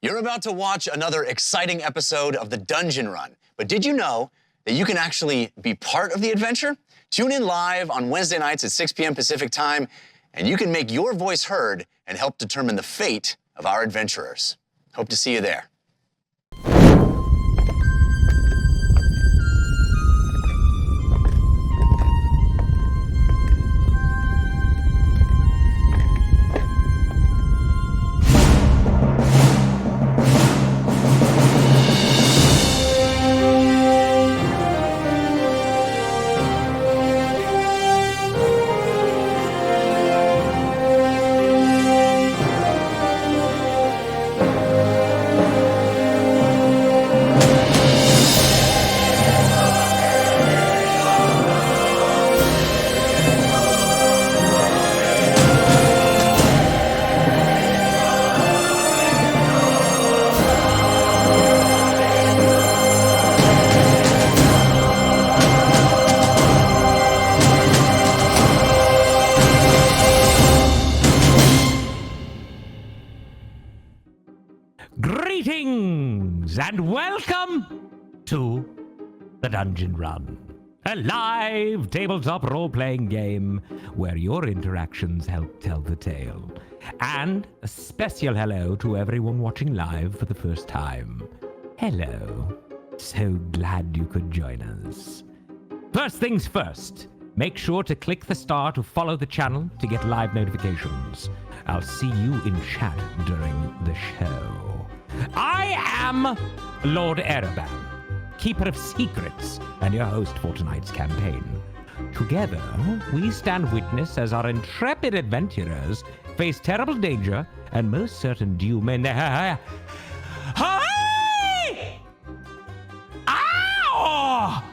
You're about to watch another exciting episode of the Dungeon Run, but did you know that you can actually be part of the adventure? Tune in live on Wednesday nights at 6 p.m. Pacific time, and you can make your voice heard and help determine the fate of our adventurers. Hope to see you there. Greetings and welcome to the Dungeon Run, a live tabletop role-playing game where your interactions help tell the tale. And a special hello to everyone watching live for the first time. Hello. So glad you could join us. First things first, make sure to click the star to follow the channel to get live notifications. I'll see you in chat during the show. I am Lord Ereban, Keeper of Secrets, and your host for tonight's campaign. Together, we stand witness as our intrepid adventurers face terrible danger and most certain doom in their... Hi! Ow!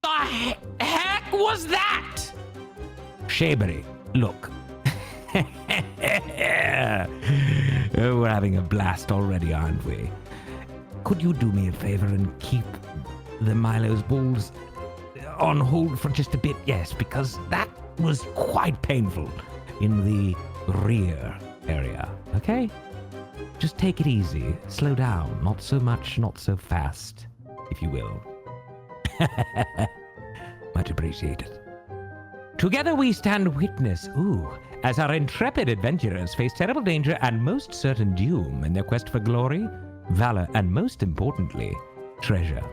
The heck was that? Shabery, look. Oh, we're having a blast already, aren't we? Could you do me a favor and keep the Milo's balls on hold for just a bit? Yes, because that was quite painful in the rear area, okay? Just take it easy, slow down, not so much, not so fast, if you will. Much appreciated. Together we stand witness, as our intrepid adventurers face terrible danger and most certain doom in their quest for glory, valor, and most importantly, treasure.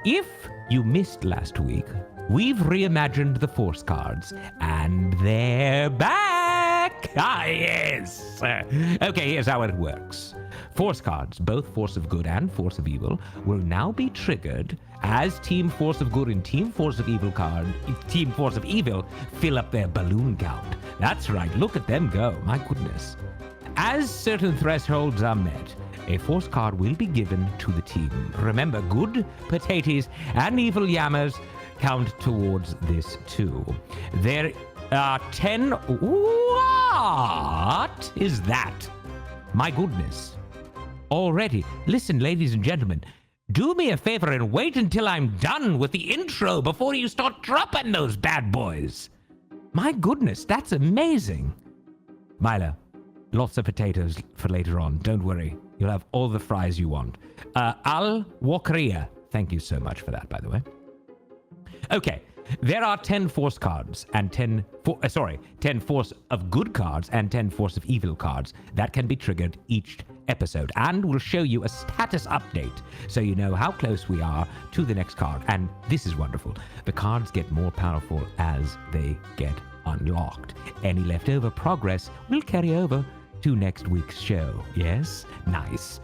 If you missed last week, we've reimagined the Force cards, and they're back! Ah, yes! Okay, here's how it works. Force cards, both Force of Good and Force of Evil, will now be triggered as Team Force of Good and Team Force of Evil Team Force of Evil fill up their balloon count. That's right, look at them go, my goodness. As certain thresholds are met, a Force card will be given to the team. Remember, good potatoes and evil yammers count towards this too. There are 10... What is that? My goodness. Already. Listen, ladies and gentlemen, do me a favor and wait until I'm done with the intro before you start dropping those bad boys. My goodness, that's amazing. Milo, lots of potatoes for later on. Don't worry. You'll have all the fries you want. Al Wakria. Thank you so much for that, by the way. Okay. There are 10 Force cards and 10 Force of Good cards and 10 Force of Evil cards that can be triggered each episode, and we'll show you a status update so you know how close we are to the next card. And this is wonderful. The cards get more powerful as they get unlocked. Any leftover progress will carry over to next week's show. Yes? Nice.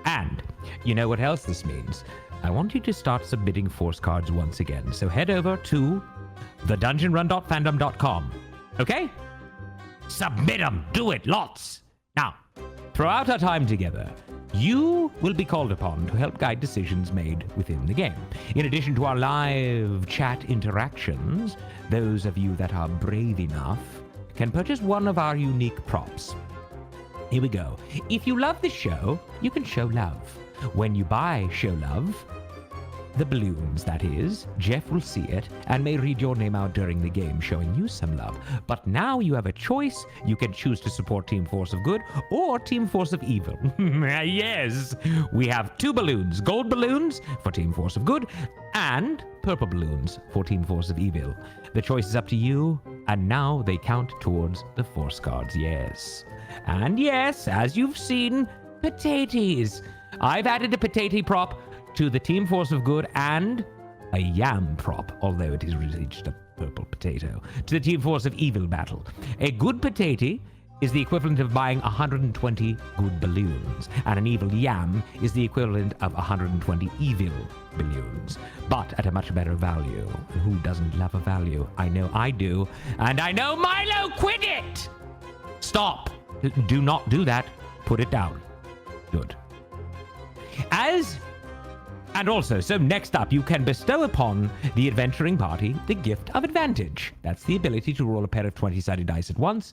And you know what else this means? I want you to start submitting Force cards once again. So head over to thedungeonrun.fandom.com. Okay? Submit them. Do it. Lots. Now, throughout our time together, you will be called upon to help guide decisions made within the game. In addition to our live chat interactions, those of you that are brave enough can purchase one of our unique props. Here we go. If you love the show, you can show love. When you buy Show Love, the balloons, that is, Jeff will see it and may read your name out during the game, showing you some love. But now you have a choice. You can choose to support Team Force of Good or Team Force of Evil. Yes, we have 2 balloons, gold balloons for Team Force of Good and purple balloons for Team Force of Evil. The choice is up to you, and now they count towards the Force cards, yes. And yes, as you've seen, potatoes. I've added a potato prop to the Team Force of Good and a yam prop, although it is really just a purple potato, to the Team Force of Evil battle. A good potato is the equivalent of buying 120 good balloons, and an evil yam is the equivalent of 120 evil balloons, but at a much better value. And who doesn't love a value? I know I do, and I know Milo quit it! Stop! Do not do that. Put it down. Good. And also, so next up, you can bestow upon the adventuring party the gift of advantage. That's the ability to roll a pair of 20-sided dice at once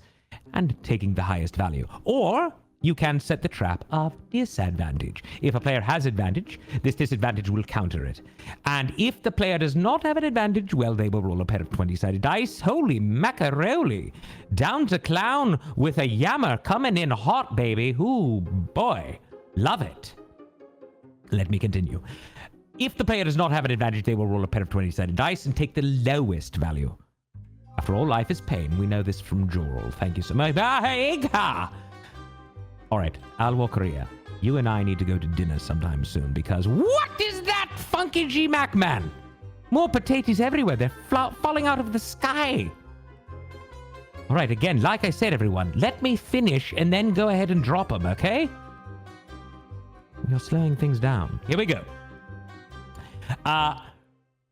and taking the highest value. Or you can set the trap of disadvantage. If a player has advantage, this disadvantage will counter it. And if the player does not have an advantage, well, they will roll a pair of 20-sided dice. Holy macaroni. Down to clown with a yammer coming in hot, baby. Ooh, boy. Love it. Let me continue. If the player does not have an advantage, they will roll a pair of 20-sided dice and take the lowest value. After all, life is pain. We know this from Joral. Thank you so much. All right, Alwa Korea, you and I need to go to dinner sometime soon because what is that funky G-Mac man? More potatoes everywhere. They're falling out of the sky. All right, again, like I said, everyone, let me finish and then go ahead and drop them, okay? You're slowing things down. Here we go.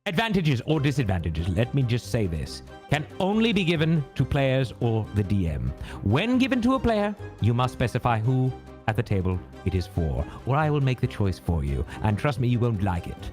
Advantages or disadvantages, let me just say this, can only be given to players or the DM. When given to a player, you must specify who at the table it is for, or I will make the choice for you. And trust me, you won't like it.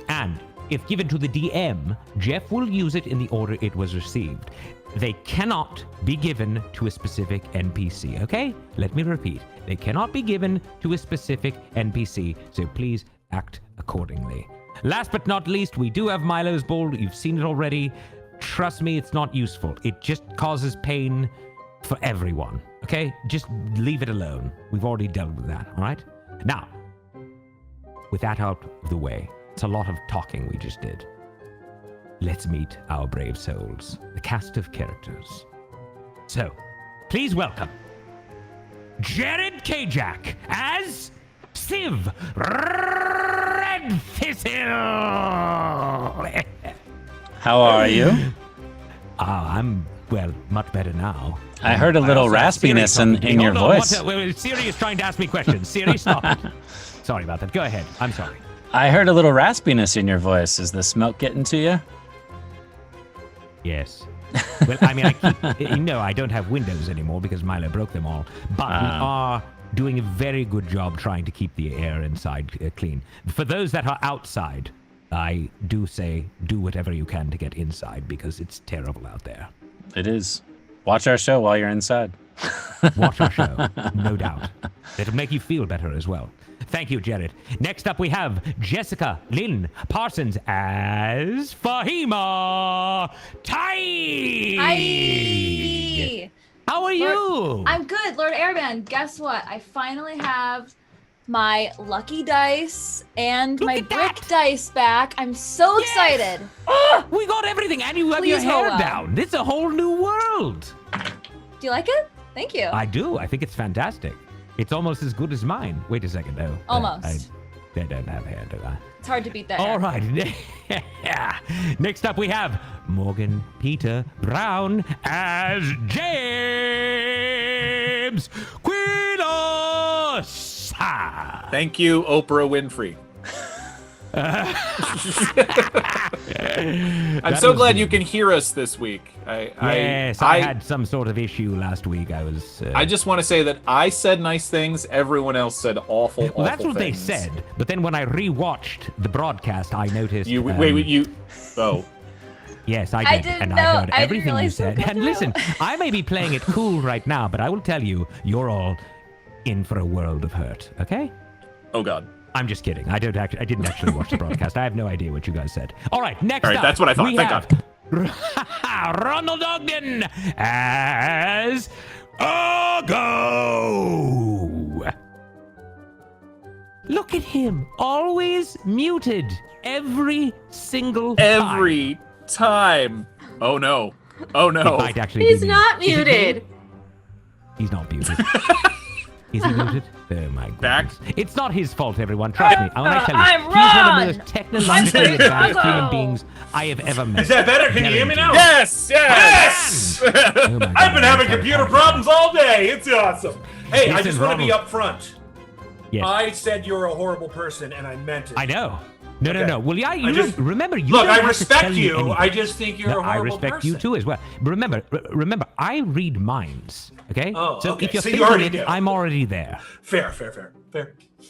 And if given to the DM, Jeff will use it in the order it was received. They cannot be given to a specific NPC, okay? Let me repeat. They cannot be given to a specific NPC, so please act accordingly. Last but not least, we do have Milo's Ball. You've seen it already. Trust me, it's not useful. It just causes pain for everyone, okay? Just leave it alone. We've already dealt with that, all right? Now, with that out of the way, it's a lot of talking we just did. Let's meet our brave souls, the cast of characters. So, please welcome Jared Kajak as Civ Redfizzle. How are you? I'm, well, much better now. I heard a little raspiness in your voice. Siri is trying to ask me questions. Siri, stop it. Sorry about that. Go ahead. I'm sorry. I heard a little raspiness in your voice. Is the smoke getting to you? Yes. Well, I mean, I don't have windows anymore because Milo broke them all. But we are doing a very good job trying to keep the air inside clean. For those that are outside, I do say do whatever you can to get inside because it's terrible out there. It is. Watch our show while you're inside. Watch our show, no doubt. It'll make you feel better as well. Thank you, Jared. Next up, we have Jessica Lynn Parsons as Fahima Tai. Hi. How are you? I'm good, Lord Airband. Guess what? I finally have my lucky dice and my brick dice back. I'm so excited. We got everything, and you have your hair down. It's a whole new world. Do you like it? Thank you. I do. I think it's fantastic. It's almost as good as mine. Wait a second, though. Almost. I don't have hair, do I? It's hard to beat that. All right. Next up, we have Morgan Peter Brown as James Quinos. Thank you, Oprah Winfrey. I'm so glad you can hear us this week. I had some sort of issue last week. I just want to say that I said nice things. Everyone else said awful, awful that's what things. They said. But then when I rewatched the broadcast, I noticed. Oh. Yes, I did. I didn't and know. I heard I everything didn't you said. And listen, I may be playing it cool right now, but I will tell you, you're all in for a world of hurt. Okay? Oh God. I'm just kidding. I didn't actually watch the broadcast. I have no idea what you guys said. All right, next All right, up, that's what I thought. we Thank have Ronald Ogden as Argo. Look at him, always muted every single time. Every time. Oh no. Oh It no. might actually He's be me. not Is it me? muted. He's not muted. Is he muted? Oh my god. Back. It's not his fault, everyone. Trust me. When I tell you, I'm he's one of the Ron. most technologically I'm advanced Chicago. human beings I have ever met. Is that better? Can you hear me now? Yes, yes. Oh my God, I've been having I'm computer sorry. problems all day. It's awesome. Hey, I Listen, just want to be Ronald. upfront. Yes. I said you're a horrible person, and I meant it. I know. No, Okay. no. Well, yeah, you just- remember. You Look, don't I have to respect tell me you. anything. I just think you're No, a horrible I respect person. you too as well. But remember, I read minds. Okay. Oh, so okay. if you're So you thinking already it, do. I'm already there. Fair.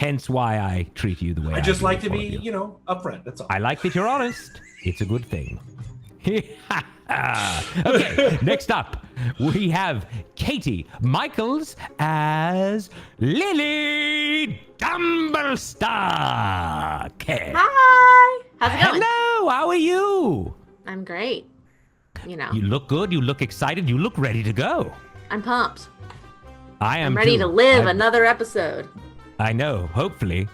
Hence why I treat you the way I just do like to all be, of you. you know, upfront. That's all. I like that you're honest. It's a good thing. Okay, next up, we have Katie Michaels as Lily Dumblestar. Okay. Hi. How's it going? Hello, how are you? I'm great. You know, You look good, you look excited, you look ready to go. I'm pumped. I am I'm ready too. to live I- another episode. I know, hopefully,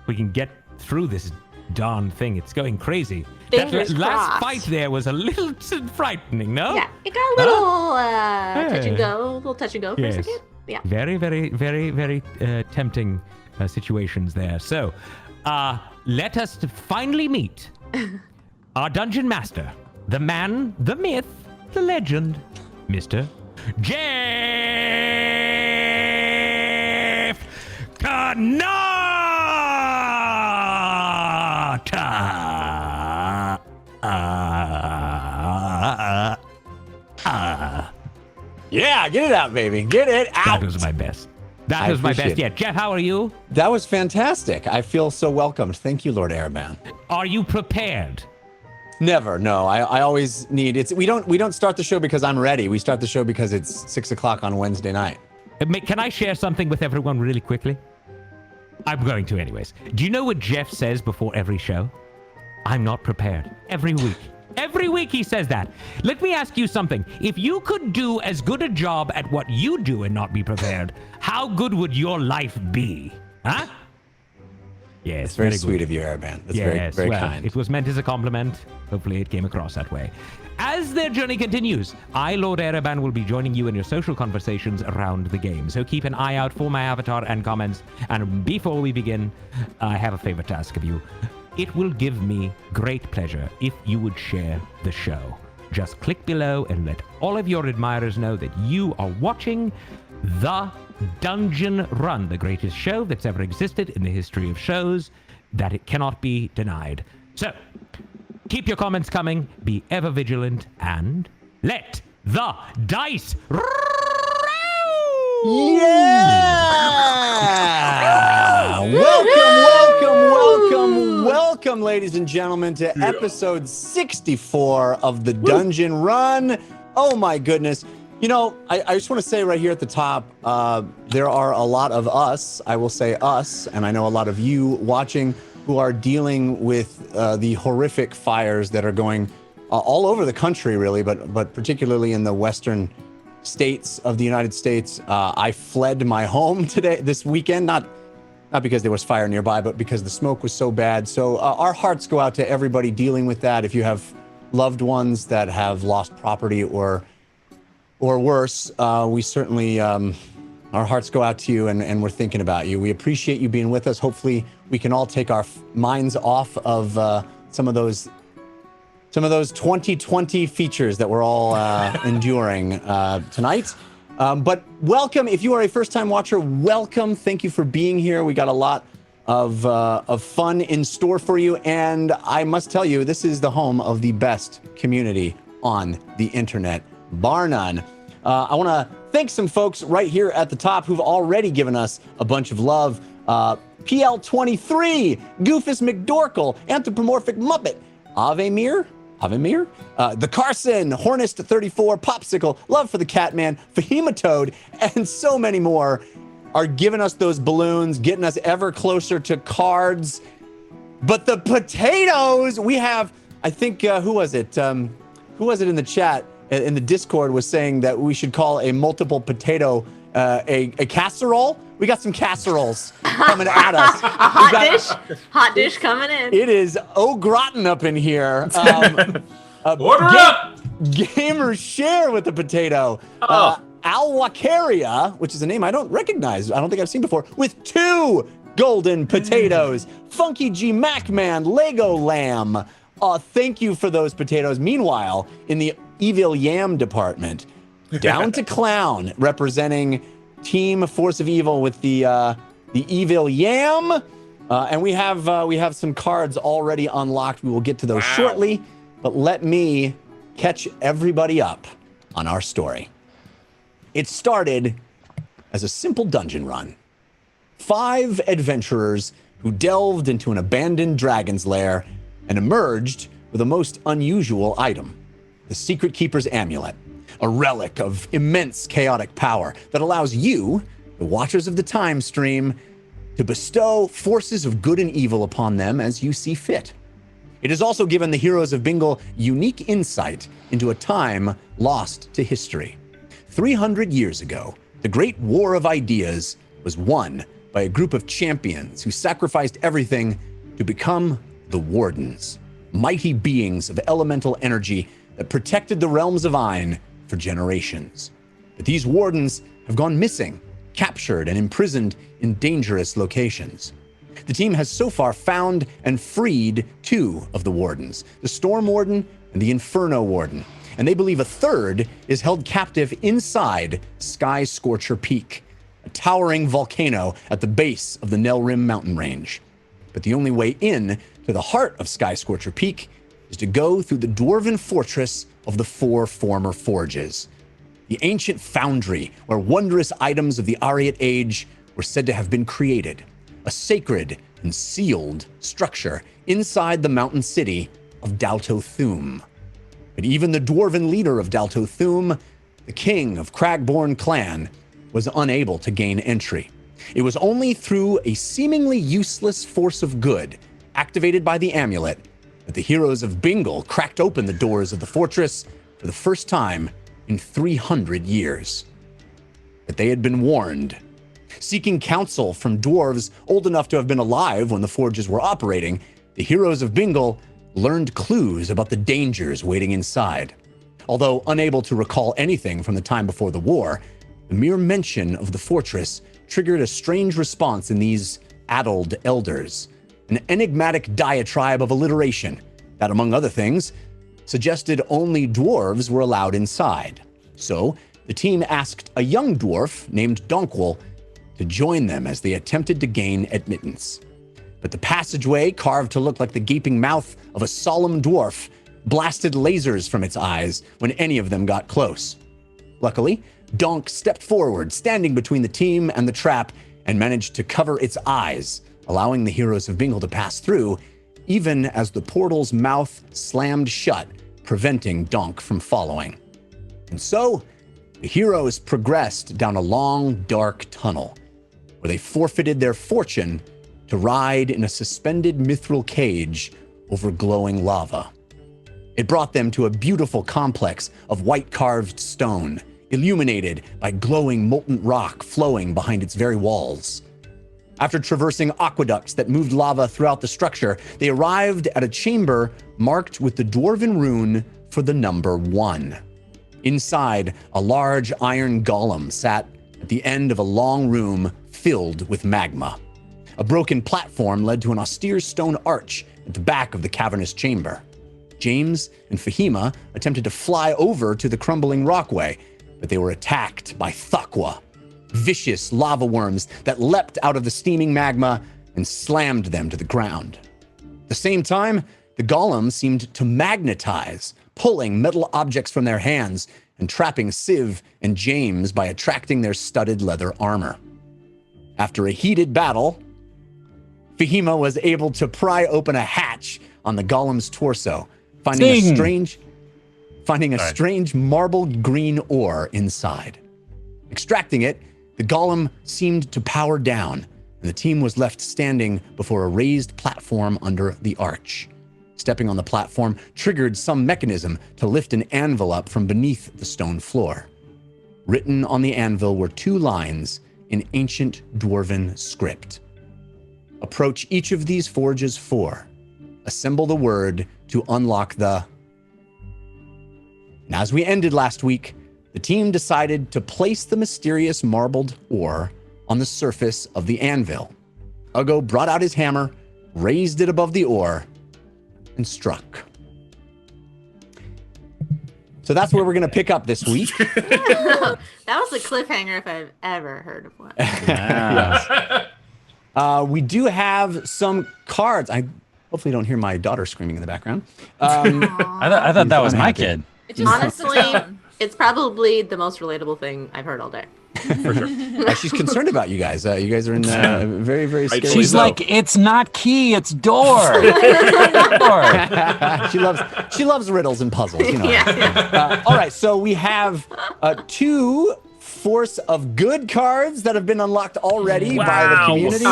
we can get through this darn thing. It's going crazy. Fingers last crossed. fight there was a little frightening, no? Yeah, it got a little touch and Yeah. go, for Yes. a second. Yeah. Very, very, very, very tempting situations there. So, let us finally meet our dungeon master, the man, the myth, the legend, Mr. Jeff Kanata. Yeah, get it out, baby. Get it out. That was my best. That I was my appreciate best it. yet. Jeff, how are you? That was fantastic. I feel so welcomed. Thank you, Lord Araban. Are you prepared? Never, no. I always need it's. We don't start the show because I'm ready. We start the show because it's 6:00 on Wednesday night. Can I share something with everyone really quickly? I'm going to anyways. Do you know what Jeff says before every show? I'm not prepared. Every week. Every week he says that. Let me ask you something. If you could do as good a job at what you do and not be prepared, how good would your life be? Huh? Yes, It's very sweet of you, Araban. That's yes, very well, kind. it was meant as a compliment. Hopefully it came across that way. As their journey continues, I, Lord Ereban, will be joining you in your social conversations around the game. So keep an eye out for my avatar and comments. And before we begin, I have a favor to ask of you. It will give me great pleasure if you would share the show. Just click below and let all of your admirers know that you are watching The Dungeon Run, the greatest show that's ever existed in the history of shows, that it cannot be denied. So, keep your comments coming, be ever vigilant, and let the dice roll! Yeah! Welcome, ladies and gentlemen, to episode 64 of the Dungeon Run. Oh my goodness. You know, I just want to say right here at the top, there are a lot of us, I will say us, and I know a lot of you watching who are dealing with the horrific fires that are going all over the country, really, but particularly in the western states of the United States. I fled my home this weekend, not because there was fire nearby, but because the smoke was so bad. So our hearts go out to everybody dealing with that. If you have loved ones that have lost property or worse, we certainly, our hearts go out to you and we're thinking about you. We appreciate you being with us. Hopefully we can all take our minds off of some of those 2020 features that we're all enduring tonight. But welcome, if you are a first-time watcher, welcome. Thank you for being here. We got a lot of fun in store for you. And I must tell you, this is the home of the best community on the internet, bar none. I want to thank some folks right here at the top who've already given us a bunch of love. PL23, Goofus McDorkle, Anthropomorphic Muppet, Avemir, the Carson, Hornist34, Popsicle, Love for the Catman, Fahima Toad, and so many more. are giving us those balloons, getting us ever closer to cards. But the potatoes, we have, I think, who was it? Who was it in the chat, in the Discord, was saying that we should call a multiple potato a casserole? We got some casseroles coming at us. Hot dish coming in. It is au gratin up in here. Order up! Gamer share with the potato. Alwakaria, which is a name I don't recognize. I don't think I've seen before, with 2 golden potatoes. Funky G Macman, Lego Lamb. Thank you for those potatoes. Meanwhile, in the Evil Yam department, Down to Clown, representing Team Force of Evil with the Evil Yam. And we have some cards already unlocked. We will get to those shortly, but let me catch everybody up on our story. It started as a simple dungeon run. 5 adventurers who delved into an abandoned dragon's lair and emerged with a most unusual item, the Secret Keeper's Amulet, a relic of immense chaotic power that allows you, the Watchers of the Time Stream, to bestow forces of good and evil upon them as you see fit. It has also given the Heroes of Bingle unique insight into a time lost to history. 300 years ago, the Great War of Ideas was won by a group of champions who sacrificed everything to become the Wardens, mighty beings of elemental energy that protected the realms of Ayn for generations. But these Wardens have gone missing, captured and imprisoned in dangerous locations. The team has so far found and freed 2 of the Wardens, the Storm Warden and the Inferno Warden, and they believe a third is held captive inside Sky Scorcher Peak, a towering volcano at the base of the Nelrim mountain range. But the only way in to the heart of Sky Scorcher Peak is to go through the dwarven fortress of the 4 former forges, the ancient foundry where wondrous items of the Ariat Age were said to have been created, a sacred and sealed structure inside the mountain city of Daltothum. But even the dwarven leader of Daltothum, the king of Cragborn clan, was unable to gain entry. It was only through a seemingly useless force of good, activated by the amulet, that the Heroes of Bingle cracked open the doors of the fortress for the first time in 300 years. But they had been warned. Seeking counsel from dwarves old enough to have been alive when the forges were operating, the Heroes of Bingle learned clues about the dangers waiting inside. Although unable to recall anything from the time before the war, the mere mention of the fortress triggered a strange response in these addled elders, an enigmatic diatribe of alliteration that, among other things, suggested only dwarves were allowed inside. So the team asked a young dwarf named Donkwell to join them as they attempted to gain admittance. But the passageway, carved to look like the gaping mouth of a solemn dwarf, blasted lasers from its eyes when any of them got close. Luckily, Donk stepped forward, standing between the team and the trap, and managed to cover its eyes, allowing the Heroes of Bingle to pass through, even as the portal's mouth slammed shut, preventing Donk from following. And so, the heroes progressed down a long, dark tunnel, where they forfeited their fortune to ride in a suspended mithril cage over glowing lava. It brought them to a beautiful complex of white-carved stone, illuminated by glowing molten rock flowing behind its very walls. After traversing aqueducts that moved lava throughout the structure, they arrived at a chamber marked with the dwarven rune for the number 1. Inside, a large iron golem sat at the end of a long room filled with magma. A broken platform led to an austere stone arch at the back of the cavernous chamber. James and Fahima attempted to fly over to the crumbling rockway, but they were attacked by Thakwa, vicious lava worms that leapt out of the steaming magma and slammed them to the ground. At the same time, the golem seemed to magnetize, pulling metal objects from their hands and trapping Siv and James by attracting their studded leather armor. After a heated battle, Fahima was able to pry open a hatch on the golem's torso, finding a strange marble green ore inside. Extracting it, The golem seemed to power down, and the team was left standing before a raised platform under the arch. Stepping on the platform triggered some mechanism to lift an anvil up from beneath the stone floor. Written on the anvil were 2 lines in ancient dwarven script. Approach each of these forges 4. Assemble the word to unlock the... And as we ended last week, the team decided to place the mysterious marbled ore on the surface of the anvil. Ugo brought out his hammer, raised it above the ore, and struck. So that's where we're going to pick up this week. That was a cliffhanger if I've ever heard of one. Yes. We do have some cards. I hopefully don't hear my daughter screaming in the background. I thought that was my kid. It just Honestly, it's probably the most relatable thing I've heard all day. For sure. She's concerned about you guys. You guys are in very, very scary. She's like, it's not key, it's door. She loves riddles and puzzles. You know. Yeah. All right, so we have 2 Force of Good cards that have been unlocked already by the community,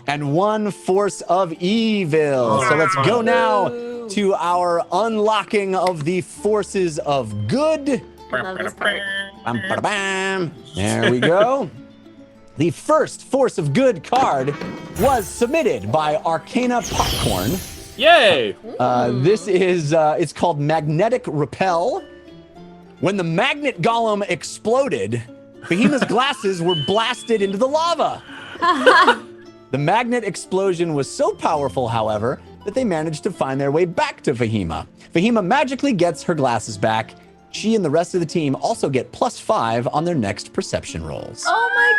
and 1 Force of Evil. So let's go now to our unlocking of the Forces of Good. Love this part. Bam, bada, bam. There we go. The first Force of Good card was submitted by Arcana Popcorn. Yay! This is, it's called Magnetic Repel. When the magnet golem exploded, Fahima's glasses were blasted into the lava. The magnet explosion was so powerful, however, that they managed to find their way back to Fahima. Fahima magically gets her glasses back. She and the rest of the team also get +5 on their next perception rolls. Oh my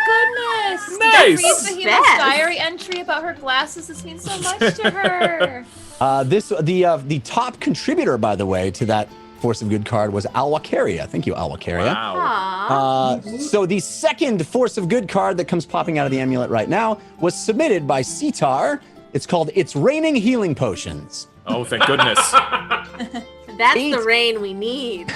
goodness! Nice! Did I read Fahima's diary entry about her glasses? This means so much to her. The top contributor, by the way, to that Force of Good card was Alwakaria. Thank you, Alwakaria. Wow. So the second Force of Good card that comes popping out of the amulet right now was submitted by Sitar. It's called It's Raining Healing Potions. Oh, thank goodness. That's the rain we need.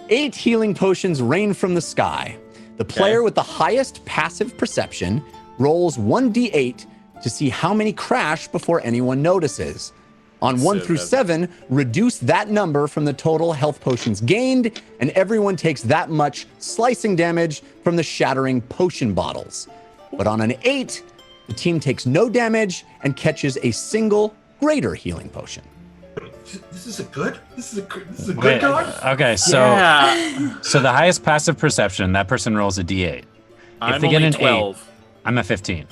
8 healing potions rain from the sky. The player with the highest passive perception rolls 1d8 to see how many crash before anyone notices. On 1 through 7, reduce that number from the total health potions gained, and everyone takes that much slicing damage from the shattering potion bottles. But on an 8, the team takes no damage and catches a single greater healing potion. This is a good card? Okay, so the highest passive perception, that person rolls a d8. I'm If they get only an 12. 8, I'm a 15.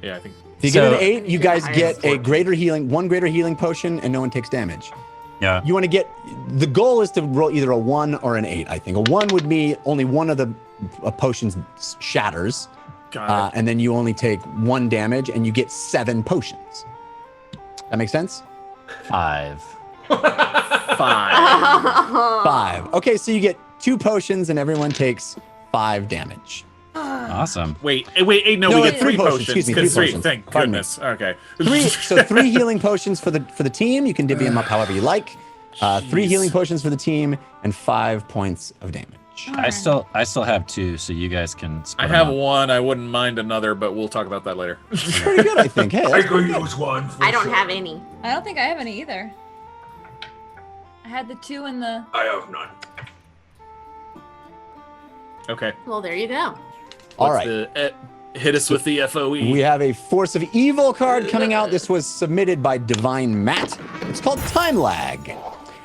Yeah, I think. If you get So- an 8, you guys get a 14. one greater healing potion, and no one takes damage. Yeah. You want to get, the goal is to roll either a 1 or an 8, I think. A 1 would be only one of the potions shatters, Got it. and then you only take 1 damage, and you get 7 potions. That make sense? 5. 5. 5. Okay, so you get 2 potions, and everyone takes 5 damage. Awesome. Wait, no, No, we get 3 potions, potions. excuse me, 'cause 3 potions. Thank Pardon me. goodness. Okay. 3 healing potions for the team. You can divvy them up however you like. 3 healing potions for the team, and 5 points of damage. I still have 2, so you guys can I split have them up. 1. I wouldn't mind another, but we'll talk about that later. Pretty good, I think. Hey, I that's could use one. I don't have any. I don't think I have any either. I had the 2 and the. I have none. Okay. Well, there you go. all What's right. Hit us with the FOE. We have a Force of Evil card coming out. This was submitted by Divine Matt. It's called Time Lag.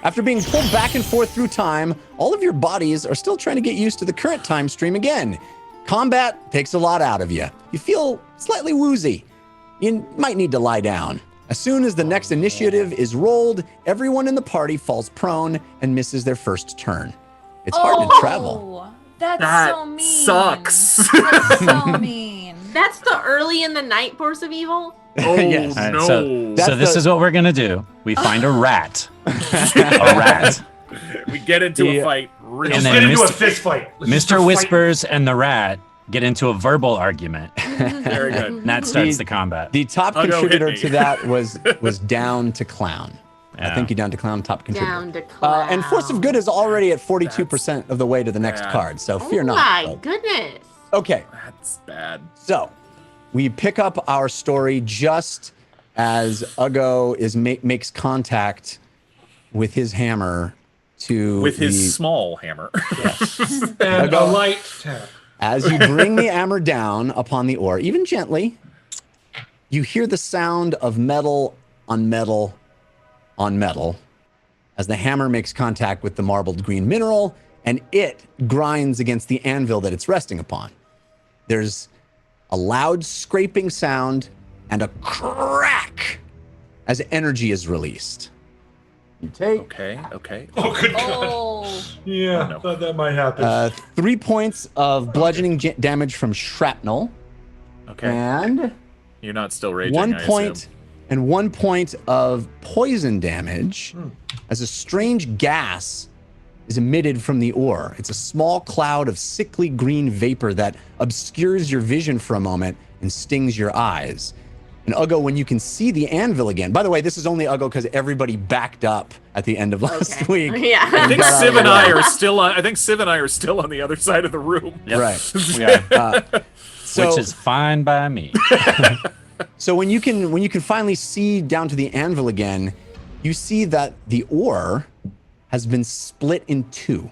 After being pulled back and forth through time, all of your bodies are still trying to get used to the current time stream again. Combat takes a lot out of you. You feel slightly woozy. You might need to lie down. As soon as the next initiative is rolled, everyone in the party falls prone and misses their first turn. It's hard to travel. That's That so mean. sucks. That's so mean. That's the early in the night Force of Evil. Oh, Yes. All right, no. so That's this the- is what we're gonna do. We find a rat. A rat. We get into The- a fight real And Let's then get into a Mr. fist fight. Let's just Mr. fight. Whispers and the rat get into a verbal argument. Very good. And that starts the combat. The top I'll go contributor hit me. to that was Down to Clown. I Yeah. think you Down to Clown, top contributor. Down to clown. And Force of Good is already at 42% of the way to the next Yeah. card, so Oh fear not. my folks. goodness. Okay. That's bad. So, we pick up our story just as Uggo makes contact with his hammer With his small hammer. And a light tap. As you bring the hammer down upon the ore, even gently, you hear the sound of metal on metal on metal as the hammer makes contact with the marbled green mineral and it grinds against the anvil that it's resting upon. There's a loud scraping sound and a crack as energy is released. You take Okay. Oh, good God. Oh. Yeah, no. thought that might happen. 3 points of bludgeoning damage from shrapnel Okay. and You're not still raging. 1 I point assume. and 1 point of poison damage as a strange gas is emitted from the ore. It's a small cloud of sickly green vapor that obscures your vision for a moment and stings your eyes. And Uggo, when you can see the anvil again, by the way, this is only Uggo because everybody backed up at the end of last week. Yeah. I think got out Civ of the and way. I are still on. I think Civ and I are still on the other side of the room. Right. We are, So, which is fine by me. so when you can finally see down to the anvil again, you see that the ore has been split in two.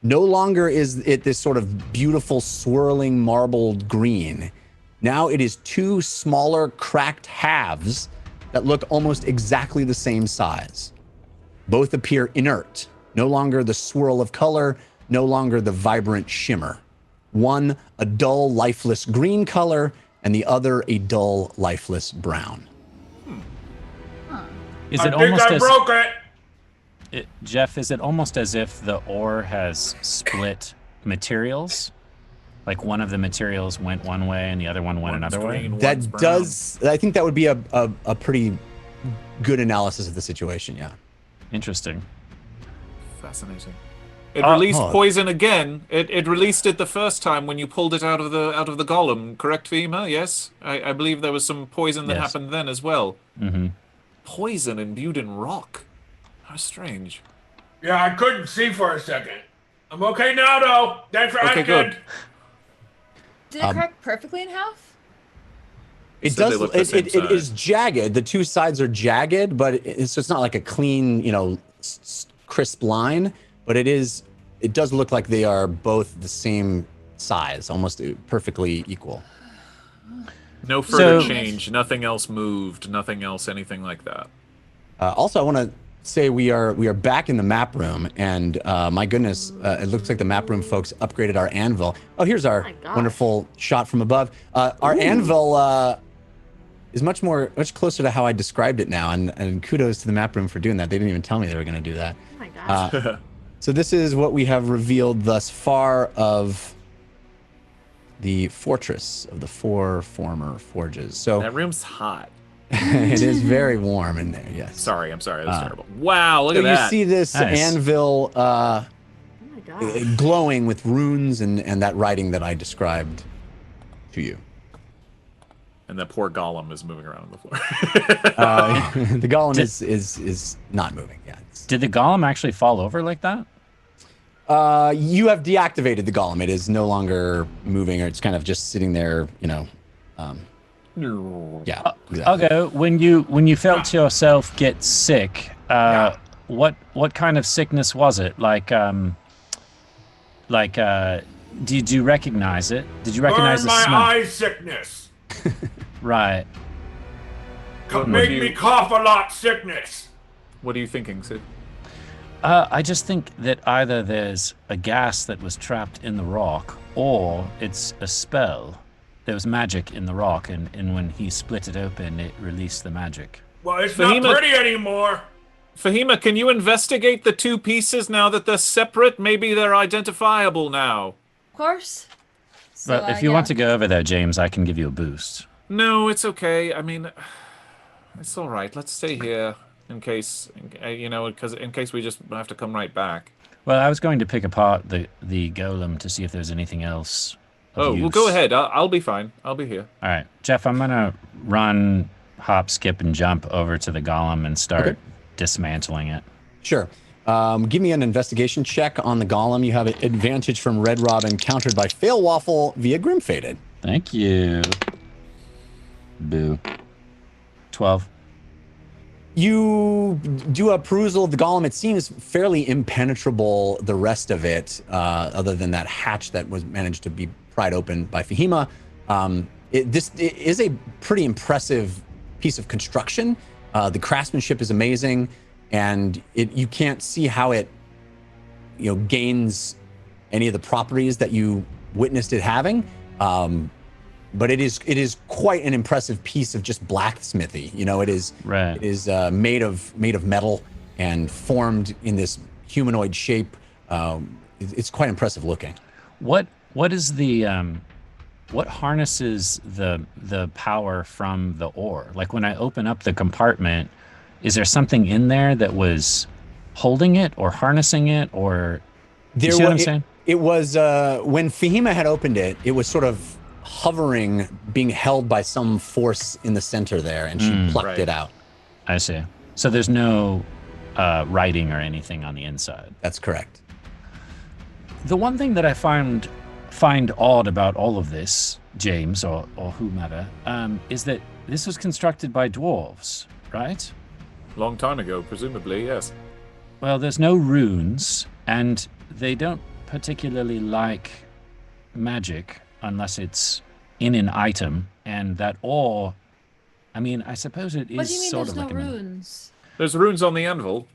No longer is it this sort of beautiful swirling marbled green. Now it is two smaller cracked halves that look almost exactly the same size. Both appear inert, no longer the swirl of color, no longer the vibrant shimmer. One a dull, lifeless green color, and the other a dull, lifeless brown. Is I it think almost I as broke it. Jeff? Is it almost as if the ore has split materials? Like one of the materials went one way and the other one went another way? green, one's That brown. does, I think that would be a pretty good analysis of the situation, yeah. Interesting. Fascinating. It released oh. poison again. It released it the first time when you pulled it out of the golem. Correct, Fema? Yes, I believe there was some poison that Yes. happened then as well. Mm-hmm. Poison imbued in rock. How strange. Yeah, I couldn't see for a second. I'm okay now, though. Thanks for Okay, asking. good. Did it crack perfectly in half? It So they does. look the same It is jagged. The two sides are jagged, but so it's not like a clean, crisp line. But it is. It does look like they are both the same size, almost perfectly equal. No further So- change. Nothing else moved. Nothing else. Anything like that. Also, I want to say we are back in the map room, and my goodness, it looks like the map room folks upgraded our anvil. Oh, here's our my gosh. wonderful shot from above. Our anvil is much closer to how I described it now, and kudos to the map room for doing that. They didn't even tell me they were going to do that. Oh my gosh. So this is what we have revealed thus far of the fortress of the four former forges. So That room's hot. it is very warm in there. Yes. Sorry, I'm sorry. That's terrible. Wow, look So at you that. see this Nice. anvil Oh my gosh. glowing with runes and that writing that I described to you. And that poor golem is moving around on the floor. The golem is not moving. Yeah. Did the golem actually fall over like that? You have deactivated the golem. It is no longer moving, or it's kind of just sitting there. Yeah. Exactly. Okay, when you felt yourself get sick, what kind of sickness was it? Did you recognize it? Did you recognize Burn the my smell? eye sickness. Right. Make me cough a lot sickness. What are you thinking, Sid? I just think that either there's a gas that was trapped in the rock, or it's a spell. There was magic in the rock, and when he split it open, it released the magic. Well, it's Fahima- not pretty anymore. Fahima, can you investigate the two pieces now that they're separate? Maybe they're identifiable now. Of course. So, But if you want to go over there, James, I can give you a boost. No, it's okay. I mean, it's all right. Let's stay here in case, because in case we just have to come right back. Well, I was going to pick apart the golem to see if there's anything else. of Oh, well, use. go ahead. I'll be fine. I'll be here. All right, Jeff, I'm gonna run, hop, skip, and jump over to the golem and start dismantling it. Sure. Give me an investigation check on the golem. You have an advantage from Red Robin, countered by Fail Waffle via Grim Faded. Thank you. Boo. 12. You do a perusal of the golem. It seems fairly impenetrable, the rest of it, other than that hatch that was managed to be pried open by Fahima. This is a pretty impressive piece of construction. The craftsmanship is amazing, and you can't see how it gains any of the properties that you witnessed it having. But it is quite an impressive piece of just blacksmithy. It is Right. It is made of metal and formed in this humanoid shape. It's quite impressive looking. What is the what harnesses the power from the ore? Like when I open up the compartment, is there something in there that was holding it or harnessing it, or you see what I'm saying? It was when Fahima had opened it, it was sort of hovering, being held by some force in the center there, and she plucked it out. I see. So there's no writing or anything on the inside. That's correct. The one thing that I find odd about all of this, James or whomever, is that this was constructed by dwarves, right? Long time ago, presumably, yes. Well, there's no runes, and they don't particularly like magic unless it's in an item, and that ore, I mean, I suppose it is What do you mean sort there's of no like runes? There's runes on the anvil.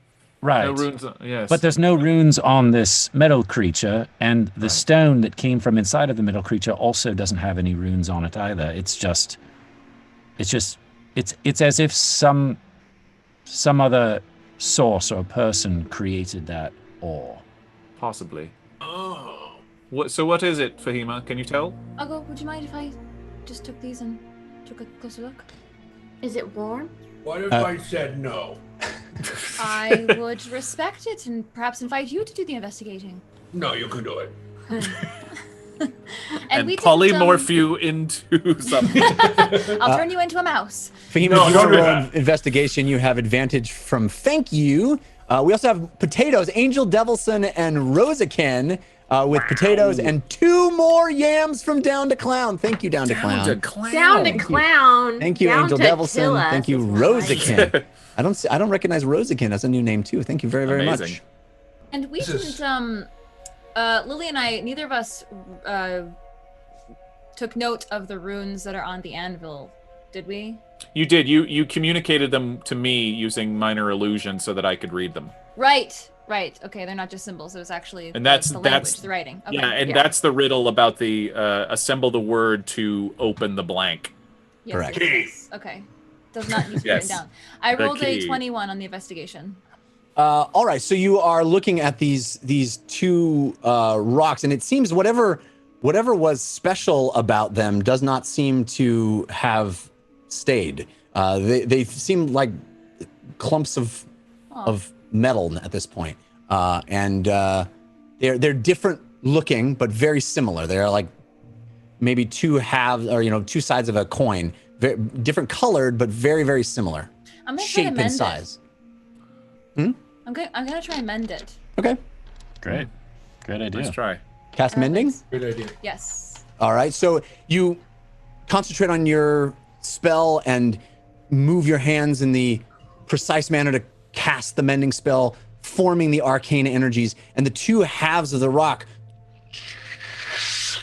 right. No runes, yes. But there's no runes on this metal creature, and the stone that came from inside of the metal creature also doesn't have any runes on it either. It's as if some other source or person created that ore. Possibly. Oh. So what is it, Fahima? Can you tell? Ugo, would you mind if I just took these and took a closer look? Is it warm? What if I said no? I would respect it and perhaps invite you to do the investigating. No, you can do it. And we didn't, polymorph you into something. I'll turn you into a mouse. Fahima, No, if you don't want to do roll that. investigation, you have advantage from Thank You. We also have Potatoes, Angel Devilson, and Rosakin with Potatoes, and 2 more yams from Down to Clown. Thank you, Down to Clown. Down to clown. Thank you, down Angel to Devilson. kill us Thank you, is more like it. Rosakin. I don't recognize Rosakin. That's a new name too. Thank you very, very Amazing. much. And we This is- didn't, Lily and I, neither of us took note of the runes that are on the anvil, did we? You did. You communicated them to me using minor illusion so that I could read them. Right. Okay, they're not just symbols. It was actually And that's the language, that's the writing. Okay. Yeah, and Yeah. that's the riddle about the assemble the word to open the blank. Yes, Correct. yes. Okay. Does not need to be Yes. written down. I The rolled a key. 21 on the investigation. All right, so you are looking at these 2 rocks, and it seems whatever was special about them does not seem to have stayed. They seem like clumps of metal at this point, and they're different looking but very similar. They're like maybe 2 halves, or 2 sides of a coin, different colored but very, very similar I'm gonna try to shape mend and size. I'm gonna try and mend it. Okay, Great. Great idea. Let's try. cast mending. Thanks. Good idea. Yes. All right, so you concentrate on your spell and move your hands in the precise manner to cast the mending spell, forming the arcane energies, and the 2 halves of the rock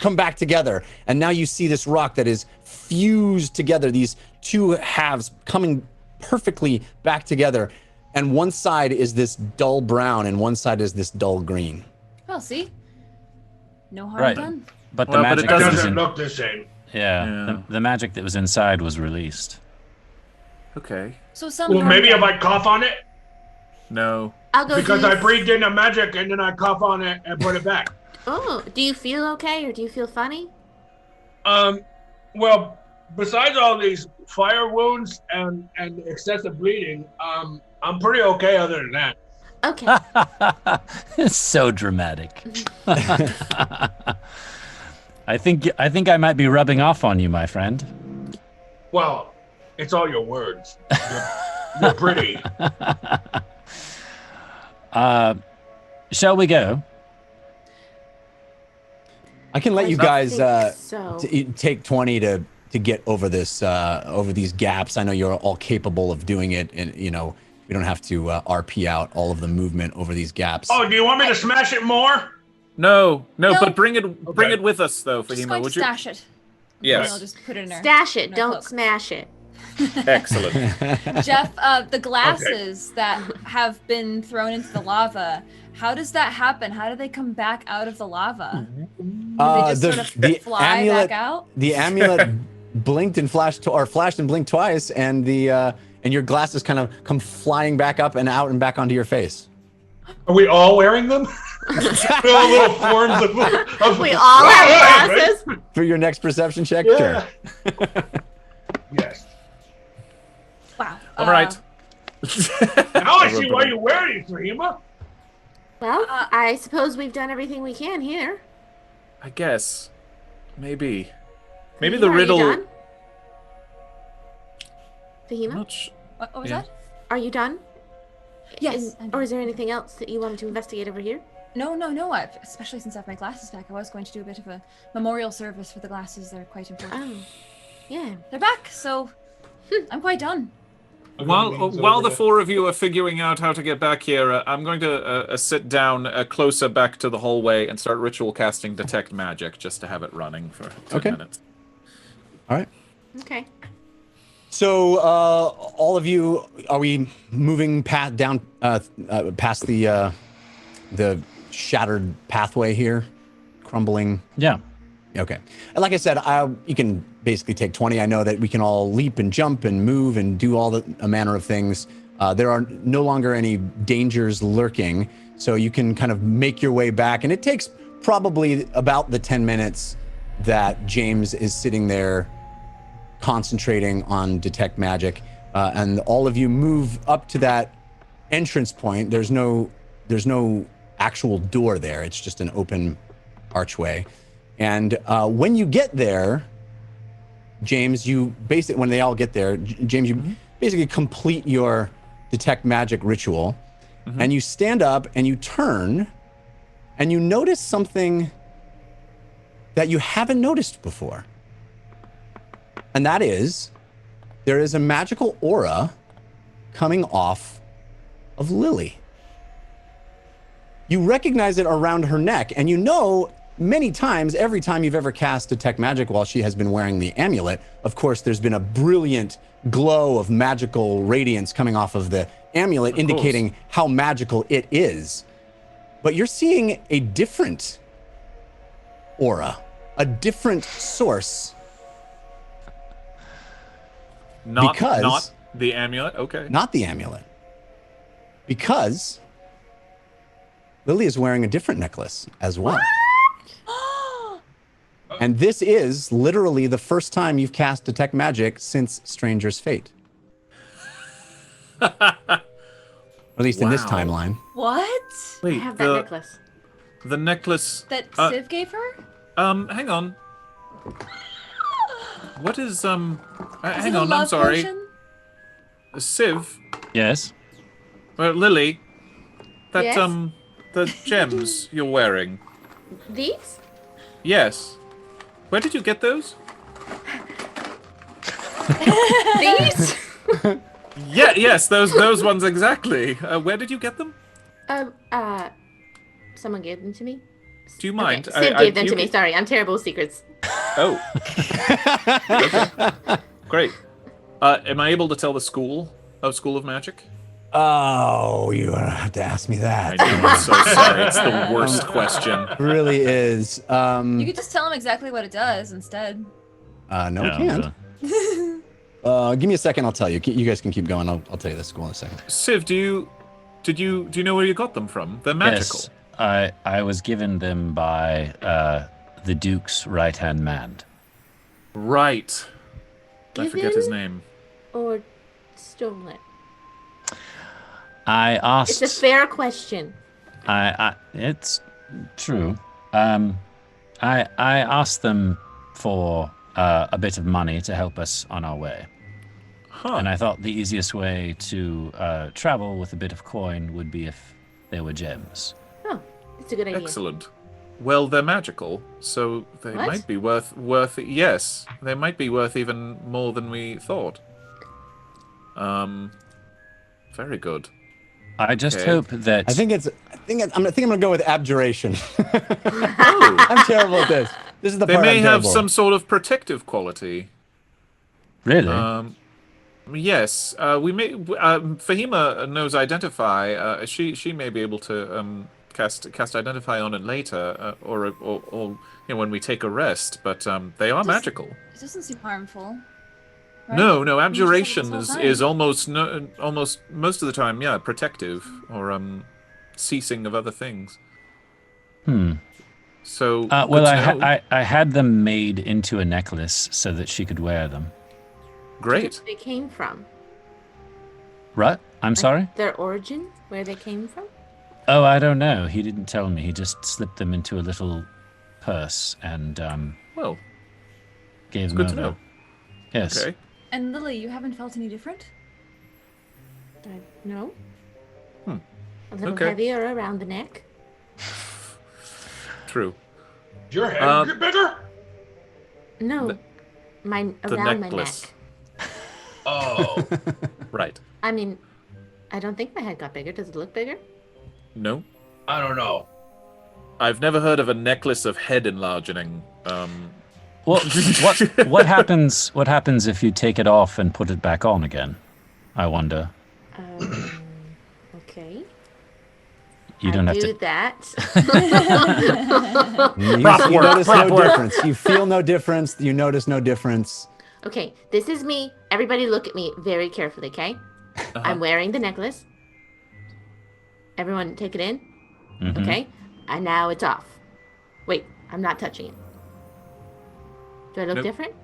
come back together. And now you see this rock that is fused together, these 2 halves coming perfectly back together. And one side is this dull brown, and one side is this dull green. Well, see? No harm Right. done. But the Well, but magic it that was Doesn't in, look the same. yeah, the magic that was inside was released. Okay. So some Well, harm maybe done. if I cough on it, No. I'll go. because do I you- breathed in a magic and then I cough on it and put it back. Oh, do you feel okay or do you feel funny? Well, besides all these fire wounds and excessive bleeding, I'm pretty okay other than that. Okay. It's so dramatic. I think I might be rubbing off on you, my friend. Well, it's all your words. You're pretty. Shall we go? I can let you guys so. take 20 to get over this over these gaps. I know you're all capable of doing it, and we don't have to RP out all of the movement over these gaps. Oh, do you want me to smash it more? No, No. but bring it with us though, Just Fahima. going to Would you? stash it. Yes. And I'll just put it in there. Stash it, No don't cloak. smash it. Excellent. Jeff, the glasses that have been thrown into the lava, how does that happen? How do they come back out of the lava? Do they just sort of fly amulet, back out? The amulet blinked and flashed, or flashed and blinked twice, and your glasses kind of come flying back up and out and back onto your face. Are we all wearing them? All little forms of We all have glasses. For your next perception check, Yeah. sure. Yes. Wow. All right. Now I see why you wear these, Fahima. Well, I suppose we've done everything we can here. I guess. Maybe Fahima, the are you riddle. done? Fahima, Not What was Yeah. that? are you done? Yes. I'm Or is there anything else that you wanted to investigate over here? No. Especially since I have my glasses back, I was going to do a bit of a memorial service for the glasses. They're quite important. Oh, yeah. They're back, so I'm quite done. While the four of you are figuring out how to get back here, I'm going to sit down closer back to the hallway and start ritual casting Detect Magic just to have it running for 10 minutes. All right. Okay. So, all of you, are we moving past the shattered pathway here, crumbling? Yeah. Okay. And like I said, you can basically take 20. I know that we can all leap and jump and move and do a manner of things. There are no longer any dangers lurking, so you can kind of make your way back. And it takes probably about the 10 minutes that James is sitting there concentrating on Detect Magic. And all of you move up to that entrance point. There's no actual door there. It's just an open archway. And when you get there, James, when they all get there, James, you basically complete your Detect Magic ritual, and you stand up and you turn, and you notice something that you haven't noticed before. And that is, there is a magical aura coming off of Lily. You recognize it around her neck, and you know many times, every time you've ever cast Detect Magic while she has been wearing the amulet, of course, there's been a brilliant glow of magical radiance coming off of the amulet, indicating how magical it is. But you're seeing a different aura, a different source. Not the amulet. Okay. Not the amulet. Because Lily is wearing a different necklace as well. And this is literally the first time you've cast Detect Magic since Stranger's Fate. At least in this timeline. What? Wait, I have that necklace. The necklace That Civ gave her? hang on. What is Is hang it a on, I'm love sorry. potion? Civ, Yes. Lily, that Yes? the gems you're wearing. These? Yes. Where did you get those? These? Yeah, yes, those ones exactly. Where did you get them? Someone gave them to me. Do you mind? Okay. Sid gave them to me. Sorry, I'm terrible with secrets. Oh. Okay. Great. Am I able to tell the School of Magic? Oh, you have to ask me that. I know, I'm so sorry. It's the worst question. It really is. You could just tell him exactly what it does instead. No, we can't. Give me a second, I'll tell you. You guys can keep going. I'll tell you the school in a second. Civ, do you know where you got them from? They're magical. Yes, I was given them by the Duke's right-hand man. Right. I forget his Given? name. Or stolen? I asked. It's a fair question. It's true. I asked them for a bit of money to help us on our way. Huh. And I thought the easiest way to travel with a bit of coin would be if they were gems. Oh, it's a good idea. Excellent. Well, they're magical, so they What? might be worth. Yes, they might be worth even more than we thought. Very good. I just Okay. hope that I think I'm gonna go with abjuration. Oh, I'm terrible at this. This is the they part may I'm have terrible. some sort of protective quality. really. Yes, we may. Fahima knows Identify. She may be able to cast Identify on it later, or when we take a rest. But they are magical. It doesn't seem harmful. Right? No, You just have abjuration this whole is time. almost most of the time, yeah, protective or ceasing of other things. So Well, good to know. Uh, I had them made into a necklace so that she could wear them. Great. Where they came from. What? I'm sorry? Their origin, where they came from. Oh, I don't know. He didn't tell me. He just slipped them into a little purse and Well, gave them good over. to know. Yes. Okay. And Lily, you haven't felt any different? No. Hmm. A little Okay. heavier around the neck. True. Did your head get bigger? No, The around necklace. my neck. Oh. Right. I mean, I don't think my head got bigger. Does it look bigger? No. I don't know. I've never heard of a necklace of head enlarging. Well, what happens? What happens if you take it off and put it back on again? I wonder. Okay. You don't I have do to. that. You Prop work, notice prop no work. difference. You feel no difference. You notice no difference. Okay, this is me. Everybody look at me very carefully, okay? I'm wearing the necklace. Everyone take it in. Mhm. Okay? And now it's off. Wait, I'm not touching it. Do I look Nope. different?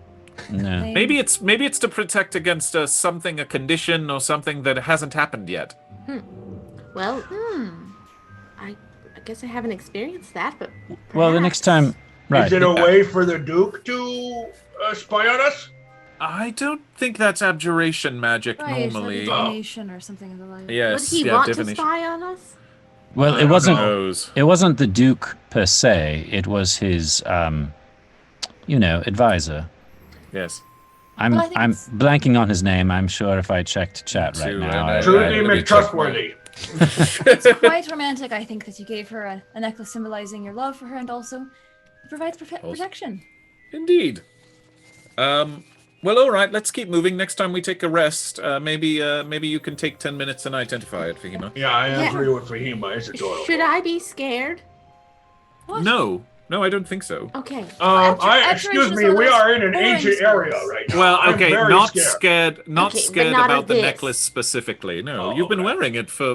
No. Maybe it's to protect against a condition or something that hasn't happened yet. Well, I guess I haven't experienced that, but Well, the next time, right? Is it a way for the Duke to spy on us? I don't think that's abjuration magic Right, normally. like a divination or something of the like. Yes, would he yeah, want to divination. spy on us? Well, I it don't wasn't. know. Knows. It wasn't the Duke per se. It was his, advisor. Yes. I'm Well, I think I'm it's- blanking on his name. I'm sure if I checked chat right too, now, I know. Truly let me check trustworthy. It's quite romantic, I think, that you gave her a necklace symbolizing your love for her, and also it provides protection. Indeed. Well, all right. Let's keep moving. Next time we take a rest, maybe you can take 10 minutes and identify it, Fahima. Yeah, I agree with Fahima. It's adorable. Should I be scared? No, I don't think so. Okay. Excuse me, we are in an ancient area right now. Well, I'm okay, very not scared. scared, not Okay, but scared not about of the this. necklace specifically. No, Oh, you've been okay. wearing it for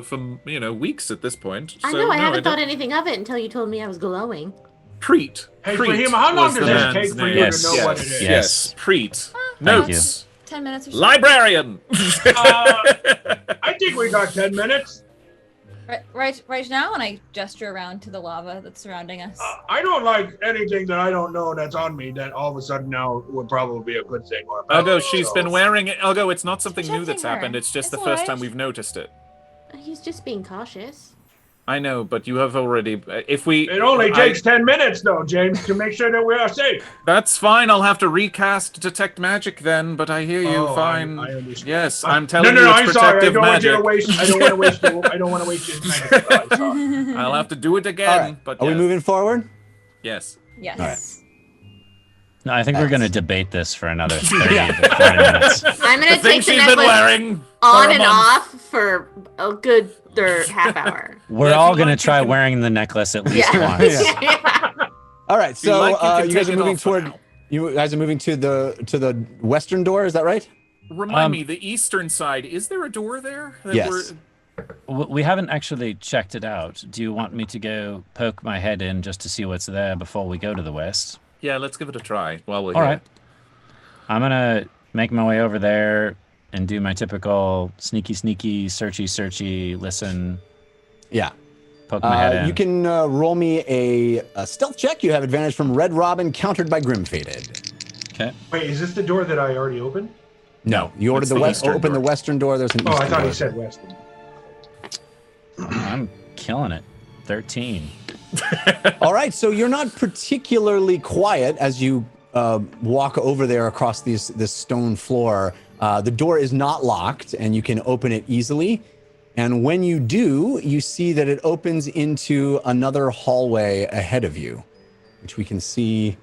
weeks at this point. I so know, I no, haven't thought don't- anything of it until you told me I was glowing. Preet. Hey, Preet Fahima, how long was does the this man's take for name. you Yes, to know what it is? yes. Preet. Thank Notes. 10 minutes or so. Librarian. I think we got 10 minutes. Right now, and I gesture around to the lava that's surrounding us. I don't like anything that I don't know that's on me that all of a sudden now would probably be a good thing. Or a bad Although thing, she's so- been wearing it. Although it's not something new that's protecting her. happened. It's just It's the first alright. time we've noticed it. He's just being cautious. I know, but you have already. If we. It only takes 10 minutes, though, James, to make sure that we are safe. That's fine. I'll have to recast detect magic then. But I hear you. Oh, fine. I understand. Yes, I'm telling No, you, I'm it's sorry. I protective don't want you magic. to waste. I don't want to waste. I don't want to waste your time. I'm sorry. I'll have to do it again. All right. But Are we yes. moving forward? Yes. Yes. Alright. No, I think we're going to debate this for another 30 to 40 minutes. I'm gonna The thing take the she's been necklace wearing on for a and month. off for a good half hour. We're Yeah, if all you going to like, you try can- wearing the necklace at least Yeah. once. All right. If you So like, you can you take guys are it moving off for toward. now. You guys are moving to the western door. Is that right? Remind me, the eastern side. Is there a door there? that Yes. We haven't actually checked it out. Do you want me to go poke my head in just to see what's there before we go to the west? Yeah, let's give it a try while we're All here. right. I'm going to make my way over there and do my typical sneaky, searchy, listen, Yeah. poke my head in. You can roll me a stealth check. You have advantage from Red Robin, countered by Grim Fated. Okay. Wait, is this the door that I already opened? No, you ordered it's the the west. eastern Open the door. western door. There's an Oh, eastern I thought door. he said western. I'm killing it. 13. All right, so you're not particularly quiet as you walk over there across this stone floor. The door is not locked, and you can open it easily. And when you do, you see that it opens into another hallway ahead of you, which we can see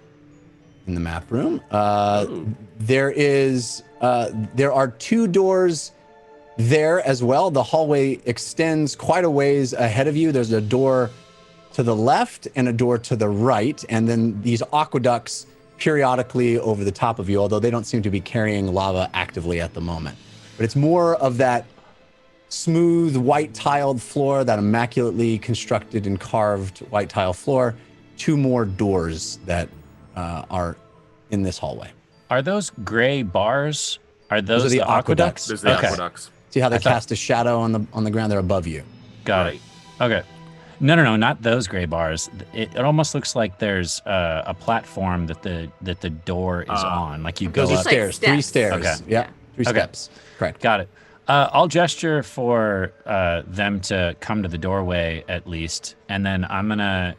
in the map room. There are 2 doors there as well. The hallway extends quite a ways ahead of you. There's a door to the left and a door to the right, and then these aqueducts periodically over the top of you, although they don't seem to be carrying lava actively at the moment. But it's more of that smooth white tiled floor, that immaculately constructed and carved white tile floor. 2 more doors that are in this hallway. Are those gray bars? Are those are the aqueducts. There's the aqueducts. See how they cast a shadow on the ground? They're above you. Got it. Okay. No, not those gray bars. It almost looks like there's a platform that the door is on. Like you go Those are up. stairs. 3 stairs. Okay. Yeah. 3 Okay. steps. Correct. Got it. I'll gesture for them to come to the doorway at least, and then I'm gonna,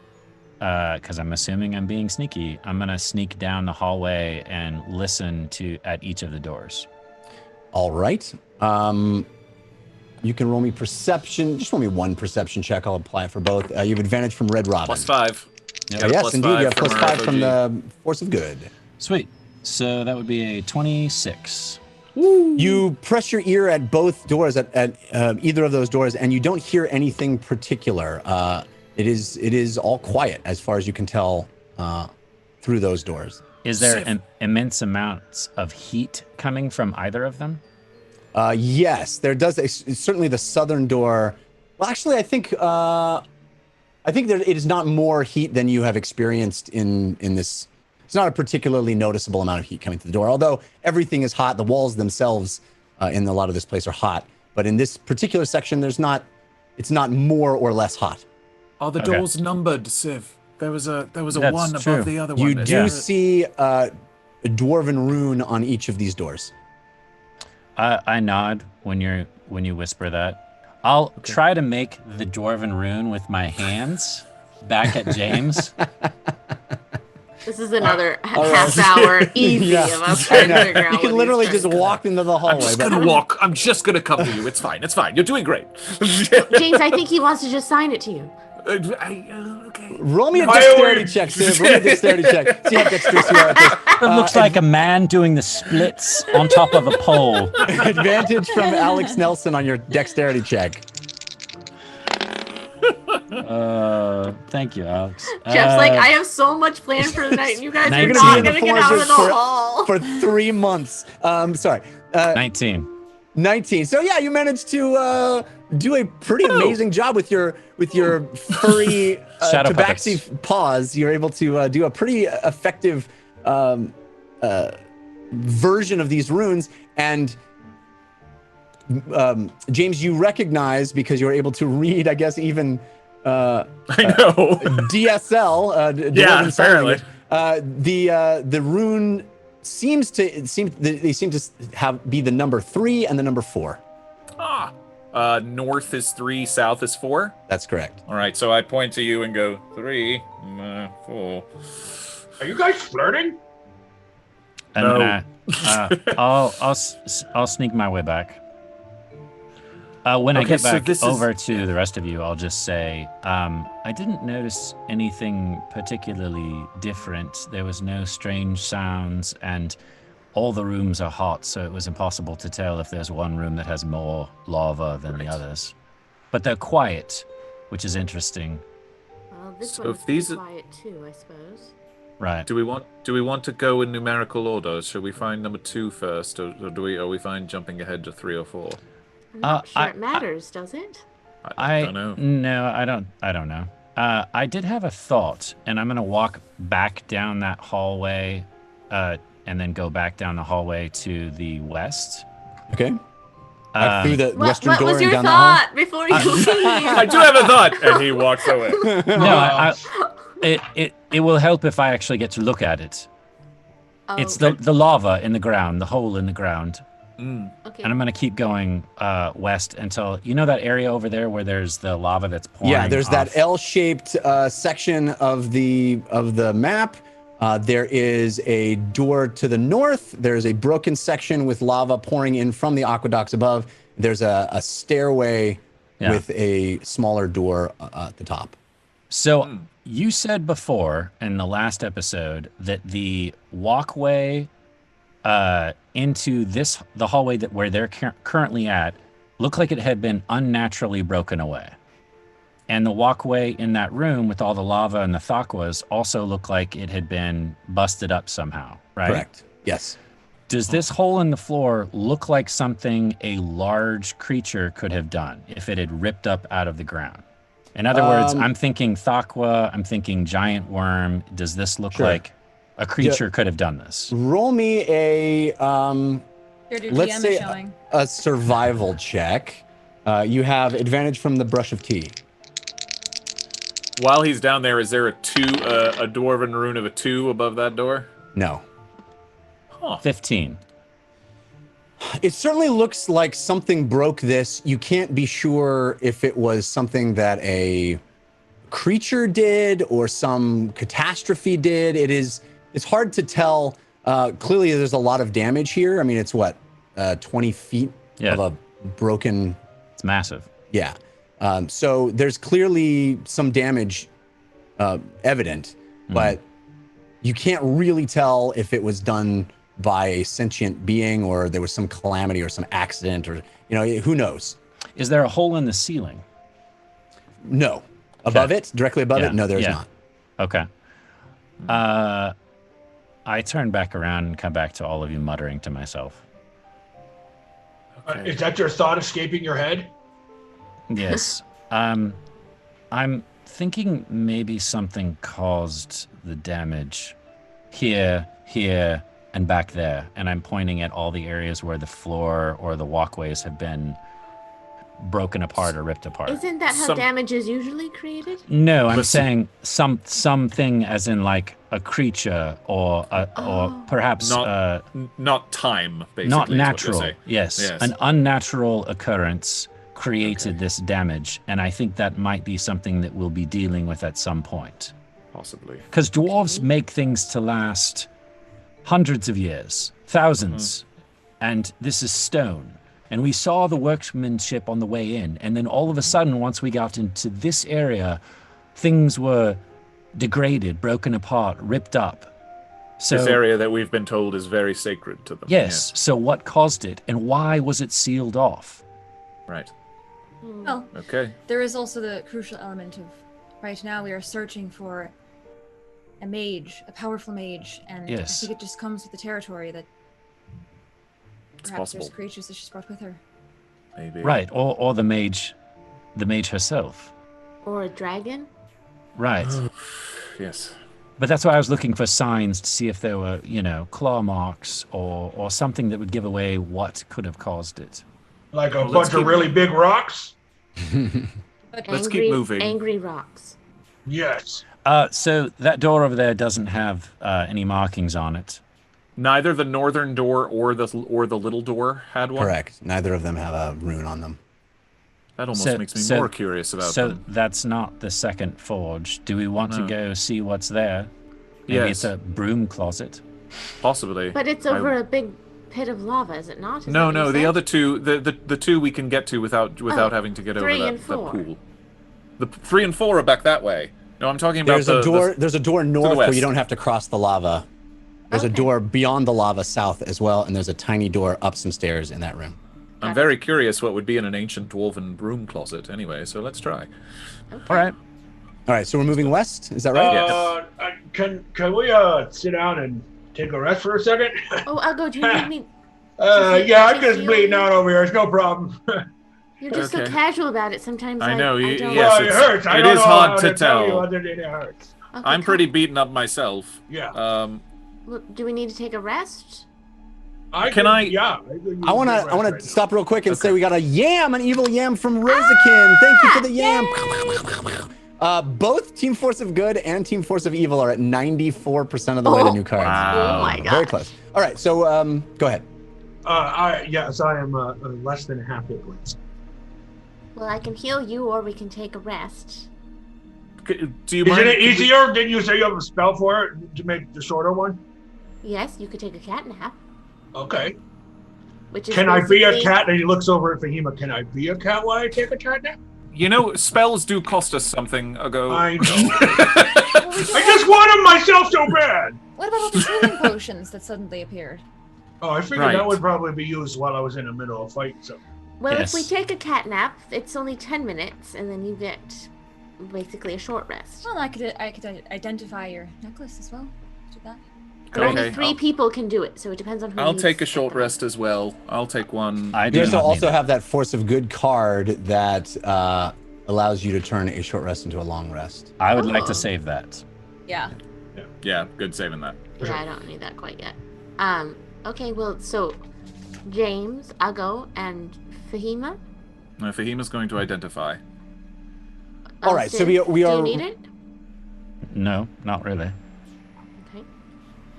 because I'm assuming I'm being sneaky, I'm gonna sneak down the hallway and listen at each of the doors. All right. You can roll me perception. Just roll me 1 perception check. I'll apply it for both. You have advantage from Red Robin. +5. Yes, indeed. You have +5 from the Force of Good. Sweet. So that would be a 26. You press your ear at both doors, at either of those doors, and you don't hear anything particular. It is all quiet as far as you can tell through those doors. Is there an immense amounts of heat coming from either of them? Yes, there does. It's certainly the southern door. Well, actually, I think it is not more heat than you have experienced in this. It's not a particularly noticeable amount of heat coming through the door, although everything is hot. The walls themselves in a lot of this place are hot, but in this particular section, it's not more or less hot. Are the doors numbered, Civ? There was a That's 1 true. above the other one. You do see a dwarven rune on each of these doors. I nod when you whisper that. I'll try to make the dwarven rune with my hands back at James. This is another half hour easy of us trying to figure out You can what literally these just walk into the hallway. I'm just gonna come to you. It's fine. You're doing great. James, I think he wants to just sign it to you. Okay. Roll me a dexterity check, Sid. Roll me a dexterity check. See how dexterous you are at this. It looks like a man doing the splits on top of a pole. Advantage from Alex Nelson on your dexterity check. Thank you, Alex. Jeff's like, I have so much planned for the night, and you guys are 19. not going to get out of the hall. For 3 months. Sorry. 19. 19. So yeah, you managed to do a pretty amazing job with your furry Shadow tabaxi paws. You're able to do a pretty effective version of these runes. And James, you recognize, because you're able to read, I guess, even I know. DSL. Yeah, apparently. The rune seems to be the number 3 and the number 4. North is 3, south is 4. That's correct. All right, so I point to you and go 3, 4. Are you guys flirting? And I'll sneak my way back. When I get back over to the rest of you, I'll just say, I didn't notice anything particularly different. There was no strange sounds, and all the rooms are hot, so it was impossible to tell if there's one room that has more lava than the others. But they're quiet, which is interesting. Well, this So one's if these are- quiet too, I suppose. Right. Do we want to go in numerical order? Should we find number 2 first, or are we fine jumping ahead to 3 or 4? I'm not sure it matters, does it? I don't know. No, I don't know. I did have a thought, and I'm gonna walk back down that hallway, and then go back down the hallway to the west. Okay. Through the western what door was and your down the hall. thought before you leave? I do have a thought, and he walks away. No, it will help if I actually get to look at it. Oh, It's the lava in the ground, the hole in the ground. Okay. And I'm going to keep going west until, you know that area over there where there's the lava that's pouring Yeah, there's off? that L-shaped section of the map. There is a door to the north. There's a broken section with lava pouring in from the aqueducts above. There's a stairway with a smaller door at the top. So you said before in the last episode that the walkway into the hallway where they're currently at looked like it had been unnaturally broken away. And the walkway in that room with all the lava and the thakwas also looked like it had been busted up somehow, right? Correct. Yes. Does this hole in the floor look like something a large creature could have done if it had ripped up out of the ground? In other words, I'm thinking thakwa, I'm thinking giant worm. Does this look like a creature could have done this? Roll me a let's GM say is showing. a survival check. You have advantage from the brush of tea. While he's down there, is there a dwarven rune of a 2 above that door? No. Huh. 15. It certainly looks like something broke this. You can't be sure if it was something that a creature did or some catastrophe did. It's hard to tell. Clearly, there's a lot of damage here. I mean, it's what, 20 feet of a broken. It's massive. Yeah. So there's clearly some damage evident, but you can't really tell if it was done by a sentient being or there was some calamity or some accident or, who knows? Is there a hole in the ceiling? No. Above it? Directly above it? No, there's not. Okay. I turn back around and come back to all of you muttering to myself. Is that your thought escaping your head? Yes. I'm thinking maybe something caused the damage here, and back there. And I'm pointing at all the areas where the floor or the walkways have been broken apart or ripped apart. Isn't that how damage is usually created? No, I'm saying something as in like a creature or perhaps not time, basically. Not is natural. what Yes, an unnatural occurrence created this damage, and I think that might be something that we'll be dealing with at some point. Possibly. Because dwarves make things to last hundreds of years, thousands, and this is stone. And we saw the workmanship on the way in, and then all of a sudden, once we got into this area, things were degraded, broken apart, ripped up. So, this area that we've been told is very sacred to them. Yes. So what caused it, and why was it sealed off? Right. Well, okay. There is also the crucial element of right now we are searching for a mage, a powerful mage, and I think it just comes with the territory that perhaps there's creatures that she's brought with her. Maybe. Right, or the mage herself. Or a dragon? Right. Yes. But that's why I was looking for signs to see if there were, claw marks or something that would give away what could have caused it. Like a bunch of really big rocks? Let's keep moving. Angry rocks. Yes. So that door over there doesn't have any markings on it. Neither the northern door or the little door had one? Correct. Neither of them have a rune on them. That almost makes me more curious about them. So that's not the second forge. Do we want to go see what's there? Maybe it's a broom closet. Possibly. But it's over a big pit of lava, is it not? No, the other two, the two we can get to without having to get over that pool. The 3 and 4 are back that way. No, I'm talking about There's a door north where you don't have to cross the lava. There's a door beyond the lava south as well, and there's a tiny door up some stairs in that room. I'm very curious what would be in an ancient dwarven broom closet anyway, so let's try. Okay. All right, so we're moving west, is that right? Can we sit down and take a rest for a second? Oh, I'll go. Do you need me? Yeah, I'm just bleeding out over here. It's no problem. You're just so casual about it. Sometimes I know. Yes, it hurts. It is hard to tell. Other than it hurts. Okay, I'm pretty beaten up myself. Yeah. Well, do we need to take a rest? Yeah. I want to stop real quick and say we got an evil yam from Rosakin. Thank you for the yam. Both Team Force of Good and Team Force of Evil are at 94% of the way to new cards. Oh my god. Very close. All right, so go ahead. Yes, I am less than half hit points. Well, I can heal you, or we can take a rest. Do you Isn't mind? it easier? Didn't you say you have a spell for it to make the shorter one? Yes, you could take a cat nap. Okay. Which is Can I be a basically- cat? And he looks over at Fahima. Can I be a cat while I take a cat nap? You know, spells do cost us something. Ago. I know. I just want him myself so bad. What about all the healing potions that suddenly appeared? Oh, I figured Right. that would probably be used while I was in the middle of a fight. So. Well, Yes. if we take a cat nap, it's only 10 minutes, and then you get basically a short rest. Well, I could identify your necklace as well. Do that. But only Okay, 3 people can do it, so it depends on who I'll needs take a to short the rest as well. I'll take one. I do You not need also that. have that Force of Good card that allows you to turn a short rest into a long rest. I would like Oh. to save that. Yeah. Yeah, good saving that. Yeah, I don't need that quite yet. Okay, well, so James, Ago, and Fahima. Fahima's going to identify. All right, so Sid, we Do are- you need it? No, not really. Okay.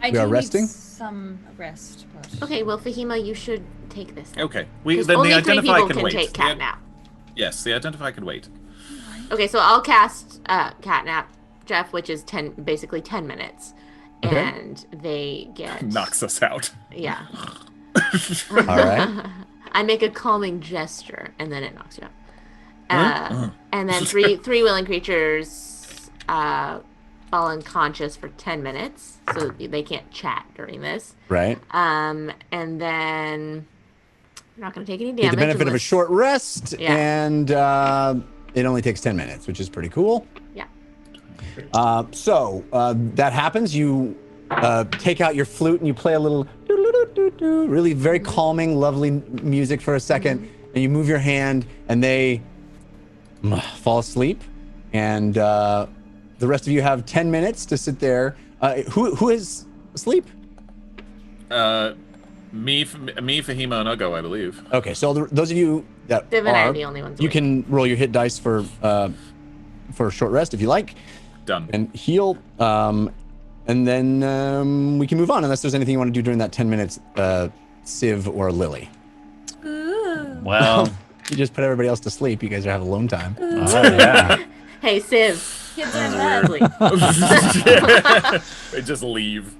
I We are do resting? need some rest. But... Okay, well, Fahima, you should take this. then. Okay. 'Cause Then only the 3 identify people can can wait. take cat nap. Yes, the identify can wait. Okay, so I'll cast cat nap, Jeff, which is basically 10 minutes, Okay. and they get Knocks us out. Yeah. All right. I make a calming gesture, and then it knocks you out. And then three willing creatures fall unconscious for 10 minutes, so they can't chat during this. Right. And then I'm not going to take any You damage. get the benefit of a unless- short rest, Yeah. and it only takes 10 minutes, which is pretty cool. Yeah. So that happens. You take out your flute and you play a little really very calming, lovely music for a second, and you move your hand, and they fall asleep. And the rest of you have 10 minutes to sit there. Who is asleep? Me, Fahima, and Ugo, I believe. Okay, so those of you that Viv and I are, are the only ones you awake. can roll your hit dice for a short rest if you like, Done. and heal, and then we can move on unless there's anything you want to do during that 10 minutes, Civ or Lily. Well, You just put everybody else to sleep. You guys are having alone time. oh yeah. Hey, Civ. Kids are in bed. They just leave.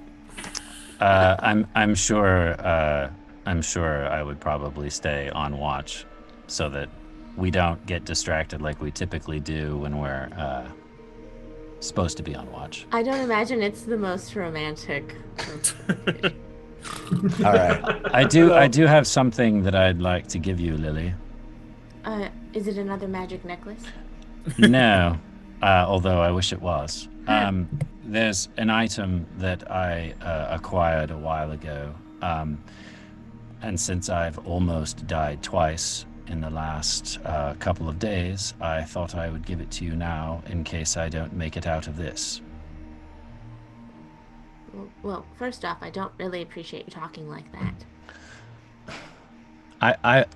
I'm sure I would probably stay on watch so that we don't get distracted like we typically do when we're supposed to be on watch. I don't imagine it's the most romantic. All right. I do have something that I'd like to give you, Lily. Is it another magic necklace? No, although I wish it was. There's an item that I acquired a while ago, and since I've almost died twice in the last couple of days, I thought I would give it to you now in case I don't make it out of this. Well, first off, I don't really appreciate you talking like that.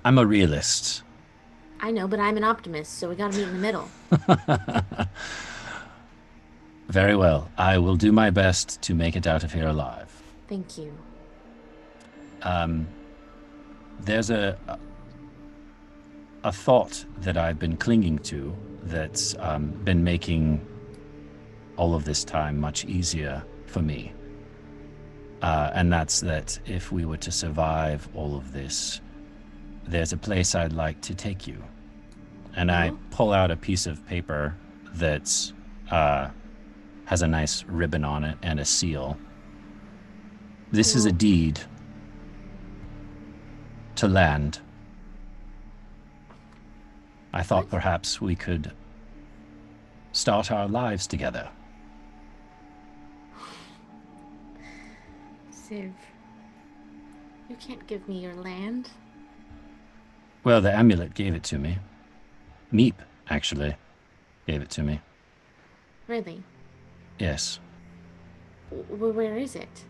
I'm a realist. I know, but I'm an optimist, so we gotta meet in the middle. Very well. I will do my best to make it out of here alive. Thank you. There's a thought that I've been clinging to that's been making all of this time much easier for me. And that's that if we were to survive all of this, there's a place I'd like to take you. And I pull out a piece of paper that's has a nice ribbon on it and a seal. This is a deed to land. I thought perhaps we could start our lives together. Civ, you can't give me your land. Well, the amulet gave it to me. Meep, actually, gave it to me. Really? Yes. Where is it?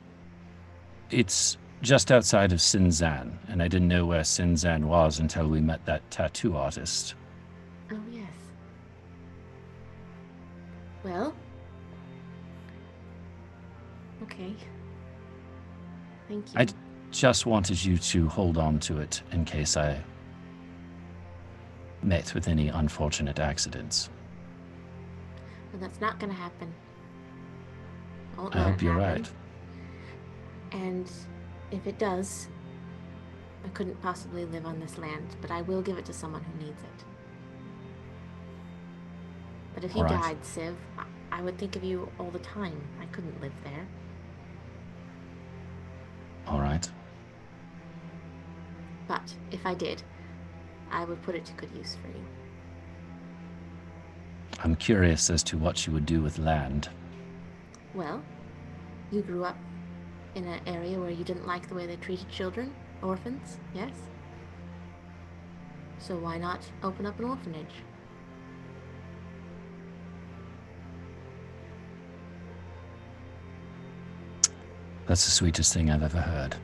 It's just outside of Sinzan, and I didn't know where Sinzan was until we met that tattoo artist. Oh, yes. Well? Okay. Thank you. just wanted you to hold on to it in case I met with any unfortunate accidents. Well, that's not going to happen. Won't I let hope it you're happen. right. And if it does, I couldn't possibly live on this land, but I will give it to someone who needs it. But if you All right. died, Civ, I would think of you all the time. I couldn't live there. All right. But if I did, I would put it to good use for you. I'm curious as to what you would do with land. Well, you grew up in an area where you didn't like the way they treated children, orphans, yes? So why not open up an orphanage? That's the sweetest thing I've ever heard.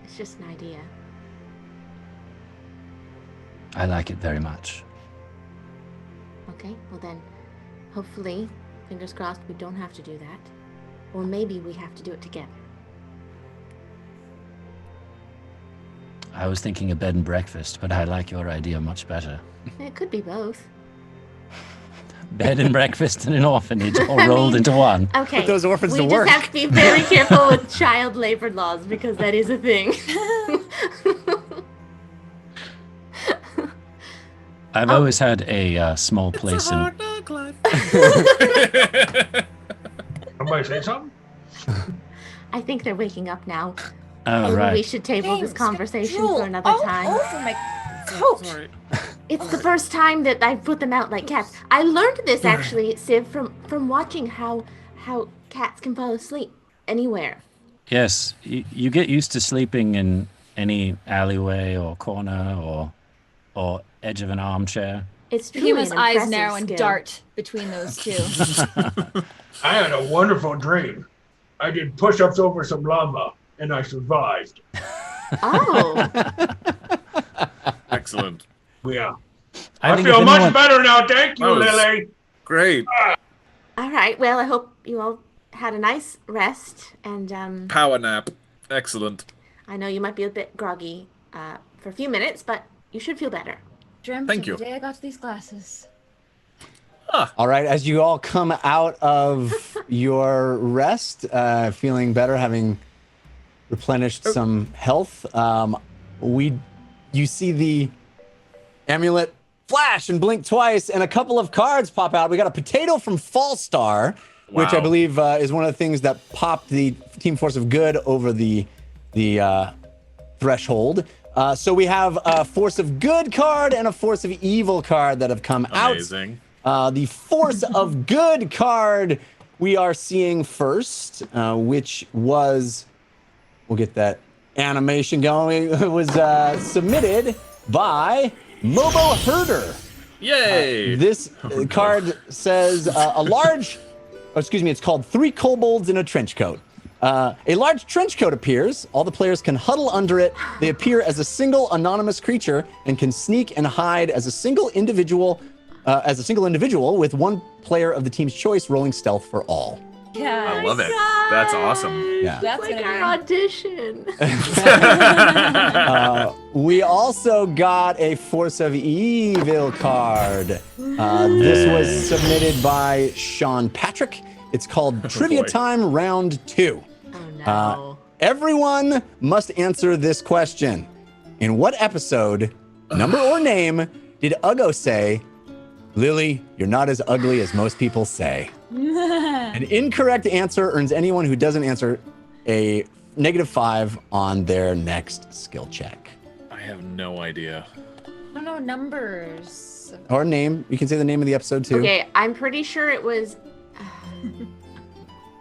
It's just an idea. I like it very much. Okay, well then, hopefully, fingers crossed, we don't have to do that. Or maybe we have to do it together. I was thinking a bed and breakfast, but I like your idea much better. It could be both. Bed and breakfast and an orphanage all rolled into one. Okay, Put those orphans we to just work. have to be very careful with child labor laws because that is a thing. I've always had a small place in. Somebody say something? I think they're waking up now. Oh, Maybe right. we should table this conversation for another time. Over my coat. Sorry. It's the first time that I've put them out like cats. I learned this actually, Civ, from watching how cats can fall asleep anywhere. Yes, you get used to sleeping in any alleyway or corner or edge of an armchair. It's truly Fahima's an eyes impressive narrow and skill. dart between those two. I had a wonderful dream. I did push-ups over some llama, and I survived. Oh, Excellent. Yeah. I I think feel if much anyone- better now. Thank you, That was- Lily. Great. all right. Well, I hope you all had a nice rest, and Power nap. Excellent. I know you might be a bit groggy for a few minutes, but you should feel better. Dreamt Thank of you. the day I got these glasses. All right, as you all come out of your rest, feeling better, having replenished some health, you see the amulet flash and blink twice, and a couple of cards pop out. We got a potato from Fallstar, which I Wow. believe is one of the things that popped the Team Force of Good over the threshold. So we have a Force of Good card and a Force of Evil card that have come Amazing. out. The Force of Good card we are seeing first, which was, we'll get that animation going. It was submitted by Mobo Herder. Yay! This card says it's called 3 Kobolds in a Trench Coat. A large trench coat appears. All the players can huddle under it. They appear as a single anonymous creature and can sneak and hide as a single individual with one player of the team's choice rolling stealth for all. Yeah. I love it. That's awesome. Yeah. That's Like gonna our audition. We also got a Force of Evil card. This was submitted by Sean Patrick. It's called Trivia boy. Time Round 2. Oh no. Everyone must answer this question. In what episode, number or name, did Uggo say, "Lily, you're not as ugly as most people say"? An incorrect answer earns anyone who doesn't answer a -5 on their next skill check. I have no idea. I don't know numbers. Or name. You can say the name of the episode too. Okay, I'm pretty sure it was.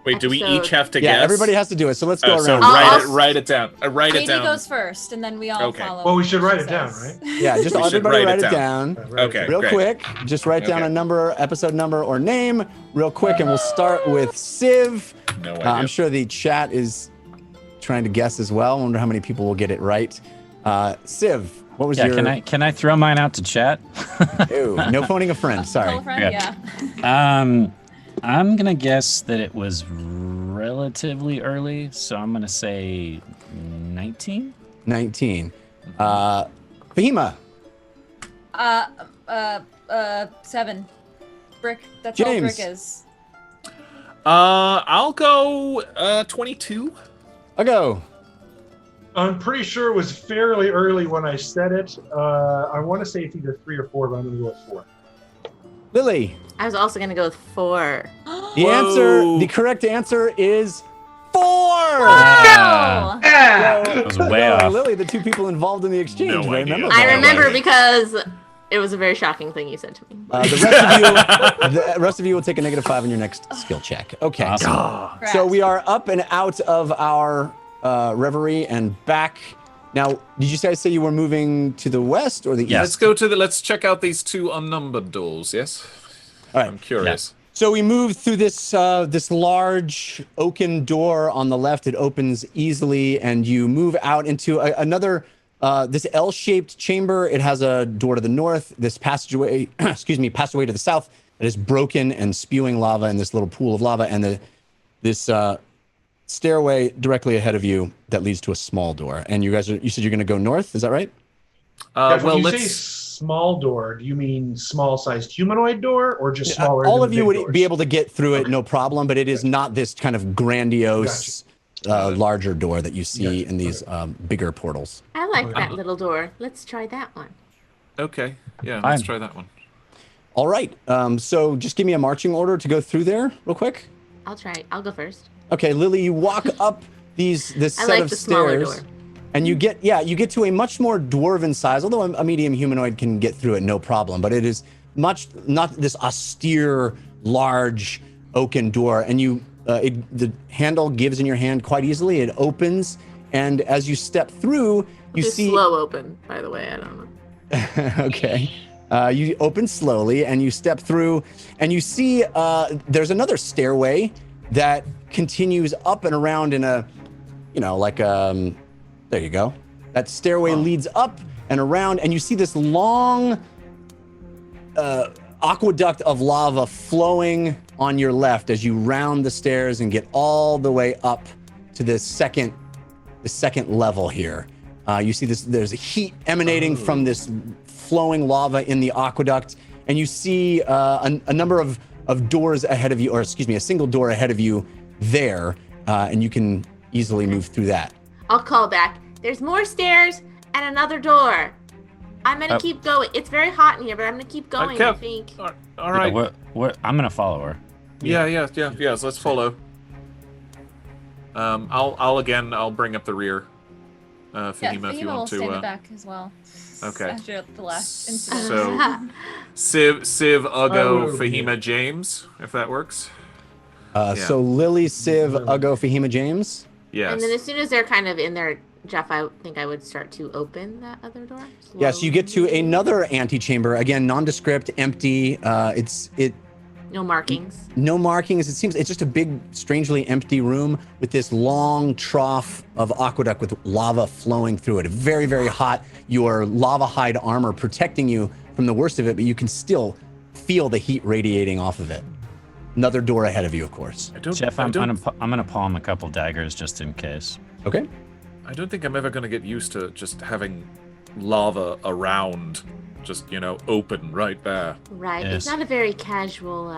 Wait, do we Episode- each have to Yeah, guess? everybody has to do it. So let's go So around. write it down. Write it JD down. goes first, and then we all Okay. follow. Well, we should what write she it down, says. right? Yeah, just We should everybody write it write it down. Okay. Real great. quick, just write down Okay. a number, episode number, or name, real quick, and we'll start with Civ. No idea. I'm sure the chat is trying to guess as well. I wonder how many people will get it right. Civ, what was Yeah, your? can I throw mine out to chat? Ew, no phoning a friend. Sorry. Tell a friend, Yeah. yeah. I'm gonna guess that it was relatively early, so I'm gonna say 19. 19. Fahima. 7. Brick. That's James. all brick is. I'll go 22. I'll go. I'm pretty sure it was fairly early when I said it. I want to say it's either 3 or 4, but I'm going to go with 4. Lily. I was also gonna go with 4. The correct answer is 4. Wow. That was way off. Lily, the 2 people involved in the exchange. No idea. Remember? I that. remember because it was a very shocking thing you said to me. The rest of you will take a -5 on your next skill check. Okay. Awesome. So we are up and out of our reverie and back. Now, did you guys say you were moving to the west or the Yes. east? Let's check out these 2 unnumbered doors, yes? All right. I'm curious. So we move through this this large oaken door on the left. It opens easily, and you move out into another this L-shaped chamber. It has a door to the north. This passageway, passageway to the south that is broken and spewing lava in this little pool of lava, and this stairway directly ahead of you that leads to a small door. And you said you're going to go north. Is that right? When you say small door, do you mean small-sized humanoid door, or just smaller? All than of you big would doors? be able to get through it, no problem. But it is not this kind of grandiose, larger door that you see in these bigger portals. I like that little door. Let's try that one. Okay. Yeah, let's try that one. All right. So just give me a marching order to go through there, real quick. I'll try. I'll go first. Okay, Lily, you walk up this I set like of the smaller stairs, door. and you get to a much more dwarven size. Although a medium humanoid can get through it, no problem. But it is not this austere, large oaken door, and the handle gives in your hand quite easily. It opens, and as you step through, you It's see slow open, by the way. I don't know. okay. You open slowly and you step through, and you see there's another stairway that continues up and around in a, there you go. That stairway leads up and around, and you see this long aqueduct of lava flowing on your left as you round the stairs and get all the way up to the second level here. You see there's a heat emanating from this flowing lava in the aqueduct, and you see a number of doors ahead of you, or excuse me, a single door ahead of you there, and you can easily move through that. I'll call back. There's more stairs and another door. I'm gonna keep going. It's very hot in here, but I'm gonna keep going. I think. All right. I'm gonna follow her. Yeah. So let's follow. I'll bring up the rear. Fahima, if you want to. Stand in the back as well. Okay. After the last incident. So, Civ, Ugo, Fahima, James, if that works. So Lily, Civ, Ugo, Fahima, James. Yes. And then as soon as they're kind of in there, Jeff, I think I would start to open that other door. Yes, you get to another antechamber, again, nondescript, empty. No markings. No markings. It seems it's just a big, strangely empty room with this long trough of aqueduct with lava flowing through it. Very, very hot. Your lava hide armor protecting you from the worst of it, but you can still feel the heat radiating off of it. Another door ahead of you, of course. Jeff, I'm gonna palm a couple daggers just in case. Okay. I don't think I'm ever going to get used to just having lava around, just, open right there. Right. Yes. It's not a very casual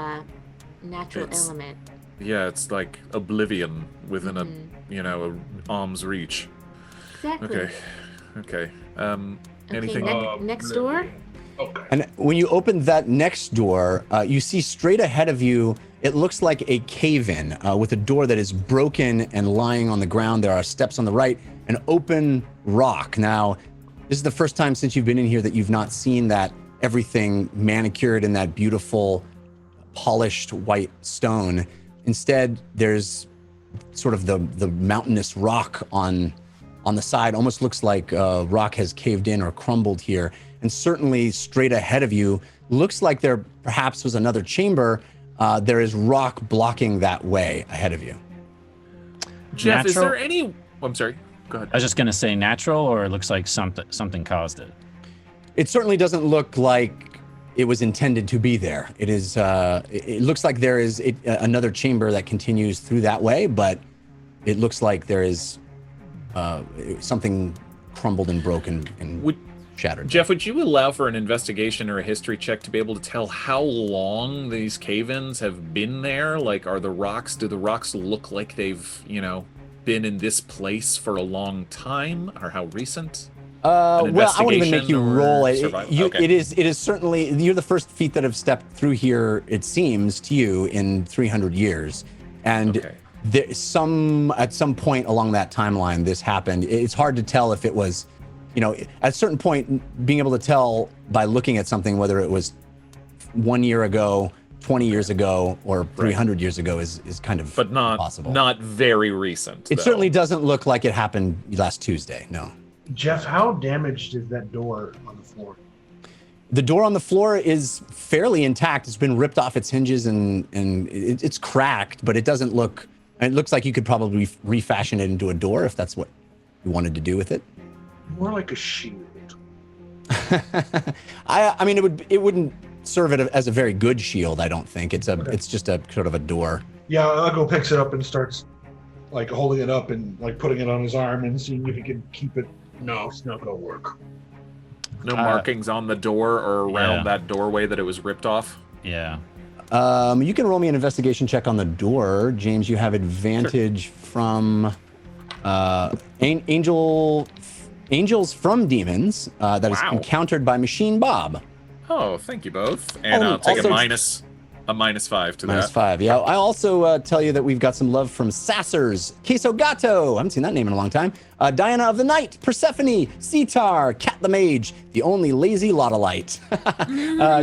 natural It's- element. Yeah, it's like oblivion within a arm's reach. Exactly. Okay. Okay, Anything? next door? Okay. And when you open that next door, you see straight ahead of you, it looks like a cave-in with a door that is broken and lying on the ground. There are steps on the right, an open rock. Now, this is the first time since you've been in here that you've not seen that everything manicured in that beautiful, polished white stone. Instead, there's sort of the mountainous rock on the side. Almost looks like rock has caved in or crumbled here. And certainly straight ahead of you, looks like there perhaps was another chamber. There is rock blocking that way ahead of you. Jeff, is Natural? there any... I'm sorry. Go ahead. I was just gonna say natural, or it looks like something caused it. It certainly doesn't look like it was intended to be there. It is. It looks like there is another chamber that continues through that way, but it looks like there is something crumbled and broken and shattered. Jeff, would you allow for an investigation or a history check to be able to tell how long these cave-ins have been there? Like, do the rocks look like they've, been in this place for a long time, or how recent? Well, I won't even make you roll it. Okay. It is certainly, you're the first feet that have stepped through here, it seems to you, in 300 years. And at some point along that timeline, this happened. It's hard to tell if it was, at a certain point, being able to tell by looking at something, whether it was 1 year ago, 20 years ago, or 300 years ago is kind of possible. Not very recent. It certainly doesn't look like it happened last Tuesday, no. Jeff, how damaged is that door on the floor? The door on the floor is fairly intact. It's been ripped off its hinges and it's cracked, but it doesn't look. It looks like you could probably refashion it into a door if that's what you wanted to do with it. More like a shield. I mean, it wouldn't serve it as a very good shield. I don't think it's just a sort of a door. Yeah, Uggo picks it up and starts like holding it up and like putting it on his arm and seeing if he can keep it. No, it's not gonna work. No markings on the door or around that doorway that it was ripped off? Yeah. You can roll me an investigation check on the door. James, you have advantage from angels from demons that is encountered by Machine Bob. Oh, thank you both. And I'll take a -5 to that. -5, yeah. I also tell you that we've got some love from Sassers, Queso Gato, I haven't seen that name in a long time, Diana of the Night, Persephone, Sitar, Cat the Mage, the only lazy Lotolite,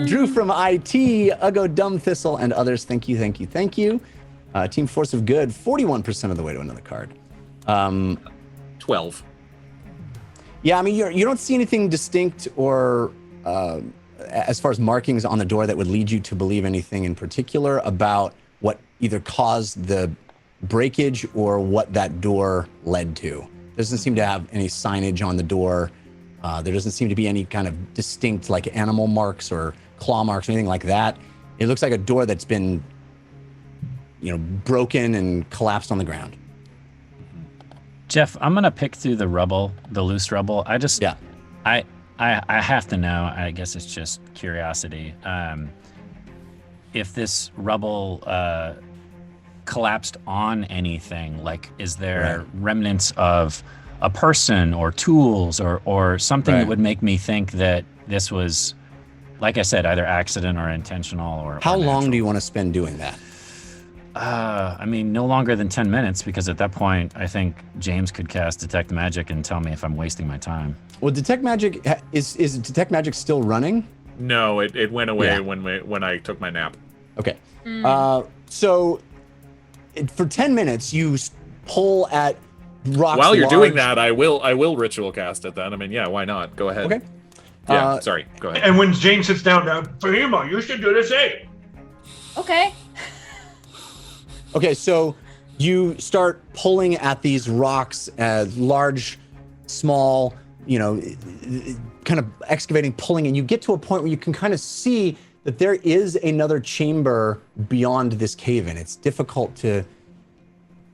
Drew from IT, Uggo Dumb Thistle, and others. Thank you, thank you, thank you. Team Force of Good, 41% of the way to another card. 12. Yeah, I mean, you don't see anything distinct or as far as markings on the door that would lead you to believe anything in particular about what either caused the breakage or what that door led to. Doesn't seem to have any signage on the door. There doesn't seem to be any kind of distinct like animal marks or claw marks or anything like that. It looks like a door that's been, broken and collapsed on the ground. Jeff, I'm gonna pick through the rubble, the loose rubble. I have to know, I guess it's just curiosity, if this rubble collapsed on anything, like is there remnants of a person or tools or something that would make me think that this was, like I said, either accident or intentional or How long do you want to spend doing that? I mean, no longer than 10 minutes, because at that point, I think James could cast Detect Magic and tell me if I'm wasting my time. Well, Detect Magic, is Detect Magic still running? No, it went away when I took my nap. Okay. So for 10 minutes, you pull at rocks. While you're doing that, I will ritual cast it then. I mean, yeah, why not? Go ahead. Okay. Yeah, sorry. Go ahead. And when Jane sits down, Fahima, you should do the same. Okay. Okay, so you start pulling at these rocks, large, small, kind of excavating, pulling, and you get to a point where you can kind of see that there is another chamber beyond this cave-in. It's difficult to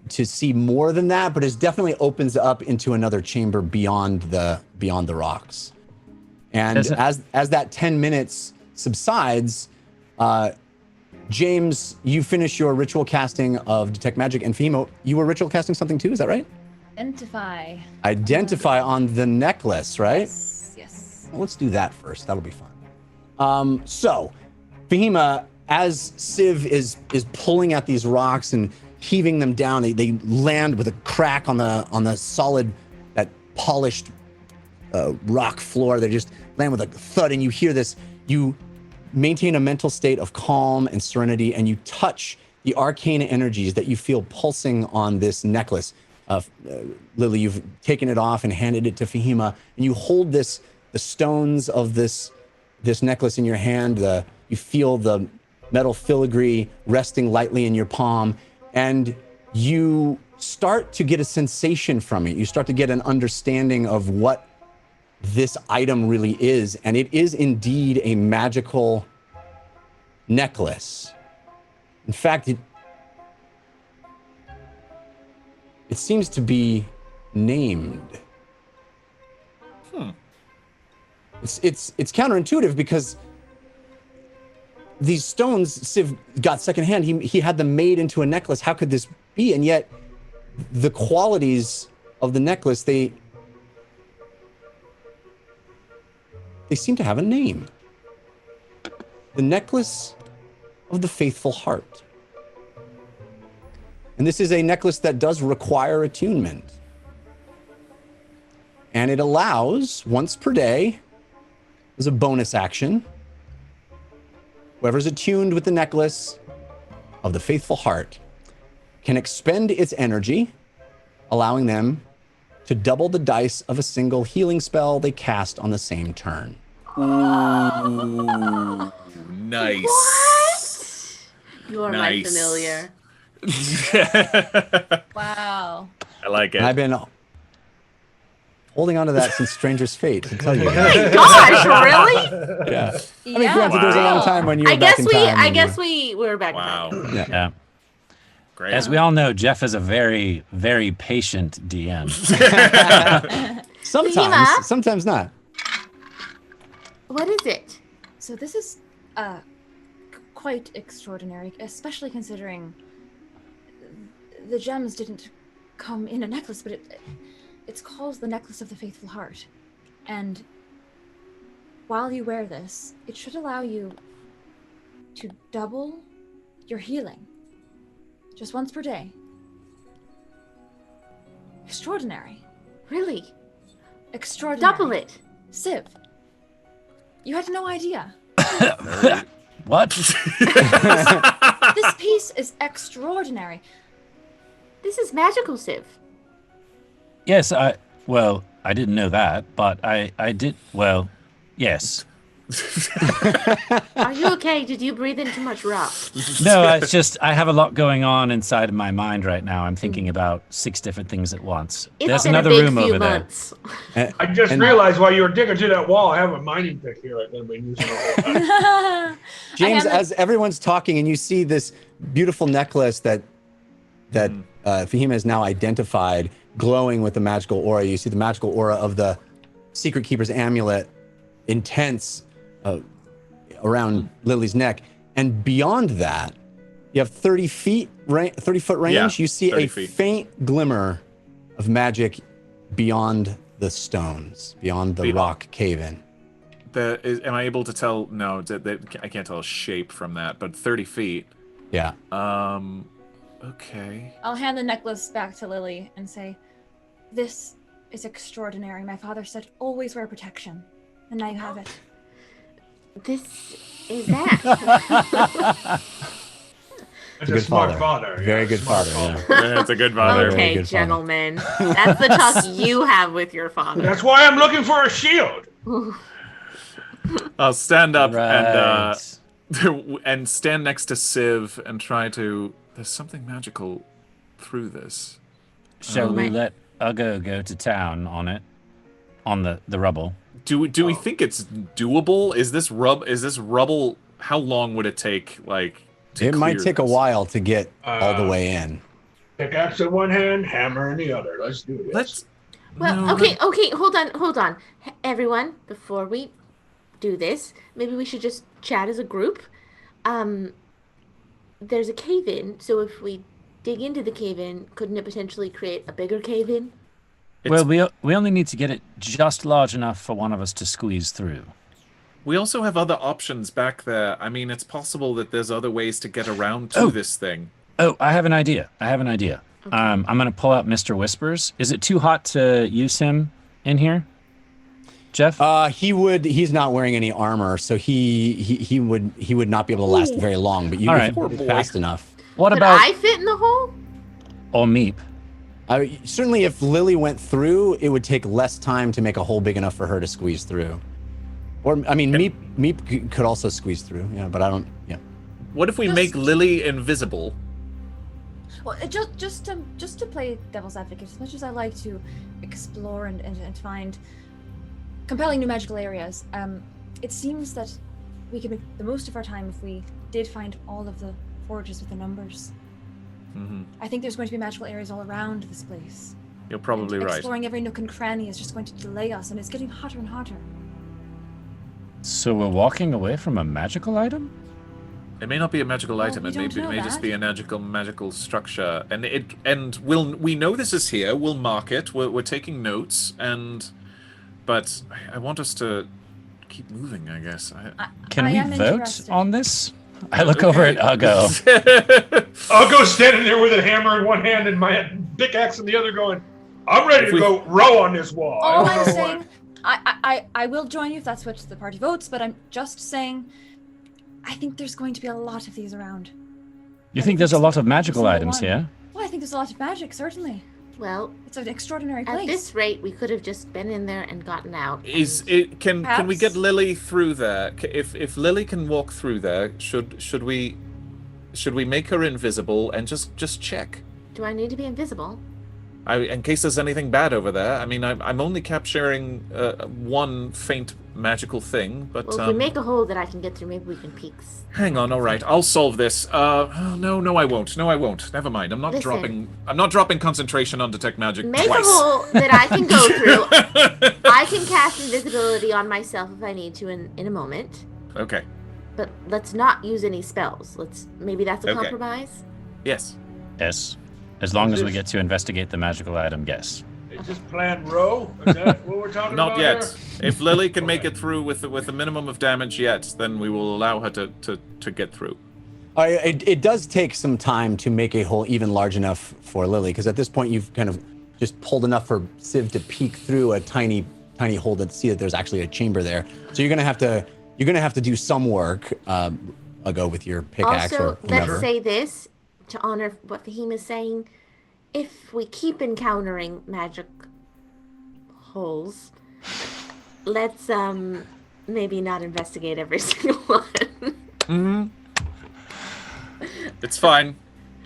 see more than that, but it definitely opens up into another chamber beyond the rocks. And as that 10 minutes subsides, James, you finish your ritual casting of Detect Magic, and Fahima, you were ritual casting something too, is that right? Identify on the necklace, right? Yes. Well, let's do that first. That'll be fun. So, Fahima, as Civ is pulling at these rocks and heaving them down, they land with a crack on the solid, that polished rock floor. They just land with a thud, and you hear this. You maintain a mental state of calm and serenity, and you touch the arcane energies that you feel pulsing on this necklace. Lily, you've taken it off and handed it to Fahima, and you hold the stones of this necklace in your hand. You feel the metal filigree resting lightly in your palm, and you start to get a sensation from it. You start to get an understanding of what this item really is, and it is indeed a magical necklace. In fact, it seems to be named. It's counterintuitive because these stones Civ got secondhand. He had them made into a necklace. How could this be? And yet the qualities of the necklace, they seem to have a name. The necklace of the faithful heart. And this is a necklace that does require attunement. And it allows, once per day, as a bonus action, whoever's attuned with the necklace of the faithful heart can expend its energy, allowing them to double the dice of a single healing spell they cast on the same turn. Ooh, nice. What? You are my Nice. familiar. Wow. I like it. I've been holding on to that since Stranger's Fate, I tell you. Oh my gosh, really? Yeah. I mean, granted, there was a long time when you were I back guess in we time. I guess we were back Wow. in time. Yeah. Great. As we all know, Jeff is a very, very patient DM. Sometimes not. What is it? So this is quite extraordinary, especially considering the gems didn't come in a necklace, but it's called the Necklace of the Faithful Heart. And while you wear this, it should allow you to double your healing. Just once per day. Extraordinary. Really? Extraordinary. Double it. Civ, you had no idea. What? This piece is extraordinary. This is magical, Civ. Yes, I didn't know that, but I did, well, yes. Are you okay? Did you breathe in too much rock? No, it's just, I have a lot going on inside of my mind right now. I'm thinking about 6 different things at once. It's There's been another a big room few over months. I just realized while you were digging through that wall, I have a mining pick here I've been using the whole time. James, as everyone's talking and you see this beautiful necklace that Fahima has now identified, glowing with the magical aura. You see the magical aura of the Secret Keeper's amulet, intense around Lily's neck. And beyond that, you have 30 foot range. Yeah, you see 30 a feet. faint glimmer of magic beyond the stones, beyond the rock cave-in. Am I able to tell? No, I can't tell a shape from that, but 30 feet. Yeah. Okay. I'll hand the necklace back to Lily and say, "This is extraordinary. My father said always wear protection, and now you have it." This is that. It's good a smart father. father. Very yeah, good smart father, yeah. That's a good father. Very Okay, good father. gentlemen. That's the talk you have with your father. That's why I'm looking for a shield. I'll stand up Right. and stand next to Civ and try to. There's something magical through this. Shall we let Uggo go to town on it? On the rubble? Do we think it's doable? Is this rubble? How long would it take? Like, to It might clear take a this? while to get all the way in. Pickaxe in one hand, hammer in the other. Let's do this. Let's. Well, no, okay, hold on. Everyone, before we do this, maybe we should just chat as a group. There's a cave-in, so if we dig into the cave-in, couldn't it potentially create a bigger cave-in? Well, we only need to get it just large enough for one of us to squeeze through. We also have other options back there. I mean, it's possible that there's other ways to get around to this thing. Oh, I have an idea. Okay. I'm going to pull out Mr. Whispers. Is it too hot to use him in here? Jeff? He's not wearing any armor, so he would not be able to last very long, but you All can right. fit fast enough. What Could about I fit in the hole? or Meep? Certainly if Lily went through, it would take less time to make a hole big enough for her to squeeze through. Or, I mean, Meep could also squeeze through, yeah, but I don't, yeah. What if we make Lily invisible? Well, just to play devil's advocate, as much as I like to explore and find compelling new magical areas. It seems that we could make the most of our time if we did find all of the forges with the numbers. Mm-hmm. I think there's going to be magical areas all around this place. You're probably right. Exploring every nook and cranny is just going to delay us, and it's getting hotter and hotter. So we're walking away from a magical item? It may not be a magical item. we It may, don't know may just that. be a magical structure. And we know this is here. We'll mark it. We're taking notes. But I want us to keep moving, I guess. Can I we am vote interested. on this? I look over at Uggo. I'll go standing there with a hammer in one hand and my pickaxe in the other, going, "I'm ready to go row on this wall." All I don't I'm know saying, what- I will join you if that's what the party votes, but I'm just saying, I think there's going to be a lot of these around. You think there's a lot of magical Single items one. here? Well, I think there's a lot of magic, certainly. Well, It's an extraordinary at place. this rate, we could have just been in there and gotten out. Can we Perhaps. get Lily through there? If Lily can walk through there, should we make her invisible and just check? Do I need to be invisible? In case there's anything bad over there. I mean, I'm only capturing one faint magical thing, but Well, if we make a hole that I can get through, maybe we can peek. hang on. All right, I'll solve this. No, I won't. No, I won't. Never mind. I'm not Listen. dropping concentration on detect magic Make twice. a hole that I can go through. I can cast invisibility on myself if I need to in a moment. Okay. But let's not use any spells. Maybe that's a Okay. compromise. Yes. Yes. As long as we get to investigate the magical item, yes. Is this plan row? Is that what we're talking Not about yet. here? If Lily can make it through with a minimum of damage yet, then we will allow her to get through. It does take some time to make a hole even large enough for Lily, because at this point you've kind of just pulled enough for Civ to peek through a tiny hole to see that there's actually a chamber there. So you're gonna have to do some work. I'll go with your pickaxe Also, or whatever. let's say this to honor what Fahim is saying. If we keep encountering magic holes, let's maybe not investigate every single one. It's fine.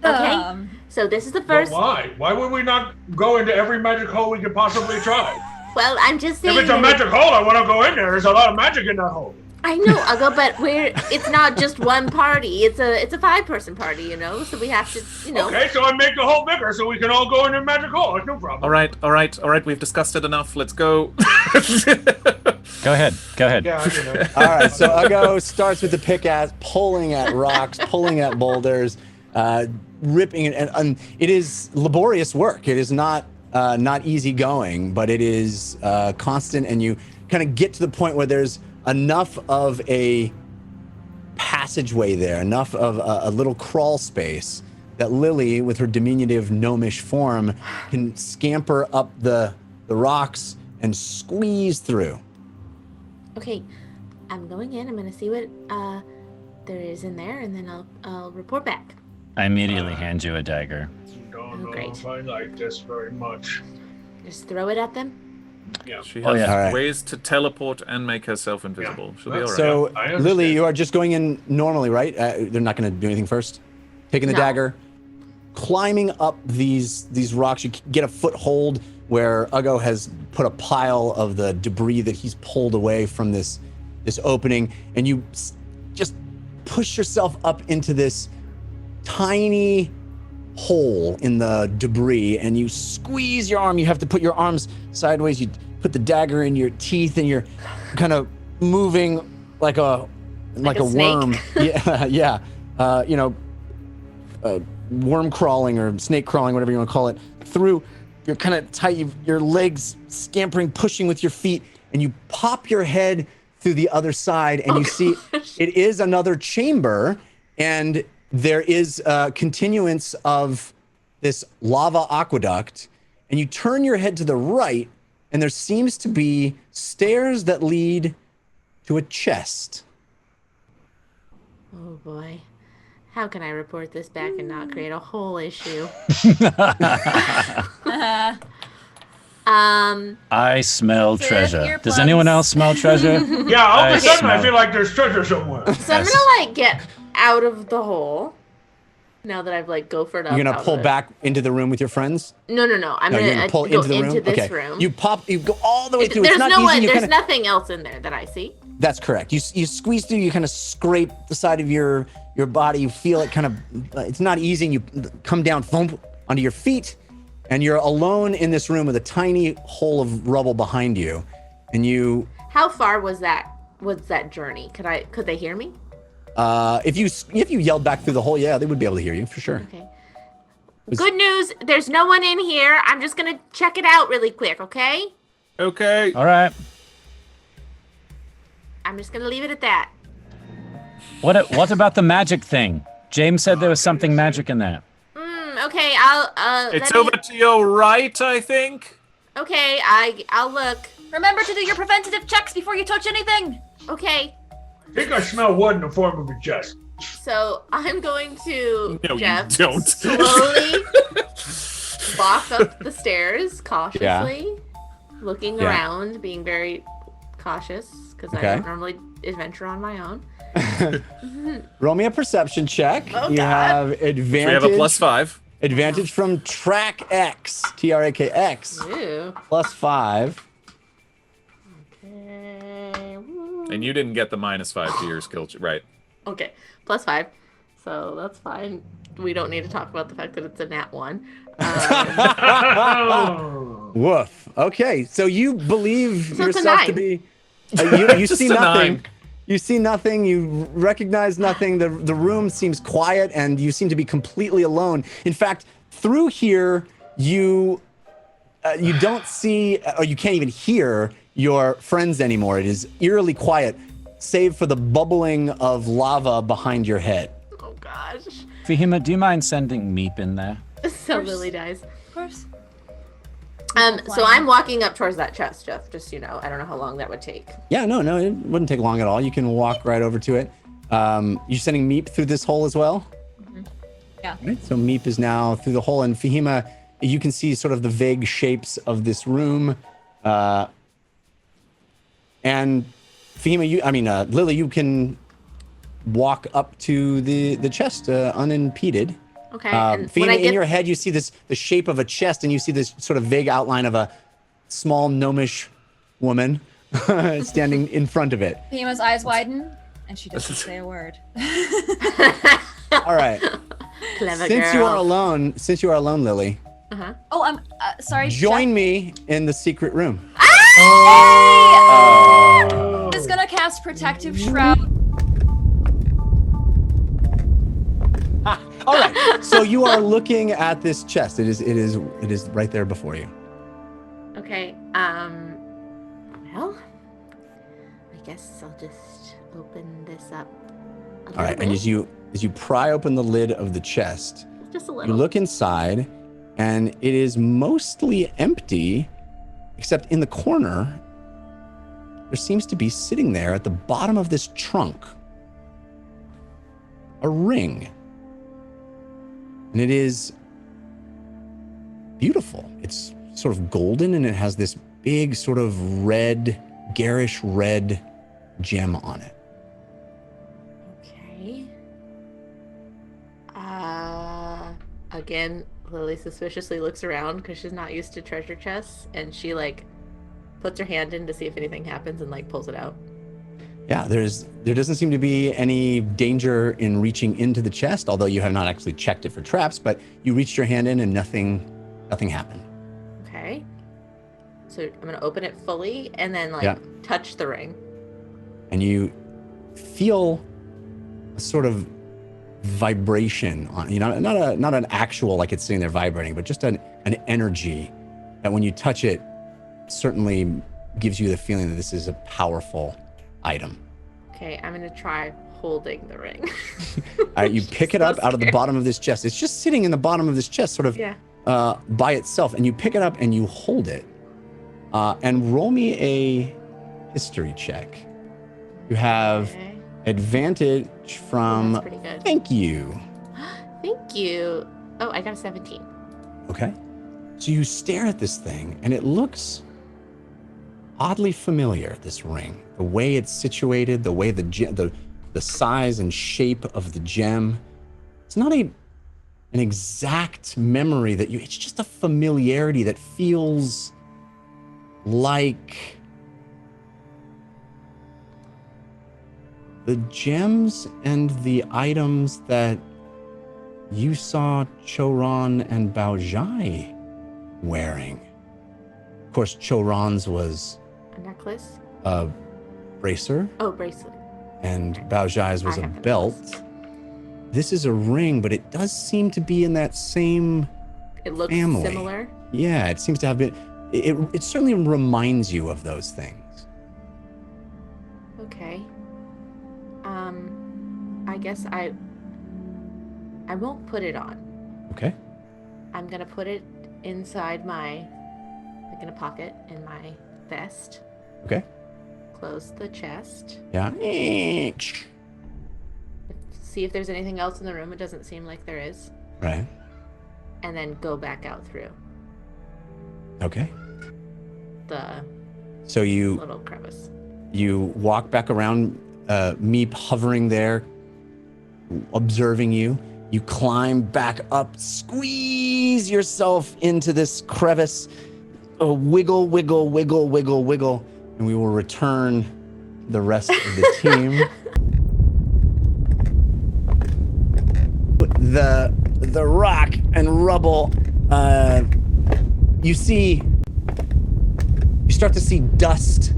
Okay. So this is the But first. why? Why would we not go into every magic hole we could possibly try? Well, I'm just saying. If it's a that magic hole, I want to go in there. There's a lot of magic in that hole. I know, Uggo, but it's not just one party. It's a 5-person party, you know. So we have to, you know. Okay, so I make the hole bigger so we can all go in a magic hole. It's no problem. All right. We've discussed it enough. Let's go. Go ahead. Yeah, you know. All right, so Uggo starts with the pickaxe, pulling at rocks, pulling at boulders, ripping it, and it is laborious work. It is not easy going, but it is constant, and you kind of get to the point where there's enough of a passageway there, enough of a little crawl space that Lily, with her diminutive gnomish form, can scamper up the rocks and squeeze through. Okay, I'm going in. I'm going to see what there is in there, and then I'll report back. I immediately hand you a dagger. Don't know Great. if I like this very much. Just throw it at them. Yeah. She Oh, has yeah. All right. ways to teleport and make herself invisible. She'll be all right. So, I understand. Lily, you are just going in normally, right? They're not going to do anything first? Taking the No. dagger, climbing up these rocks. You get a foothold where Uggo has put a pile of the debris that he's pulled away from this opening, and you just push yourself up into this tiny hole in the debris, and you squeeze your arm. You have to put your arms sideways. You put the dagger in your teeth, and you're kind of moving like a a worm. snake. Yeah. Worm crawling or snake crawling, whatever you want to call it, through. You're kind of tight. Your legs scampering, pushing with your feet, and you pop your head through the other side, and you see it is another chamber, and there is a continuance of this lava aqueduct, and you turn your head to the right, and there seems to be stairs that lead to a chest. Oh boy. How can I report this back and not create a whole issue? I smell Civ, treasure. Does earplugs. anyone else smell treasure? Yeah, all of I a sudden I smell- feel like there's treasure somewhere. So I'm Yes. gonna get out of the hole Now that I've like gophered up. You're gonna out pull of it. back into the room with your friends? No. I'm No, gonna, you're gonna pull go into the room. this Okay. room. You go all the way through. There's It's not no easy. one. You There's kinda, nothing else in there that I see. That's correct. You squeeze through. You kind of scrape the side of your body. You feel it kind of. It's not easy. And you come down, thump, onto your feet, and you're alone in this room with a tiny hole of rubble behind you, and you. How far was that? Was that journey? Could they hear me? If you yelled back through the hole, yeah, they would be able to hear you for sure. Okay. Good news. There's no one in here. I'm just gonna check it out really quick. Okay. Okay. All right. I'm just gonna leave it at that. What about the magic thing? James said there was something magic in there. Okay. I'll. It's over to your right, I think. Okay. I'll look. Remember to do your preventative checks before you touch anything. Okay. I think I smell wood in the form of a chest. So I'm going to No, Jeff you don't. slowly walk up the stairs cautiously, looking Yeah. around, being very cautious because I don't normally adventure on my own. Roll me a perception check. Oh, you God. have advantage. We have a +5. Advantage from Track X, TRAKX, Ooh. +5. Okay. And you didn't get the -5 to your skill, right? Okay. +5. So that's fine. We don't need to talk about the fact that it's a nat 1. Woof. Okay, so you believe So it's a yourself to 9. be. You Just see a nothing. 9. You see nothing. You recognize nothing. The room seems quiet, and you seem to be completely alone. In fact, through here, you don't see, or you can't even hear your friends anymore. It is eerily quiet, save for the bubbling of lava behind your head. Oh gosh. Fahima, do you mind sending Meep in there? So Lily dies. Of course. So I'm walking up towards that chest, Jeff, just so you know. I don't know how long that would take. Yeah, no, it wouldn't take long at all. You can walk right over to it. You're sending Meep through this hole as well? Mm-hmm. Yeah. Right, so Meep is now through the hole, and Fahima, you can see sort of the vague shapes of this room. And Fahima, Lily, you can walk up to the chest unimpeded. Okay. And when Fahima, I get in your head, you see the shape of a chest, and you see this sort of vague outline of a small gnomish woman standing in front of it. Fahima's eyes widen, and she doesn't say a word. All right. Clever Since you girl. are alone, Lily, Oh, I'm sorry. join me in the secret room. Jeff is gonna cast Protective Shroud. All right. So you are looking at this chest. It is right there before you. Okay. Well, I guess I'll just open this up. All right. And as you pry open the lid of the chest, just a you little. look inside, and it is mostly empty, except in the corner, there seems to be sitting there at the bottom of this trunk a ring. And it is beautiful. It's sort of golden, and it has this big sort of red, garish red gem on it. Okay. Again, Lily suspiciously looks around because she's not used to treasure chests, and she like puts her hand in to see if anything happens and like pulls it out. Yeah, there doesn't seem to be any danger in reaching into the chest, although you have not actually checked it for traps, but you reached your hand in and nothing happened. Okay. So I'm gonna open it fully and then like touch the ring. And you feel a sort of vibration on, not an actual, like it's sitting there vibrating, but just an energy that when you touch it certainly gives you the feeling that this is a powerful item. Okay, I'm gonna try holding the ring. All right, you pick it up out of the bottom of this chest. It's just sitting in the bottom of this chest, sort of by itself, and you pick it up and you hold it. And roll me a history check. You have advantage from. That's pretty good. Thank you. Thank you. Oh, I got a 17. Okay. So you stare at this thing, and it looks oddly familiar, this ring. The way it's situated, the way the size and shape of the gem. It's not a an exact memory that it's just a familiarity that feels like the gems and the items that you saw Choron and Baojai wearing. Of course, Choron's was A necklace? a bracer, Oh, bracelet. and Baojai's was I a have the belt. necklace. This is a ring, but it does seem to be in that same It looks family. similar. Yeah, it seems to have been. It certainly reminds you of those things. Okay. I guess I won't put it on. Okay. I'm gonna put it inside my, like in a pocket in my vest. Okay. Close the chest. Yeah. See if there's anything else in the room. It doesn't seem like there is. Right. And then go back out through Okay. the So you little crevice. walk back around, Meep hovering there, observing you. You climb back up, squeeze yourself into this crevice, wiggle, wiggle, wiggle, wiggle, wiggle, and we will return the rest of the team. The rock and rubble, you start to see dust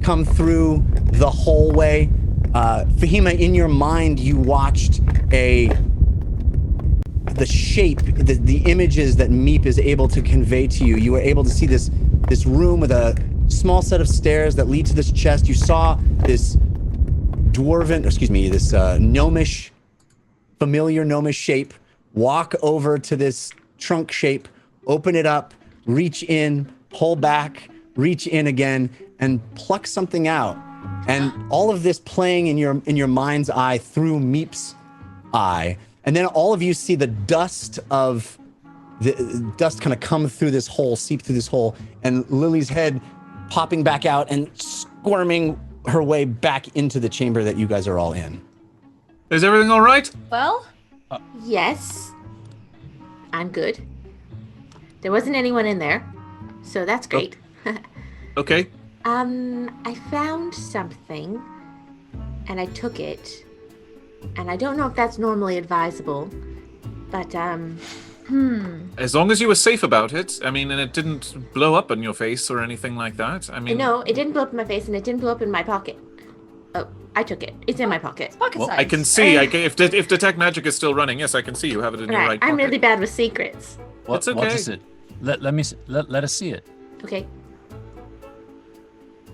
come through the hallway. Fahima, in your mind, you watched the shape, the images that Meep is able to convey to you. You were able to see this room with a small set of stairs that lead to this chest. You saw this gnomish, familiar gnomish shape walk over to this trunk shape, open it up, reach in, pull back, reach in again, and pluck something out. And all of this playing in your mind's eye through Meep's eye. And then all of you see the dust kind of come through this hole, seep through this hole, and Lily's head popping back out and squirming her way back into the chamber that you guys are all in. Is everything all right? Well, Yes. I'm good. There wasn't anyone in there, so that's great. Okay. I found something, and I took it, and I don't know if that's normally advisable, but As long as you were safe about it, I mean, and it didn't blow up on your face or anything like that. I mean, no, it didn't blow up in my face, and it didn't blow up in my pocket. Oh, I took it. It's in my pocket. pocket well, size. I can see. If detect magic is still running, yes, I can see you have it in your right I'm pocket. really bad with secrets. It's okay. What is it? Let us see it. Okay.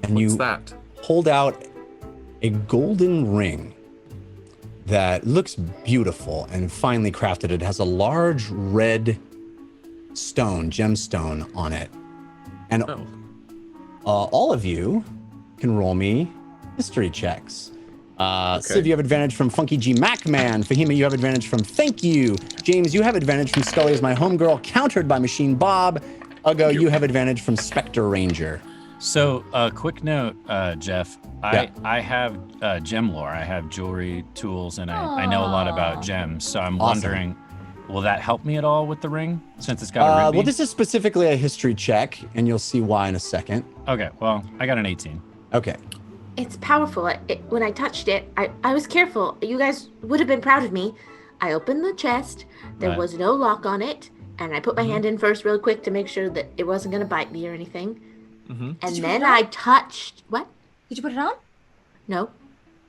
And What's you that? hold out a golden ring that looks beautiful and finely crafted. It has a large red gemstone on it. And Oh. all of you can roll me history checks. Civ, you have advantage from Funky G Macman. Fahima, you have advantage from Thank You. James, you have advantage from Scully as my homegirl, countered by Machine Bob. Uggo, you have advantage from Spectre Ranger. So, quick note, Jeff. I have gem lore. I have jewelry, tools, and I know a lot about gems. So I'm Awesome. wondering, will that help me at all with the ring, since it's got a ruby? Well, this is specifically a history check, and you'll see why in a second. Okay, well, I got an 18. Okay. It's powerful. When I touched it, I was careful. You guys would have been proud of me. I opened the chest. There Right. was no lock on it. And I put my hand in first real quick to make sure that it wasn't going to bite me or anything. Mm-hmm. And you then put it on? I touched... What? Did you put it on? No.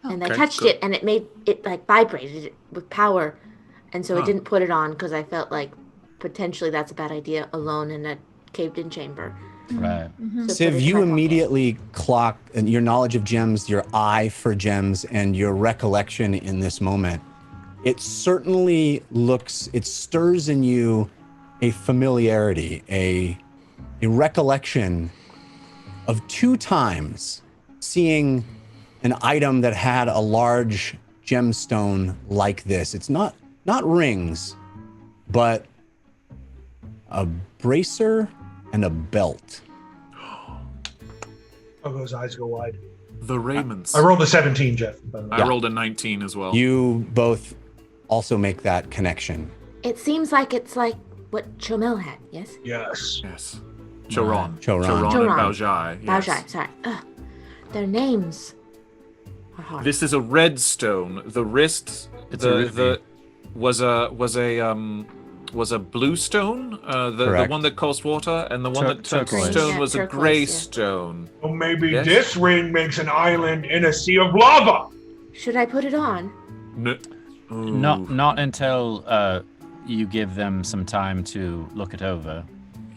And I Okay, touched good. it, and it made it like vibrated with power. And so I Huh. didn't put it on because I felt like potentially that's a bad idea alone in a caved-in chamber. Right. So Civ, put it in you my pocket. immediately clock and your knowledge of gems, your eye for gems, and your recollection in this moment. It certainly it stirs in you a familiarity, a recollection of 2 times seeing an item that had a large gemstone like this. It's not rings, but a bracer and a belt. Pogo's eyes go wide. The Raymonds. I rolled a 17, Jeff. by the way. I rolled a 19 as well. You both also make that connection. It seems like it's like what Chomel had, yes? Yes. Yes. Choron. Choron. And Baojai. Yes. Baojai, sorry. Their names are hard. This is a red stone. The wrist was a blue stone. The Correct. one that cost water, and the one that took turquoise. stone Yeah, was a turquoise, gray yeah. stone. Well, maybe Yes. this ring makes an island in a sea of lava. Should I put it on? Not until you give them some time to look it over.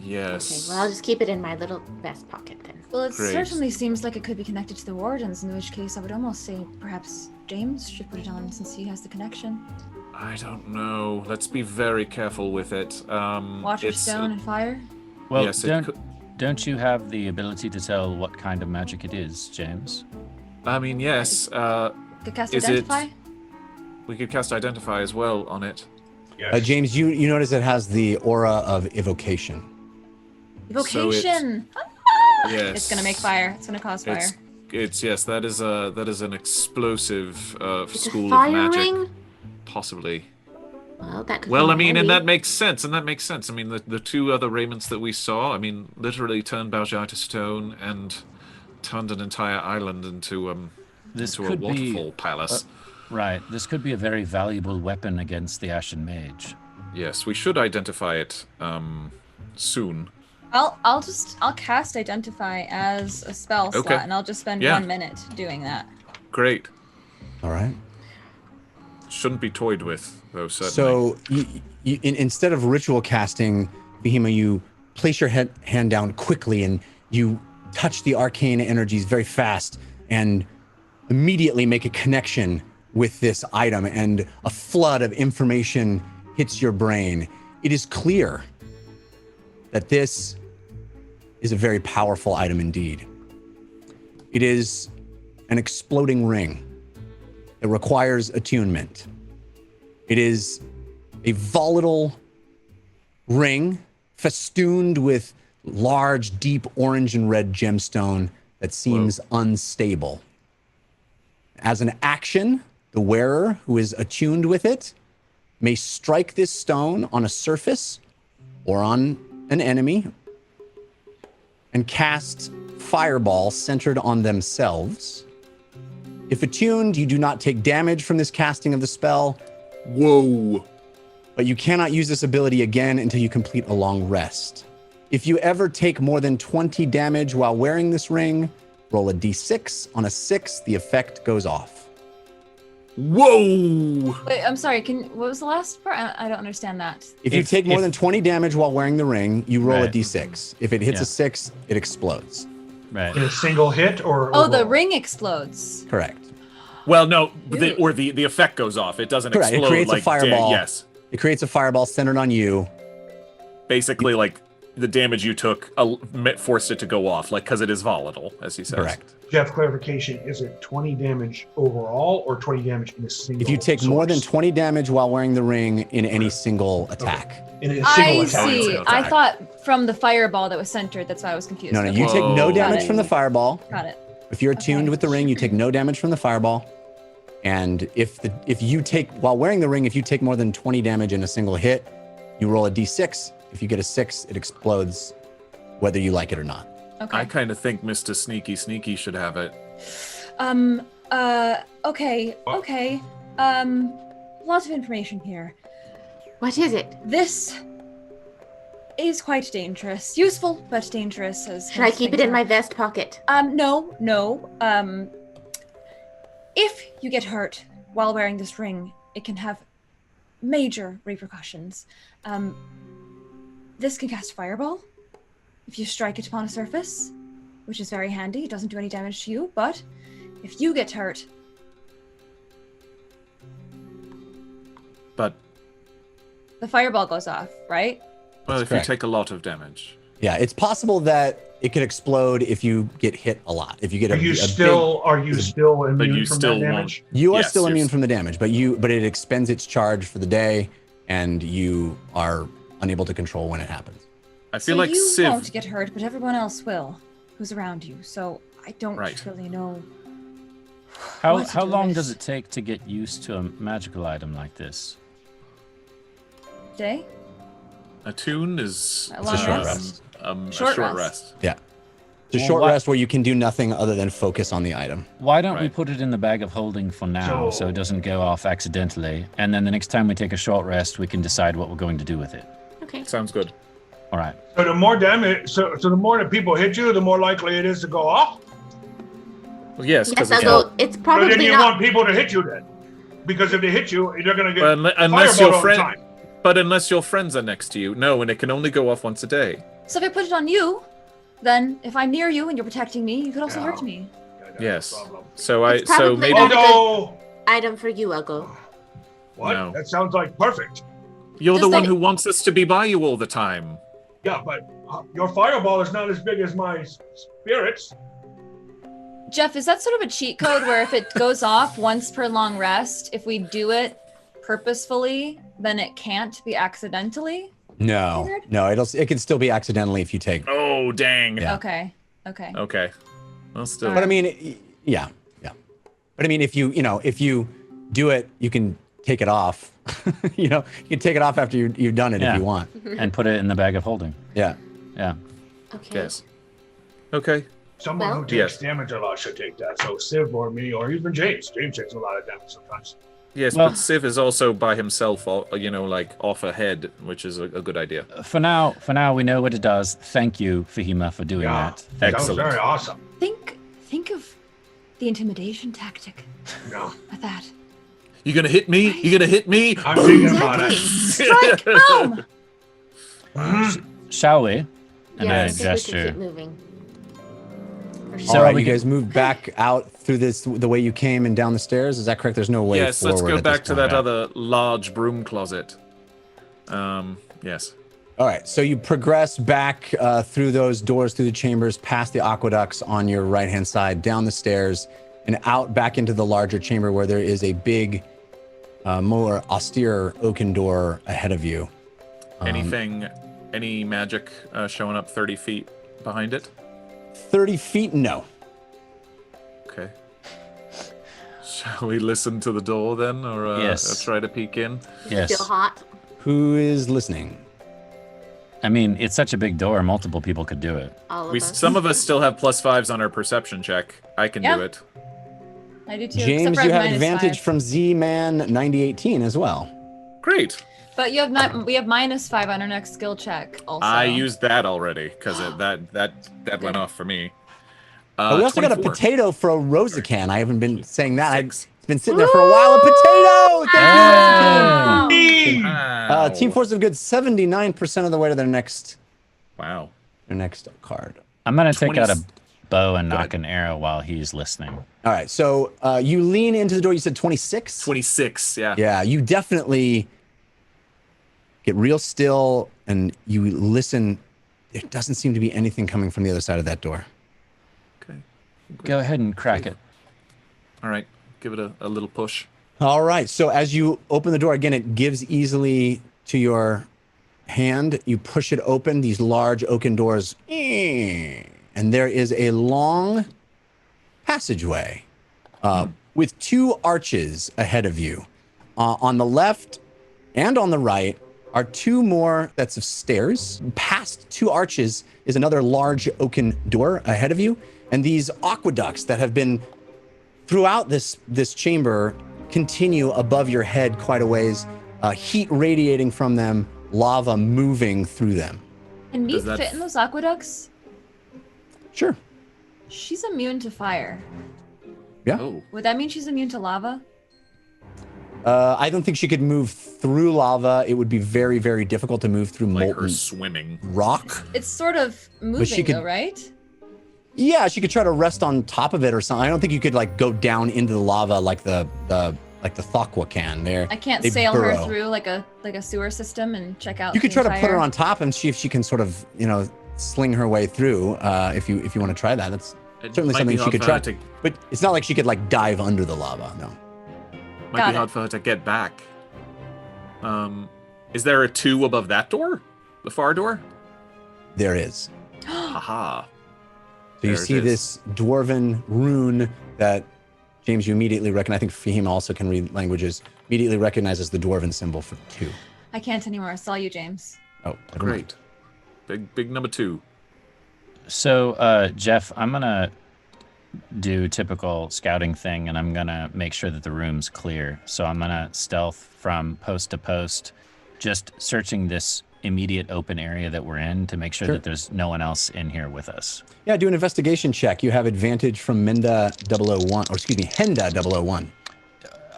Yes. Okay, well, I'll just keep it in my little vest pocket then. Well, it Great. certainly seems like it could be connected to the wardens, in which case I would almost say perhaps James should put it on since he has the connection. I don't know. Let's be very careful with it. Water, stone, and fire? Well, Yes, it don't you have the ability to tell what kind of magic it is, James? I mean, yes. Could cast Is it- Identify? We could cast Identify as well on it. Yes. James, you notice it has the aura of evocation. Evocation! Yes. It's gonna make fire. It's gonna cause fire. It's yes. That is an explosive It's school a fire of magic. ring? Possibly. Well, that could Well, come I mean, handy. and that makes sense. I mean, the two other raiments that we saw, I mean, literally turned Baojai to stone and turned an entire island into This a could be waterfall palace. right. This could be a very valuable weapon against the Ashen Mage. Yes, we should identify it soon. I'll cast Identify as a spell Okay. slot, and I'll just spend Yeah. 1 minute doing that. Great. All right. Shouldn't be toyed with, though. Certainly. So instead of ritual casting, Behema, you place your hand down quickly and you touch the arcane energies very fast and immediately make a connection with this item, and a flood of information hits your brain. It is clear that this is a very powerful item indeed. It is an exploding ring. It requires attunement. It is a volatile ring festooned with large, deep orange and red gemstone that seems unstable. As an action, the wearer who is attuned with it may strike this stone on a surface or on an enemy and cast fireball centered on themselves. If attuned, you do not take damage from this casting of the spell. Whoa. But you cannot use this ability again until you complete a long rest. If you ever take more than 20 damage while wearing this ring, roll a d6. On a 6, the effect goes off. Whoa. Wait, I'm sorry. What was the last part? I don't understand that. If you take more than 20 damage while wearing the ring, you roll a Right. d6. If it hits Yeah. a 6, it explodes. Right. In a single hit, or Oh, the overall? ring explodes. Correct. Well, no, Ew. the effect goes off. It doesn't Correct. It explode creates a like fireball. yes. It creates a fireball centered on you. Basically, like the damage you took forced it to go off, like because it is volatile, as he says. Correct. Jeff, clarification: is it 20 damage overall, or 20 damage in a single? If you take more than source? 20 damage while wearing the ring in any single attack. In a single I attack. see. Single I attack. thought from the fireball that was centered. That's why I was confused. No, no, Okay. you take no Whoa. damage Got it. from the fireball. Got it. If you're attuned Okay. with the ring, you take no damage from the fireball. And if you take, while wearing the ring, if you take more than 20 damage in a single hit, you roll a d6. If you get a 6, it explodes, whether you like it or not. Okay. I kind of think Mr. Sneaky should have it. Okay. Okay. Lots of information here. What is it? This is quite dangerous. Useful, but dangerous. As Should I most keep it things in my are. vest pocket? No. If you get hurt while wearing this ring, it can have major repercussions. This can cast fireball if you strike it upon a surface, which is very handy. It doesn't do any damage to you, but if you get hurt, But the fireball goes off, right? well, That's if correct. you take a lot of damage. Yeah, it's possible that it could explode if you get hit a lot. If you get Are you still immune you from still that won't. damage? you are Yes, still you're immune s- from the damage, but it expends its charge for the day, and you are unable to control when it happens. I feel So like you Civ. won't get hurt, but everyone else will, who's around you. So I don't Right. really know. How what to do long with does this. it take to get used to a magical item like this? day? Attune is A long short rest? a Short short rest. rest. Yeah. It's a Well, short what- rest where you can do nothing other than focus on the item. Why don't we Right. put it in the bag of holding for now so it doesn't go off accidentally? And then the next time we take a short rest, we can decide what we're going to do with it. Okay. Sounds good. All right. So the more damage, so the more that people hit you, the more likely it is to go off. Well, yes, Yes, because although it's But then probably you not. want people to hit you then, because if they hit you, they're gonna get unless fireballed your all the friend, time. but unless your friends are next to you, no, and it can only go off once a day. So if I put it on you, then if I'm near you and you're protecting me, you could also Yeah. hurt me. Yeah, that's Yes. the problem. So It's so probably maybe not- Although, Item for you, Uggo. what? No. That sounds like perfect. you're the Just one like- who wants us to be by you all the time. Yeah, but your fireball is not as big as my spirits. Jeff, is that sort of a cheat code where if it goes off once per long rest, if we do it purposefully, then it can't be accidentally? No, Weird. no, it can still be accidentally if you take. Oh dang. Yeah. Okay. Okay. Well, still. But I mean, yeah. But I mean, if you do it, you can take it off. You can take it off after you've done it Yeah. if you want. And put it in the bag of holding. Yeah. Yeah. Okay. Yes. Okay. Someone Well- who takes Yes. damage a lot should take that. So Civ or me or even James. James takes a lot of damage sometimes. Yes, Well- but Civ is also by himself, like off ahead, which is a good idea. For now, we know what it does. Thank you, Fahima, for doing Yeah. that. That was Excellent. very awesome. Think of the intimidation tactic No, with that. You gonna hit me? You gonna hit me? I'm thinking about it. Strike home! Mhm. Shall we? And Yeah, I I think we should gesture. keep moving. For So All sure. right, we you can- guys moved back out through the way you came and down the stairs. Is that correct? There's no way Yes, forward. let's go at this back to point. that other large broom closet. Yes. All right, so you progress back through those doors, through the chambers, past the aqueducts on your right-hand side, down the stairs, and out back into the larger chamber where there is a big, more austere oaken door ahead of you. Any magic showing up 30 feet behind it? 30 feet? No. Okay. Shall we listen to the door then, or Yes. try to peek in? Yes. Still hot. Who is listening? I mean, it's such a big door, multiple people could do it. All of us. Some of us still have +5s on our perception check. I can Yeah. do it. I do too. James, except for I you have have minus advantage 5. from Z-Man 9018 as well. Great. But you have not. We have -5 on our next skill check. Also, I used that already because that went off for me. we also got a 24. potato for a Rosacan. I haven't been saying that. Six. It's been sitting there for a while. A potato! Thank you, Rosacan. Wow. Team Force of Good, 79% of the way to their next Wow. card. I'm going to take 20 out a bow and Go knock an arrow while he's listening. All right, so you lean into the door. You said 26? 26. Yeah. Yeah, you definitely get real still and you listen. There doesn't seem to be anything coming from the other side of that door. Okay. Go ahead and crack it. All right. Give it a little push. All right, so as you open the door, again, it gives easily to your hand. You push it open, these large oaken doors, and there is a long passageway with two arches ahead of you. On the left and on the right are two more sets of stairs. Past two arches is another large oaken door ahead of you, and these aqueducts that have been throughout this chamber continue above your head quite a ways, heat radiating from them, lava moving through them. Can Does Neith that- fit in those aqueducts? Sure. She's immune to fire. Yeah. Oh. Would that mean she's immune to lava? I don't think she could move through lava. It would be very, very difficult to move through Like her molten swimming. rock. It's sort of moving, she could- though, right? Yeah, she could try to rest on top of it or something. I don't think you could like go down into the lava like the Thakwa can. There, I can't they sail her burrow. through like a sewer system and check out. You could the try to put her entire- on top and see if she can sort of, sling her way through. If you want to try that, that's It certainly might something be she hard could for try. her to- But it's not like she could like dive under the lava. No. Might Got be it. hard for her to get back. Is there a 2 above that door? The far door? There is. Haha. So you There it see is. this dwarven rune that James, you immediately recognize. I think Fahim also can read languages. Immediately recognizes the dwarven symbol for 2. I can't anymore. I saw you, James. Oh, never mind. Great. Big number 2. So, Jeff, I'm gonna do typical scouting thing, and I'm gonna make sure that the room's clear. So I'm gonna stealth from post to post, just searching this immediate open area that we're in to make sure that there's no one else in here with us. Yeah, do an investigation check. You have advantage from Henda 001.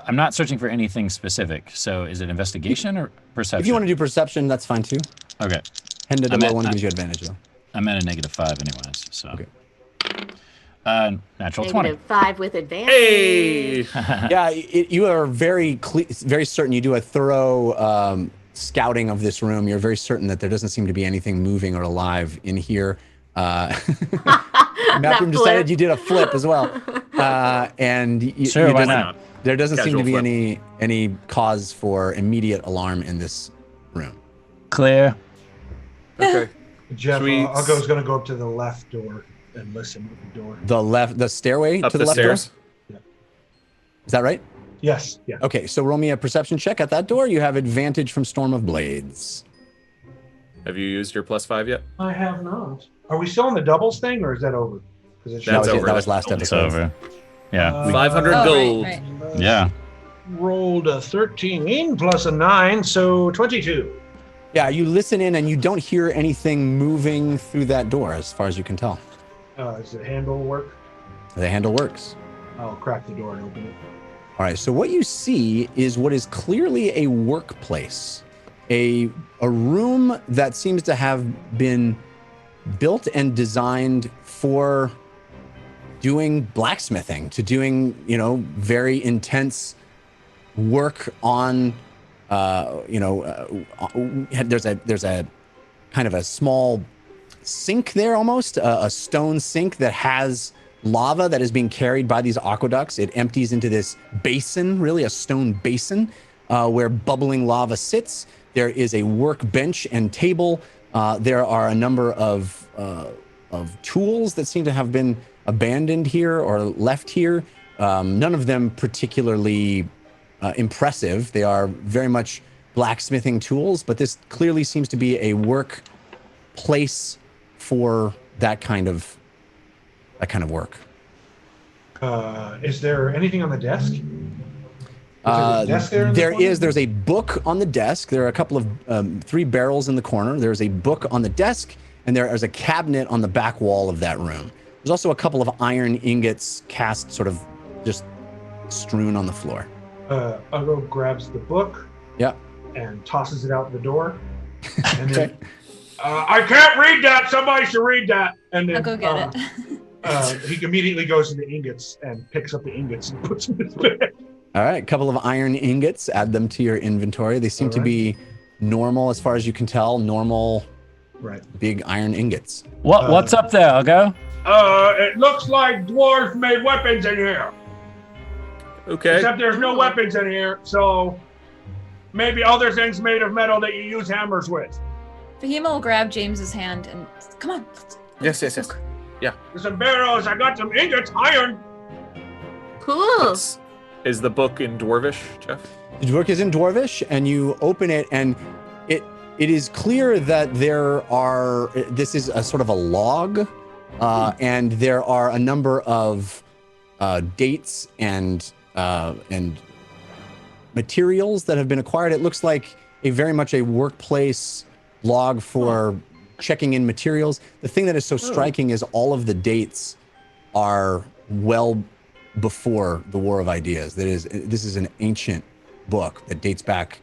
I'm not searching for anything specific. So is it investigation or perception? If you want to do perception, that's fine too. Okay. Henda 001 gives you advantage though. I'm at a -5 anyways, so. Okay. Natural 20. -5 with advantage. Hey! Yeah, you are very certain. You do a thorough scouting of this room. You're very certain that there doesn't seem to be anything moving or alive in here. Map room decided you did a flip as well, and Sure, why not? There doesn't seem Casual to be flip. any cause for immediate alarm in this room. Clear. Okay. Jeff, Should we- Ugo's going to go up to the left door and listen at the door. The stairway Up to the the left stairs. door. Is that right? Yes. Yeah. Okay, so roll me a perception check at that door. You have advantage from Storm of Blades. Have you used your +5 yet? I have not. Are we still on the doubles thing, or is that over? Because That's over. That was last It's episode. over. Yeah. 500 Oh, gold. right. Yeah. Rolled a 13 plus a 9, so 22. Yeah, you listen in and you don't hear anything moving through that door as far as you can tell. Does the handle work? The handle works. I'll crack the door and open it. All right, so what you see is what is clearly a workplace, a room that seems to have been built and designed for doing blacksmithing, to doing, very intense work on, there's a kind of a small sink there almost, a stone sink that has lava that is being carried by these aqueducts. It empties into this basin, really a stone basin, where bubbling lava sits. There is a workbench and table. There are a number of tools that seem to have been abandoned here or left here. None of them particularly impressive. They are very much blacksmithing tools, but this clearly seems to be a work place for that kind of work. Is there anything on the desk? There's a book on the desk. There are a couple of 3 barrels in the corner. There's a book on the desk, and there is a cabinet on the back wall of that room. There's also a couple of iron ingots cast sort of just strewn on the floor. Ugo grabs the book. Yeah. And tosses it out the door. And then, I can't read that. Somebody should read that. And then I'll go get it. He immediately goes to the ingots and picks up the ingots and puts them in his bag. All right, a couple of iron ingots. Add them to your inventory. They seem to be normal, as far as you can tell. Normal, big iron ingots. What's up there, Ugo? It looks like dwarves made weapons in here. Okay. Except there's no weapons in here, so maybe other things made of metal that you use hammers with. Fahima will grab James's hand and come on. Yes. Yeah. There's some barrels. I got some ingots, iron. Cool. Is the book in Dwarvish, Jeff? The book is in Dwarvish, and you open it, and it is clear that this is a sort of a log, and there are a number of dates and materials that have been acquired. It looks like very much a workplace log for checking in materials. The thing that is so striking is all of the dates are well before the War of Ideas. This is an ancient book that dates back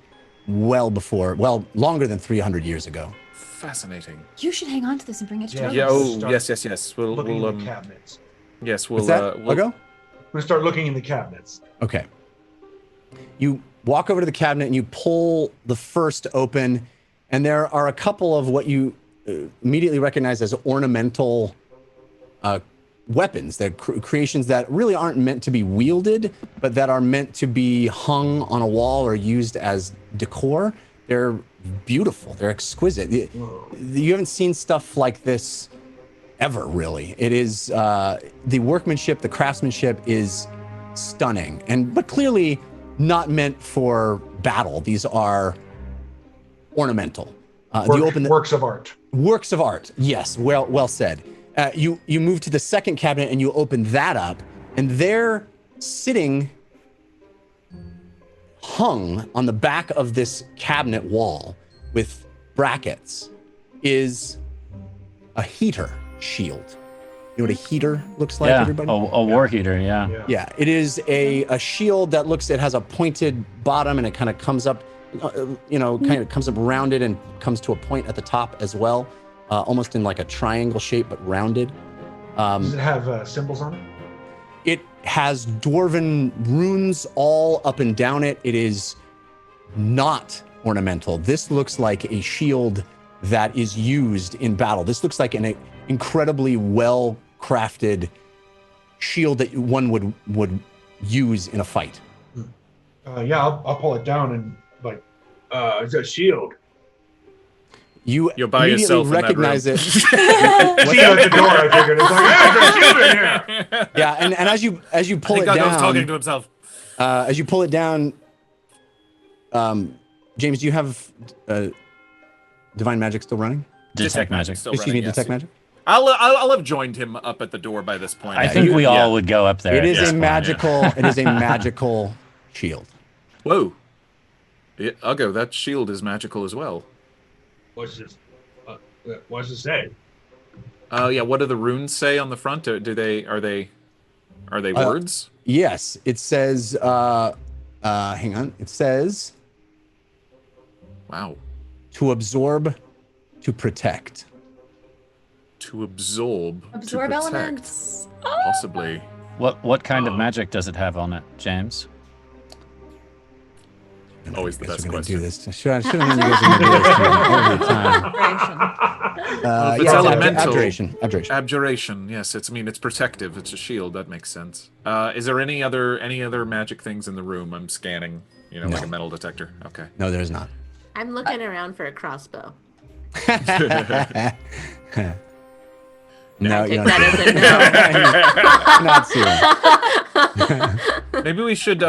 longer than 300 years ago. Fascinating. You should hang on to this and bring it to Yeah. Douglas. Oh, yes. We'll Looking in the cabinets. Yes, What's that? I'll go? I'm gonna start looking in the cabinets. Okay. You walk over to the cabinet and you pull the first open, and there are a couple of what you immediately recognize as ornamental weapons. They're creations that really aren't meant to be wielded, but that are meant to be hung on a wall or used as decor. They're beautiful. They're exquisite. You haven't seen stuff like this ever, really. It is the workmanship, the craftsmanship is stunning, but clearly not meant for battle. These are ornamental. You open the Works of art. works of art. Yes, well said. You move to the second cabinet and you open that up, and there, sitting, hung on the back of this cabinet wall with brackets, is a heater shield. You know what a heater looks like, Yeah, everybody? a war heater, yeah. Yeah, it is a shield that it has a pointed bottom, and it kind of comes up, kind of comes up rounded and comes to a point at the top as well, almost in like a triangle shape, but rounded. Does it have symbols on it? It has dwarven runes all up and down it. It is not ornamental. This looks like a shield that is used in battle. This looks like an incredibly well-crafted shield that one would use in a fight. Yeah, I'll pull it down and it's a shield. You'll by immediately yourself in that recognize it. See you at the door, I figured. It's like, hey, there's a shield in here. Yeah, and as you pull it I think down, Guggo's talking to himself. as you pull it down, James, do you have divine magic still running? Detect magic. Still Excuse me, running, yes. detect magic. I'll have joined him up at the door by this point. I think we all would go up there. It at is this a point, magical. It is a magical shield. Whoa. Yeah, Uggo, that shield is magical as well. What's this? What's it say? Yeah. What do the runes say on the front? Are they words? Yes, it says. Hang on. It says Wow. to absorb, to protect. To absorb. To Absorb protect. elements. Possibly. What kind of magic does it have on it, James? Always the I guess best we're gonna question. do this. Should have known you guys were gonna do this to me every time. Well, if it's Yeah, elemental. abjuration. Abjuration. Yes, it's protective. It's a shield. That makes sense. Is there any other magic things in the room? I'm scanning. Like No. a metal detector. Okay. No, there's not. I'm looking around for a crossbow. No, I you take don't. that as a no. Not soon. Maybe we should.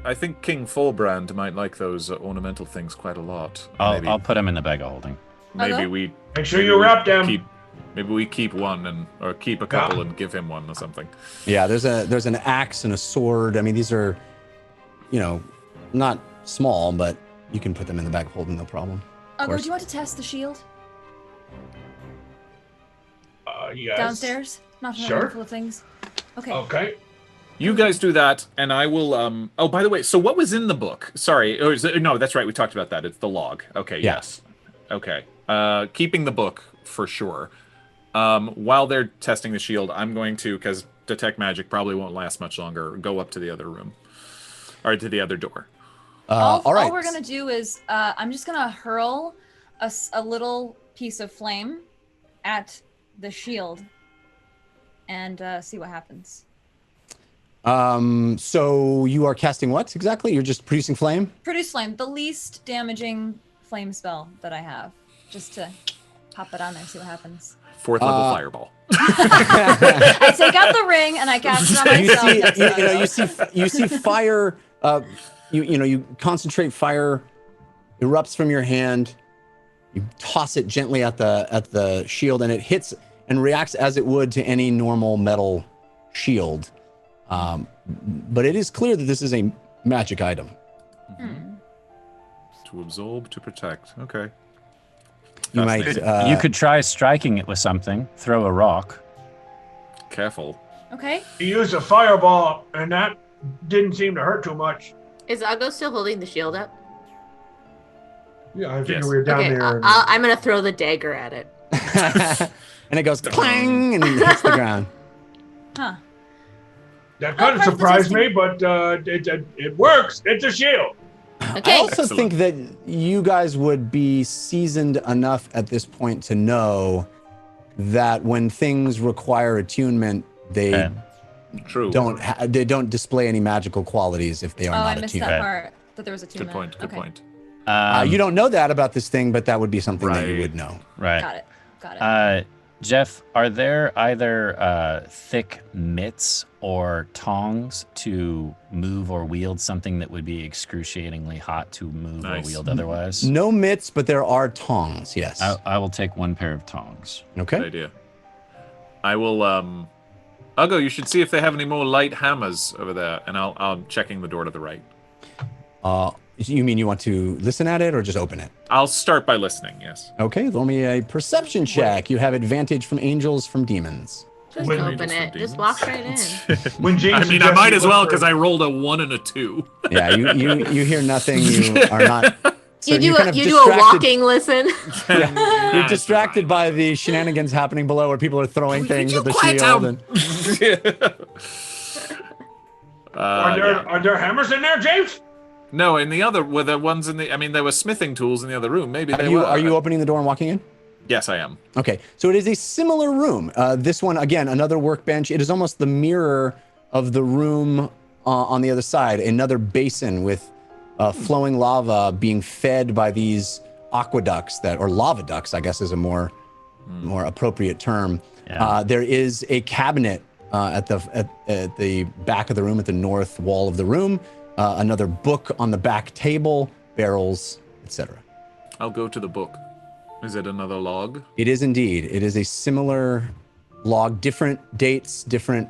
I think King Fullbrand might like those ornamental things quite a lot. I'll put him in the bag of holding. Maybe Okay. we. Make sure you wrap them. Maybe we keep one or keep a couple and give him one or something. Yeah, there's an axe and a sword. I mean, these are, not small, but you can put them in the bag of holding, no problem. Uggo, course. do you want to test the shield Yes. downstairs? Not in a Sure. room full of things. Okay. Okay. You guys do that, and I will. Oh, by the way, so what was in the book? Sorry, no, that's right. We talked about that. It's the log. Okay. Yeah. Yes. Okay. Keeping the book for sure. While they're testing the shield, I'm going to, because detect magic probably won't last much longer, go up to the other room, or to the other door. All right. All we're gonna do is I'm just gonna hurl a little piece of flame at the shield and see what happens. So you are casting what exactly? You're just producing flame? Produce flame, the least damaging flame spell that I have, just to pop it on there, see what happens. 4th level fireball. I take out the ring and I cast it on myself. You see fire. You concentrate fire, erupts from your hand. You toss it gently at the shield, and it hits and reacts as it would to any normal metal shield. But it is clear that this is a magic item. To absorb, to protect. Okay. You might. You could try striking it with something. Throw a rock. Careful. Okay. You used a fireball, and that didn't seem to hurt too much. Is Uggo still holding the shield up? Yeah, I figured Yes. we were down Okay, there. I'm gonna throw the dagger at it. And it goes clang and it hits the ground. Huh. That kind of surprised me, but it works. It's a shield. Okay. I also Excellent. think that you guys would be seasoned enough at this point to know that when things require attunement, they True. they don't display any magical qualities if they are Oh, not I missed attuned. that part. That there was a Good point. Good point. You don't know that about this thing, but that would be something that you Right. would know. Right. Got it. Jeff, are there either thick mitts or tongs to move or wield something that would be excruciatingly hot to move or wield otherwise? No mitts, but there are tongs, yes. I will take one pair of tongs. Okay. Good idea. I will, Uggo, you should see if they have any more light hammers over there, and I'm checking the door to the right. You mean you want to listen at it or just open it? I'll start by listening, yes. Okay, roll me a perception check. You have advantage from angels, from demons. Just Wait, open it. Just walk right in. When James I mean, I might as well because I rolled a 1 and a 2. Yeah, you hear nothing. You are not. So you do you're kind of you do a walking listen. Yeah, you're distracted by the shenanigans happening below, where people are throwing things at the shield. Are there hammers in there, James? No, in the other, were there ones in the, I mean, there were smithing tools in the other room. Maybe they were. Are you opening the door and walking in? Yes, I am. Okay, so it is a similar room. This one, again, another workbench. It is almost the mirror of the room on the other side. Another basin with flowing lava being fed by these aqueducts or lava ducts, I guess is a more appropriate term. Yeah. There is a cabinet at the back of the room, at the north wall of the room. Another book on the back table, barrels, etc. I'll go to the book. Is it another log? It is indeed. It is a similar log, different dates, different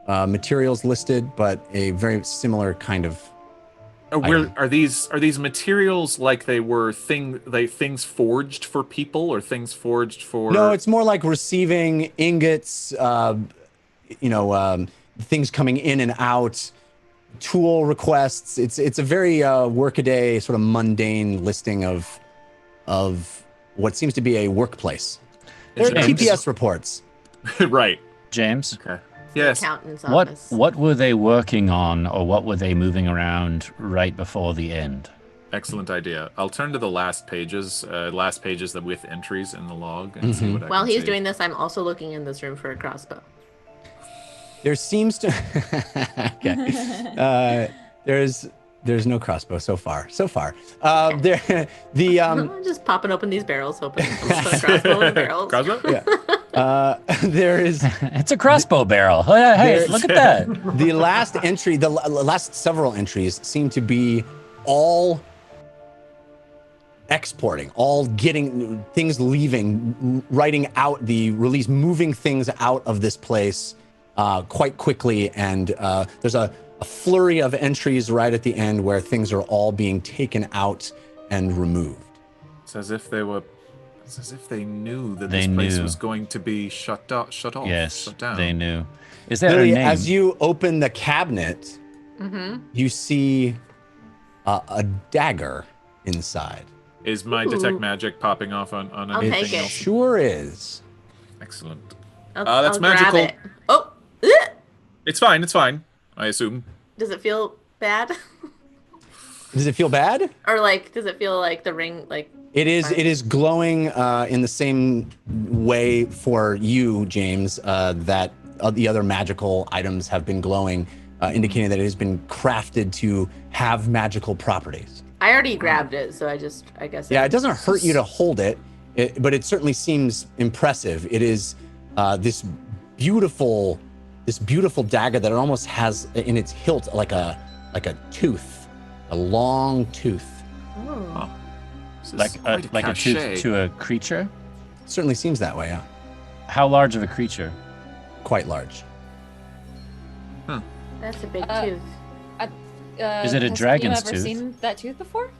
materials listed, but a very similar kind of. Are these materials like they were things forged for people or things forged for? No, it's more like receiving ingots, things coming in and out, tool requests. It's a very workaday, sort of mundane listing of what seems to be a workplace. They're TPS reports. Right. James? Okay. Yes. Accountant's office. What were they working on, or what were they moving around right before the end? Excellent idea. I'll turn to the last pages that with entries in the log and see what I While can he's see. doing this, I'm also looking in this room for a crossbow. There seems to okay. There's no crossbow so far. Okay. Just popping open these barrels, hoping to put a crossbow in the barrels. Crossbow? Yeah. There is. It's a crossbow barrel. Hey, look at that. The last entry, the last several entries seem to be all exporting, all getting things leaving, writing out the release, moving things out of this place quite quickly. And there's a flurry of entries right at the end where things are all being taken out and removed. It's as if they knew that this place was going to be shut off. Yes, shut down. they knew. Is there Literally, a name? as you open the cabinet, you see a dagger inside. Is my detect magic popping off on I'll anything take it. else? Sure is. Excellent. I'll that's grab magical. it. Oh, It's fine. I assume. does it feel bad? Does it feel bad? Or does it feel like the ring, It is glowing in the same way for you, James, that the other magical items have been glowing, indicating that it has been crafted to have magical properties. I already grabbed it, so I guess. Yeah, it doesn't hurt you to hold it, but it certainly seems impressive. It is this beautiful dagger that it almost has in its hilt like a tooth, a long tooth. Oh. like a tooth to a creature? Certainly seems that way, yeah. How large of a creature? Quite large. That's a big tooth. Is it a dragon's Have you ever tooth? seen that tooth before?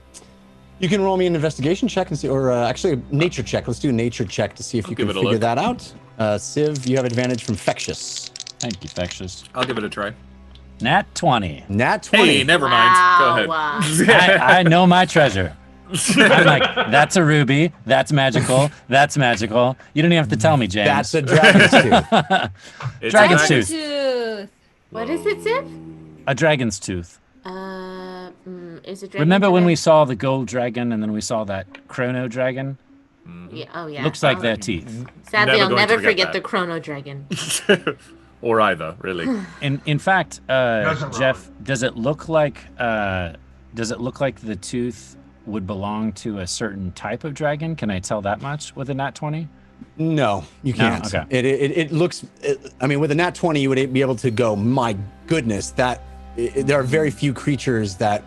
You can roll me an investigation check and see, or actually a nature check. Let's do a nature check to see if you can give it a figure look. that out. Civ, you have advantage from Fectious. Thank you, Fectious. I'll give it a try. Nat 20. Nat 20. Hey, never mind. Go Wow. ahead. I know my treasure. I'm like, that's a ruby. That's magical. That's magical. You don't even have to tell me, James. That's a dragon's tooth. It's Dragon's a tooth. Tooth. What is it, Ziv? A dragon's tooth. Is it? Remember when we saw the gold dragon and then we saw that chrono dragon? Yeah. Oh yeah. Looks like their teeth. Sadly, Never I'll going to never forget forget that. the chrono dragon. Or either, really. In fact, Doesn't Jeff, does it look like the tooth would belong to a certain type of dragon? Can I tell that much with a nat 20? No, you can't. okay. It looks. I mean, with a nat 20, you would be able to go. My goodness, there are very few creatures that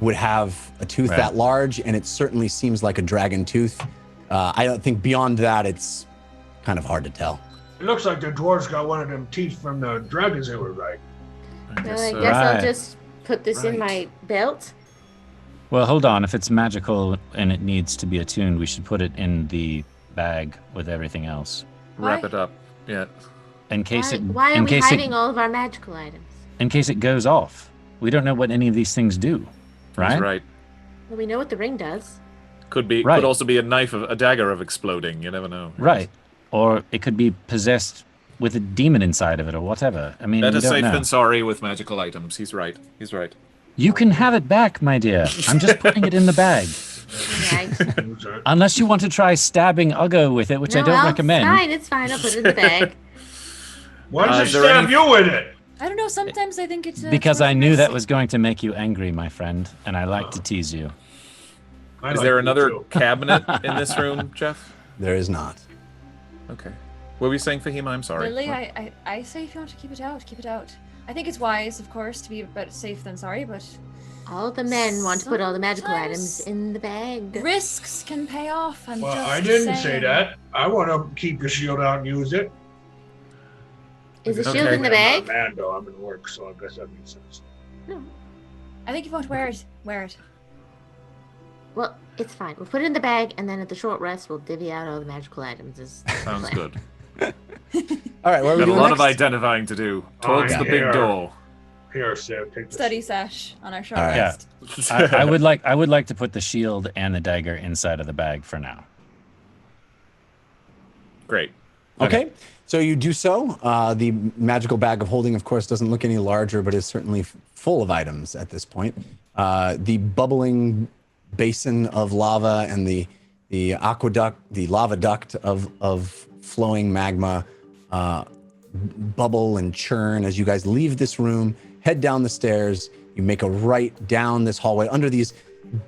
would have a tooth that large, and it certainly seems like a dragon tooth. I don't think beyond that, it's kind of hard to tell. It looks like the dwarves got one of them teeth from the dragons they were riding. I guess I'll just put this in my belt. Well, hold on. If it's magical and it needs to be attuned, we should put it in the bag with everything else. Wrap it up. Yeah. In case Why are we hiding all of our magical items? In case it goes off. We don't know what any of these things do, right? That's right. Well, we know what the ring does. Could also be a dagger of exploding. You never know. Right. Or it could be possessed with a demon inside of it or whatever. I mean, Better we don't safe know. than sorry with magical items. He's right. You can have it back, my dear. I'm just putting it in the bag. Okay. Unless you want to try stabbing Uggo with it, which I don't recommend. It's fine. I'll put it in the bag. Why did you stab you with it? I don't know. Sometimes I think it's Because I knew that was going to make you angry, my friend, and I like to tease you. Is there another cabinet in this room, Jeff? There is not. Okay. What were you saying, Fahima? I'm sorry. Lily, I say if you want to keep it out, keep it out. I think it's wise, of course, to be a bit safe than sorry, but all the men want to put all the magical items in the bag. Risks can pay off. Well, I didn't say that. I want to keep the shield out and use it. Is the shield in the bag? I'm not a man, though. I'm in work, so I guess that makes sense. No. I think if you want to wear it, wear it. Well, it's fine. We'll put it in the bag, and then at the short rest, we'll divvy out all the magical items. Sounds good. All right, what are we Got a doing lot next? of identifying to do towards the big door. Here, Sam, take this. Study sash on our short All right. rest. I would like to put the shield and the dagger inside of the bag for now. Great. Okay, so you do so. The magical bag of holding, of course, doesn't look any larger, but is certainly full of items at this point. The bubbling basin of lava and the aqueduct, the lava duct of flowing magma bubble and churn as you guys leave this room, head down the stairs. You make a right down this hallway under these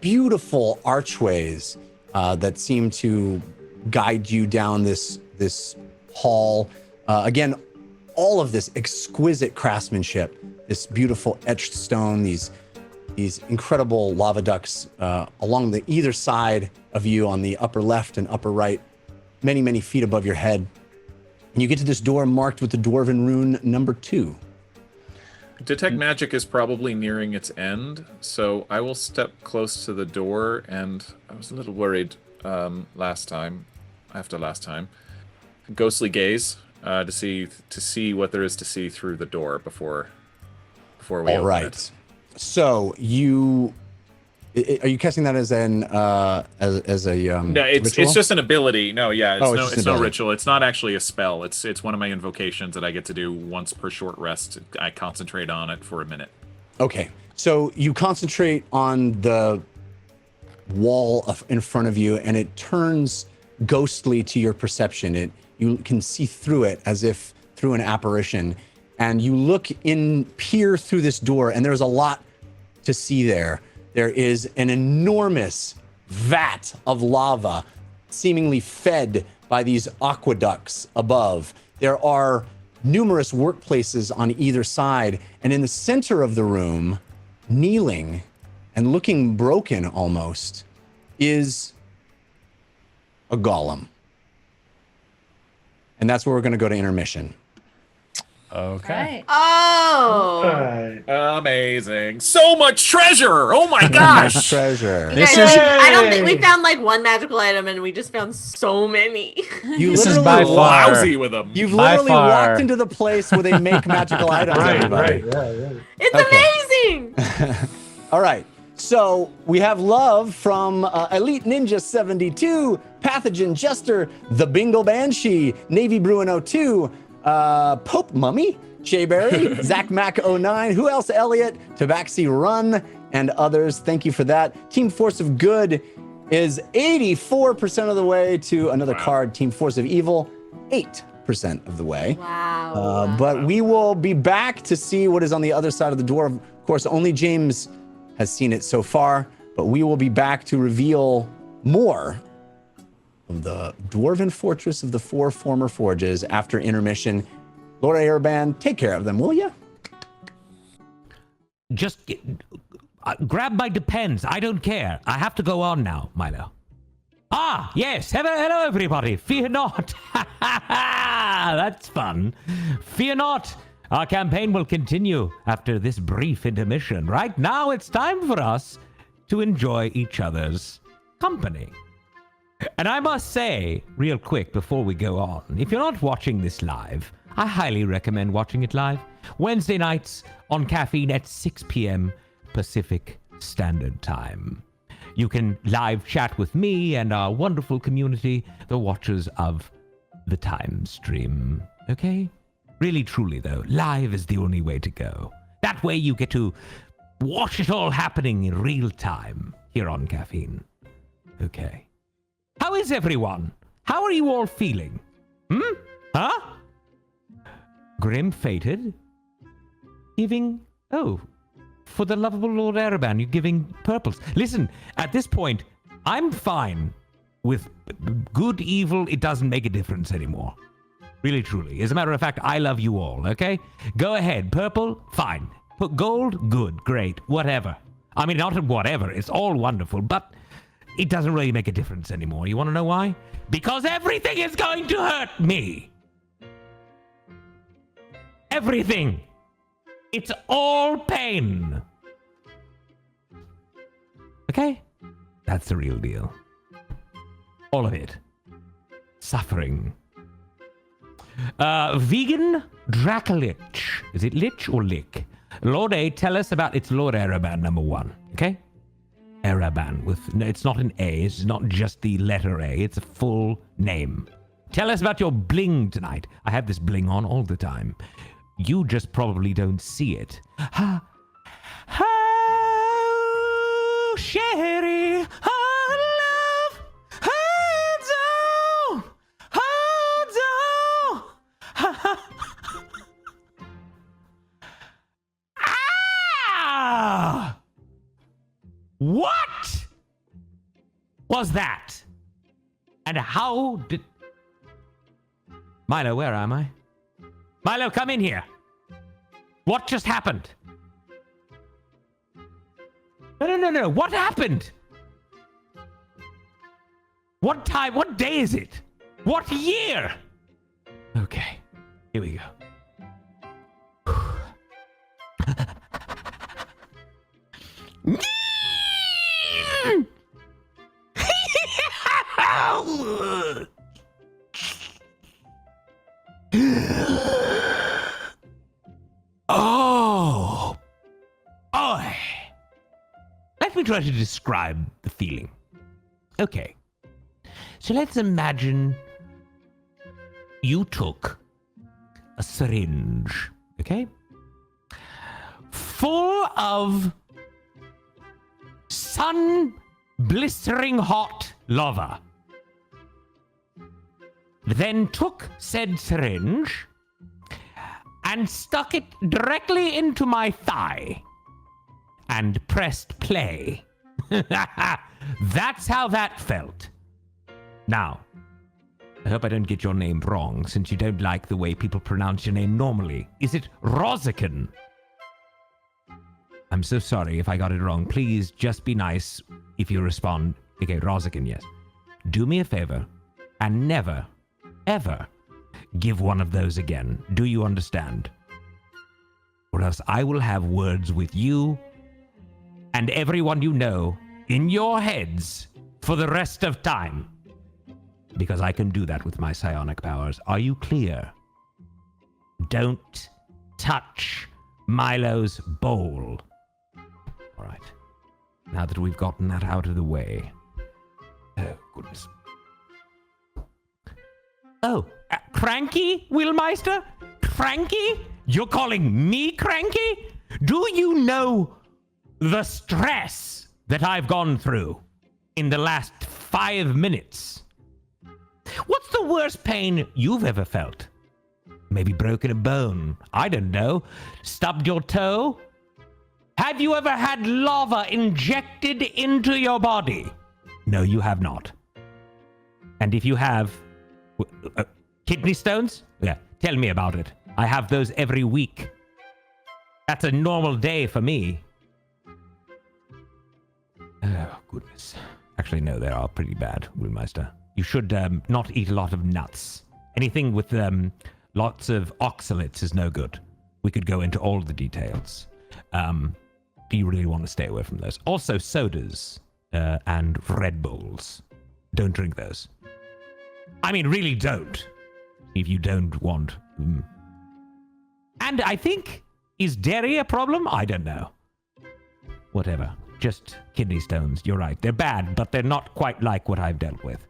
beautiful archways that seem to guide you down this hall. Again, all of this exquisite craftsmanship, this beautiful etched stone, these incredible lava ducts along the either side of you on the upper left and upper right, many, many feet above your head. And you get to this door marked with the dwarven rune number 2. Detect magic is probably nearing its end, so I will step close to the door, and I was a little worried last time. Ghostly gaze to see what there is to see through the door before we All open right. it. So are you casting that as an as a No, it's ritual? just an ability. No, yeah, it's no ritual. It's not actually a spell. It's one of my invocations that I get to do once per short rest. I concentrate on it for a minute. Okay, so you concentrate on the wall in front of you, and it turns ghostly to your perception. You can see through it as if through an apparition, and you peer through this door, and there's a lot to see there. There is an enormous vat of lava seemingly fed by these aqueducts above. There are numerous workplaces on either side, and in the center of the room, kneeling and looking broken almost, is a golem. And that's where we're going to go to intermission. Okay. Right. Oh! Amazing. So much treasure. Oh my gosh. Treasure. You guys, I don't think we found like one magical item, and we just found so many. This is by far lousy with them. You've By literally far. walked into the place where they make magical items. Everybody. It's amazing. All right. So we have love from Elite Ninja 72, Pathogen Jester, The Bingle Banshee, Navy Bruin 02, Pope Mummy, Jayberry, Zach Mac 09, who else? Elliot, Tabaxi Run, and others. Thank you for that. Team Force of Good is 84% of the way to another card. Team Force of Evil, 8% of the way. Wow. But we will be back to see what is on the other side of the door. Of course, only James has seen it so far, but we will be back to reveal more of the dwarven fortress of the 4 former forges after intermission. Lord Airband, take care of them, will you? Just grab my depends. I don't care. I have to go on now, Milo. Ah, yes. Hello, everybody. Fear not. That's fun. Fear not. Our campaign will continue after this brief intermission. Right now, it's time for us to enjoy each other's company. And I must say, real quick before we go on, if you're not watching this live, I highly recommend watching it live. Wednesday nights on Caffeine at 6 p.m. Pacific Standard Time. You can live chat with me and our wonderful community, the watchers of the time stream. Okay? Really, truly, though, live is the only way to go. That way you get to watch it all happening in real time here on Caffeine. Okay. How is everyone? How are you all feeling? Huh? Grim fated? Giving... Oh, for the lovable Lord Ereban, you're giving purples. Listen, at this point, I'm fine with good, evil. It doesn't make a difference anymore. Really, truly. As a matter of fact, I love you all, okay? Go ahead. Purple, fine. Put gold, good, great, whatever. I mean, not whatever. It's all wonderful, but it doesn't really make a difference anymore. You want to know why? Because everything is going to hurt me. Everything. It's all pain. Okay? That's the real deal. All of it. Suffering. Vegan Dracolich. Is it Lich or Lick? Lord A, tell us about... It's Lord Ereban, number 1. Okay? Ereban with... No, it's not an A. It's not just the letter A. It's a full name. Tell us about your bling tonight. I have this bling on all the time. You just probably don't see it. Ha! Oh, Sherry! Oh, love! Hold on! Hold on! Ah! What was that? And how did... Milo, where am I? Milo, come in here. What just happened? No. What happened? What time? What day is it? What year? Okay, here we go. Oh, boy. Let me try to describe the feeling. Okay. So let's imagine you took a syringe, okay? Full of sun blistering hot lava. Then took said syringe and stuck it directly into my thigh and pressed play. That's how that felt. Now, I hope I don't get your name wrong, since you don't like the way people pronounce your name normally. Is it Rozican? I'm so sorry if I got it wrong. Please just be nice if you respond. Okay, Rozican, yes. Do me a favor and never, ever give one of those again. Do you understand? Or else I will have words with you and everyone you know in your heads for the rest of time. Because I can do that with my psionic powers. Are you clear? Don't touch Milo's bowl. All right. Now that we've gotten that out of the way. Oh, goodness. Oh, cranky, Willmeister? Cranky? You're calling me cranky? Do you know the stress that I've gone through in the last 5 minutes? What's the worst pain you've ever felt? Maybe broken a bone. I don't know. Stubbed your toe? Have you ever had lava injected into your body? No, you have not. And if you have kidney stones, yeah, tell me about it. I have those every week. That's a normal day for me. Oh, goodness. Actually, no, they are pretty bad, Woolmeister. You should not eat a lot of nuts. Anything with lots of oxalates is no good. We could go into all the details. Do you really want to stay away from those? Also, sodas and Red Bulls. Don't drink those. I mean, really don't. If you don't want. And I think, is dairy a problem? I don't know. Whatever. Just kidney stones. You're right. They're bad, but they're not quite like what I've dealt with.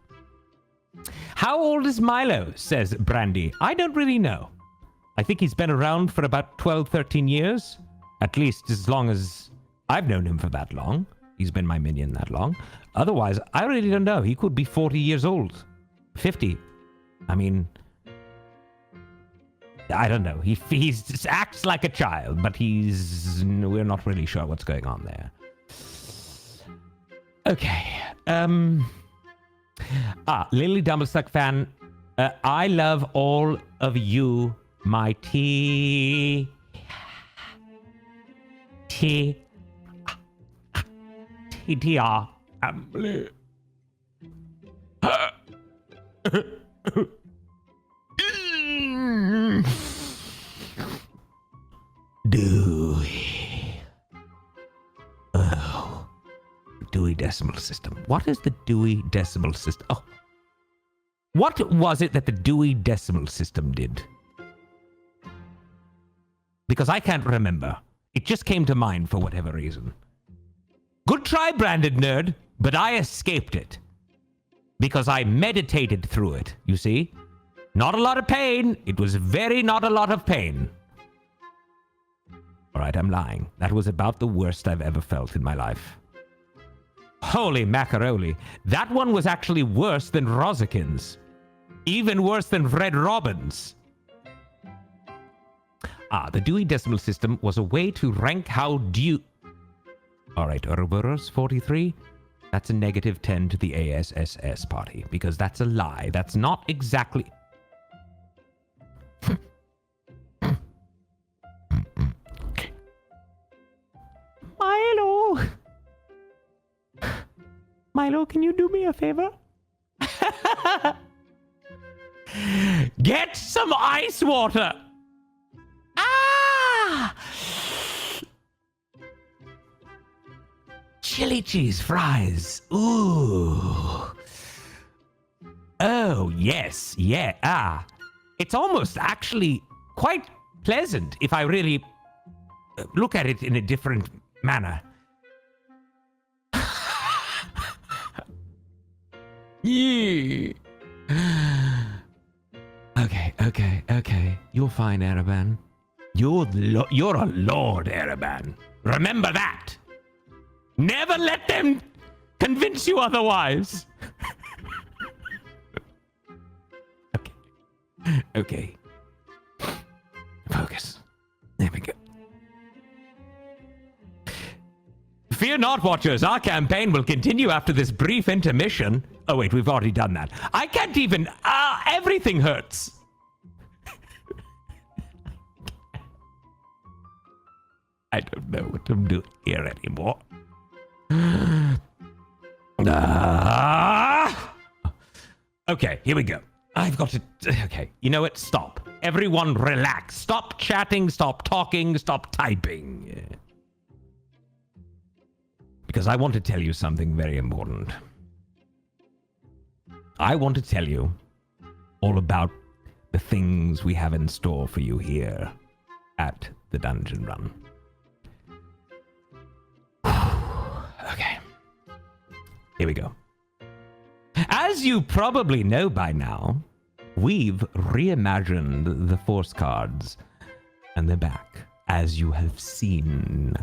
How old is Milo? Says Brandy. I don't really know. I think he's been around for about 12, 13 years. At least as long as I've known him for that long. He's been my minion that long. Otherwise, I really don't know. He could be 40 years old. 50. I mean, I don't know. He acts like a child, but we're not really sure what's going on there. Okay. Lily Dumblestuck fan. I love all of you, my TTR family. Dewey. Oh. Dewey Decimal System. What is the Dewey Decimal System? Oh. What was it that the Dewey Decimal System did? Because I can't remember. It just came to mind for whatever reason. Good try, branded nerd, but I escaped it. Because I meditated through it, you see? Not a lot of pain. It was very not a lot of pain. All right, I'm lying. That was about the worst I've ever felt in my life. Holy macaroni. That one was actually worse than Rosakin's. Even worse than Red Robin's. The Dewey Decimal System was a way to rank how All right, Ouroboros 43. That's a -10 to the ASSS party, because that's a lie. That's not exactly... Milo! Milo, can you do me a favor? Get some ice water! Ah! Chili cheese fries. Ooh. Oh, yes. Yeah. It's almost actually quite pleasant if I really look at it in a different manner. Yeah. Okay. You're fine, Ereban. You're a lord, Ereban. Remember that. Never let them convince you otherwise. Okay. Focus. There we go. Fear not, Watchers. Our campaign will continue after this brief intermission. Oh, wait, we've already done that. I can't even... everything hurts. I don't know what I'm doing here anymore. Okay, here we go. I've got to... Okay, you know what? Stop. Everyone relax. Stop chatting, stop talking, stop typing. Because I want to tell you something very important. I want to tell you all about the things we have in store for you here at the Dungeon Run. Okay. Here we go. As you probably know by now, we've reimagined the Force cards and the back, as you have seen.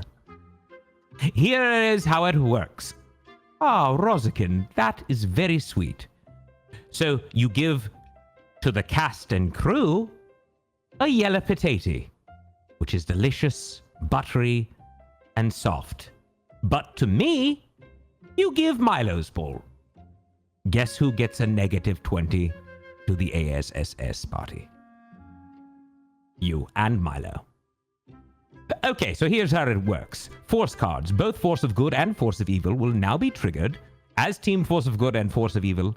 Here is how it works. Oh, Rosakin, that is very sweet. So you give to the cast and crew a yellow potato, which is delicious, buttery, and soft. But to me, you give Milo's ball. Guess who gets a -20 to the ASSS party? You and Milo. Okay, so here's how it works. Force cards, both Force of Good and Force of Evil, will now be triggered as Team Force of Good and Force of Evil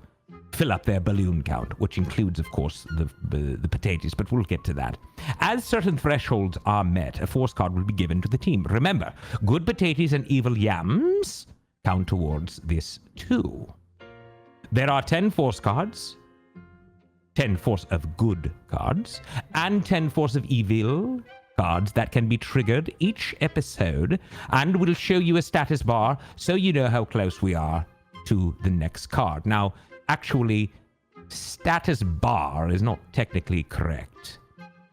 fill up their balloon count, which includes, of course, the potatoes, but we'll get to that. As certain thresholds are met, a force card will be given to the team. Remember, good potatoes and evil yams count towards this too. There are 10 force cards, 10 force of good cards, and 10 force of evil cards that can be triggered each episode, and we'll show you a status bar so you know how close we are to the next card. Now, actually, status bar is not technically correct.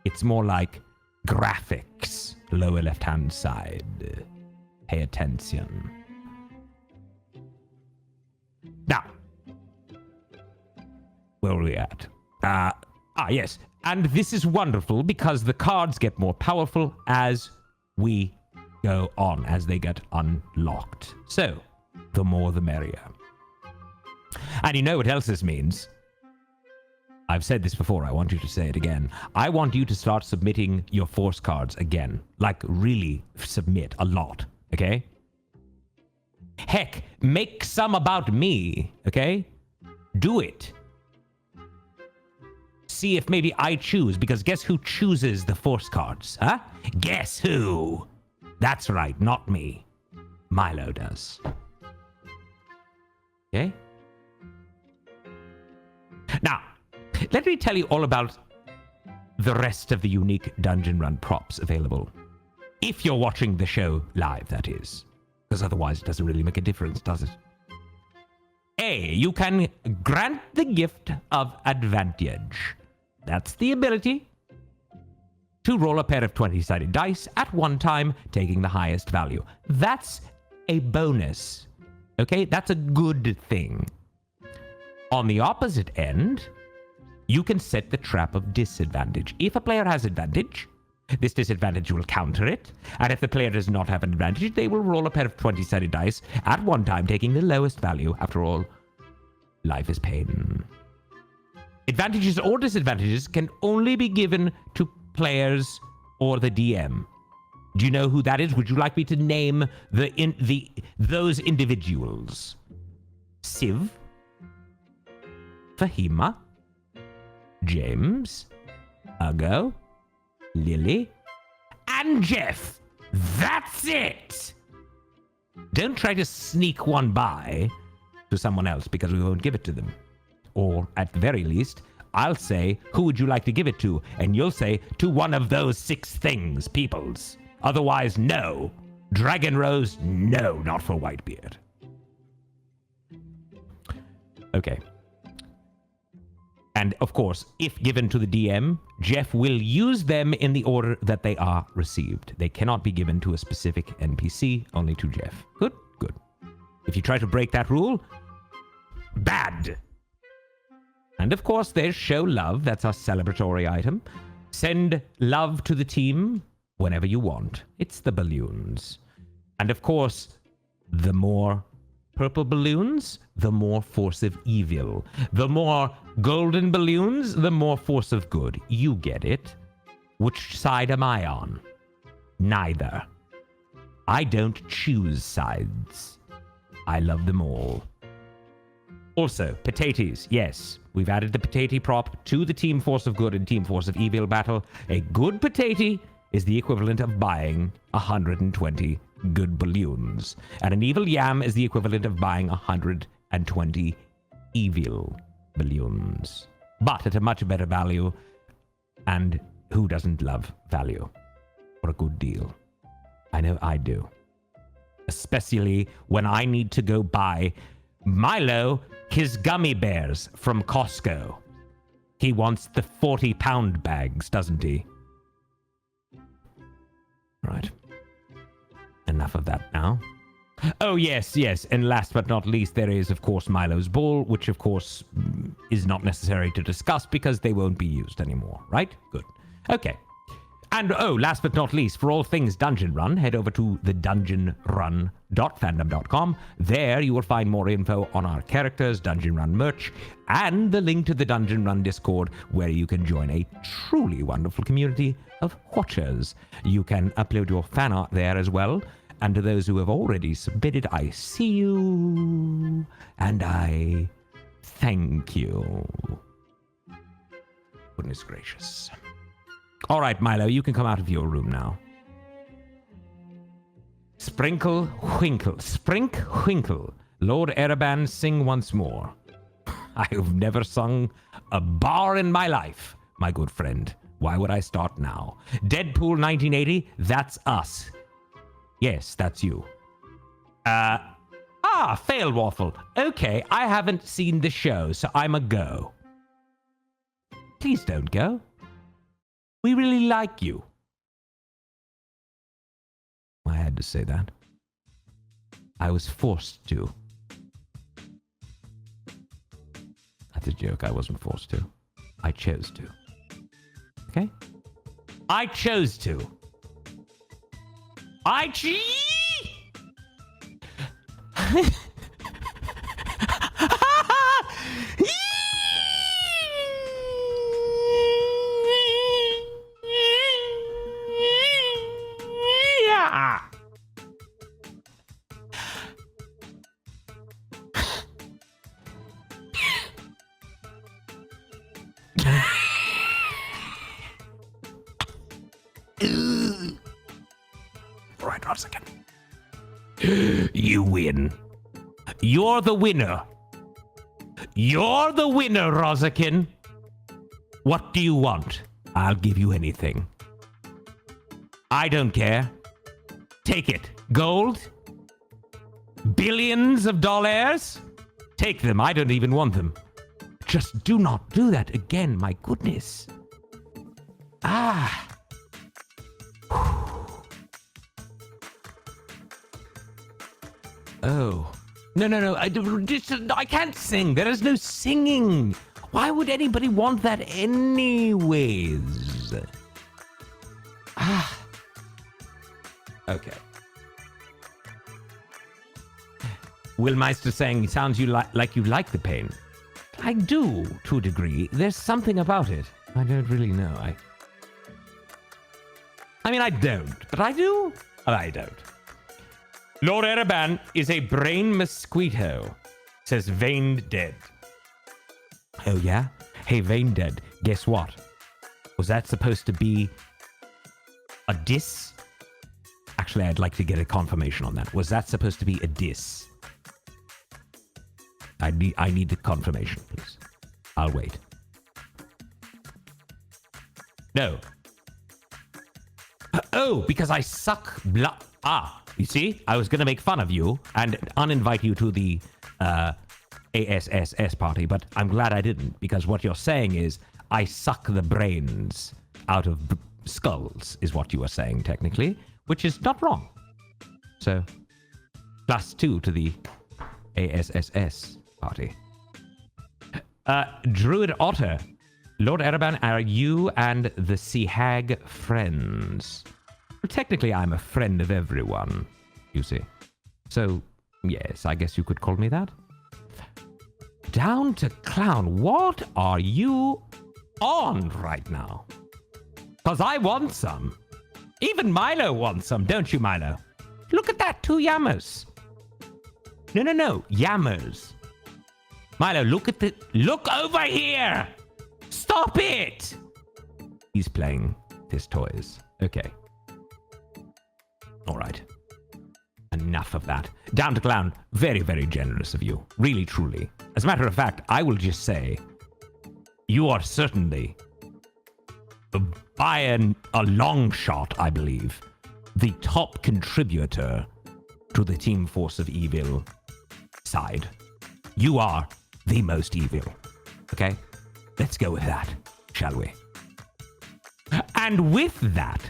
It's more like graphics, lower left-hand side. Pay attention. Now, where are we at? Yes. And this is wonderful because the cards get more powerful as we go on, as they get unlocked. So, the more the merrier. And you know what else this means? I've said this before, I want you to say it again. I want you to start submitting your force cards again. Like, really submit a lot, okay? Heck, make some about me, okay? Do it. See if maybe I choose, because guess who chooses the force cards, huh? Guess who? That's right, not me. Milo does. Okay? Now, let me tell you all about the rest of the unique Dungeon Run props available. If you're watching the show live, that is. Because otherwise it doesn't really make a difference, does it? A, you can grant the gift of advantage. That's the ability to roll a pair of 20-sided dice at one time, taking the highest value. That's a bonus. Okay? That's a good thing. On the opposite end, you can set the trap of disadvantage. If a player has advantage, this disadvantage will counter it. And if the player does not have an advantage, they will roll a pair of 20-sided dice at one time, taking the lowest value. After all, life is pain. Advantages or disadvantages can only be given to players or the DM. Do you know who that is? Would you like me to name those individuals? Civ, Fahima, James, Ugo, Lily, and Jeff. That's it! Don't try to sneak one by to someone else because we won't give it to them. Or, at the very least, I'll say, who would you like to give it to? And you'll say, to one of those 6 things, peoples. Otherwise, no. Dragon Rose, no, not for Whitebeard. Okay. And, of course, if given to the DM, Jeff will use them in the order that they are received. They cannot be given to a specific NPC, only to Jeff. Good? Good. If you try to break that rule, bad. And of course, there's Show Love. That's our celebratory item. Send love to the team whenever you want. It's the balloons. And of course, the more purple balloons, the more force of evil. The more golden balloons, the more force of good. You get it. Which side am I on? Neither. I don't choose sides. I love them all. Also, potatoes, yes. We've added the potato prop to the Team Force of Good and Team Force of Evil battle. A good potato is the equivalent of buying 120 good balloons. And an evil yam is the equivalent of buying 120 evil balloons. But at a much better value. And who doesn't love value? Or a good deal? I know I do. Especially when I need to go buy Milo his gummy bears from Costco. He wants the 40-pound bags, doesn't he? Right. Enough of that now. Oh, yes, yes. And last but not least, there is, of course, Milo's ball, which, of course, is not necessary to discuss because they won't be used anymore, right? Good. Okay. And last but not least, for all things Dungeon Run, head over to thedungeonrun.fandom.com. There you will find more info on our characters, Dungeon Run merch, and the link to the Dungeon Run Discord, where you can join a truly wonderful community of watchers. You can upload your fan art there as well. And to those who have already submitted, I see you, and I thank you. Goodness gracious. All right, Milo, you can come out of your room now. Sprinkle, whinkle, sprink, whinkle. Lord Ereban, sing once more. I've never sung a bar in my life, my good friend. Why would I start now? Deadpool 1980, that's us. Yes, that's you. Fail Waffle. Okay, I haven't seen the show, so I'm a go. Please don't go. We really like you. I had to say that. I was forced to. That's a joke. I wasn't forced to. I chose to. Okay? I chose to. Right, 1 second. You win. You're the winner. You're the winner, Rozakin. What do you want? I'll give you anything. I don't care. Take it. Gold? Billions of dollars? Take them. I don't even want them. Just do not do that again, my goodness. Oh. No. I can't sing. There is no singing. Why would anybody want that anyways? Okay. Willmeister saying, sounds like you like the pain. I do, to a degree. There's something about it. I don't really know. I mean, I don't. But I do? I don't. Lord Ereban is a brain mosquito, says Veined Dead. Oh, yeah? Hey, Veined Dead, guess what? Was that supposed to be a diss? Actually, I'd like to get a confirmation on that. Was that supposed to be a diss? I need the confirmation, please. I'll wait. No. Oh, because I suck blood. You see? I was going to make fun of you and uninvite you to the ASSS party, but I'm glad I didn't, because what you're saying is I suck the brains out of skulls, is what you are saying, technically, which is not wrong. So, +2 to the ASSS party. Druid Otter. Lord Ereban, are you and the Sea Hag friends? Well, technically, I'm a friend of everyone, you see. So, yes, I guess you could call me that. Down to Clown, what are you on right now? Because I want some. Even Milo wants some, don't you, Milo? Look at that, 2 yammers. No, yammers. Milo, look over here! Stop it! He's playing his toys. Okay. All right. Enough of that. Down to Clown, very, very generous of you. Really, truly. As a matter of fact, I will just say, you are certainly, by a long shot, I believe, the top contributor to the Team Force of Evil side. You are the most evil. Okay? Let's go with that, shall we? And with that,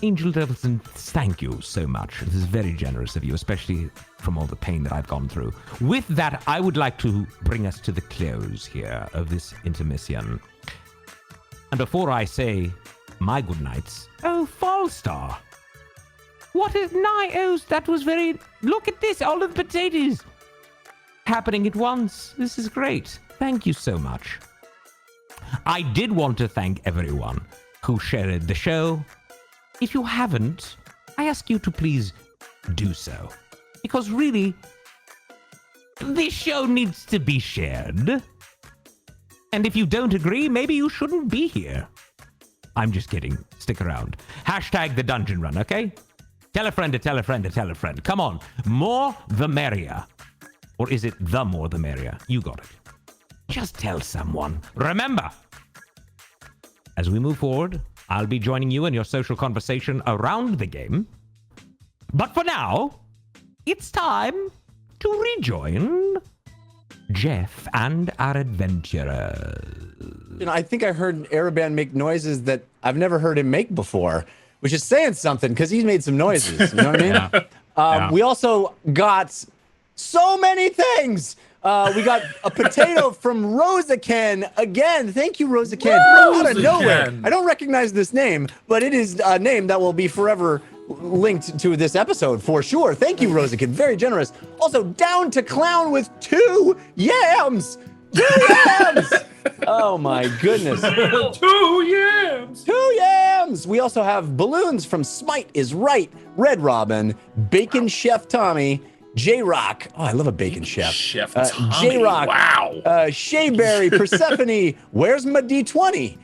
Angel Devilson, thank you so much. This is very generous of you, especially from all the pain that I've gone through. With that, I would like to bring us to the close here of this intermission. And before I say my good knights. Oh, Falstar. What is Oh, that was very... Look at this, all of the potatoes. Happening at once. This is great. Thank you so much. I did want to thank everyone who shared the show. If you haven't, I ask you to please do so. Because really, this show needs to be shared. And if you don't agree, maybe you shouldn't be here. I'm just kidding. Stick around. Hashtag the dungeon run, okay? Tell a friend to tell a friend to tell a friend. Come on. More the merrier. Or is it the more the merrier? You got it. Just tell someone. Remember, as we move forward, I'll be joining you in your social conversation around the game. But for now, it's time to rejoin Jeff and our adventurers. You know, I think I heard Araban make noises that I've never heard him make before, which is saying something because he's made some noises. You know what I mean? Yeah. We also got so many things. We got a potato from Rosaken again. Thank you, Rosaken. Out of nowhere. I don't recognize this name, but it is a name that will be forever linked to this episode for sure. Thank you, Rosaken. Very generous. Also, down to clown with 2 yams. 2 yams. Oh my goodness. 2 yams. 2 yams. We also have balloons from Smite is Right, Red Robin, Bacon Chef Tommy, J-Rock. Oh, I love a bacon chef. Chef Tommy. J-Rock. Wow. Shayberry, Persephone. Where's my D20?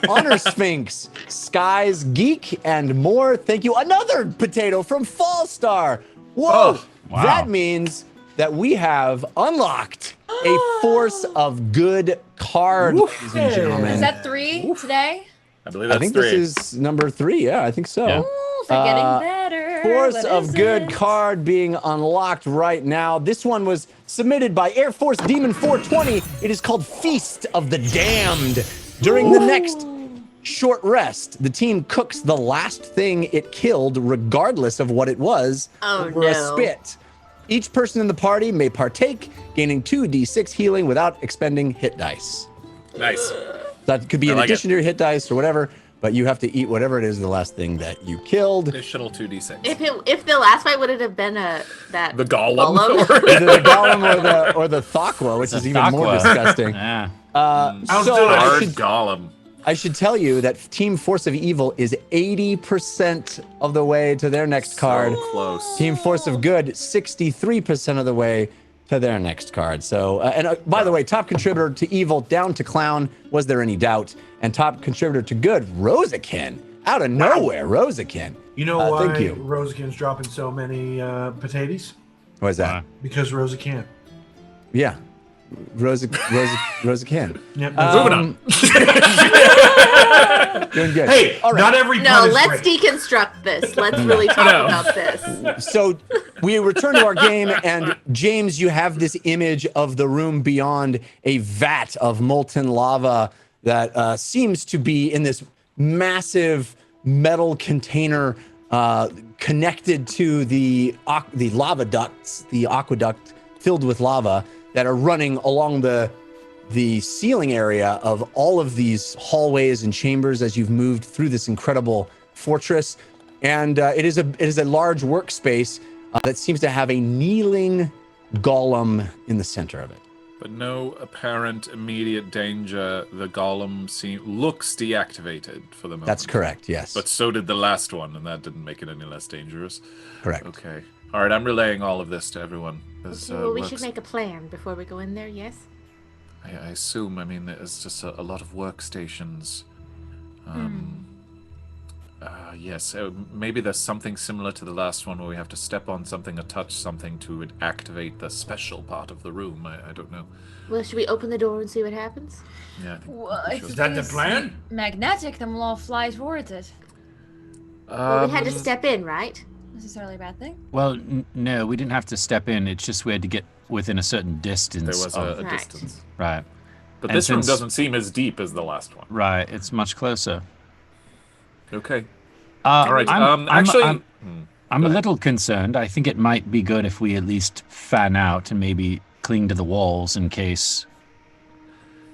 Honor Sphinx, Skies Geek, and more. Thank you. Another potato from Fallstar. Whoa. Oh, wow. That means that we have unlocked a Force of Good card, ladies and gentlemen. Is that 3 today? I believe that's I think 3. this is number 3. Yeah, I think so. Yeah. Ooh, they're getting better. Force What of is Good it? card being unlocked right now. This one was submitted by Air Force Demon 420. It is called Feast of the Damned. During the next short rest, the team cooks the last thing it killed, regardless of what it was, over a spit. Each person in the party may partake, gaining 2d6 healing without expending hit dice. Nice. That could be in like addition to your hit dice or whatever, but you have to eat whatever it is the last thing that you killed. Additional 2d6. If the last fight would it have been that The golem. Either the golem or the Thakwa, which is even more disgusting. Yeah. Hard golem. I should tell you that Team Force of Evil is 80% of the way to their next card. So close. Team Force of Good, 63% of the way to their next card. So, by the way, top contributor to Evil, down to Clown, was there any doubt? And top contributor to Good, Rosaken. Out of nowhere, Rosaken. You know why thank you. Rosaken's dropping so many potatoes? What is that? Because Rosa can't. Yeah. Rosaken. Yep. Moving on. Doing good. Hey, all right. not every No, pun is let's great. deconstruct this. Let's really talk about this. So we return to our game, and James, you have this image of the room beyond, a vat of molten lava that seems to be in this massive metal container connected to the lava ducts, the aqueduct filled with lava that are running along the ceiling area of all of these hallways and chambers as you've moved through this incredible fortress. And it is a large workspace that seems to have a kneeling golem in the center of it. But no apparent immediate danger. The golem looks deactivated for the moment. That's correct, yes. But so did the last one, and that didn't make it any less dangerous. Correct. Okay. All right, I'm relaying all of this to everyone. Well, we should make a plan before we go in there, yes? I assume, I mean, there's just a lot of workstations. Yes, maybe there's something similar to the last one where we have to step on something or touch something to activate the special part of the room. I don't know. Well, should we open the door and see what happens? Yeah, I think Well, we if should. Is that the it's plan? magnetic, then we'll all fly towards it. Well, we had to step in, right? Necessarily a bad thing. Well, no, we didn't have to step in. It's just we had to get within a certain distance. There was a Right. distance. Right. But And this room since- doesn't seem as deep as the last one. Right. It's much closer. Okay. All right. I'm Go a ahead. little concerned. I think it might be good if we at least fan out and maybe cling to the walls in case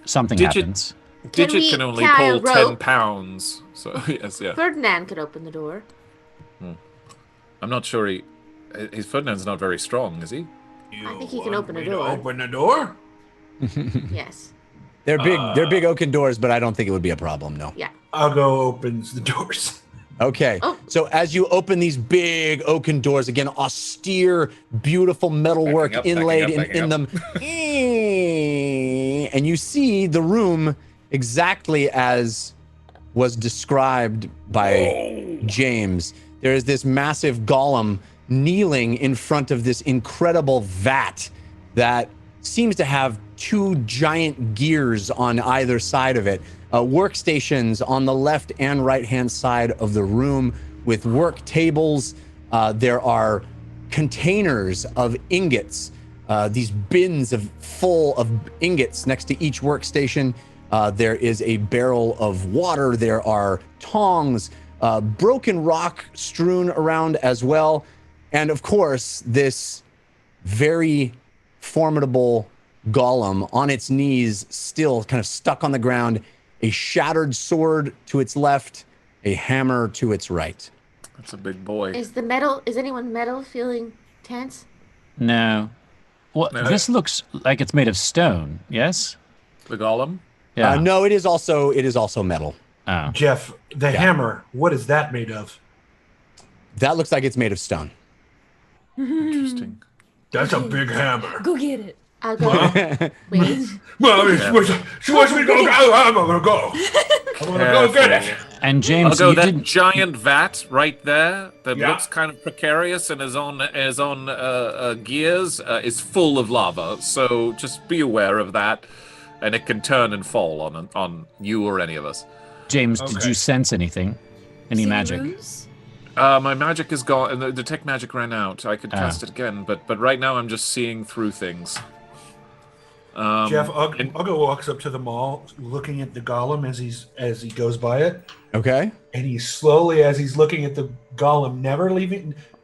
something Did you- happens. Digit can only tie a pull 10 rope? pounds. So, yes, yeah. Ferdinand could open the door. I'm not sure his Ferdinand's not very strong, is he? I think he can open a door. Open the door? Yes. They're big oaken doors, but I don't think it would be a problem. No. Yeah. I'll go opens the doors. Okay. Oh. So as you open these big oaken doors, again, austere, beautiful metalwork Backing up, inlaid backing in up. them, and you see the room exactly as was described by James. There is this massive golem kneeling in front of this incredible vat that seems to have two giant gears on either side of it. Workstations on the left and right hand side of the room with work tables. There are containers of ingots, these bins full of ingots next to each workstation. There is a barrel of water. There are tongs, broken rock strewn around as well. And of course, this very formidable golem on its knees, still kind of stuck on the ground, a shattered sword to its left, a hammer to its right. That's a big boy. Is anyone metal feeling tense? No. Well, No. this looks like it's made of stone. Yes. The golem? Yeah. No, it is also metal. Oh. Jeff, the hammer, what is that made of? That looks like it's made of stone. Interesting. That's a big hammer. Go get it. I'll go. Wait. Well, she wants me to go. I'm gonna go. I'm gonna go get it. And I'll James, go. you That didn't. giant vat right there that Yeah. looks kind of precarious and is on gears is full of lava. So just be aware of that, and it can turn and fall on you or any of us. James, did Okay. you sense anything? Any See magic? runes? My magic is gone, and the detect magic ran out. I could cast it again, but right now I'm just seeing through things. Jeff, and- Uggo walks up to the mall, looking at the golem as he goes by it, Okay. and he slowly, as he's looking at the golem,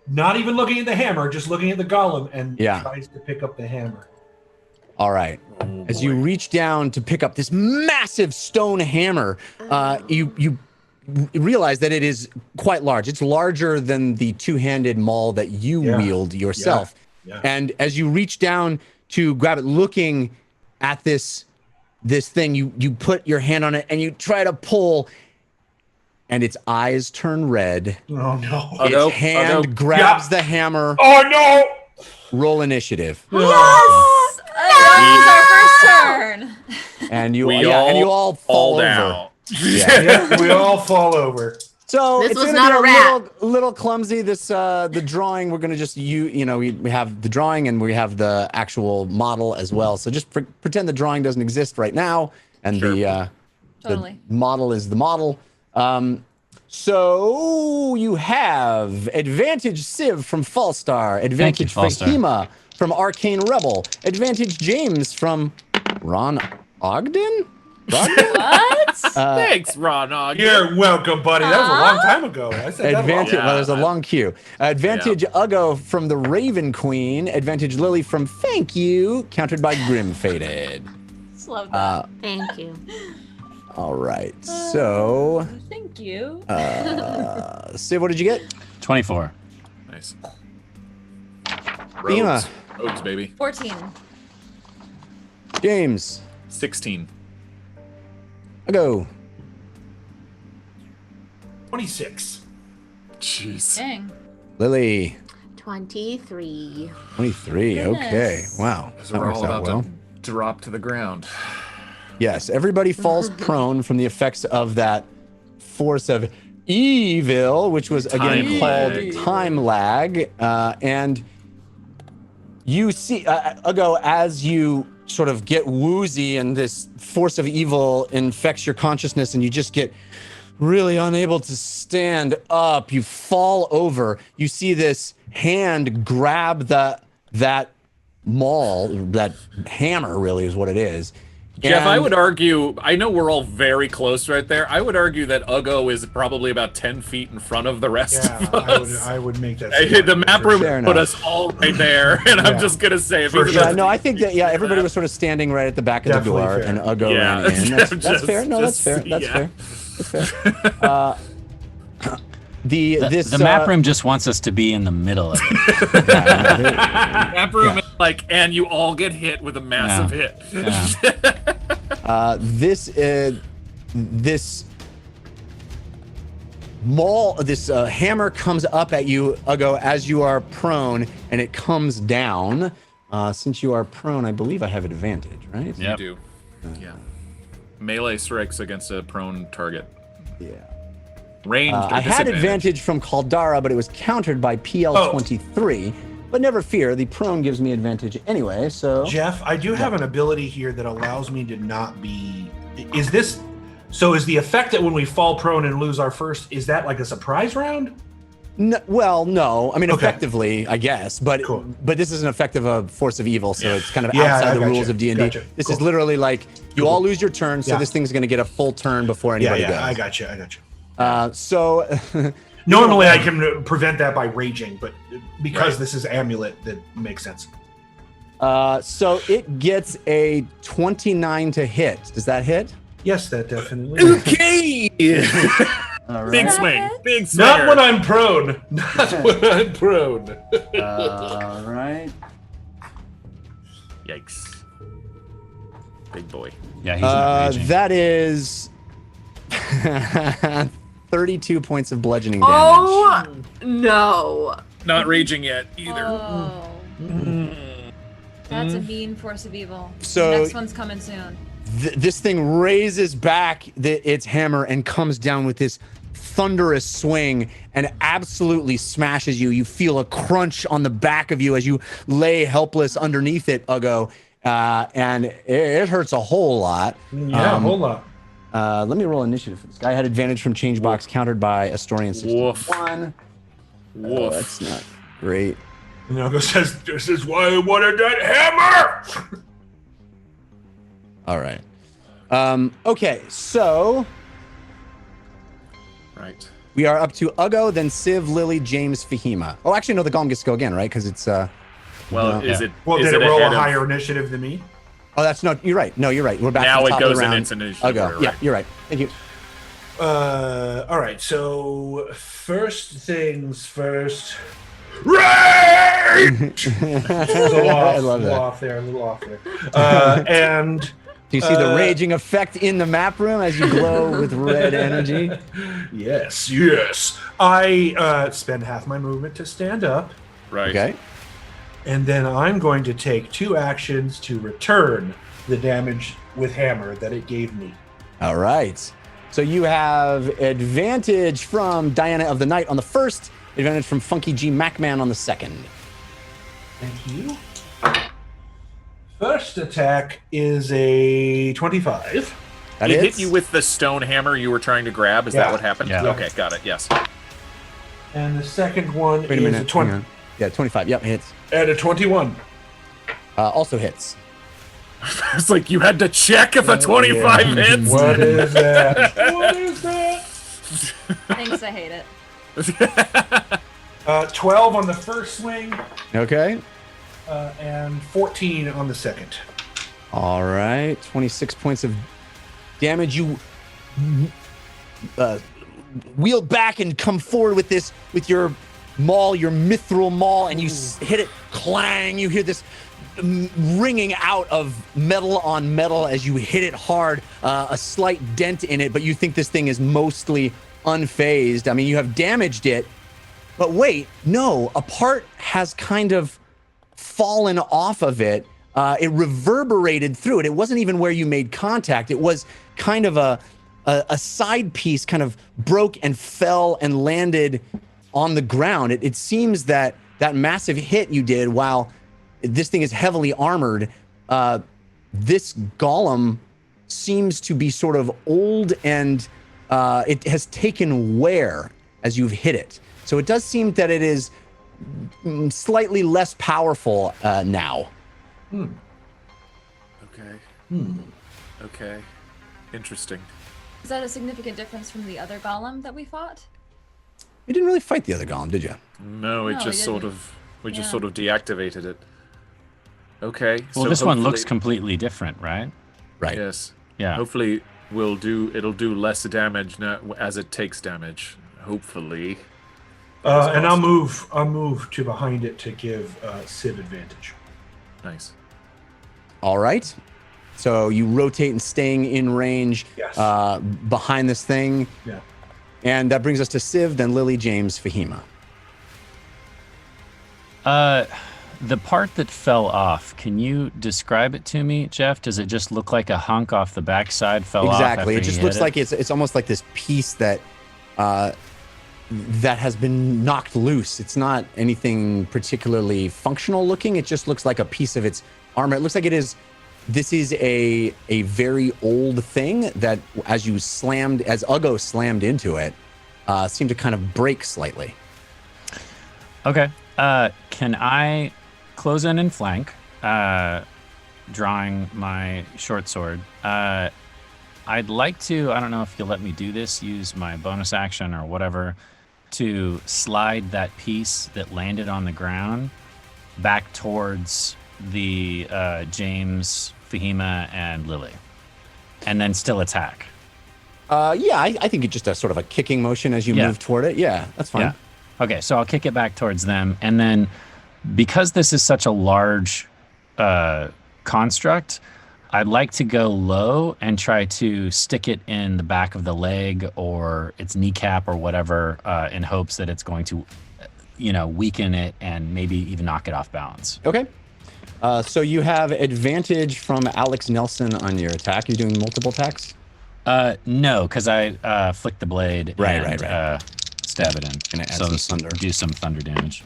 not even looking at the hammer, just looking at the golem, and Yeah. tries to pick up the hammer. All right. As you reach down to pick up this massive stone hammer, you realize that it is quite large. It's larger than the two-handed maul that you wield yourself. Yeah. And as you reach down to grab it, looking at this thing, you put your hand on it and you try to pull, and its eyes turn red. Oh no! Its hand grabs the hammer. Oh no! Roll initiative. Yes! That was our first turn. And you all fall over. down. Yeah, we all fall over. So This it's was gonna not be a a rat. little clumsy. This the drawing. We're gonna just we have the drawing and we have the actual model as well. So just pretend the drawing doesn't exist right now, and Totally. the model is the model. So you have advantage Civ from Falstar, advantage Falstar. Fahima from Arcane Rebel, advantage James from Ron Ogden. What? Thanks, Ron. You're welcome, buddy. That was a long time ago. I said Advantage. that Well, there's a long queue. Advantage Uggo from the Raven Queen. Advantage Lily from Thank You, countered by Grim Faded. Just love that. Thank you. All right. So, Thank you. Civ, what did you get? 24. Nice. Fahima. Rogues, baby. 14. James. 16. Uggo. 26. Jeez. Dang. Lily. 23. 23. Okay. Goodness. Wow. So That we're works all out about well. to drop to the ground. Yes, everybody falls prone from the effects of that force of evil, which was again Time called lag. time lag. And you see, Uggo, as you sort of get woozy and this force of evil infects your consciousness and you just get really unable to stand up, you fall over. You see this hand grab that maul, that hammer really is what it is. Jeff, I And- would argue, I know we're all very close right there. I would argue that Ugo is probably about 10 feet in front of the rest Yeah, of us. I would make that. The map room Fair put enough. us all right there, and I'm just going to say, if he's Yeah, about no, I think that, everybody was sort of standing right at the back of the Definitely door, fair. and Ugo Yeah, ran in. That's just- fair. No, that's just- fair. That's yeah. fair. That's fair. The map room just wants us to be in the middle of it. map room is like, and you all get hit with a massive hit. Yeah. This maul, this hammer comes up at you, Ugo, as you are prone, and it comes down. Since you are prone, I believe I have advantage, right? You do. Yeah. Melee strikes against a prone target. Yeah. Ranged or I had disadvantage. advantage from Caldara, but it was countered by PL23. But never fear, the prone gives me advantage anyway, so... Jeff, I do have an ability here that allows me to not be. Is this? So is the effect that when we fall prone and lose our first? Is that like a surprise round? No, well, no. I mean, Okay. effectively, I guess, but Cool. but this is an effect of a force of evil, so it's kind of Yeah, outside I the gotcha. rules of D&D. Gotcha. This Cool. is literally like you all lose your turn, so Yeah. this thing's going to get a full turn before Yeah, anybody yeah. goes. I got you. I got you. So Normally, I can prevent that by raging, but because this is Amulet, that makes sense. so it gets a 29 to hit. Does that hit? Yes, that definitely. Okay. All Big right. swing. Big swing. Not when I'm prone. Not when I'm prone. All right. Yikes. Big boy. Yeah, he's not raging. That is 32 points of bludgeoning damage. Oh no! Not raging yet either. Oh. That's a mean force of evil. So- The next one's coming soon. This thing raises back its hammer and comes down with this thunderous swing and absolutely smashes you. You feel a crunch on the back of you as you lay helpless underneath it, Ugo, and it hurts a whole lot. Yeah, a whole lot. Let me roll initiative for this guy. I had advantage from change box countered by Astorian 61. Woof. That's not great. And Ugo says, "This is why I wanted that hammer." All right. Okay, so Right. we are up to Ugo, then Civ, Lily, James, Fahima. Oh, actually, no, the golem gets to go again, right? Because it's Well, No. is it? Well, is did it roll a ahead of- higher initiative than me? Oh, that's not. You're right. No, you're right. We're back Now to the it top goes of the in round. its initiative Ugo. order, Yeah, right. you're right. Thank you. All right. So first things first. Rage! I love that. A little off there. And Do you see the raging effect in the map room as you glow with red energy? yes. I spend half my movement to stand up, Right. Okay. and then I'm going to take 2 actions to return the damage with hammer that it gave me. All right. So you have advantage from Diana of the Night on the first, advantage from Funky G Macman on the second. Thank you. First attack is a 25. That It hits. hit you with the stone hammer you were trying to grab. Is that Yeah. what happened? Yeah. Okay, got it. Yes. And the second one Wait a is minute. a 20 hang on. Yeah, 25. Yep, hits. and a 21. Also hits. It's like you had to check if a 25 hits. What is that? What is that? Thanks, I hate it. 12 on the first swing Okay. and 14 on the second. All right. 26 points of damage. You wheel back and come forward with this, with your maul, your mithril maul, and you hit it, clang. You hear this ringing out of metal on metal as you hit it hard, a slight dent in it, but you think this thing is mostly unfazed. I mean, you have damaged it, but wait, no, a part has kind of fallen off of it. It reverberated through it. It wasn't even where you made contact. It was kind of a side piece kind of broke and fell and landed on the ground. It seems that that massive hit you did, while this thing is heavily armored, this golem seems to be sort of old, and it has taken wear as you've hit it. So it does seem that it is slightly less powerful now. Okay. Okay. Interesting. Is that a significant difference from the other golem that we fought? You didn't really fight the other golem, did you? No, it No, just we sort didn't. of we just Yeah. sort of deactivated it. Okay. Well, so this one looks hopefully- completely different, right? Right. Yes. Yeah. Hopefully it'll do less damage now as it takes damage. Hopefully. And I'll move to behind it to give Civ advantage. Nice. All right. So you rotate and staying in range Yes. behind this thing. Yeah. And that brings us to Civ, then Lily, James, Fahima. The part that fell off, can you describe it to me, Jeff? Does it just look like a hunk off the backside fell off? Exactly. It after just you looks hit like it's almost like this piece that that has been knocked loose. It's not anything particularly functional looking. It just looks like a piece of its armor. It looks like it is. This is a very old thing that, as Uggo slammed into it, seemed to kind of break slightly. Okay. Can I close in and flank, drawing my short sword? I'd like to, I don't know if you'll let me do this, use my bonus action or whatever, to slide that piece that landed on the ground back towards the James, Fahima, and Lily, and then still attack. Yeah, I think it's just a sort of a kicking motion as you move toward it. Yeah, that's fine. Yeah. Okay, so I'll kick it back towards them, and then because this is such a large construct, I'd like to go low and try to stick it in the back of the leg or its kneecap or whatever, in hopes that it's going to, weaken it and maybe even knock it off balance. Okay. So you have advantage from Alex Nelson on your attack. You're doing multiple attacks? No, because I flick the blade Right. stab it in. Gonna add So some this will thunder. do some thunder damage.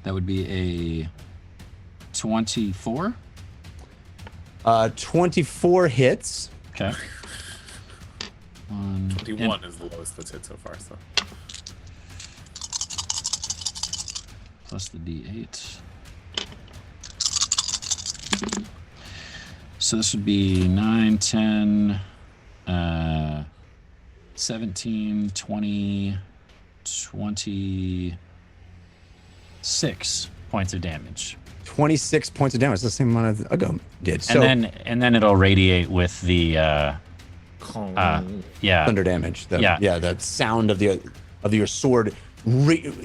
That would be a 24. 24 hits. Okay. 21 is the lowest that's hit so far, so. Plus the D8. So this would be 9, 10, 17, 20, 26 points of damage. 26 points of damage. That's the same amount of Uggo did. So And then it'll radiate with the thunder damage. The sound of your sword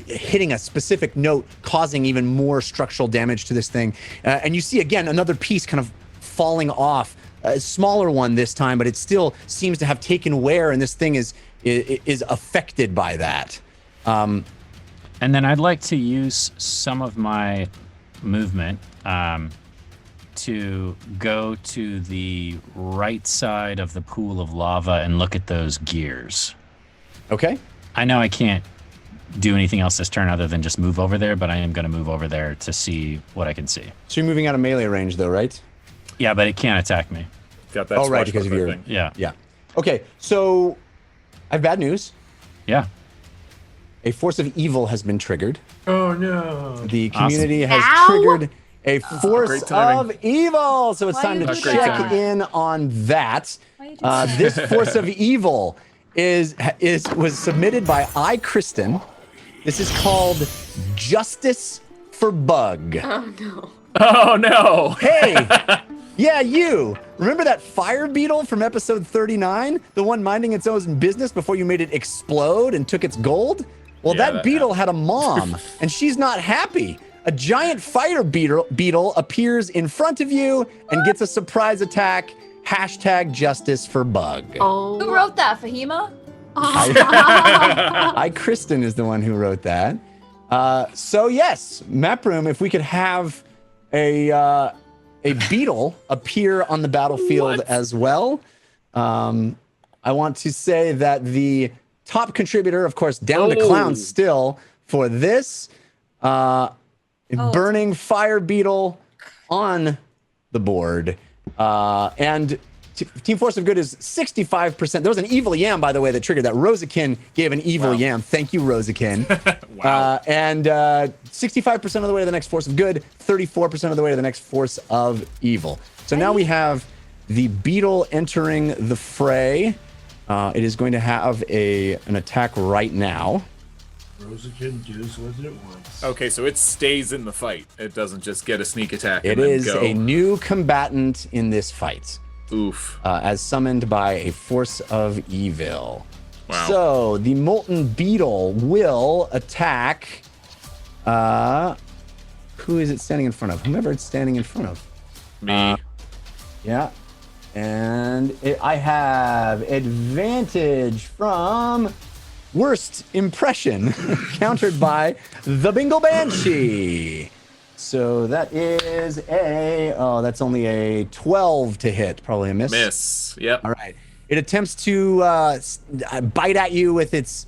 hitting a specific note, causing even more structural damage to this thing. And you see again another piece kind of falling off, a smaller one this time, but it still seems to have taken wear, and this thing is affected by that. And then I'd like to use some of my movement to go to the right side of the pool of lava and look at those gears. Okay. I know I can't do anything else this turn other than just move over there, but I am going to move over there to see what I can see. So you're moving out of melee range, though, right? Yeah, but it can't attack me. Got that. Oh, right, because of your thing. Yeah. Yeah. Okay, so I have bad news. Yeah. A force of evil has been triggered. Oh no. The community has Ow! triggered a force Great timing. of evil. So it's Why time to you do check that? in on that. Why you do that? This force of evil was submitted by Kristen. This is called Justice for Bug. Oh no. Oh no! Hey, yeah, you. Remember that fire beetle from episode 39? The one minding its own business before you made it explode and took its gold? Well, Yeah, that that beetle had a mom, and she's not happy. A giant fire beetle appears in front of you and gets a surprise attack. # Justice for Bug. Oh. Who wrote that, Fahima? Kristen is the one who wrote that. So yes, Map Room, if we could have a beetle appear on the battlefield as well. I want to say that the top contributor, of course, down to clown still for this burning fire beetle on the board. And Team Force of Good is 65%. There was an evil yam, by the way, that triggered that. Rosakin gave an evil yam. Thank you, Rosakin. Wow. And 65% of the way to the next force of good, 34% of the way to the next force of evil. So now we have the beetle entering the fray. It is going to have an attack right now. Rosa can do with it once. Okay, so it stays in the fight. It doesn't just get a sneak attack. It and then is go. a new combatant in this fight. Oof. As summoned by a force of evil. Wow. So the molten beetle will attack. Who is it standing in front of? Whomever it's standing in front of. Me. Yeah. And I have advantage from worst impression, countered by the Bingle Banshee. So that is that's only a 12 to hit, probably a miss. Miss. Yep. All right. It attempts to bite at you with its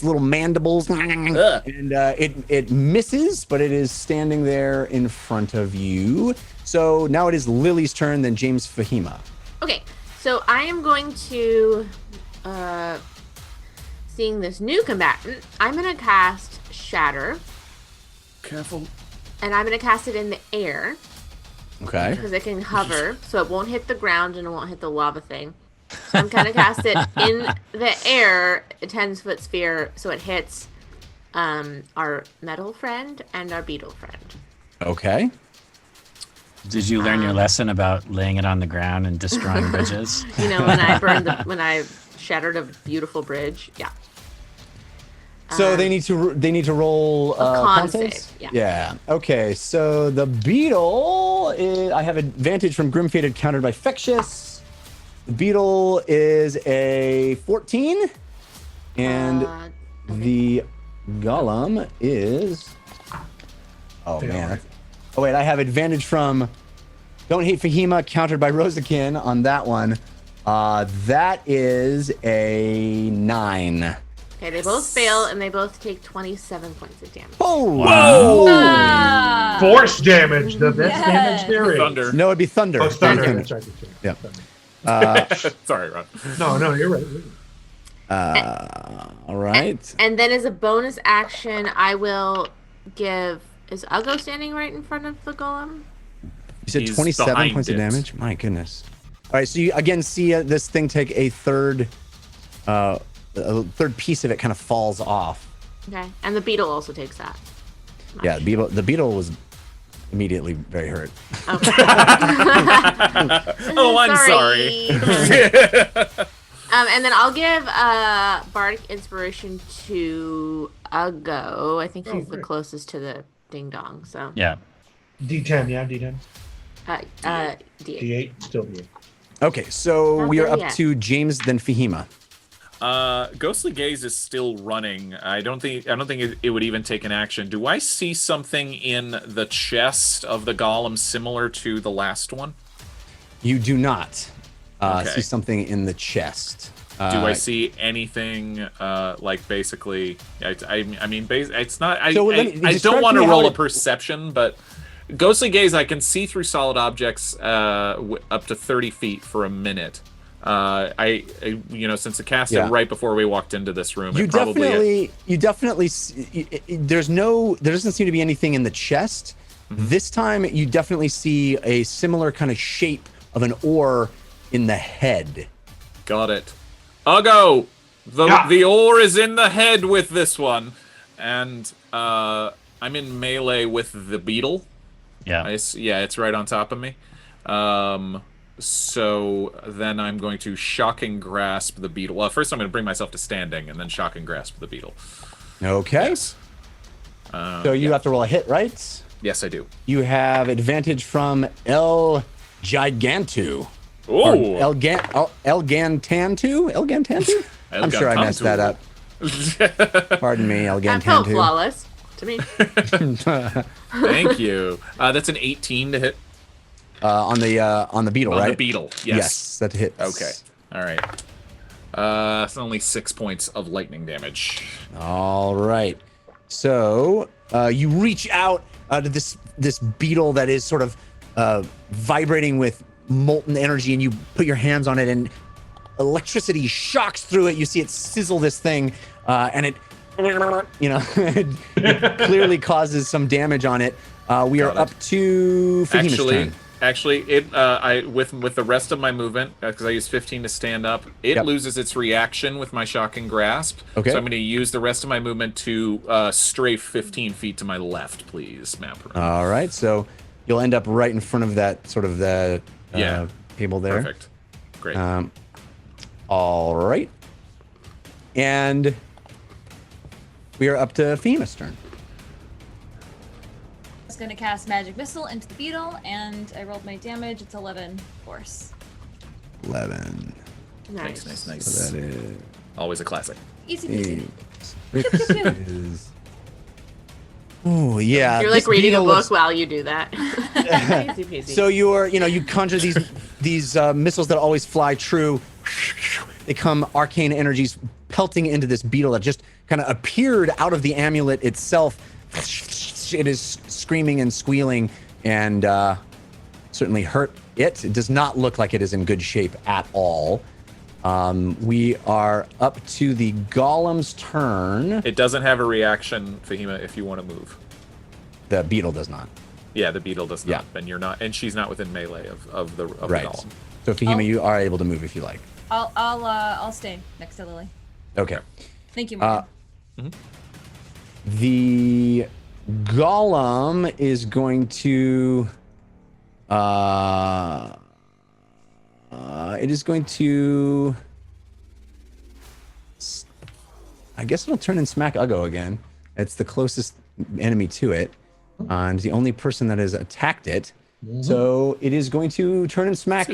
little mandibles, and it misses, but it is standing there in front of you. So now it is Lily's turn, then James Fahima. Okay, so I am going to, seeing this new combatant, I'm going to cast Shatter. Careful. And I'm going to cast it in the air. Okay. Because it can hover, so it won't hit the ground and it won't hit the lava thing. So I'm going to cast it in the air, a 10-foot sphere, so it hits our metal friend and our beetle friend. Okay. Did you learn your lesson about laying it on the ground and destroying bridges? You know, when I shattered a beautiful bridge. Yeah. So they need to roll con saves? save, yeah. Yeah. Okay. So the beetle I have advantage from Grim Fated countered by Fectious. The beetle is a 14, and the golem is. Oh man. Oh wait, I have advantage from Don't Hate Fahima countered by Rosakin on that one. That is a 9. Okay, they both fail and they both take 27 points of damage. Oh! Whoa! Force damage, the best damage there is. Thunder. No, it'd be thunder. Oh, it's thunder. That's right. Yeah. Sorry, Ron. No, you're right. All right. And then as a bonus action, I will give... Is Uggo standing right in front of the golem? You said He's 27 behind points of it. damage? My goodness. All right, so you again see this thing take a third piece of it kind of falls off. Okay, and the beetle also takes that. Yeah, the beetle was immediately very hurt. Okay. Oh, I'm sorry. And then I'll give Bardic Inspiration to Uggo. I think he's the closest to the ding dong. So Yeah. D10, yeah, D10. D8. D8, still D8. Okay, so Not we are there up yet. to James, then Fahima. Ghostly Gaze is still running. I don't think it would even take an action. Do I see something in the chest of the golem similar to the last one? You do not Okay. see something in the chest. Do I see anything like basically? I mean, it's not. I describe don't want to to me roll how a perception, but Ghostly Gaze, I can see through solid objects up to 30 feet for a minute. I since it casted right before we walked into this room, You definitely there doesn't seem to be anything in the chest. Mm-hmm. This time you definitely see a similar kind of shape of an ore in the head. Got it. Uggo, the ore is in the head with this one, and I'm in melee with the beetle. Yeah. It's right on top of me. So then I'm going to shocking grasp the beetle. Well, first I'm going to bring myself to standing, and then shocking grasp the beetle. Okay. Yes. So you have to roll a hit, right? Yes, I do. You have advantage from El Gigantu. Oh, El Gantantu? I'm sure I messed that up. Pardon me, El That felt Gantantu. flawless to me. Thank you. That's an 18 to hit. On the beetle, On right? the beetle, yes. that hits. Okay. All right. It's only 6 points of lightning damage. All right. So you reach out to this beetle that is sort of vibrating with molten energy, and you put your hands on it, and electricity shocks through it. You see it sizzle this thing, and it you know, it clearly causes some damage on it. We are up to Fahima's turn. Actually, it with the rest of my movement, because I use 15 to stand up, it loses its reaction with my shocking grasp. Okay. So I'm going to use the rest of my movement to strafe 15 feet to my left, please, Mapper. All right, so you'll end up right in front of that sort of the table there. Perfect. Great. All right, and we are up to Fahima's turn. I was going to cast Magic Missile into the beetle, and I rolled my damage. It's 11 force. 11. Nice. Nice. So that is Always a classic. Easy peasy. 6 is. Oh yeah. You're like this reading a beetle book looks- while you do that. Easy peasy. So you conjure these missiles that always fly true. They come arcane energies pelting into this beetle that just kind of appeared out of the amulet itself. It is screaming and squealing and certainly hurt it. It does not look like it is in good shape at all. We are up to the golem's turn. It doesn't have a reaction, Fahima, if you want to move. The beetle does not. Yeah, the beetle does not. Yeah. And you're not, and she's not within melee of the Right. golem. So Fahima, you are able to move if you like. I'll stay next to Lily. Okay. Thank you, Morgan. The golem is going to it is going to I guess it'll turn and smack Uggo again. It's the closest enemy to it and the only person that has attacked it. So it is going to turn and smack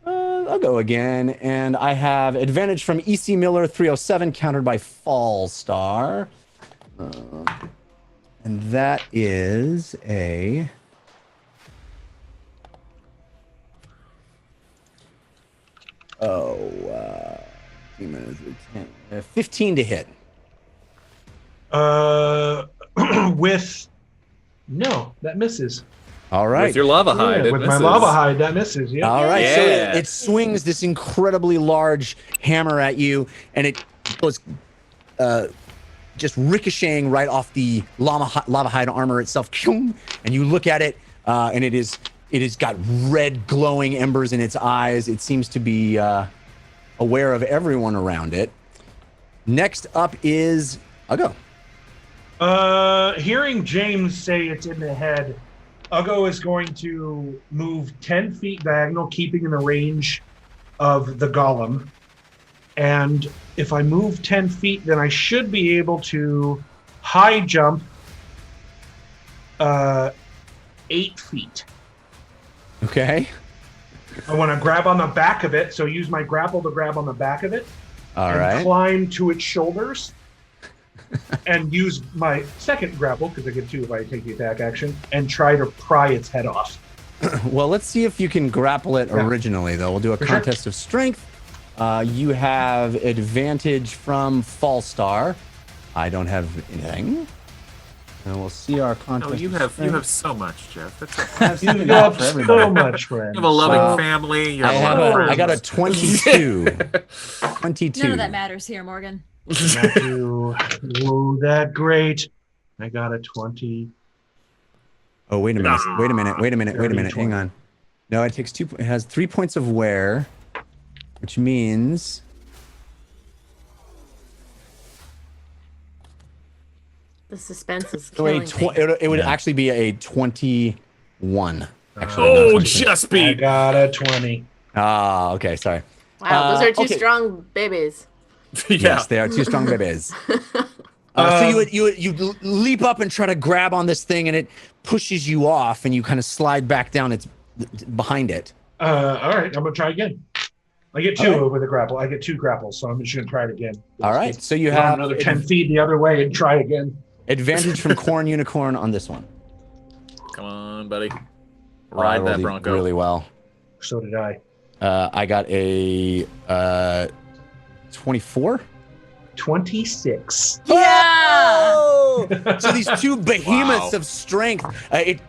Uggo again, and I have advantage from EC Miller 307 countered by Fall Star. And that is a 15 to hit. With no, that misses. All right. With your lava hide, it with misses. my lava hide, that misses. Yeah. All right. Yeah. So it swings this incredibly large hammer at you, and it goes just ricocheting right off the lava hide armor itself. And you look at it, and it has got red glowing embers in its eyes. It seems to be aware of everyone around it. Next up is Uggo. Hearing James say it's in the head, Uggo is going to move 10 feet diagonal, keeping in the range of the golem. And if I move 10 feet, then I should be able to high jump 8 feet. Okay. I want to grab on the back of it, so use my grapple to grab on the back of it. All and right. climb to its shoulders. And use my second grapple, because I get 2 if I take the attack action, and try to pry its head off. Well, let's see if you can grapple it originally, though. We'll do a contest of strength. You have advantage from Fall Star. I don't have anything. And we'll see our contest. Oh, you have so much, Jeff. That's have You have so much, friend. You have a loving family. You have I got a 22. 22. None of that matters here, Morgan. Whoa, that great. I got a 20. Oh, wait a minute. Hang on. No, it takes 2. It has 3 points of wear, which means The suspense is killing me. it would actually be a 21. Actually, Oh, not 22. just I be. got a 20. Ah, okay, sorry. Wow, those are two okay. strong babies. Yeah. Yes, they are 2 strong babies. So you leap up and try to grab on this thing, and it pushes you off, and you kind of slide back down. It's behind it. All right, I'm gonna try again. I get 2 with a grapple. I get 2 grapples, so I'm just gonna try it again. All right, so you Go have another 10 feet the other way and try again. advantage from Corn Unicorn on this one. Come on, buddy. I Ride rolled that Bronco. really well. So did I. I got a 24. 26. Oh! So these 2 behemoths Wow. of strength, it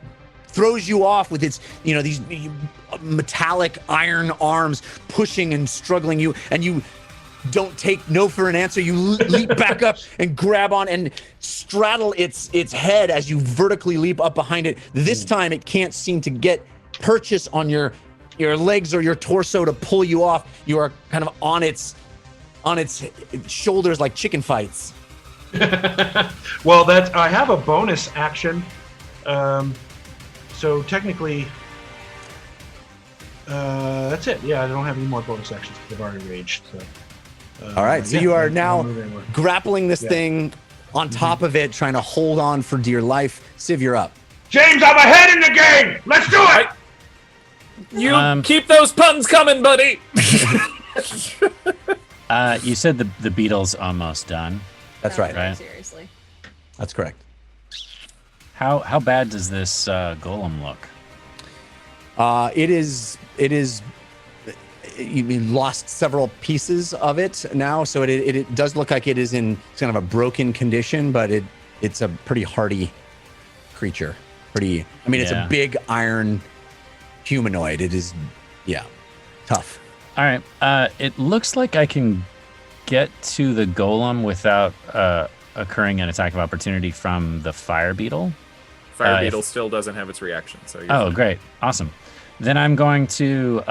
throws you off with its, these metallic iron arms pushing and struggling you, and you don't take no for an answer. You leap back up and grab on and straddle its head as you vertically leap up behind it. This time it can't seem to get purchase on your legs or your torso to pull you off. You are kind of on its shoulders like chicken fights. Well, I have a bonus action. So technically, that's it. Yeah, I don't have any more bonus actions because I've already raged. So. All right, so you are now grappling this thing on top of it, trying to hold on for dear life. Civ, you're up. James, I'm ahead in the game. Let's do it. You keep those puns coming, buddy. You said the beetle's almost done. That's right. Right. Seriously. That's correct. How bad does this golem look? It is. You lost several pieces of it now, so it does look like it is in kind of a broken condition, but it's a pretty hardy creature. It's a big iron humanoid. It is, tough. All right. It looks like I can get to the golem without occurring an attack of opportunity from the fire beetle. Fire beetle still doesn't have its reaction, so you're fine. Great. Awesome. Then I'm going to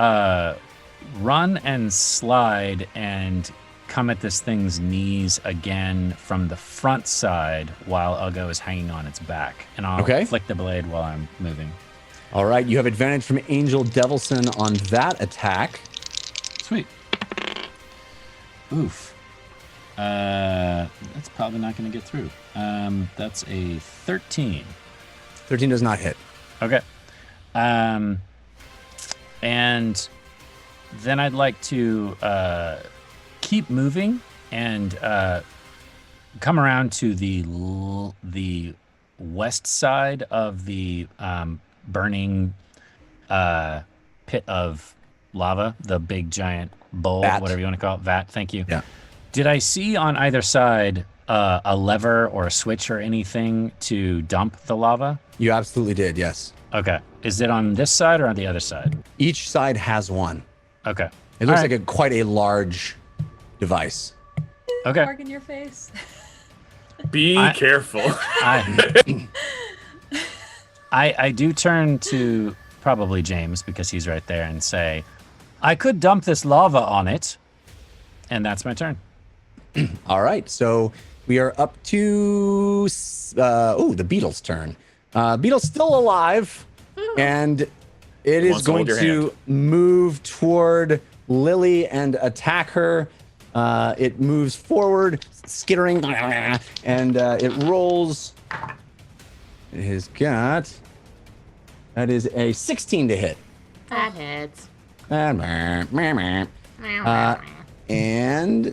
run and slide and come at this thing's knees again from the front side while Ugo is hanging on its back. And I'll flick the blade while I'm moving. All right. You have advantage from Angel Devilson on that attack. Sweet. Oof. That's probably not going to get through. That's a 13. 13 does not hit. Okay. And then I'd like to keep moving and come around to the west side of the burning pit of lava, the big giant bowl, whatever you want to call it, vat. Thank you. Yeah. Did I see on either side a lever or a switch or anything to dump the lava? You absolutely did, yes. Okay. Is it on this side or on the other side? Each side has one. Okay. It looks like quite a large device. Okay. Mark in your face. Be careful. I do turn to probably James because he's right there and say, I could dump this lava on it. And that's my turn. All right. So we are up to the beetle's turn. Beetle's still alive, and it is going to move toward Lily and attack her. It moves forward, skittering, and it rolls. It has got. That is a 16 to hit. That hits. And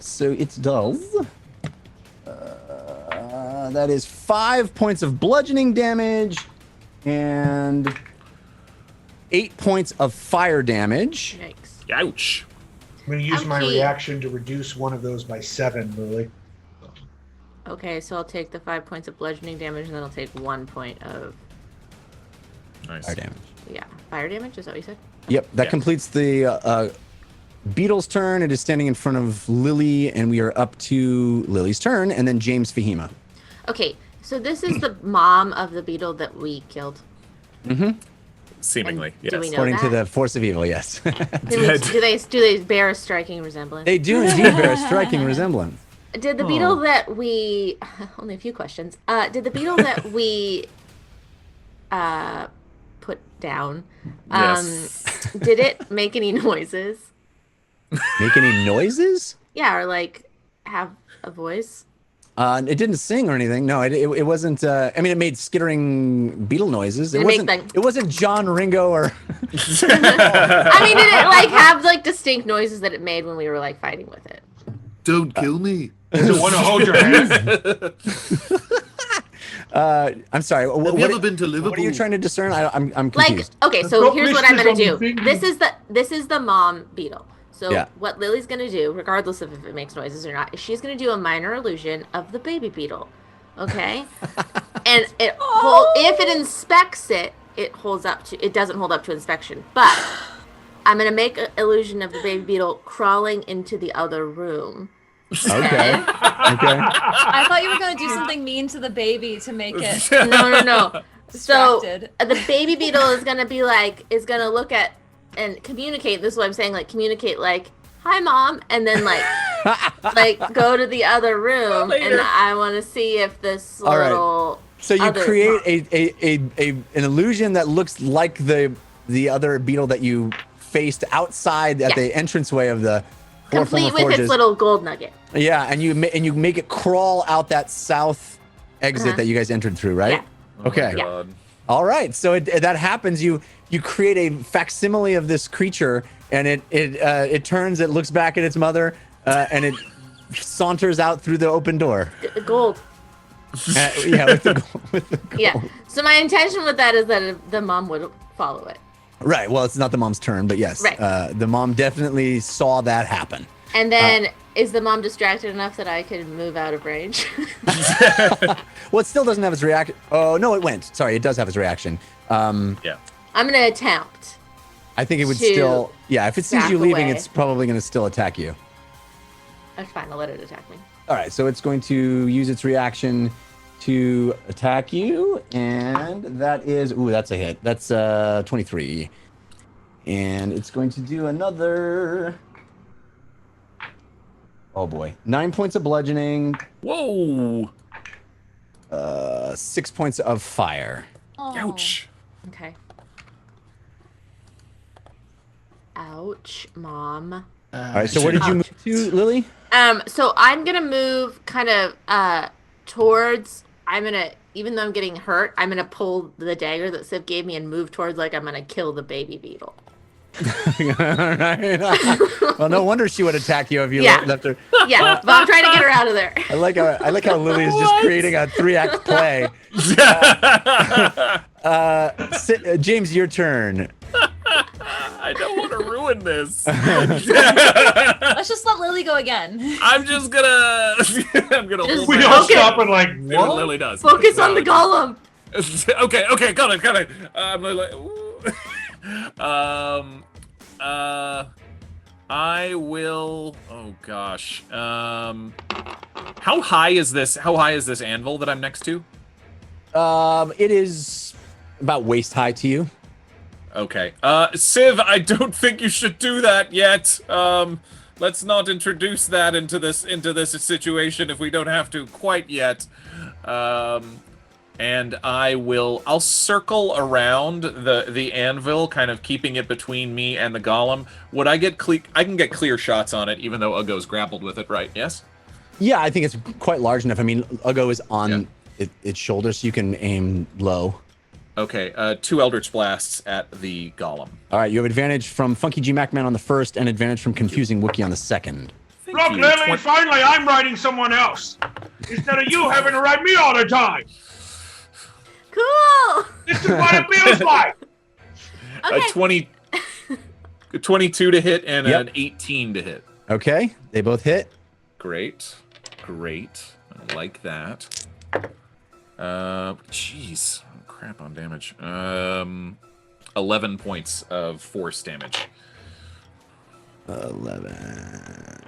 so it does. That is 5 points of bludgeoning damage and 8 points of fire damage. Yikes. Ouch. I'm going to use my reaction to reduce one of those by 7, Lily. Okay, so I'll take the 5 points of bludgeoning damage, and then I'll take 1 point of fire damage. Yeah, fire damage. Is that what you said? Yep, that completes the Beetle's turn. It is standing in front of Lily, and we are up to Lily's turn, and then James Fahima. Okay, so this is the mom of the beetle that we killed. Mm-hmm. Seemingly, yes. Do we know According to that? the force of evil, yes. do they bear a striking resemblance? They do indeed bear a striking resemblance. Did the beetle that we only a few questions? Did the beetle that we put down? Did it make any noises? Make any noises? Yeah, or like have a voice? It didn't sing or anything. No, it wasn't. I mean, it made skittering beetle noises. It wasn't John Ringo or. I mean, did it like have like distinct noises that it made when we were like fighting with it? Don't kill me. Does it want to hold your hand? I'm sorry. Have you ever been to Liverpool? What are you trying to discern? I'm confused. Like, okay, so here's what I'm gonna do. This is the mom beetle. So what Lily's gonna do, regardless of if it makes noises or not, is she's gonna do a minor illusion of the baby beetle. Okay? And if it inspects it, it doesn't hold up to inspection. But I'm gonna make an illusion of the baby beetle crawling into the other room. Okay. Okay. I thought you were gonna do something mean to the baby to make it. No. So distracted. the baby beetle is gonna look at and communicate. This is what I'm saying. Like communicate, like hi mom, and then like go to the other room, and I want to see if this little. So you create an illusion that looks like the other beetle that you faced outside at the entranceway of the complete with its little gold nugget. Yeah, and you make it crawl out that south exit that you guys entered through, right? Yeah. Okay. God. All right. So that happens. You create a facsimile of this creature, and it turns. It looks back at its mother, and it saunters out through the open door. Gold. Yeah, with the gold. Yeah. So my intention with that is that the mom would follow it. Right. Well, it's not the mom's turn, but yes, Right. The mom definitely saw that happen. And then is the mom distracted enough that I could move out of range? Well, it still doesn't have its reaction. Oh no, it went. Sorry, it does have its reaction. Yeah. I'm gonna attempt. I think it would still. Yeah, if it sees back you leaving, away. it's probably going to still attack you. That's fine. I'll let it attack me. All right, so it's going to use its reaction to attack you, and that is that's a hit. That's 23, and it's going to do another. Oh boy, 9 points of bludgeoning. Whoa. 6 points of fire. Oh. Ouch. Okay. Ouch, mom. All right, so where did you move to, Lily? So I'm gonna move kind of towards. Even though I'm getting hurt, I'm gonna pull the dagger that Civ gave me and move towards like I'm gonna kill the baby beetle. All right. Well, no wonder she would attack you if you left her. Yeah, but I'm trying to get her out of there. I like how Lily is just creating a 3-act play. James, your turn. I don't want to ruin this. Let's just let Lily go again. I'm just gonna. I'm gonna hold We my all Okay. stop and like, See what what? Lily does. Focus on the golem. Okay, got it. I'm like, ooh. I will. Oh gosh. How high is this? How high is this anvil that I'm next to? It is about waist high to you. Okay. Civ, I don't think you should do that yet. Let's not introduce that into this situation if we don't have to quite yet. And I'll circle around the anvil, kind of keeping it between me and the golem. Would I get I can get clear shots on it, even though Ugo's grappled with it, right? Yes? Yeah, I think it's quite large enough. I mean, Ugo is on its shoulder, so you can aim low. Okay, 2 Eldritch Blasts at the golem. All right, you have advantage from Funky G Macman on the first, and advantage from Confusing Wookiee on the second. Look, Lily, finally I'm writing someone else. Instead of you having to write me all the time. Cool. This is what it feels like. Okay. 22 to hit and an 18 to hit. Okay, they both hit. Great. I like that. Jeez. Crap on damage. 11 points of force damage. 11.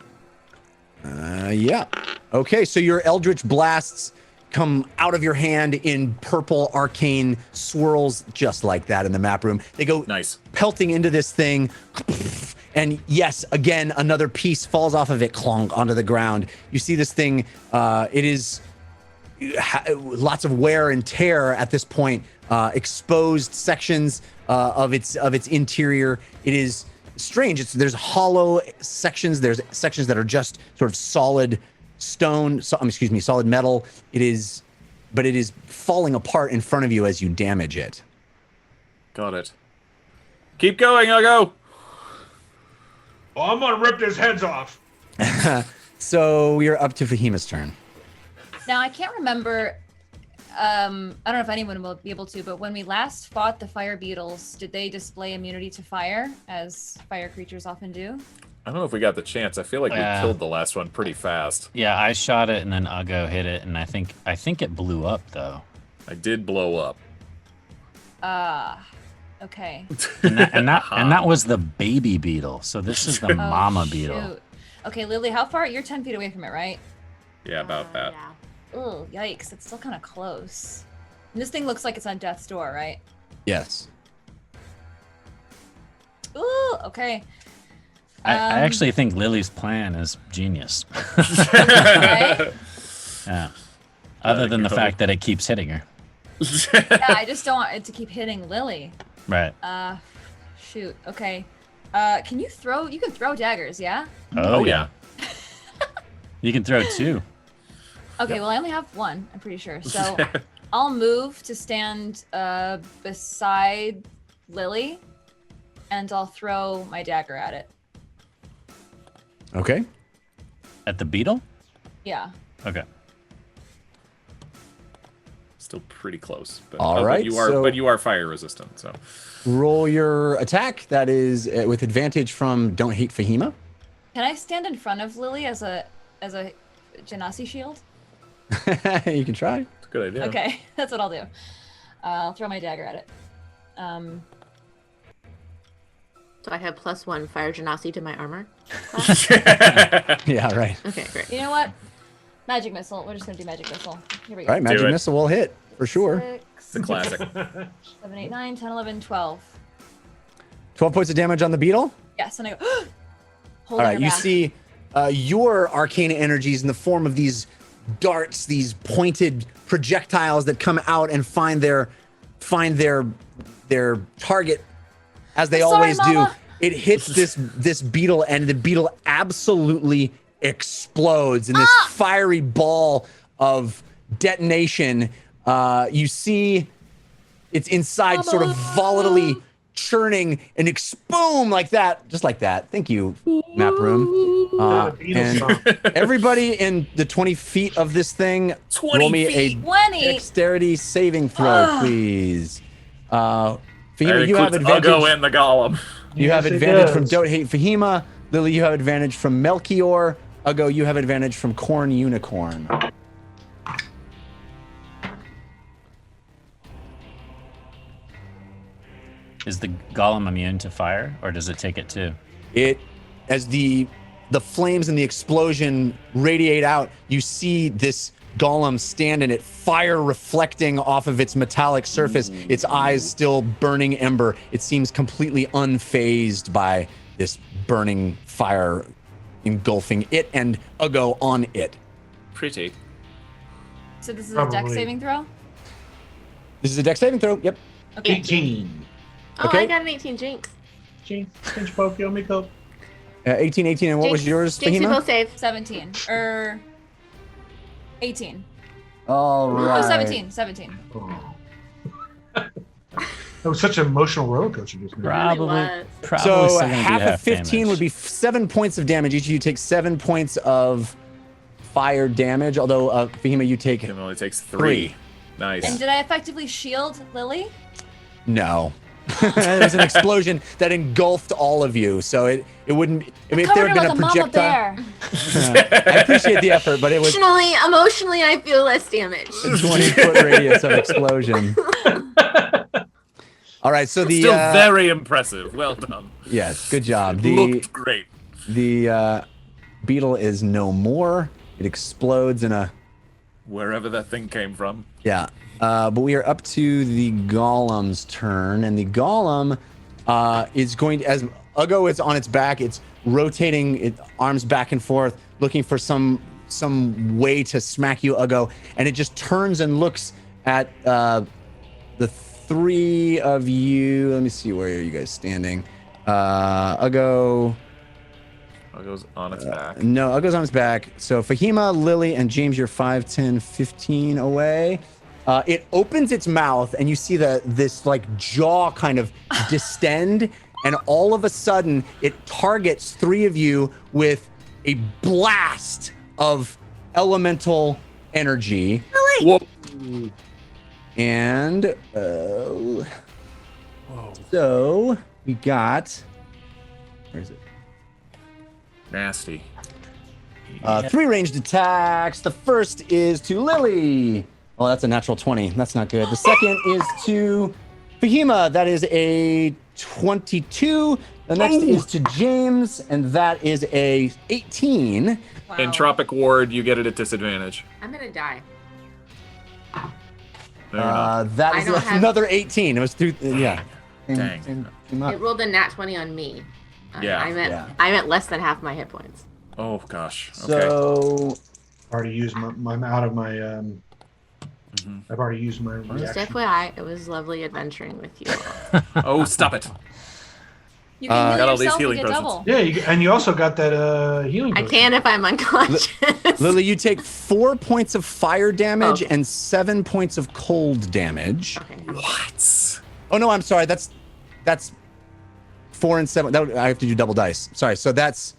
Yeah. Okay, so your Eldritch Blasts come out of your hand in purple arcane swirls just like that in the map room. They go pelting into this thing. And yes, again, another piece falls off of it, clonk, onto the ground. You see this thing, it is lots of wear and tear at this point, exposed sections of its interior. It is strange. There's hollow sections. There's sections that are just sort of solid stone, solid metal. But it is falling apart in front of you as you damage it. Got it. Keep going, Ugo. Well, I'm gonna rip his heads off. So you're up to Fahima's turn. Now I can't remember. I don't know if anyone will be able to, but when we last fought the fire beetles, did they display immunity to fire, as fire creatures often do? I don't know if we got the chance. I feel like we killed the last one pretty fast. Yeah, I shot it and then Ugo hit it, and I think it blew up though. I did blow up. Okay. And that was the baby beetle. So this is the mama beetle. Shoot. Okay, Lily, how far? You're 10 feet away from it, right? Yeah, about that. Yeah. Oh, yikes! It's still kind of close. And this thing looks like it's on death's door, right? Yes. Ooh, okay. I actually think Lily's plan is genius. Right? Yeah. Other than the fact that it keeps hitting her. Yeah, I just don't want it to keep hitting Lily. Right. Shoot. Okay. Can you throw? You can throw daggers, yeah? Oh yeah. You can throw 2. Okay. Well, I only have 1. I'm pretty sure. So I'll move to stand beside Lily, and I'll throw my dagger at it. Okay. At the beetle? Yeah. Okay. Still pretty close. But, All right, but you are fire resistant, so. Roll your attack. That is with advantage from Don't Hate Fahima. Can I stand in front of Lily as a Genasi shield? You can try. It's a good idea. Okay, that's what I'll do. I'll throw my dagger at it. So I have +1 fire genasi to my armor. Yeah, right. Okay, great. You know what? Magic missile. We're just gonna do magic missile. Here we go. All right, Magic it. Missile will hit for sure. 6, It's a classic. 7, 8, 9, 10, 11, 12. 12 points of damage on the beetle. Yes, and I go. All right, you see your arcane energies in the form of these darts, these pointed projectiles that come out and find their target, as they always do. It hits this beetle, and the beetle absolutely explodes in this fiery ball of detonation. You see it's inside sort of volatilely churning and boom, like that, just like that. Thank you, Map Room. And everybody in the 20 feet of this thing, 20 roll me feet. a 20. dexterity saving throw, please. Fahima, you have advantage. I'll go in the golem. You have Yes, it advantage from does. Don't Hate Fahima. Lily, you have advantage from Melchior. Ugo, you have advantage from Corn Unicorn. Is the golem immune to fire, or does it take it too? It, as the flames and the explosion radiate out, you see this golem stand in it, fire reflecting off of its metallic surface, its eyes still burning ember. It seems completely unfazed by this burning fire engulfing it and Ugo on it. Pretty. So this is a Probably. dex saving throw? This is a dex saving throw. Yep. Okay. 18. Oh, Okay. I got an 18 jinx. Pinch poke, Yomiko. 18, and what was Jinx. yours, Jinx, we Fahima? both save. 17. 18. All right. Oh, 17. 17. Oh. That was such an emotional roller coaster just now. Probably. was. Probably So still gonna do half of half 15 damage. would be 7 points of damage. Each of you take 7 points of fire damage, although Fahima, you take It only takes 3. 3. Nice. And did I effectively shield Lily? No. There was an explosion that engulfed all of you, so it wouldn't. I mean, if there Covered had her been like a a mama projectile, bear. I appreciate the effort, but it was Emotionally, I feel less damage. a 20-foot radius of explosion. All right, so the Still very impressive. Well done. yes, good job. Looked great. The beetle is no more. It explodes in a Wherever that thing came from. yeah. But we are up to the golem's turn, and the golem is going to, as Ugo is on its back, it's rotating its arms back and forth, looking for some way to smack you, Ugo, and it just turns and looks at the 3 of you. Let me see, where are you guys standing? Ugo. It goes on its back. No, Ugo's on his back. So Fahima, Lily, and James, you're 5, 10, 15 away. It opens its mouth, and you see this like jaw kind of distend, and all of a sudden it targets 3 of you with a blast of elemental energy. Whoa. And so we got, where is it? Nasty. 3 ranged attacks. The first is to Lily. Oh, that's a natural 20. That's not good. The second is to Fahima, that is a 22. The next is to James, and that is a 18. Wow. In Tropic Ward, you get it at disadvantage. I'm gonna die. No, you're not. That I is don't have- another 18. It was through, yeah. Dang. It rolled a nat 20 on me. Yeah. I'm at less than half my hit points. Oh gosh. Okay. So, Already used my out of my. I've already used my Just reaction. FYI, it was lovely adventuring with you. Oh, stop it. You can heal got all these yourself healing and get potions. double. Yeah, and you also got that healing. I potion. can if I'm unconscious. Lily, you take 4 points of fire damage Okay. and 7 points of cold damage. Okay. What? Oh no, I'm sorry. That's 4 and 7. That I have to do double dice. Sorry. So that's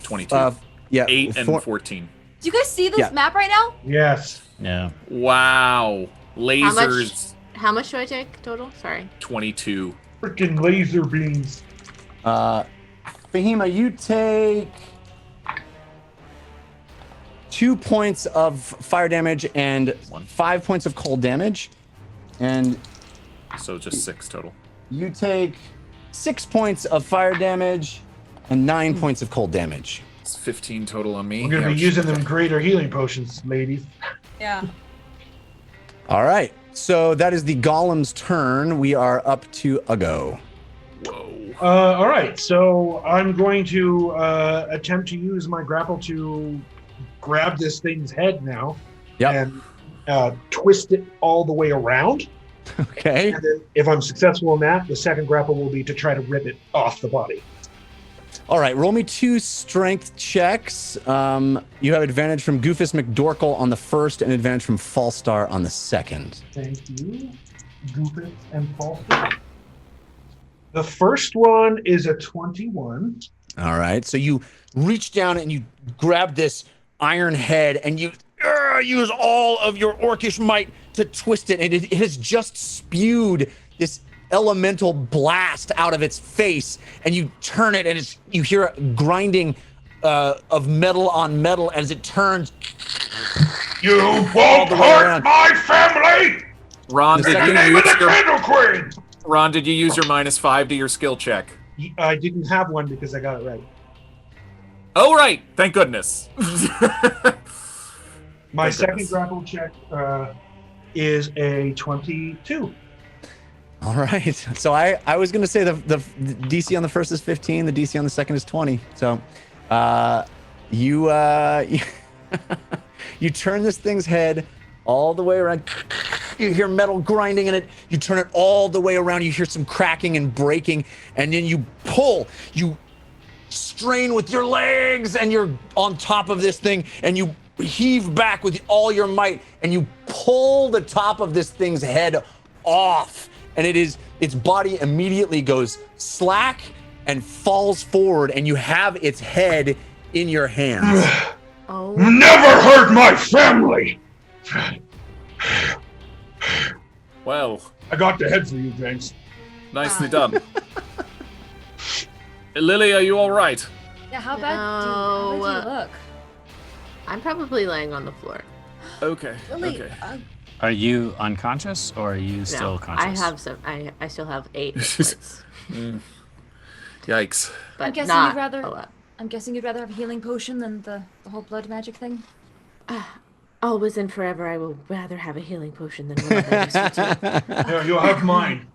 22. yeah, 8 and 4. 14. Do you guys see this Yeah. map right now? Yes. Yeah. Wow. Lasers. How much do I take total? Sorry. 22. Freaking laser beams. Fahima, you take 2 points of fire damage and 5 points of cold damage, and So just 6 total. you take 6 points of fire damage and 9 points of cold damage. It's 15 total on me. We're gonna be Ouch. using them greater healing potions, ladies. Yeah. All right, so that is the golem's turn. We are up to Ugo. Whoa. All right, so I'm going to attempt to use my grapple to grab this thing's head now Yep. and twist it all the way around. Okay. And then if I'm successful in that, the second grapple will be to try to rip it off the body. All right, roll me 2 strength checks. You have advantage from Goofus McDorkle on the first and advantage from Falstar on the second. Thank you, Goofus and Falster. The first one is a 21. All right, so you reach down and you grab this iron head and you use all of your orcish might to twist it, and it has just spewed this elemental blast out of its face, and you turn it and you hear a grinding of metal on metal as it turns. You won't the way around. hurt my family! Ron, The did second- you Name of use the your Candle Queen! Ron, did you use your -5 to your skill check? I didn't have one because I got it right. Oh right, thank goodness. My Thank second goodness. grapple check is a 22. All right, so I was gonna say the DC on the first is 15, the DC on the second is 20. So you you turn this thing's head all the way around. You hear metal grinding in it. You turn it all the way around. You hear some cracking and breaking, and then you pull. You strain with your legs, and you're on top of this thing, and you heave back with all your might, and you pull the top of this thing's head off, and its body immediately goes slack and falls forward, and you have its head in your hands. Oh. Never hurt my family! Well, I got the head for you, James. nicely done. Lily, are you all right? Yeah, how bad do you look? I'm probably laying on the floor. Okay. Lily, Okay. Are you unconscious or are you still No, conscious? I have some. I still have 8 hit points, Yikes. but I'm guessing not you'd rather. a lot. I'm guessing you'd rather have a healing potion than the whole blood magic thing. Always and forever, I will rather have a healing potion than one of those. Here, you'll have mine.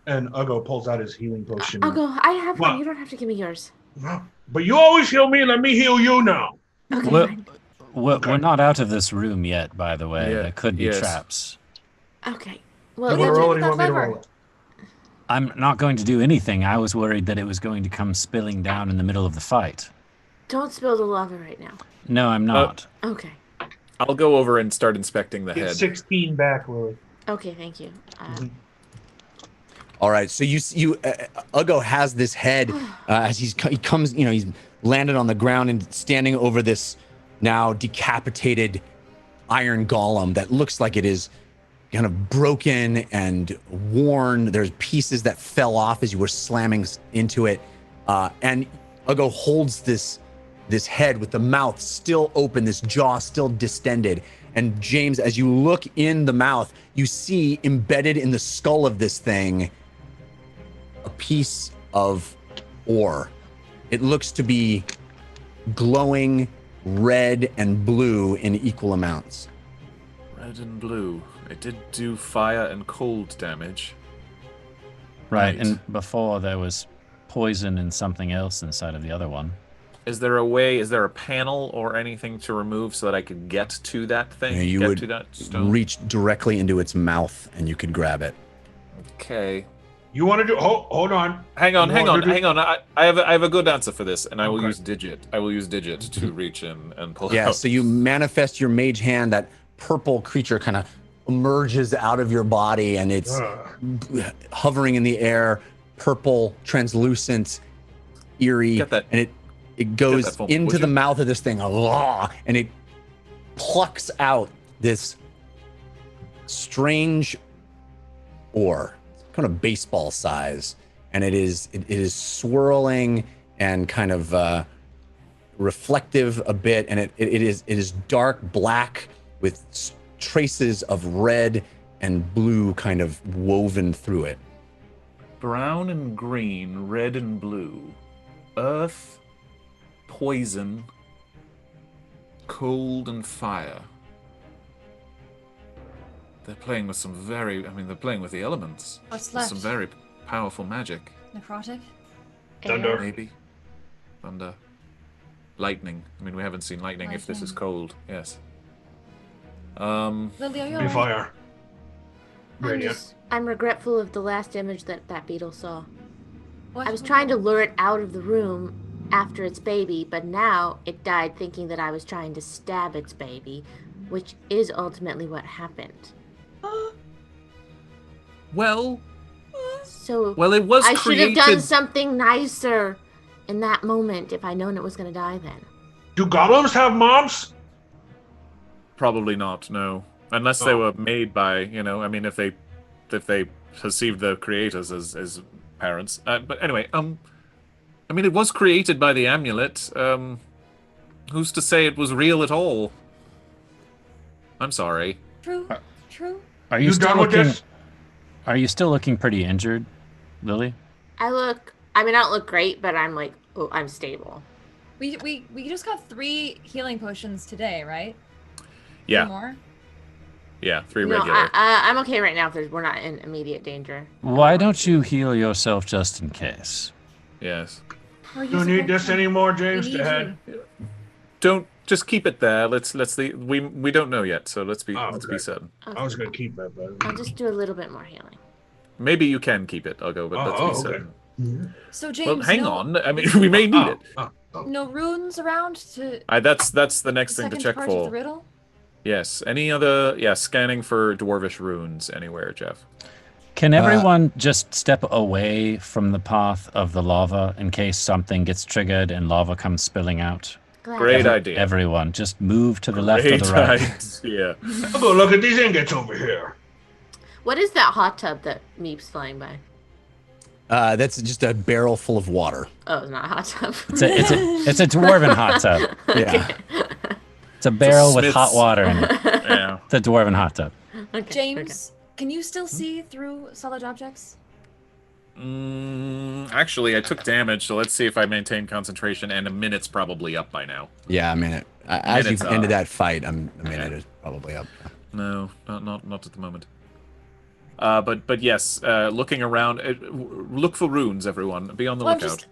And Ugo pulls out his healing potion. I'll go. I have What? one. You don't have to give me yours. But you always heal me, let me heal you now. Okay, We're, fine. we're not out of this room yet, by the way. Yeah, There could be yes. traps. Okay. You Well, want to Yeah, roll check it or you that want me to lever. roll it? I'm not going to do anything. I was worried that it was going to come spilling down in the middle of the fight. don't spill the lava right now. No, I'm not. Okay. I'll go over and start inspecting the Get head. 16 back, Lily. Okay, thank you. All right, so Ugo has this head as he comes, he's landed on the ground and standing over this now decapitated iron golem that looks like it is kind of broken and worn. There's pieces that fell off as you were slamming into it, and Ugo holds this head with the mouth still open, this jaw still distended, And James, as you look in the mouth, you see embedded in the skull of this thing a piece of ore. It looks to be glowing red and blue in equal amounts. Red and blue. It did do fire and cold damage. Right, and before there was poison and something else inside of the other one. Is there a panel or anything to remove so that I could get to that thing? Yeah, you get would to that stone? reach directly into its mouth and you could grab it. Okay. You want to do? Hold on. Hang on. I have a good answer for this, and I will Okay. use digit. I will use digit to reach in and pull Yeah, out. so you manifest your mage hand, that purple creature kind of emerges out of your body and it's hovering in the air, purple, translucent, eerie, Get that- and it goes phone, into would the you? mouth of this thing, and it plucks out this strange ore, kind of baseball size, and it is swirling and kind of reflective a bit, and it is dark black with traces of red and blue kind of woven through it. Brown and green, red and blue, earth, poison, cold and fire. They're playing with some they're playing with the elements. What's With some left? very powerful magic. Necrotic? Thunder. Maybe. Thunder. Lightning. I mean, we haven't seen lightning if this is cold. Yes. Lily, are you Be alright? fire. Radiant. I'm regretful of the last image that beetle saw. What? I was trying to lure it out of the room after its baby, but now it died thinking that I was trying to stab its baby, which is ultimately what happened. Well, So it was I should have created. done something nicer in that moment if I'd known it was going to die then. Do golems have moms? Probably not. No, unless they were made by I mean, if they perceived the creators as parents. But anyway, I mean, it was created by the amulet. Who's to say it was real at all? I'm sorry. True. True. Are You still done with looking? this? Are you still looking pretty injured, Lily? I don't look great, but I'm like, oh, I'm stable. We just got 3 healing potions today, right? 3 Yeah, more? yeah, 3 No, regular. I'm okay right now if we're not in immediate danger. Why don't you heal yourself just in case? Yes. Or You need this anymore, James, We to need head? Don't just keep it there. Let's we don't know yet, so let's be okay. certain. I was going to keep that, but... I'll just do a little bit more healing. Maybe you can keep it. I'll go, but let's be okay. certain. So James, Well, hang no, on. I mean, we may need it. no runes around to That's the next thing to second check part of the for. riddle? Yes. Any other? Yeah. Scanning for dwarvish runes anywhere, Jeff. Can everyone just step away from the path of the lava in case something gets triggered and lava comes spilling out? Glad. Great idea. Everyone, just move to the left or the Great right. idea. I'll go look at these ingots over here. What is that hot tub that Meep's flying by? That's just a barrel full of water. Oh, it's not a hot tub. It's a dwarven hot tub. Yeah. It's a barrel with Smith's- hot water in it. Yeah. It's a dwarven hot tub. Okay, James, can you still see through solid objects? Actually, I took damage, so let's see if I maintain concentration. And a minute's probably up by now. Yeah, a minute. As Minutes you've ended are. that fight, a minute is probably up. No, not at the moment. But yes, looking around, look for runes, everyone. Be on the Well, I'm lookout. just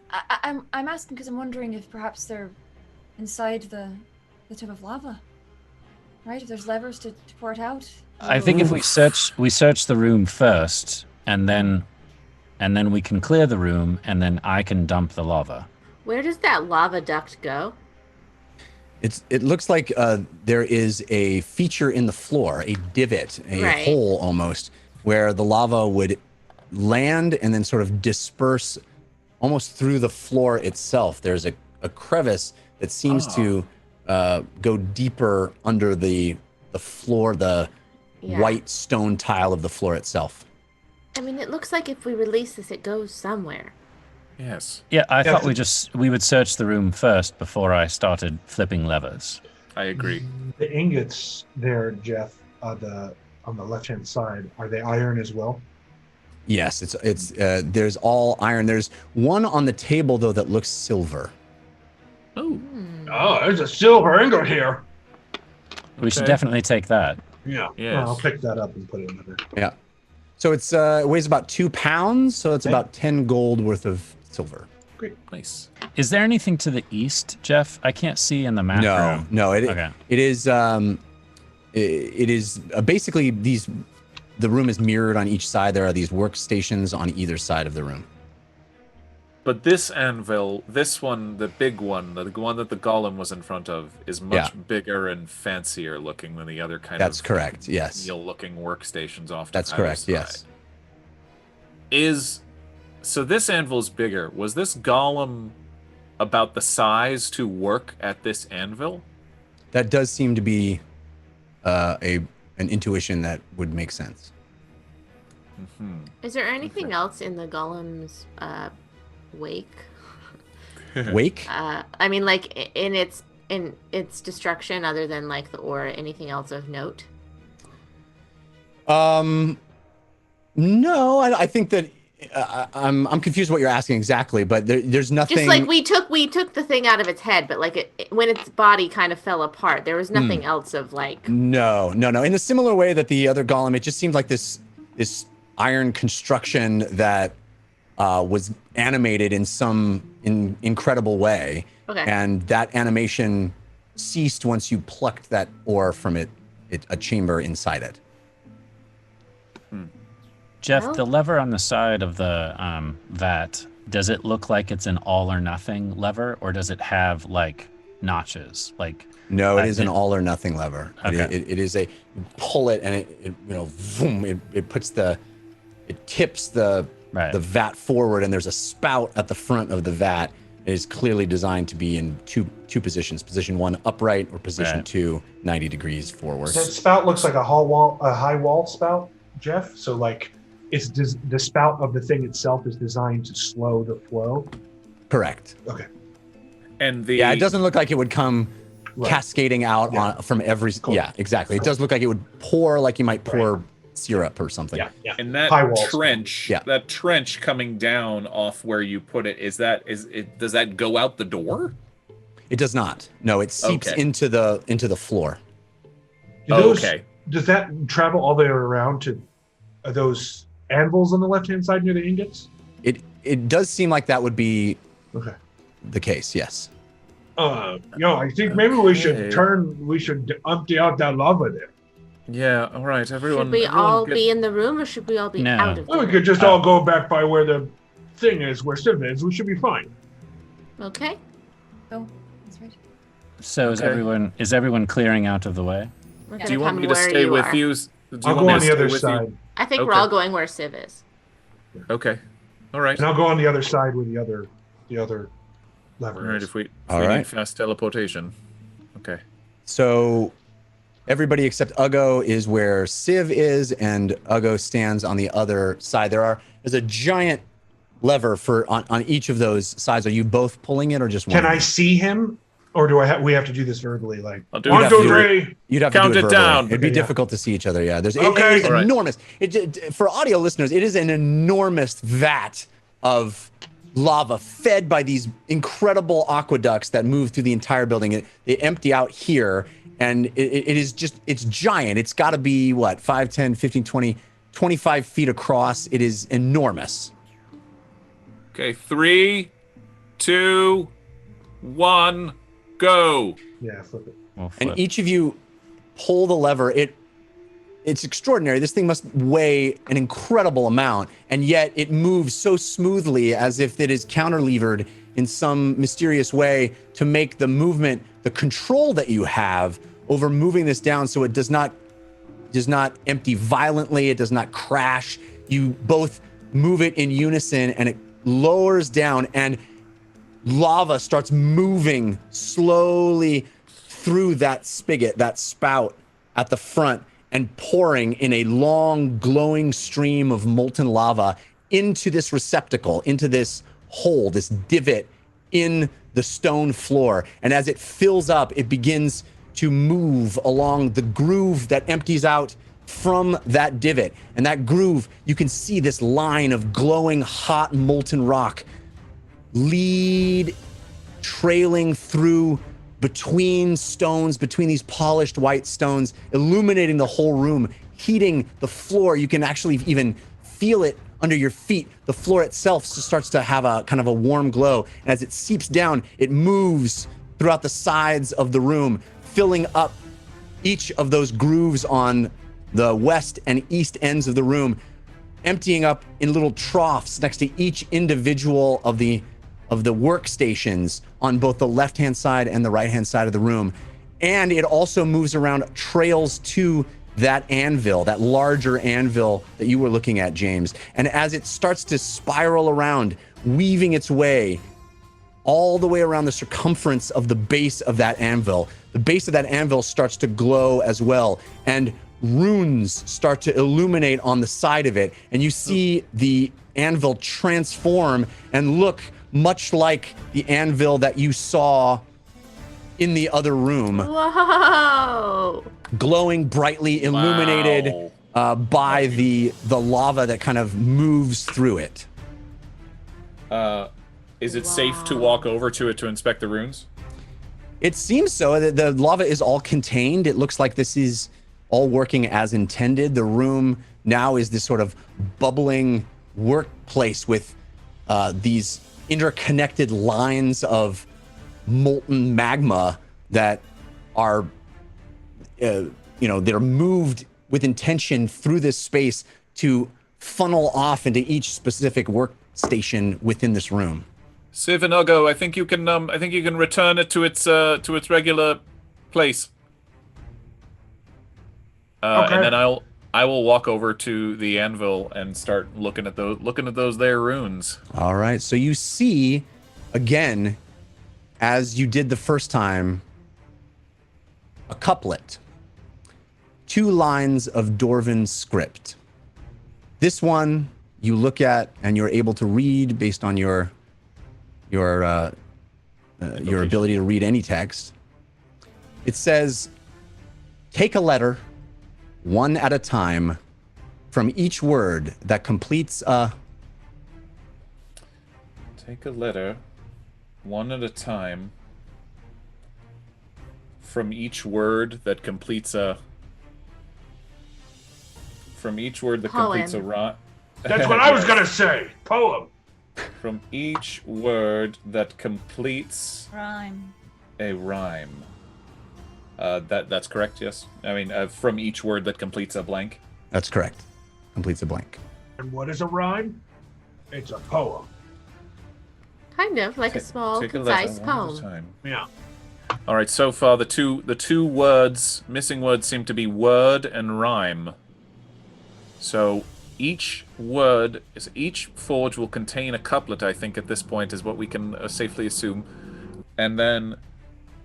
I'm asking because I'm wondering if perhaps they're inside the tub of lava. Right? If there's levers to pour it out. I think if we search the room first, and then we can clear the room, and then I can dump the lava. Where does that lava duct go? It looks like there is a feature in the floor, a divot, a Right. hole almost, where the lava would land and then sort of disperse almost through the floor itself. There's a crevice that seems to go deeper under the floor, the Yeah. white stone tile of the floor itself. I mean, it looks like if we release this, it goes somewhere. Yes. Yeah, I thought we would search the room first before I started flipping levers. I agree. The ingots there, Jeff, on the left-hand side, are they iron as well? Yes, it's there's all iron. There's one on the table though that looks silver. Oh. Oh, there's a silver ingot here. We should definitely take that. Yeah. Yes. Well, I'll pick that up and put it in there. Yeah. So it weighs about 2 pounds, so it's about 10 gold worth of silver. Great. Nice. Is there anything to the east, Jeff? I can't see in the map. No. Okay. It is basically the room is mirrored on each side. There are these workstations on either side of the room. But this anvil, this one, the big one, the one that the golem was in front of, is much bigger and fancier looking than the other kind That's of correct, yes. looking workstations off to That's either correct, side. yes. So this anvil's bigger. Was this golem about the size to work at this anvil? That does seem to be an intuition that would make sense. Mm-hmm. Is there anything else in the golem's wake? Wake? I mean, like in its destruction, other than like the aura, anything else of note? No, I think that I'm confused what you're asking exactly, but there's nothing. Just like we took the thing out of its head, but like when its body kind of fell apart, there was nothing else of like. No. In a similar way that the other golem, it just seemed like this iron construction that was animated in some incredible way, and that animation ceased once you plucked that ore from a chamber inside it. Jeff, the lever on the side of the vat, does it look like it's an all or nothing lever, or does it have like notches? Like no, it is an all or nothing lever. Okay. It is a pull it and it puts it tips the vat forward, and there's a spout at the front of the vat. It is clearly designed to be in two positions: position 1 upright, or position 2 90 degrees forward. That spout looks like a high wall spout, Jeff. So like, it's the spout of the thing itself is designed to slow the flow. Correct. Okay. And it doesn't look like it would come cascading out from every. Cool. Yeah, exactly. It does look like it would pour, like you might pour syrup or something. Yeah. And that trench, that trench coming down off where you put it, does that go out the door? It does not. No, it seeps into the floor. Does that travel all the way around to those anvils on the left-hand side near the ingots? It does seem like that would be the case, yes. I think maybe we should empty out that lava there. Yeah, all right, everyone. Should we all be in the room, or should we all be out of the room? We could just all go back by where the thing is, where Civ is. We should be fine. Okay. Oh, that's right. So is everyone clearing out of the way? Do you want me to stay with you? I'll go on the other side. I think we're all going where Civ is. Okay. All right. And I'll go on the other side with the other lever. All right, if we need fast teleportation. Okay. So everybody except Uggo is where Civ is, and Uggo stands on the other side. There's a giant lever on each of those sides. Are you both pulling it, or just one? Can I see him, or do we have to do this verbally? Like, I'll do 1, 2, 3. You'd have Count to do it down. It'd be difficult to see each other. Yeah, it is Right. enormous. For audio listeners, it is an enormous vat of lava fed by these incredible aqueducts that move through the entire building. They empty out here, and it's giant. It's got to be 5, 10, 15, 20, 25 feet across. It is enormous. Okay, 3, 2, 1, go. Yeah, flip it. And each of you pull the lever. It's extraordinary. This thing must weigh an incredible amount, and yet it moves so smoothly, as if it is counterlevered in some mysterious way to make the movement, the control that you have over moving this down, so it does not empty violently. It does not crash. You both move it in unison, and it lowers down, and lava starts moving slowly through that spigot, that spout at the front, and pouring in a long, glowing stream of molten lava into this receptacle, into this hole, this divot in the stone floor. And as it fills up, it begins to move along the groove that empties out from that divot. And that groove, you can see this line of glowing, hot, molten rock lead trailing through between stones, between these polished white stones, illuminating the whole room, heating the floor. You can actually even feel it under your feet. The floor itself starts to have a kind of a warm glow. And as it seeps down, it moves throughout the sides of the room, filling up each of those grooves on the west and east ends of the room, emptying up in little troughs next to each individual of the workstations on both the left-hand side and the right-hand side of the room. And it also moves around trails to that anvil, that larger anvil that you were looking at, James. And as it starts to spiral around, weaving its way all the way around the circumference of the base of that anvil, the base of that anvil starts to glow as well. And runes start to illuminate on the side of it. And you see the anvil transform and look much like the anvil that you saw in the other room. Whoa! Glowing brightly, illuminated by the lava that kind of moves through it. Is it safe to walk over to it to inspect the runes? It seems so. The lava is all contained. It looks like this is all working as intended. The room now is this sort of bubbling workplace with these interconnected lines of molten magma that are, they're moved with intention through this space to funnel off into each specific workstation within this room. Civ and Ugo, I think you can return it to its regular place. Okay. And then I will walk over to the anvil and start looking at those there runes. All right. So you see, again, as you did the first time, a couplet, 2 lines of dwarven script. This one you look at and you're able to read based on your ability to read any text. It says, "Take a letter, one at a time, from each word that completes a..." Take a letter, one at a time, from each word that completes a... From each word that completes a rhyme. That's what I was gonna say. Poem. From each word that completes Rhyme. a rhyme. That's correct, yes? I mean, from each word that completes a blank. That's correct. Completes a blank. And what is a rhyme? It's a poem. Kind of like a small, concise poem. Yeah. All right. So far, the two words, missing words, seem to be word and rhyme. So each forge will contain a couplet. I think at this point is what we can safely assume, and then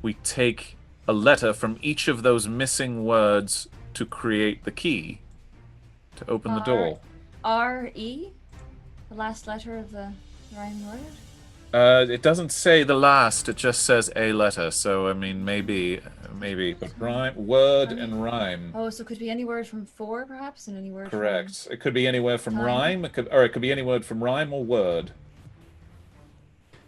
we take a letter from each of those missing words to create the key to open the door. R-E? The last letter of the rhyming word? It doesn't say the last, it just says a letter, so I mean maybe, but rhyme, word and rhyme. Oh, so it could be any word from 4 perhaps, and any word Correct. from... It could be anywhere from rhyme, it could be any word from rhyme or word.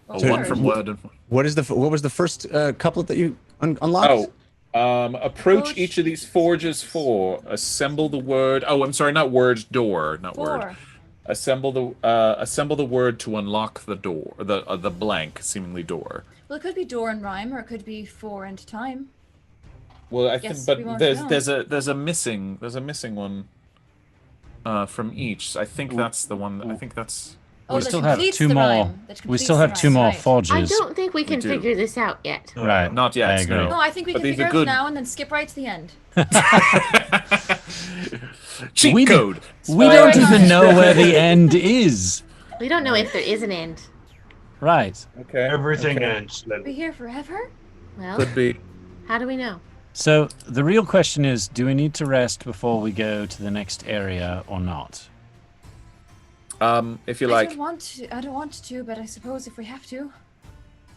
Well, Or one from word and... What was the first couplet that you unlocked? Approach each of these forges 4. Assemble the word. Oh, I'm sorry, not word, door, not 4. word. Assemble the word to unlock the door, the blank, seemingly door. Well, it could be door and rhyme, or it could be 4 and time. Well, I think, Yes, but we won't there's a missing one from each. I think that's the one. I think that's. Oh, we that still have completes 2 the more. rhyme. That We completes still the have rhyme, 2 more right. forges. I don't think we can do. figure this out yet. Right. Not yet. I agree. No. No, I think we But can these figure are it good. out now and then skip right to the end. Cheat code. We don't even know where the end is. We don't know if there is an end. Right. Okay. Everything ends. Be here forever? Well, Could be. how do we know? So the real question is, do we need to rest before we go to the next area or not? If you I like. don't want to, but I suppose if we have to.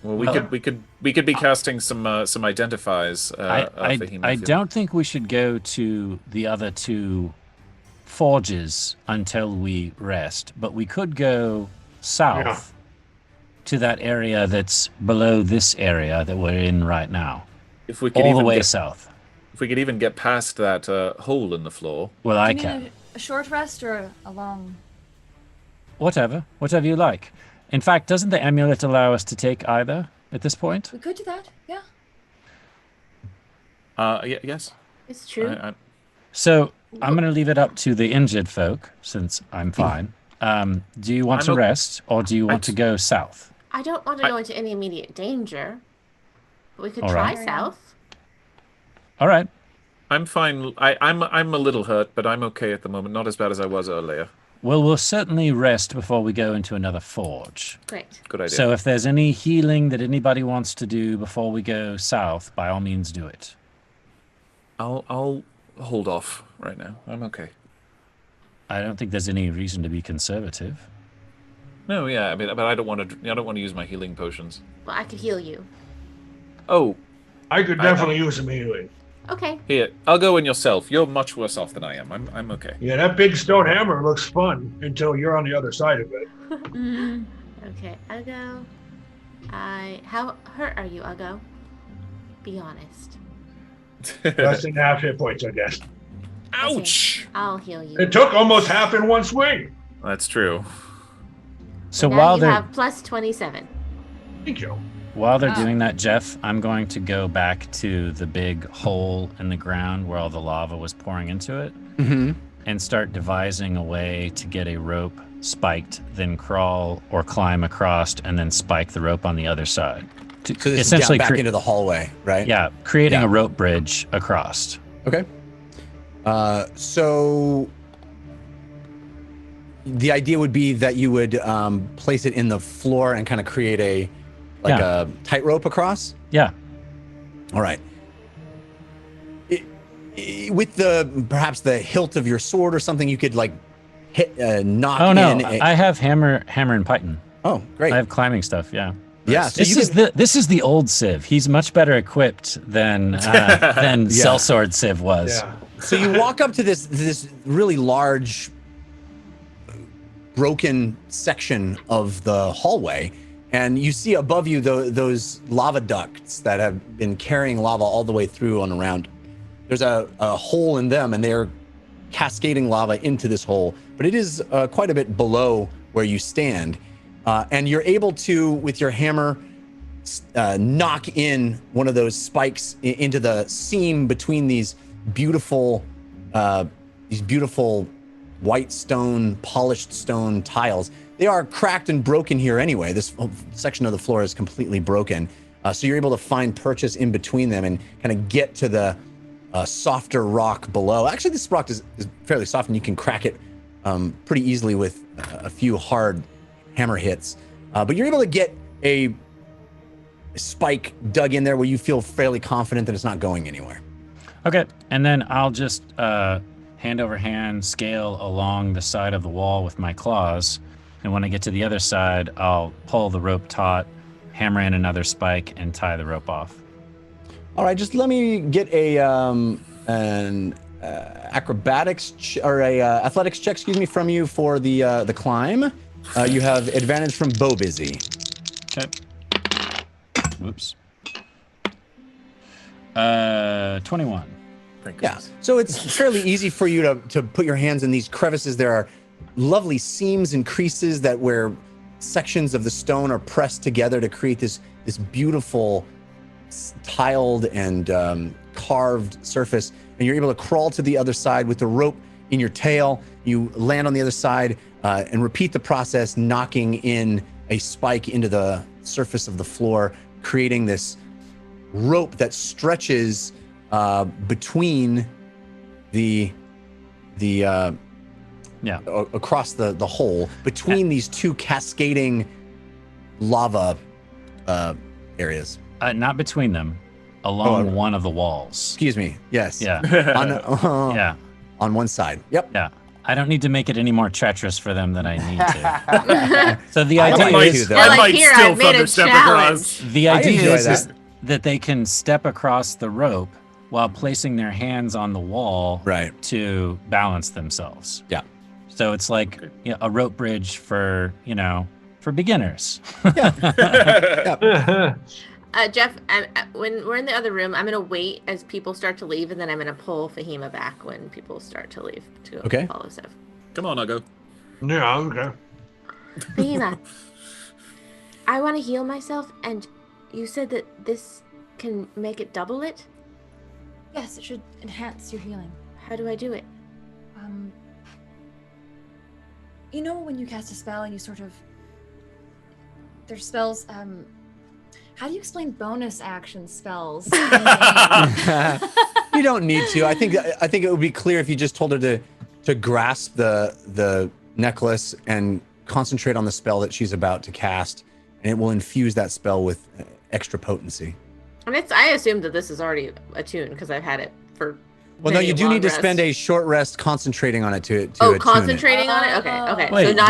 Well, we could be casting some identifies. I don't think we should go to the other two forges until we rest, but we could go south to that area that's below this area that we're in right now. If we could all even the way south. If we could even get past that hole in the floor. Well, I Do you can. mean a short rest or a long? Whatever you like. In fact, doesn't the amulet allow us to take either at this point? We could do that. Yeah. Yes. It's true. So I'm going to leave it up to the injured folk, since I'm fine. Do you want to rest, or do you want to go south? I don't want to go into any immediate danger. But we could All try right. south. All right. I'm fine. I'm a little hurt, but I'm okay at the moment. Not as bad as I was earlier. Well, we'll certainly rest before we go into another forge. Great. Good idea. So if there's any healing that anybody wants to do before we go south, by all means do it. I'll hold off right now. I'm okay. I don't think there's any reason to be conservative. No, yeah, I mean, but I don't want to use my healing potions. Well, I could heal you. Oh, I could definitely use some healing. Okay. Here, I'll go in yourself. You're much worse off than I am. I'm okay. Yeah, that big stone hammer looks fun until you're on the other side of it. Okay, Ugo. How hurt are you, Ugo? Be honest. Less than half hit points, I guess. Ouch! Okay, I'll heal you. It took almost half in one swing. That's true. So now while you they're have plus 27. Thank you. while they're doing that, Jeff, I'm going to go back to the big hole in the ground where all the lava was pouring into it, and start devising a way to get a rope spiked, then crawl or climb across, and then spike the rope on the other side. So this is down back into the hallway, right? Yeah, creating a rope bridge across. Okay. So the idea would be that you would place it in the floor and kind of create a a tightrope across. Yeah. All right. With perhaps the hilt of your sword or something, you could like hit knock in. Oh no, I have hammer and python. Oh, great. I have climbing stuff. Yeah. Yeah. So this is the old Civ. He's much better equipped than Sellsword Civ was. Yeah. So you walk up to this really large broken section of the hallway, and you see above you those lava ducts that have been carrying lava all the way through and around. There's a hole in them, and they're cascading lava into this hole, but it is quite a bit below where you stand. And you're able to, with your hammer, knock in one of those spikes into the seam between these beautiful white stone, polished stone tiles. They are cracked and broken here anyway. This section of the floor is completely broken. So you're able to find purchase in between them and kind of get to the softer rock below. Actually, this rock is fairly soft, and you can crack it pretty easily with a few hard hammer hits. But you're able to get a spike dug in there where you feel fairly confident that it's not going anywhere. Okay, and then I'll just hand over hand scale along the side of the wall with my claws, and when I get to the other side, I'll pull the rope taut, hammer in another spike, and tie the rope off. All right, just let me get an acrobatics or a athletics check, excuse me, from you for the climb. You have advantage from bow busy. Okay. Whoops. 21. Yeah, so it's fairly easy for you to put your hands in these crevices. There are lovely seams and creases where sections of the stone are pressed together to create this beautiful tiled and carved surface. And you're able to crawl to the other side with the rope in your tail. You land on the other side and repeat the process, knocking in a spike into the surface of the floor, creating this rope that stretches between across the hole between these two cascading lava areas. Not between them, along one of the walls. Excuse me. Yes. Yeah. On one side. Yep. Yeah. I don't need to make it any more treacherous for them than I need to. So the idea like is, to, though. They're I like, might "Here, still I've made a thunderstep challenge." across. the I idea enjoy is that. that they can step across the rope while placing their hands on the wall Right. to balance themselves. Yeah. So it's like a rope bridge for beginners. Jeff, when we're in the other room, I'm gonna wait as people start to leave, and then I'm gonna pull Fahima back when people start to leave to Okay. follow Sev. Come on, Uggo. Yeah, okay. Fahima, I want to heal myself, and you said that this can make it double it. Yes, it should enhance your healing. How do I do it? You know when you cast a spell and you sort of... There's spells, how do you explain bonus action spells? You don't need to. I think it would be clear if you just told her to grasp the necklace and concentrate on the spell that she's about to cast, and it will infuse that spell with extra potency. And I assume that this is already attuned because I've had it for. Well, no, many you do long need to rests. spend a short rest concentrating on it to attune concentrating on it. Okay. Wait, so not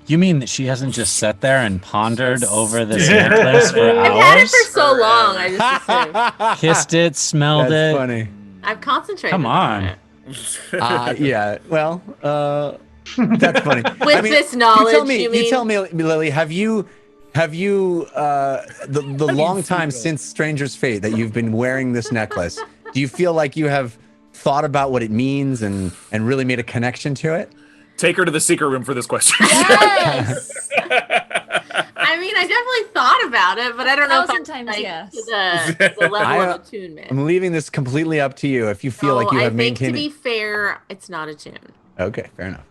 you mean that she hasn't just sat there and pondered over this necklace for I've had it hours? for so long. I just assumed. Kissed it, smelled That's it. funny. I've concentrated. Come on. it. Yeah. Well, that's funny. With this knowledge, you tell me, Lily, have you the long time since Stranger's Fate that you've been wearing this necklace? Do you feel like you have thought about what it means and really made a connection to it? Take her to the secret room for this question. Yes. I mean, I definitely thought about it, but I don't know if 1,000 I'm times like, yes. to the level of attunement. I'm leaving this completely up to you. If you feel like you have I think maintained to be it. fair, it's not attuned. Okay, fair enough.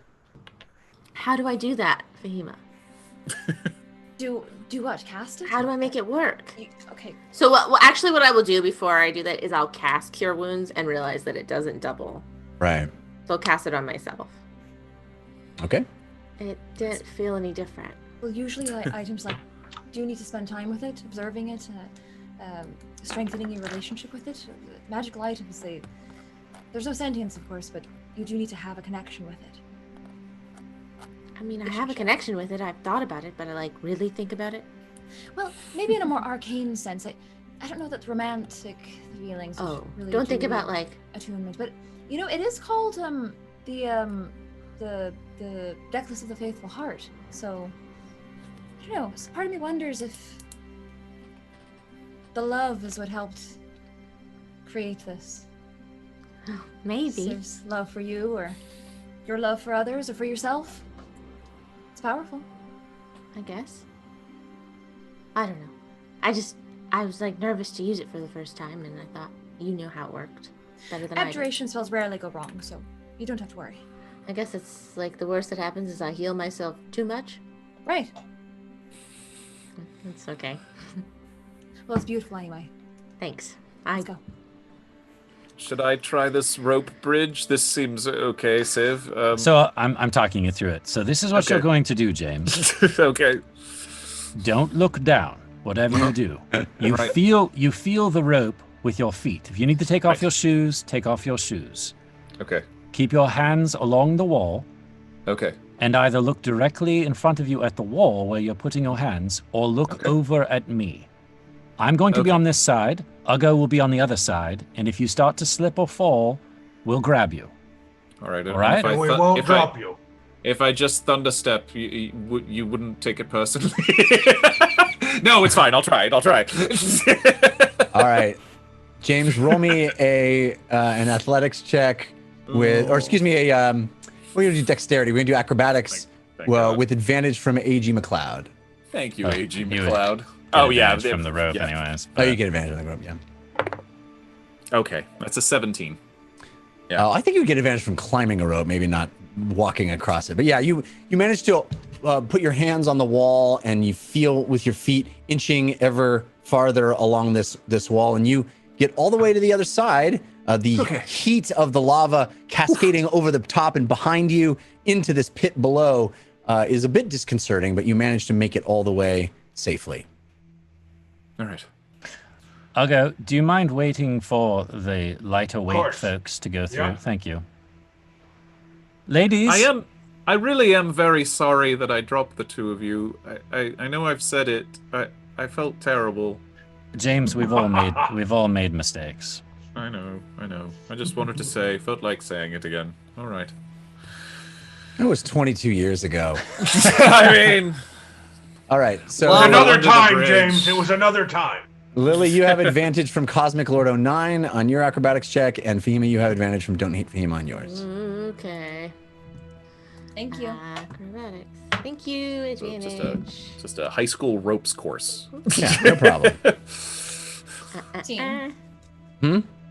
How do I do that, Fahima? Do what? Cast it? How do I make it work? Okay. So actually what I will do before I do that is I'll cast Cure Wounds and realize that it doesn't double. Right. So I'll cast it on myself. Okay. It didn't feel any different. Well, usually items like do need to spend time with it, observing it, strengthening your relationship with it. Magical items, there's no sentience, of course, but you do need to have a connection with it. I mean, I have a connection with it. I've thought about it, but I really think about it. Well, maybe in a more arcane sense. I don't know that romantic feelings. Really don't think do about attunement, but it is called the necklace of the faithful heart. So I don't know. So part of me wonders if the love is what helped create this. Maybe. Siv's love for you, or your love for others, or for yourself. It's powerful. I guess. I don't know. I was nervous to use it for the first time, and I thought you knew how it worked better than I did. Abjuration spells rarely go wrong, so you don't have to worry. I guess it's the worst that happens is I heal myself too much. Right. It's okay. Well, it's beautiful anyway. Thanks. Let's go. Should I try this rope bridge? This seems okay, Civ. So I'm talking you through it. So this is what Okay. you're going to do, James. Okay. Don't look down. Whatever you do, you Right. feel the rope with your feet. If you need to take off your shoes, take off your shoes. Okay. Keep your hands along the wall, Okay. and either look directly in front of you at the wall where you're putting your hands, or look over at me. I'm going to be Okay. on this side. Uggo will be on the other side, and if you start to slip or fall, we'll grab you. All right. All right. And we won't drop you. If I just thunderstep, you wouldn't take it personally. No, it's fine. I'll try it. All right. James, roll me an athletics check with, or excuse me, we're gonna do dexterity. We're gonna do acrobatics Thank God. with advantage from A.G. McLeod. Thank you, Oh, A.G. you would McLeod. Get Oh yeah, advantage from the rope, yeah. anyways. Oh, you get advantage on the rope, yeah. Okay, that's a 17. Yeah. I think you would get advantage from climbing a rope, maybe not walking across it. But yeah, you managed to put your hands on the wall, and you feel with your feet inching ever farther along this wall, and you get all the way to the other side. The heat of the lava cascading over the top and behind you into this pit below is a bit disconcerting, but you manage to make it all the way safely. All right. Uggo, do you mind waiting for the lighter weight course. folks to go through? Yeah. Thank you. Ladies. I really am very sorry that I dropped the two of you. I know I've said it. I felt terrible. James, we've all made mistakes. I know. I just wanted to say, felt like saying it again. All right. It was 22 years ago. I mean... All right, so... It was another Under the time, bridge. James. It was another time. Lily, you have advantage from Cosmic Lord 09 on your acrobatics check, and Fahima, you have advantage from Don't Hate Fahima on yours. Okay. Thank you. Acrobatics. Thank you, So advantage. just a high school ropes course. Yeah, no problem. 15.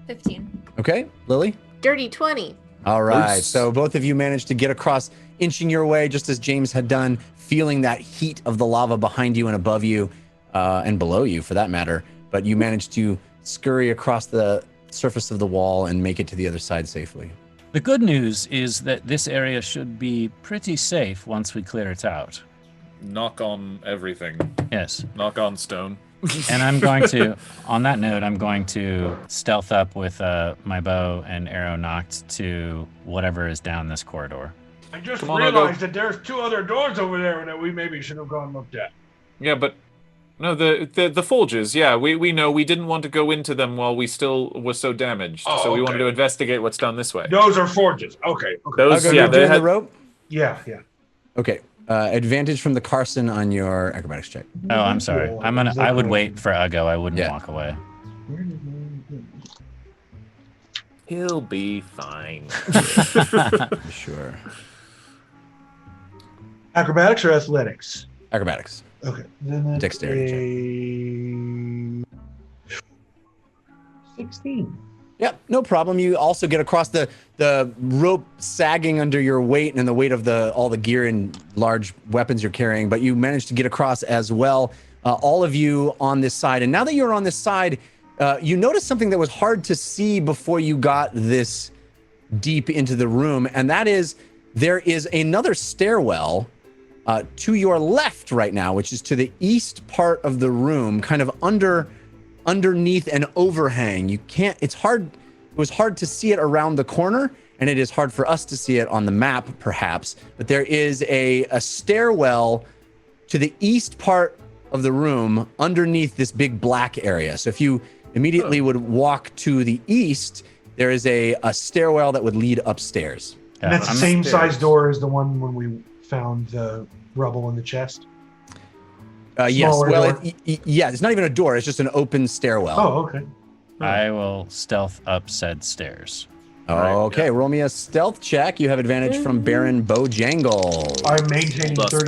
15. Okay, Lily? Dirty 20. All right, Oops. so both of you managed to get across, inching your way, just as James had done, feeling that heat of the lava behind you and above you, and below you, for that matter. But you managed to scurry across the surface of the wall and make it to the other side safely. The good news is that this area should be pretty safe once we clear it out. Knock on everything. Yes. Knock on stone. And I'm going to, on that note, I'm going to stealth up with my bow and arrow nocked to whatever is down this corridor. I just Come on, realized that there's two other doors over there that we maybe should have gone and looked at. Yeah, but no, the forges. Yeah, we know we didn't want to go into them while we still were so damaged. Oh, so we okay. wanted to investigate what's down this way. Those are forges. Okay. Those, I'll go yeah, do they doing had the rope. Yeah. Okay, advantage from the Carson on your acrobatics check. Oh, I'm sorry. I would wait for Uggo. I wouldn't walk away. He'll be fine. Sure. Acrobatics or athletics? Acrobatics. Okay. Then that's Dexterity a 16. Yep, no problem. You also get across the rope sagging under your weight and the weight of all the gear and large weapons you're carrying, but you managed to get across as well. All of you on this side. And now that you're on this side, you notice something that was hard to see before you got this deep into the room, and that is there is another stairwell to your left right now, which is to the east part of the room, kind of underneath an overhang. It was hard to see it around the corner, and it is hard for us to see it on the map, perhaps, but there is a stairwell to the east part of the room underneath this big black area. So if you immediately would walk to the east, there is a stairwell that would lead upstairs. And that's the same size door as the one when we found the rubble in the chest? Yes. Well, yeah, it's not even a door. It's just an open stairwell. Oh, okay. I will stealth up said stairs. Okay, roll me a stealth check. You have advantage from Baron Bojangle. I'm maintaining Hold us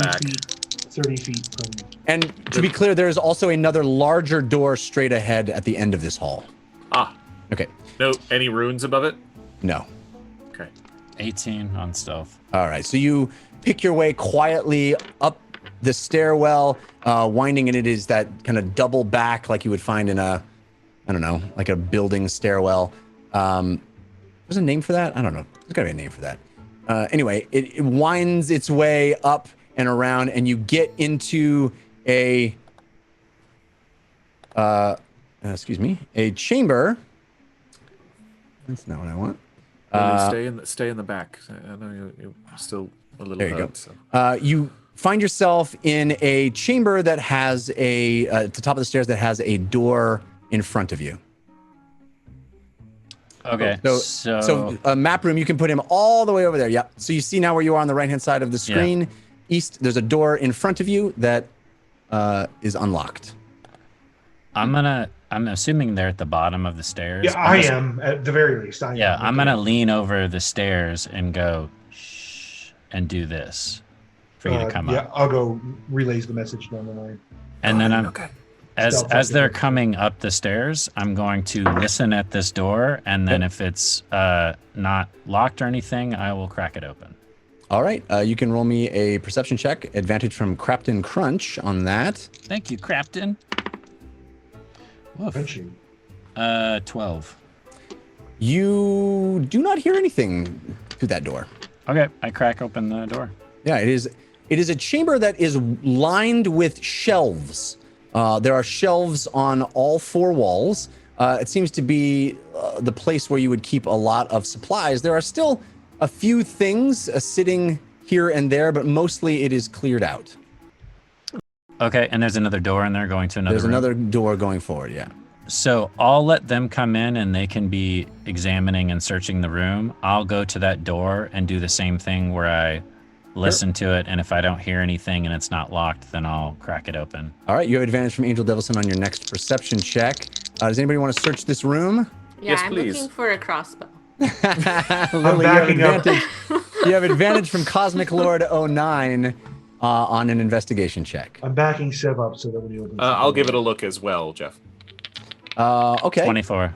30 back. feet from... And to be clear, there is also another larger door straight ahead at the end of this hall. Ah. Okay. No, any runes above it? No. Okay. 18 on stealth. All right. So you pick your way quietly up the stairwell, winding, and it is that kind of double back like you would find in a, I don't know, like a building stairwell. There's a name for that? I don't know. There's got to be a name for that. Anyway, it winds its way up and around, and you get into a chamber. That's not what I want. Stay in the back. I know you're still a little There you hurt. go. So. You find yourself in a chamber that has at the top of the stairs that has a door in front of you. Okay. So a map room, you can put him all the way over there. Yep. So you see now where you are on the right hand side of the screen. Yeah. East, there's a door in front of you that is unlocked. I'm assuming they're at the bottom of the stairs. Yeah, I am at the very least. I'm gonna lean over the stairs and go shh and do this for you to come up. Yeah, I'll go relays the message down the line. And then as they're coming up the stairs, I'm going to listen at this door, and then if it's not locked or anything, I will crack it open. All right, you can roll me a perception check. Advantage from Crafton Crunch on that. Thank you, Crafton. 12. You do not hear anything through that door. Okay, I crack open the door. Yeah, it is a chamber that is lined with shelves. There are shelves on all four walls. It seems to be the place where you would keep a lot of supplies. There are still a few things sitting here and there, but mostly it is cleared out. Okay, and there's another door in there going to another There's room. another door going forward, yeah. So I'll let them come in and they can be examining and searching the room. I'll go to that door and do the same thing where I listen to it, and if I don't hear anything and it's not locked, then I'll crack it open. All right, you have advantage from Angel Devilson on your next perception check. Does anybody want to search this room? Yeah, Yes, I'm please. looking for a crossbow. Lily, you have backing up. advantage. You have advantage from Cosmic Lord 09 on an investigation check. I'm backing Sev up so that when he opens. I'll give it a look as well, Jeff. Okay. 24.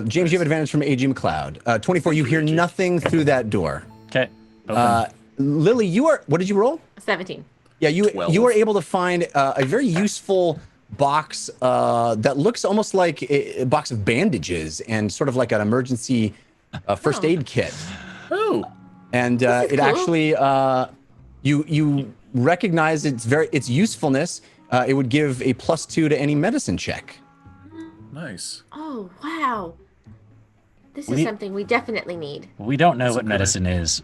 James, you have advantage from AG McLeod. 24, you hear nothing through that door. Okay. Open. Lily, you are, what did you roll? 17. Yeah, you 12. were able to find a very useful box that looks almost like a box of bandages and sort of like an emergency first aid kit. Oh. And This is it cool. actually, you recognize its usefulness. It would give a +2 to any medicine check. Nice. Oh, wow. This is We- something we definitely need. We don't know what okay. medicine is.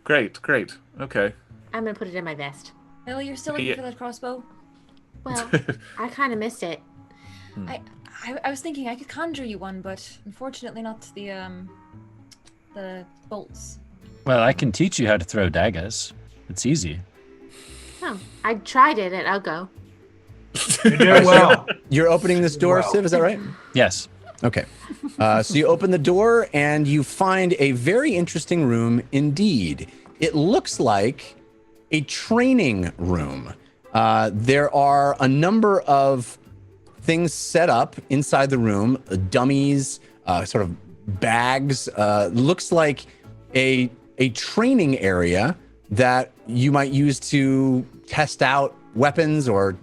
Great. Okay. I'm going to put it in my vest. Lily, you're still looking Yeah. for that crossbow? Well, I kind of missed it. I was thinking I could conjure you one, but unfortunately not the bolts. Well, I can teach you how to throw daggers. It's easy. Oh, I tried it at Uggo. You're doing well. You're opening this door, Wow. Siv, is that right? Yes. Okay. So you open the door and you find a very interesting room indeed. It looks like a training room. There are a number of things set up inside the room, dummies, sort of bags. Looks like a training area that you might use to test out weapons or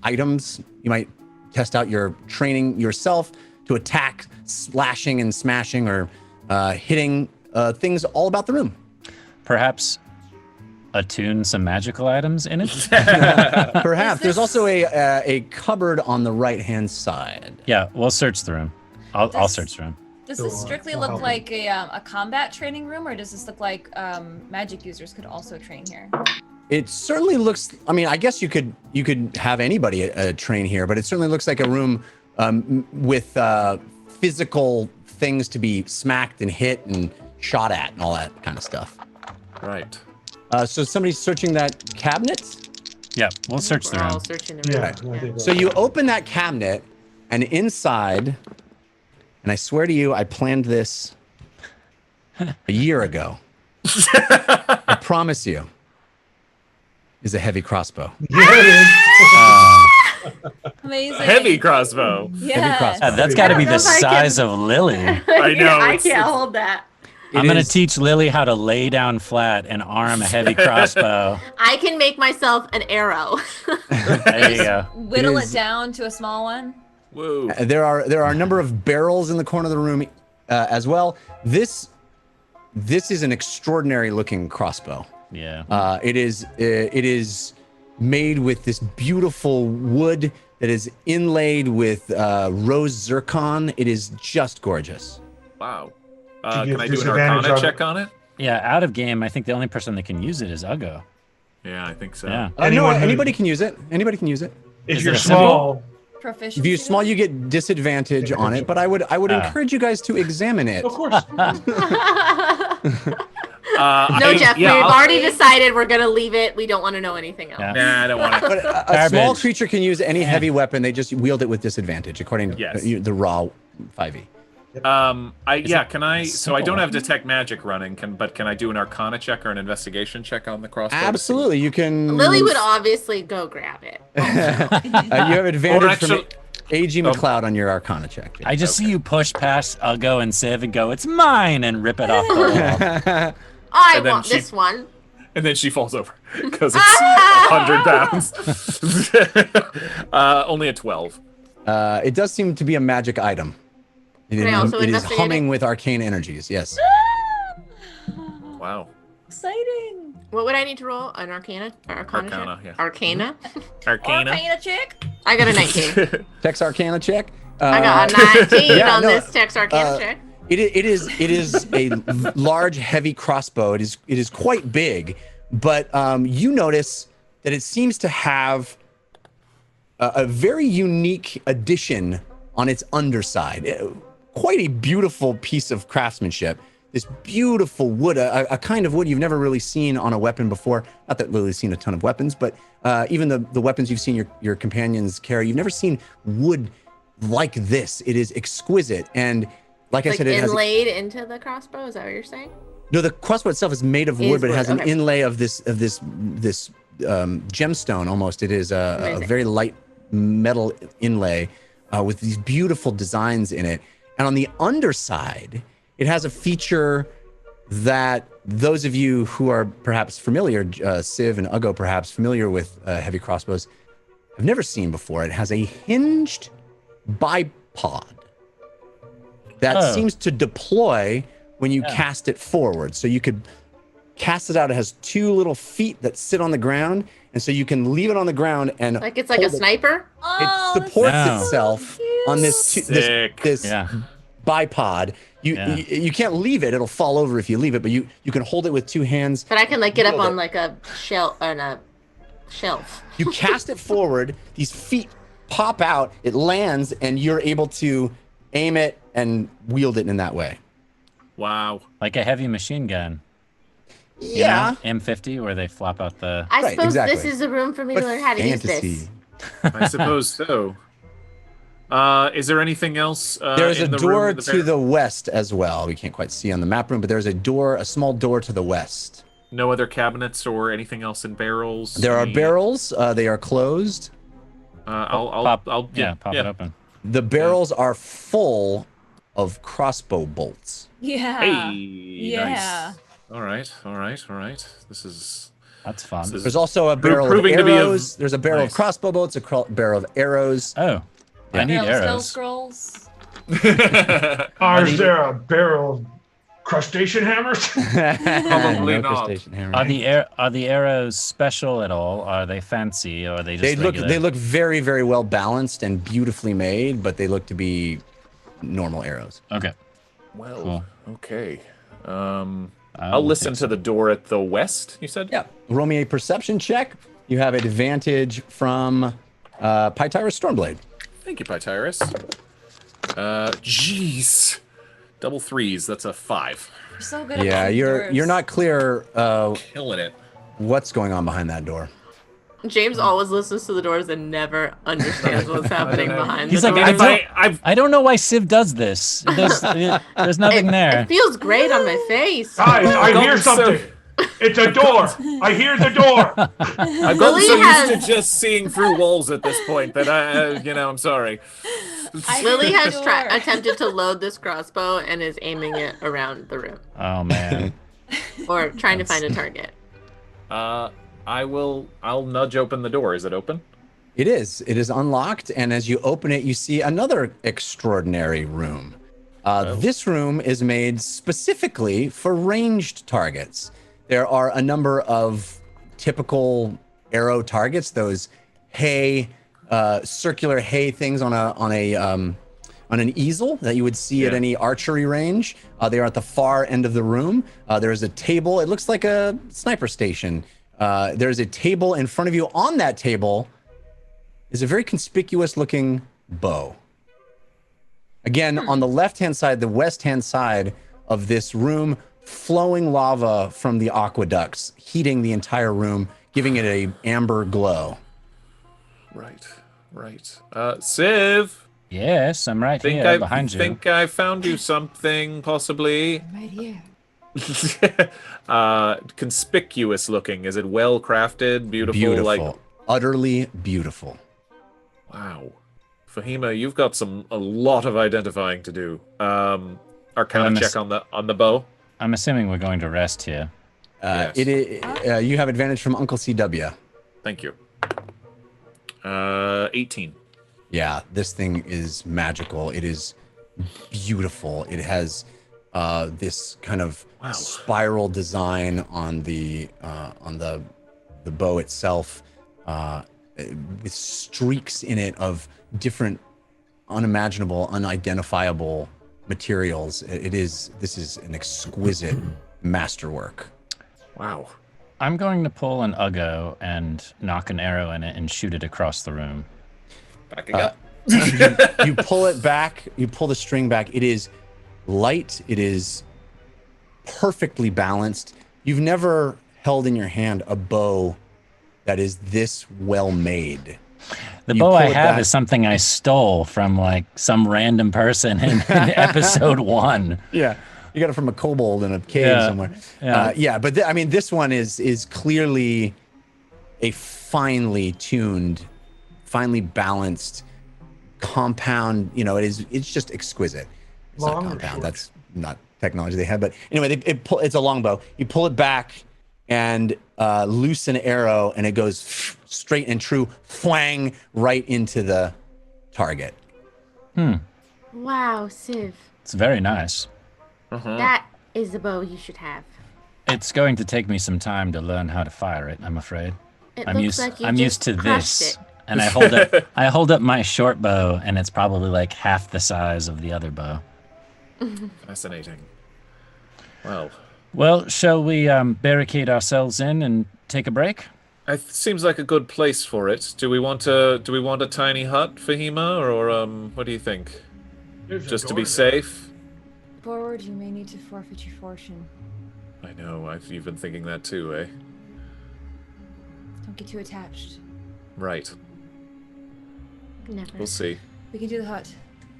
items. You might test out your training yourself to attack, slashing and smashing or hitting things all about the room. Perhaps attune some magical items in it? Perhaps. There's also a cupboard on the right-hand side. Yeah, we'll search the room. I'll This- search the room. Does this strictly look like a combat training room, or does this look like magic users could also train here? It certainly looks. I mean, I guess you could have anybody train here, but it certainly looks like a room with physical things to be smacked and hit and shot at and all that kind of stuff. Right. So somebody's searching that cabinet. Yeah, we'll search the We're all room. searching the room. Yeah. I think So you open that cabinet, and inside, and I swear to you, I planned this a year ago. I promise you, is a heavy crossbow. Yeah, it is. Amazing. Heavy crossbow. Yeah. crossbow. That's got to I be don't the know if I size can- of Lily. I know, I it's- can't hold that. I'm going is- to teach Lily how to lay down flat and arm a heavy crossbow. I can make myself an arrow. There you go. Whittle It it is- down to a small one. Whoa. There are a number of barrels in the corner of the room as well. This is an extraordinary looking crossbow. Yeah. It is made with this beautiful wood that is inlaid with rose zircon. It is just gorgeous. Wow. To give Can I do an disadvantage Arcana on- check on it? Yeah, out of game, I think the only person that can use it is Uggo. Yeah, I think so. Yeah. No, Anyone who- anybody can use it. Anybody can use it. If Is you're it a symbol? small, Proficiency. If you're small, you get disadvantage on it, but I would encourage you guys to examine it. of course. No, Jeff, we've already decided we're going to leave it. We don't want to know anything else. Yeah. Nah, I don't want it. But a small Garbage. creature can use any heavy weapon. They just wield it with disadvantage, according to Yes. the raw 5e. Can I? So I simple don't have weapon? detect magic running. But can I do an Arcana check or an investigation check on the crossbow? to see? Absolutely, you can. Lily would obviously go grab it. You have advantage actually- from AG McLeod on and your Arcana check. I just see you push past Uggo and Civ and go, it's mine, and rip it off the wall. I And then want she- this one. And then she falls over because it's 100 pounds. Only a 12. It does seem to be a magic item. It Can I is, also it is investigate humming it? with arcane energies. Yes. Wow. Exciting. What would I need to roll? An Arcana? Or Arcana Arcana, check? yeah. Arcana? Arcana. Arcana check. I got a 19. Tex Arcana check. I got a 19 yeah, on no, this Texarkana check. It is a large, heavy crossbow. It is quite big, but you notice that it seems to have a very unique addition on its underside. Quite a beautiful piece of craftsmanship. This beautiful wood, a kind of wood you've never really seen on a weapon before. Not that Lily's seen a ton of weapons, but even the weapons you've seen your companions carry, you've never seen wood like this. It is exquisite, and like I said, it has inlaid into the crossbow. Is that what you're saying? No, the crossbow itself is made of wood, but it has an inlay of this gemstone almost. It is a very light metal inlay with these beautiful designs in it. And on the underside, it has a feature that those of you who are perhaps familiar, Civ and Uggo perhaps familiar with heavy crossbows, have never seen before. It has a hinged bipod that seems to deploy when you cast it forward. So you could cast it out. It has two little feet that sit on the ground, and so you can leave it on the ground and like it's like a sniper. It supports itself on this bipod. You can't leave it; it'll fall over if you leave it. But you can hold it with two hands. But I can like get up on like a shelf on a shelf. You cast it forward. These feet pop out. It lands, and you're able to aim it and wield it in that way. Wow. Like a heavy machine gun. Yeah. You know, M50, where they flop out the... I suppose this is a room for me to learn how to use this. I suppose so. Is there anything else? There's a door to the west as well. We can't quite see on the map room, but there's a small door to the west. No other cabinets or anything else in barrels? There are barrels. They are closed. I'll pop it open. The barrels are full of crossbow bolts. Yeah. Hey. Yeah. Nice. All right. That's fun. There's also a barrel of arrows. There's a barrel of crossbow bolts, a barrel of arrows. Oh, I need arrows. Scrolls. Is there a barrel of crustacean hammers? Probably not. Are the arrows special at all? Are they fancy, or are they just regular? They look very, very well balanced and beautifully made, but they look to be normal arrows. Okay. Well, cool. Okay. I'll listen to the door at the west, you said? Yeah. Roll me a perception check. You have advantage from Pytyrus Stormblade. Thank you, Pytyrus. Jeez. Double threes, that's a 5. You're so good at Yeah, you're not clear killing it. What's going on behind that door. James always listens to the doors and never understands what's happening behind He's the like, doors. I don't know why Civ does this. There's nothing there. It feels great on my face. Guys, I hear something. It's a door. I hear the door. I've gotten so used to just seeing through walls at this point that I'm sorry. Lily has attempted to load this crossbow and is aiming it around the room. Oh man. Or trying to find a target. I'll nudge open the door. Is it open? It is. It is unlocked, and as you open it, you see another extraordinary room. This room is made specifically for ranged targets. There are a number of typical arrow targets, those hay, circular hay things on an easel that you would see at any archery range. They are at the far end of the room. There is a table. It looks like a sniper station. There's a table in front of you. On that table is a very conspicuous looking bow. Again, on the left-hand side, the west-hand side of this room, flowing lava from the aqueducts, heating the entire room, giving it a amber glow. Right. Civ. Yes, I'm right here behind you. I think I found you something, possibly. Right here. Conspicuous looking. Is it well crafted? Beautiful. Like utterly beautiful. Wow. Fahima, you've got a lot of identifying to do. Arcana check on the bow. I'm assuming we're going to rest here. Yes. You have advantage from Uncle CW. Thank you. 18. Yeah, this thing is magical. It is beautiful. It has this kind of spiral design on the bow itself, with streaks in it of different unimaginable, unidentifiable materials. This is an exquisite masterwork. Wow. I'm going to pull an Uggo and knock an arrow in it and shoot it across the room. Backing up. You pull it back, you pull the string back. It is light, it is perfectly balanced. You've never held in your hand a bow that is this well made. The bow I have is something I stole from like some random person in episode 1. Yeah. You got it from a kobold in a cave somewhere. Yeah. But I mean, this one is clearly a finely tuned, finely balanced compound. You know, it's just exquisite. It's not compound. That's not technology they had. But anyway, it's a longbow. You pull it back and loose an arrow, and it goes straight and true, fwang, right into the target. Wow, Civ. It's very nice. That is the bow you should have. It's going to take me some time to learn how to fire it, I'm afraid. I'm used to this. And I hold up my short bow, and it's probably like half the size of the other bow. Fascinating. Well, shall we barricade ourselves in and take a break? It seems like a good place for it. Do we want a tiny hut for Hema, or what do you think? Just to be safe? Forward, you may need to forfeit your fortune. I know, I've been thinking that too, eh? Don't get too attached. Right. Never. We'll see. We can do the hut.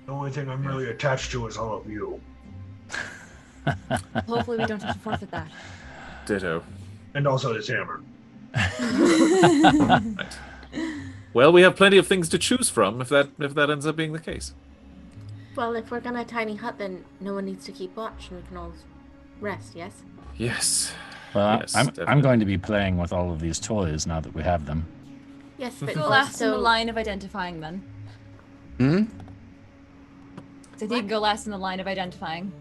The only thing I'm really attached to is all of you. Hopefully we don't have to forfeit that. Ditto. And also this hammer. Right. Well, we have plenty of things to choose from if that ends up being the case. Well, if we're gonna tiny hut, then no one needs to keep watch, and we can all rest. Yes. Yes. Well, Yes, I'm definitely. going to be playing with all of these toys now that we have them. Yes, but Go last in the also line of identifying then. So you can go last in the line of identifying.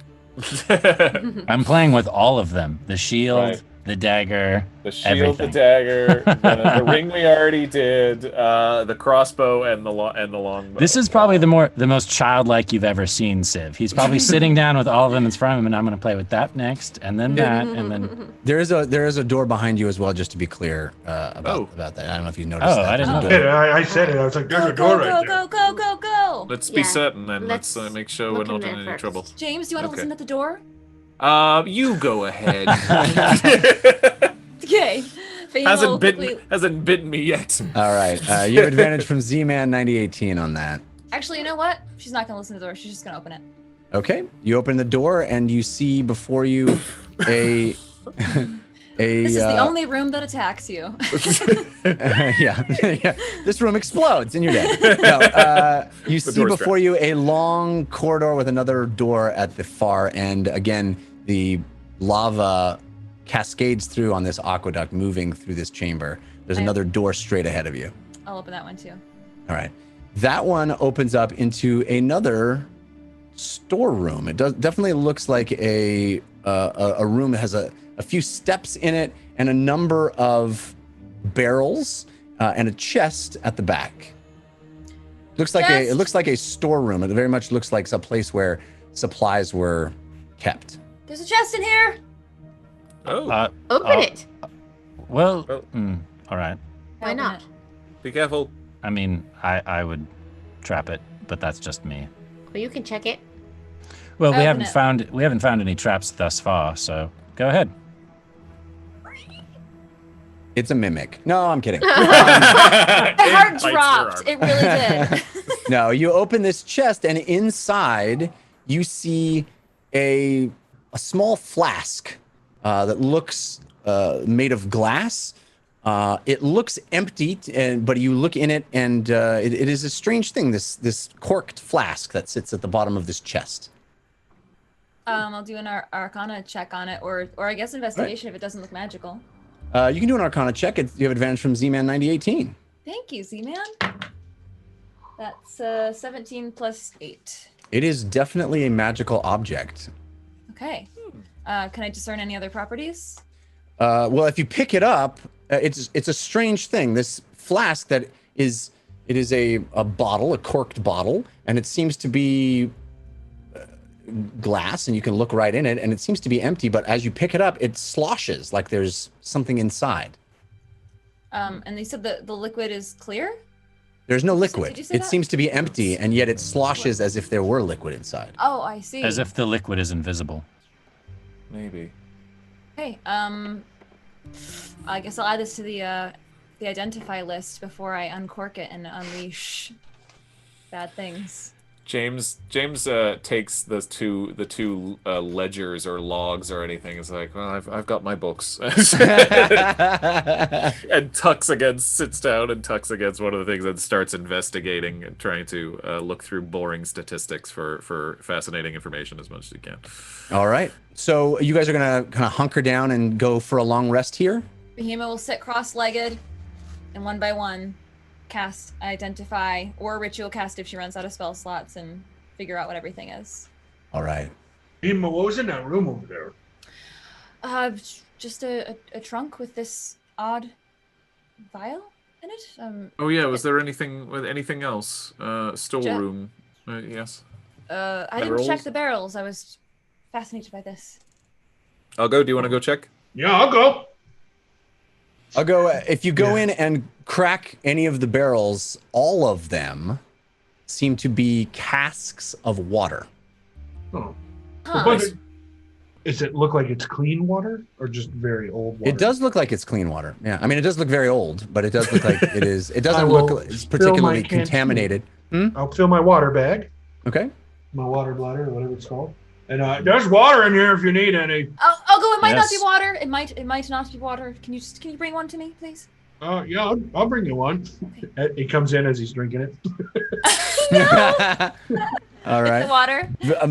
I'm playing with all of them. The shield, Right. the dagger, The shield, everything. the dagger, the ring we already did, the crossbow, and the longbow. This is probably the most childlike you've ever seen, Civ. He's probably sitting down with all of them in front of him, and I'm going to play with that next, and then that, and then... There is a door behind you as well, just to be clear about that. I don't know if you noticed Oh, that. I didn't know There's a that. door. I said it. I was like, there's a door right there. Go! Let's be Yeah. certain then. Let's Let's make sure we're look in not there in any first. trouble. James, do you want to Okay. listen at the door? You go ahead. Okay. Fahima will quickly... hasn't bitten me yet. All right. You have advantage from Z-Man 9018 on that. Actually, you know what? She's not going to listen to the door. She's just going to open it. Okay. You open the door and you see before you a This is the only room that attacks you. yeah. This room explodes and you're dead. No, you see door's before you a long corridor with another door at the far end. Again, the lava cascades through on this aqueduct, moving through this chamber. There's another door straight ahead of you. I'll open that one too. All right. That one opens up into another storeroom. It definitely looks like a room that has a few steps in it and a number of barrels and a chest at the back. It looks like a storeroom. It very much looks like a place where supplies were kept. There's a chest in here. Oh, open it. Well, Oh. all right. Why Open not? it. be careful. I mean, I would trap it, but that's just me. Well, you can check it. Well, we Open haven't found any traps thus far, so go ahead. It's a mimic. No, I'm kidding. The heart bites your dropped. arm. It really did. No, you open this chest and inside you see a small flask that looks made of glass. It looks empty, but you look in it and it is a strange thing, this corked flask that sits at the bottom of this chest. I'll do an Arcana check on it, or I guess investigation if it doesn't look magical. You can do an Arcana check. You have advantage from Z-Man 9018. Thank you, Z-Man. That's 17 plus 8. It is definitely a magical object. Okay. Can I discern any other properties? Well, if you pick it up, it's a strange thing. This flask that is It is a bottle, a corked bottle, and it seems to be glass, and you can look right in it, and it seems to be empty, but as you pick it up, it sloshes like there's something inside. And they said the liquid is clear? There's no Did liquid. you say It that? seems to be empty, and yet it sloshes as if there were liquid inside. Oh, I see. As if the liquid is invisible. Maybe. Okay, I guess I'll add this to the identify list before I uncork it and unleash bad things. James takes the two ledgers or logs or anything. It's like, well, I've got my books, and sits down and tucks against one of the things and starts investigating and trying to look through boring statistics for fascinating information as much as he can. All right. So you guys are gonna kind of hunker down and go for a long rest here. Behemoth will sit cross-legged, and one by one, cast identify or ritual cast if she runs out of spell slots and figure out what everything is. All right. Emma, what was in that room over there? Just a trunk with this odd vial in it. Oh yeah, was there anything else? Storeroom. Yes. I Barrels? didn't check the barrels. I was fascinated by this. I'll go. Do you want to go check? Yeah, I'll go. I'll go. If you go in and crack any of the barrels, all of them seem to be casks of water. Oh. Huh. But does it look like it's clean water or just very old water? It does look like it's clean water. Yeah, I mean, it does look very old, but it does look like it is. It doesn't will look it's fill particularly my canteen. contaminated. I'll fill my water bag, Okay. my water bladder, or whatever it's called. And there's water in here if you need any. I'll go. It might not Yes. be water. It might not be water. Can you bring one to me, please? Yeah, I'll bring you one. It comes in as he's drinking it. All The right. water.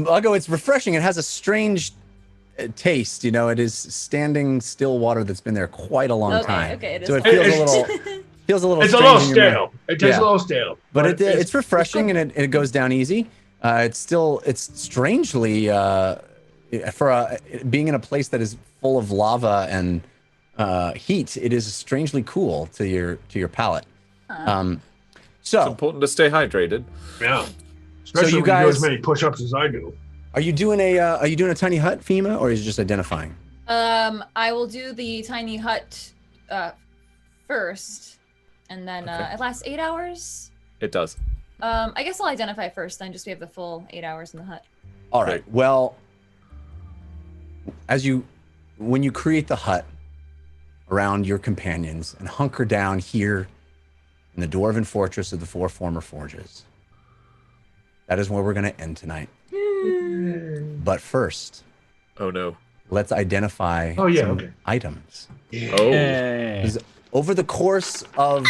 I'll go. It's refreshing. It has a strange taste. You know, it is standing still water that's been there quite a long time. Okay, it is. So it water. feels a little It's a strange little in your mouth. stale. It tastes Yeah. a little stale. But it's refreshing good. and it goes down easy. It's strangely being in a place that is full of lava and heat. It is strangely cool to your palate. It's So important to stay hydrated. Yeah. Especially you when you do guys- as many push-ups as I do. are you doing a tiny hut, FEMA, or is it just identifying? I will do the tiny hut first, and then Okay. it lasts 8 hours. It does. I guess I'll identify first, then just we have the full 8 hours in the hut. All right. Well, when you create the hut around your companions and hunker down here in the dwarven fortress of the four former forges, that is where we're going to end tonight. But first, Oh no. let's identify Oh, yeah, some okay. items. Oh. Yay. Over the course of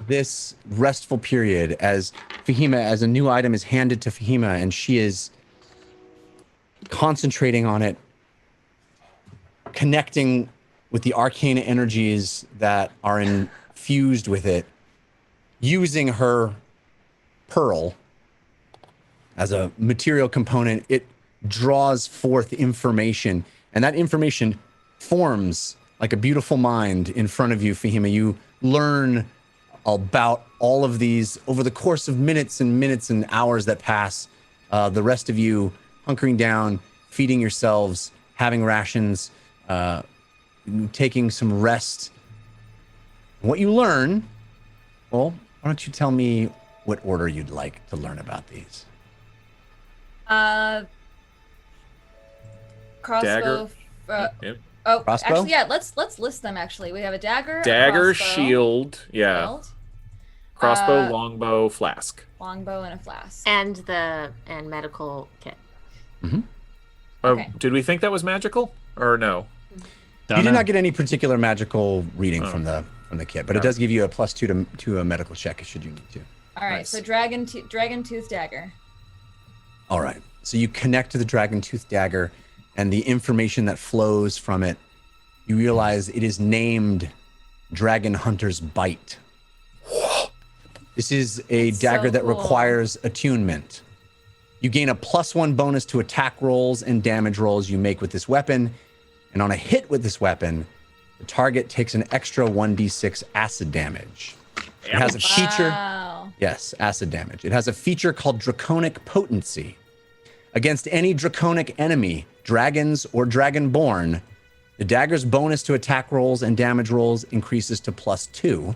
this restful period, as a new item is handed to Fahima, and she is concentrating on it, connecting with the arcane energies that are infused with it, using her pearl as a material component, it draws forth information, and that information forms like a beautiful mind in front of you, Fahima. You learn about all of these over the course of minutes and hours that pass. The rest of you hunkering down, feeding yourselves, having rations, taking some rest. What you learn, well, why don't you tell me what order you'd like to learn about these? Crossbow. Yep. Oh, Crossbow? actually, yeah. Let's list them. Actually, we have a dagger. a Dagger, crossbow, shield, yeah. shield, Crossbow, longbow, flask. longbow, and a flask. And medical kit. Okay. Did we think that was magical or no? You did not get any particular magical reading from the kit, but it does give you a +2 to a medical check should you need to. All right. Nice. So dragon tooth dagger. All right. So you connect to the dragon tooth dagger and the information that flows from it. You realize it is named Dragon Hunter's Bite. This is a dagger that cool. requires attunement. You gain a +1 bonus to attack rolls and damage rolls you make with this weapon. And on a hit with this weapon, the target takes an extra 1d6 acid damage. It has a feature. Wow. Yes, acid damage. It has a feature called Draconic Potency. Against any draconic enemy, dragons or dragonborn, the dagger's bonus to attack rolls and damage rolls increases to +2,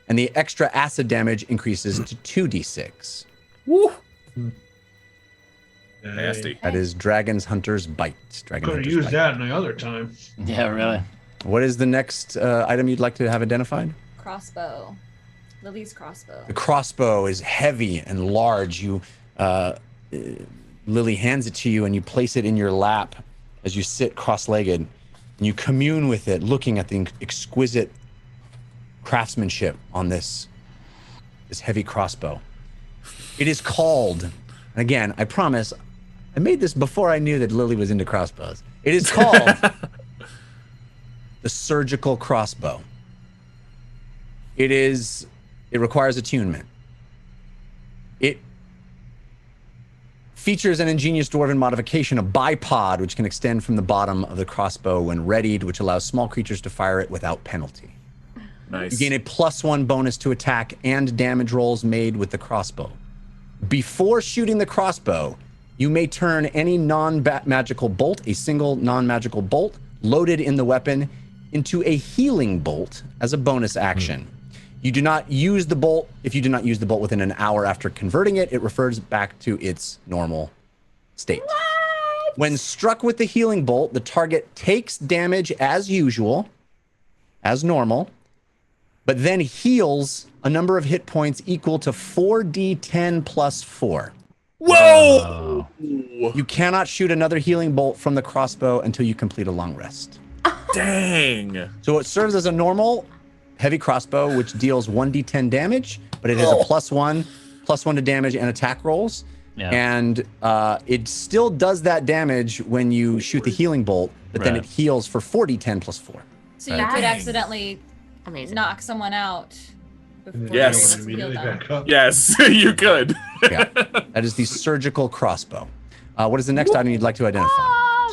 and the extra acid damage increases to 2d6. Woo! Nasty. That is Dragon's Hunter's Bite. Could have used that another time. Yeah, really. What is the next item you'd like to have identified? Crossbow. Lily's crossbow. The crossbow is heavy and large. Lily hands it to you and you place it in your lap as you sit cross-legged, and you commune with it, looking at the exquisite craftsmanship on this heavy crossbow. It is called, and again, I promise, I made this before I knew that Lily was into crossbows. It is called the surgical crossbow. It requires attunement. It features an ingenious dwarven modification, a bipod, which can extend from the bottom of the crossbow when readied, which allows small creatures to fire it without penalty. Nice. You gain a +1 bonus to attack and damage rolls made with the crossbow. Before shooting the crossbow, you may turn any non-magical bolt, a single non-magical bolt loaded in the weapon, into a healing bolt as a bonus action. You do not use the bolt. If you do not use the bolt within an hour after converting it, it refers back to its normal state. What? When struck with the healing bolt, the target takes damage as usual, as normal, but then heals a number of hit points equal to 4d10 plus 4. Whoa! You cannot shoot another healing bolt from the crossbow until you complete a long rest. Dang. So it serves as a normal heavy crossbow, which deals 1d10 damage, but it has a +1 to damage and attack rolls. Yeah. And it still does that damage when you shoot the healing bolt, but then it heals for 4d10 plus 4. So you could accidentally knock someone out before Yes. you're able to heal them. Yes, you could. Yeah, that is the surgical crossbow. What is the next item you'd like to identify?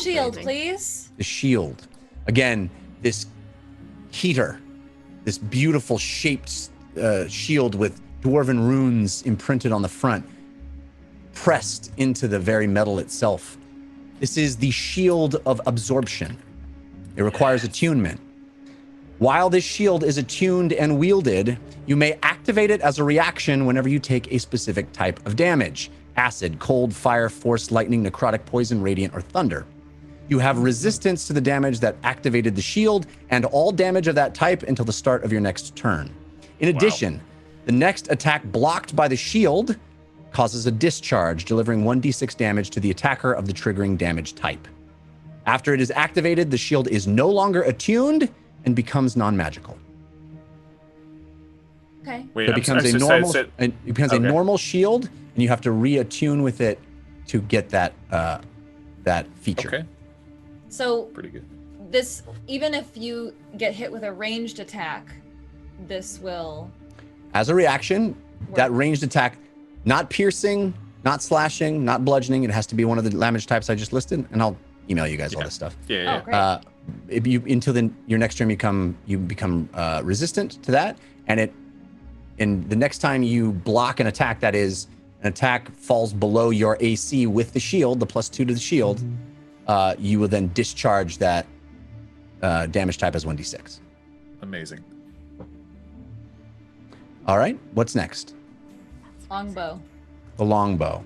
Shield, please. The shield. Again, this heater, this beautiful shaped shield with dwarven runes imprinted on the front, pressed into the very metal itself. This is the shield of absorption. It requires attunement. While this shield is attuned and wielded, you may activate it as a reaction whenever you take a specific type of damage: acid, cold, fire, force, lightning, necrotic, poison, radiant, or thunder. You have resistance to the damage that activated the shield and all damage of that type until the start of your next turn. In addition, the next attack blocked by the shield causes a discharge, delivering 1d6 damage to the attacker of the triggering damage type. After it is activated, the shield is no longer attuned and becomes non-magical. Okay. Wait, So it becomes a normal shield, and you have to reattune with it to get that feature. Okay. So Pretty good. this, even if you get hit with a ranged attack, this will. As a reaction, that ranged attack, not piercing, not slashing, not bludgeoning. It has to be one of the damage types I just listed, and I'll email you guys all this stuff. Yeah. Oh, great. If you until then your next turn you become resistant to that, and the next time you block an attack that is an attack falls below your AC with the shield, the +2 to the shield, you will then discharge that damage type as 1d6. Amazing. All right, what's next? Longbow. The longbow.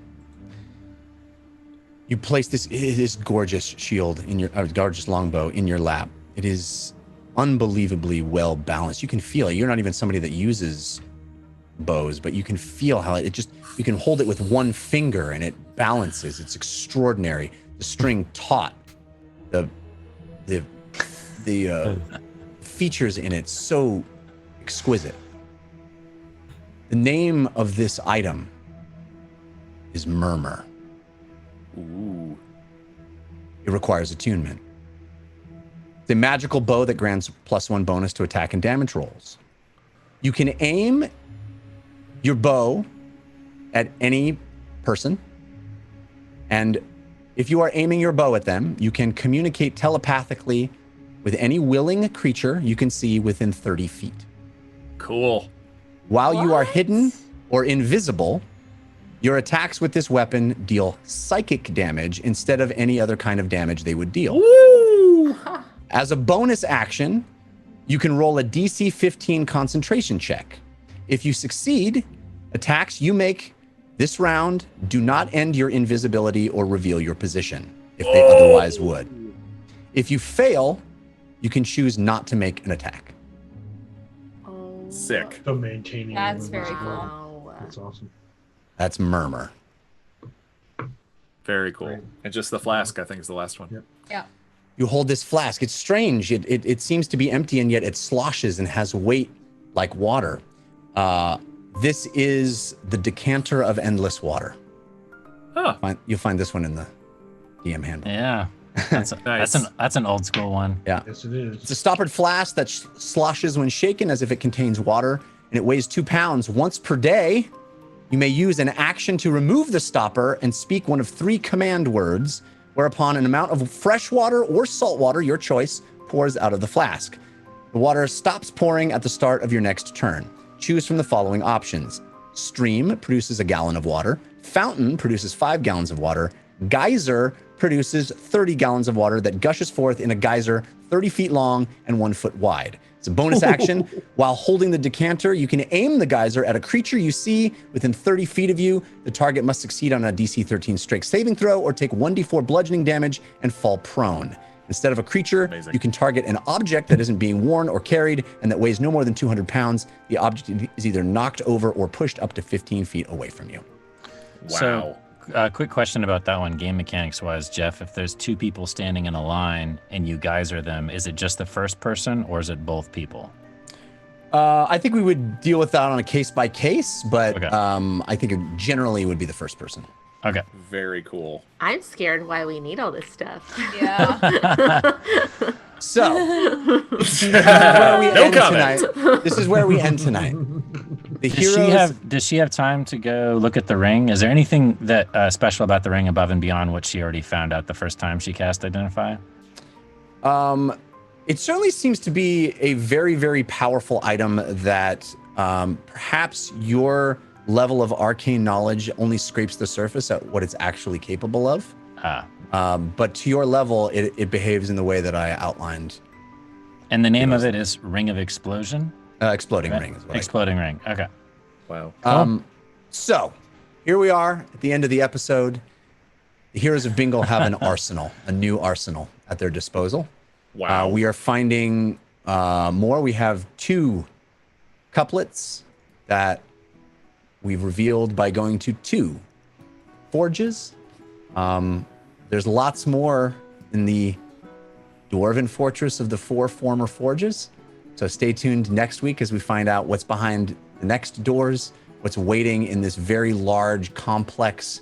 You place this gorgeous shield in your gorgeous longbow in your lap. It is unbelievably well balanced. You can feel it. You're not even somebody that uses bows, but you can feel how you can hold it with one finger and it balances. It's extraordinary. The string taut, the features in it so exquisite. The name of this item is Murmur. Ooh. It requires attunement. It's a magical bow that grants +1 bonus to attack and damage rolls. You can aim your bow at any person, and if you are aiming your bow at them, you can communicate telepathically with any willing creature you can see within 30 feet. Cool. While you are hidden or invisible, your attacks with this weapon deal psychic damage instead of any other kind of damage they would deal. Woo! As a bonus action, you can roll a DC 15 concentration check. If you succeed, attacks you make this round do not end your invisibility or reveal your position, if they otherwise would. If you fail, you can choose not to make an attack. Sick. So maintaining. That's very cool. Wow. That's awesome. That's Murmur. Very cool. And just the flask, I think, is the last one. Yep. Yeah. You hold this flask. It's strange. It seems to be empty, and yet it sloshes and has weight like water. This is the decanter of endless water. Huh. You'll find this one in the DM handbook. Yeah. That's, Nice. that's an old school one. Yeah. Yes, it is. It's a stoppered flask that sloshes when shaken as if it contains water, and it weighs 2 pounds. Once per day, you may use an action to remove the stopper and speak one of 3 command words, whereupon an amount of fresh water or salt water, your choice, pours out of the flask. The water stops pouring at the start of your next turn. Choose from the following options. Stream produces 1 gallon of water. Fountain produces 5 gallons of water. Geyser produces 30 gallons of water that gushes forth in a geyser 30 feet long and 1 foot wide. It's a bonus action. While holding the decanter, you can aim the geyser at a creature you see within 30 feet of you. The target must succeed on a DC 13 strength saving throw or take 1d4 bludgeoning damage and fall prone. Instead of a creature, Amazing. you can target an object that isn't being worn or carried and that weighs no more than 200 pounds. The object is either knocked over or pushed up to 15 feet away from you. Wow. So, quick question about that one, game mechanics wise, Jeff. If there's 2 people standing in a line and you geyser them, is it just the first person or is it both people? I think we would deal with that on a case by case, but Okay. I think it generally would be the first person. Okay. Very cool. I'm scared why we need all this stuff. Yeah. So, this is where we No end comment. tonight. This is where we end tonight. The heroes. Does she have time to go look at the ring? Is there anything that special about the ring above and beyond what she already found out the first time she cast Identify? It certainly seems to be a very, very powerful item that perhaps your level of arcane knowledge only scrapes the surface at what it's actually capable of. But to your level, it behaves in the way that I outlined. And the name of it is Ring of Explosion? Exploding Right? ring is what Exploding Ring. Okay. Wow. So here we are at the end of the episode. The Heroes of Bingle have an arsenal, a new arsenal at their disposal. Wow. We are finding more. We have 2 couplets that we've revealed by going to 2 forges. There's lots more in the dwarven fortress of the 4 former forges. So stay tuned next week as we find out what's behind the next doors, what's waiting in this very large, complex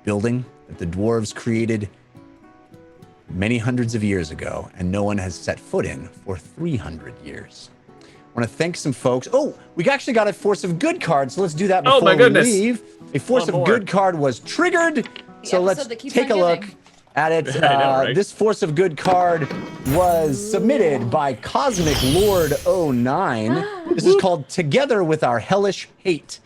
building that the dwarves created many hundreds of years ago, and no one has set foot in for 300 years. I want to thank some folks. Oh, we actually got a Force of Good card, so let's do that before Oh my we goodness. leave. A Force One of more. Good card was triggered, so let's episode that keeps take on a look giving. at it. I know, right? This Force of Good card was submitted by Cosmic Lord 09. This is called Together with Our Hellish Hate.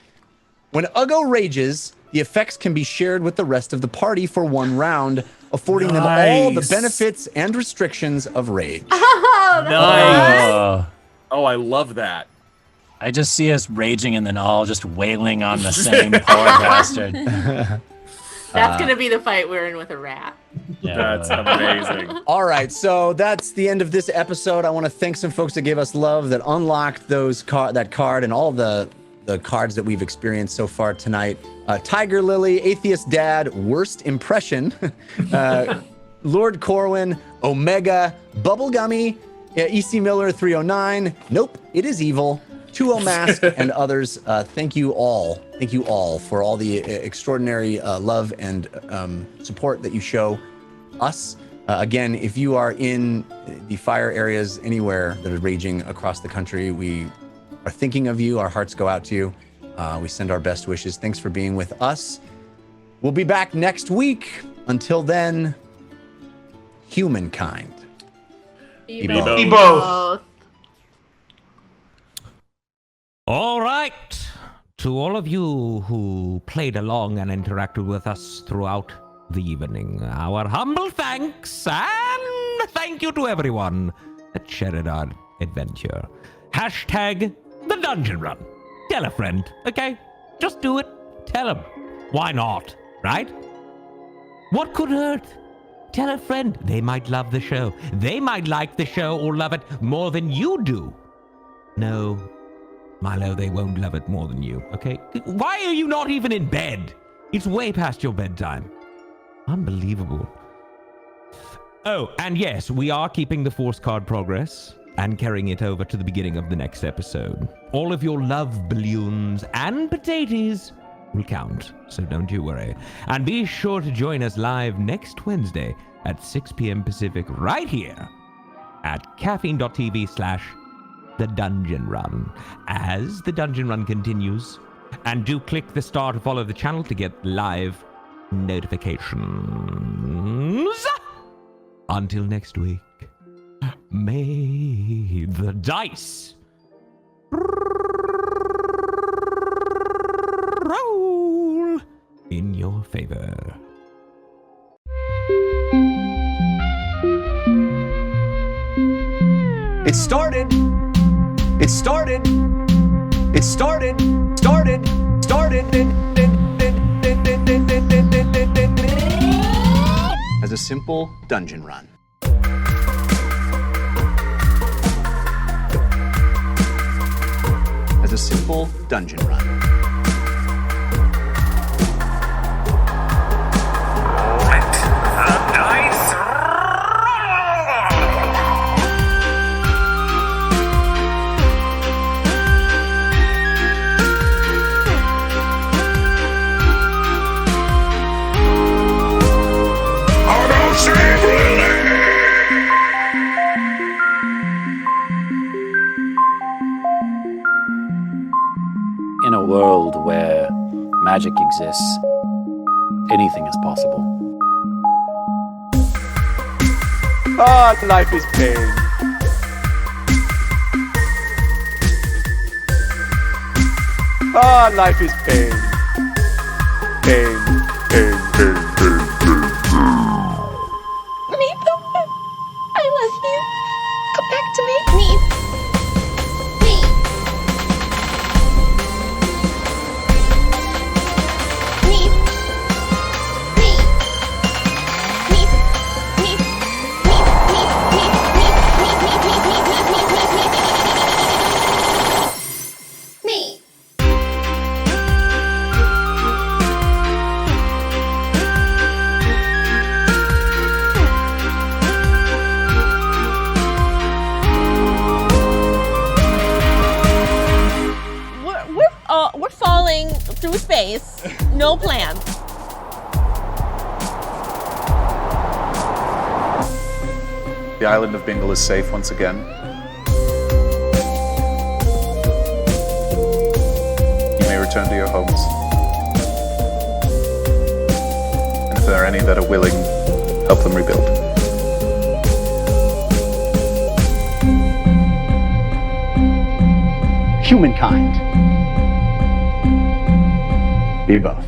When Uggo rages, the effects can be shared with the rest of the party for 1 round, affording them all the Nice. benefits and restrictions of rage. Oh, that's Nice. Oh, Oh, I love that. I just see us raging and then all just wailing on the same poor bastard. That's gonna be the fight we're in with a rat. That's amazing. All right, so that's the end of this episode. I want to thank some folks that gave us love, that unlocked that card and all the cards that we've experienced so far tonight. Tiger Lily, Atheist Dad, Worst Impression, Lord Corwin, Omega, Bubblegummy, EC Miller 309, Nope, It Is Evil, 2O Mask, and others. Thank you all for all the extraordinary love and support that you show us. Again, if you are in the fire areas anywhere that are raging across the country, we are thinking of you. Our hearts go out to you. We send our best wishes. Thanks for being with us. We'll be back next week. Until then, humankind. Be both. Be both. Both. All right. to all of you who played along and interacted with us throughout the evening, our humble thanks, and thank you to everyone that shared our adventure. Hashtag the dungeon run. Tell a friend, okay? Just do it. Tell them. Why not, right? What could hurt? Tell a friend. They might love the show. They might like the show or love it more than you do. No, Milo, they won't love it more than you, okay? Why are you not even in bed? It's way past your bedtime. Unbelievable. Oh, and yes, we are keeping the force card progress and carrying it over to the beginning of the next episode. All of your love balloons and potatoes will count, so don't you worry. And be sure to join us live next Wednesday at 6 p.m. Pacific right here at caffeine.tv/The Dungeon Run. As The Dungeon Run continues, and do click the star to follow the channel to get live notifications. Until next week, may the dice roll in your favor. It started. It started. It started. Started. As a simple dungeon run. As a simple dungeon run. Let the dice In a world where magic exists, anything is possible. Ah, life is pain. Ah, life is pain. Pain, pain, pain, pain, pain. Meep, I love you. Come back to me. Meep. Meep. Meep. Meep. Meep. Meep. Meep. Meep. Meep. Meep. Meep. Meep. Meep. Meep. Meep. Meep. Meep. We're falling through space. No plan. The island of Bingle is safe once again. You may return to your homes. And if there are any that are willing, help them rebuild. Humankind. Be both.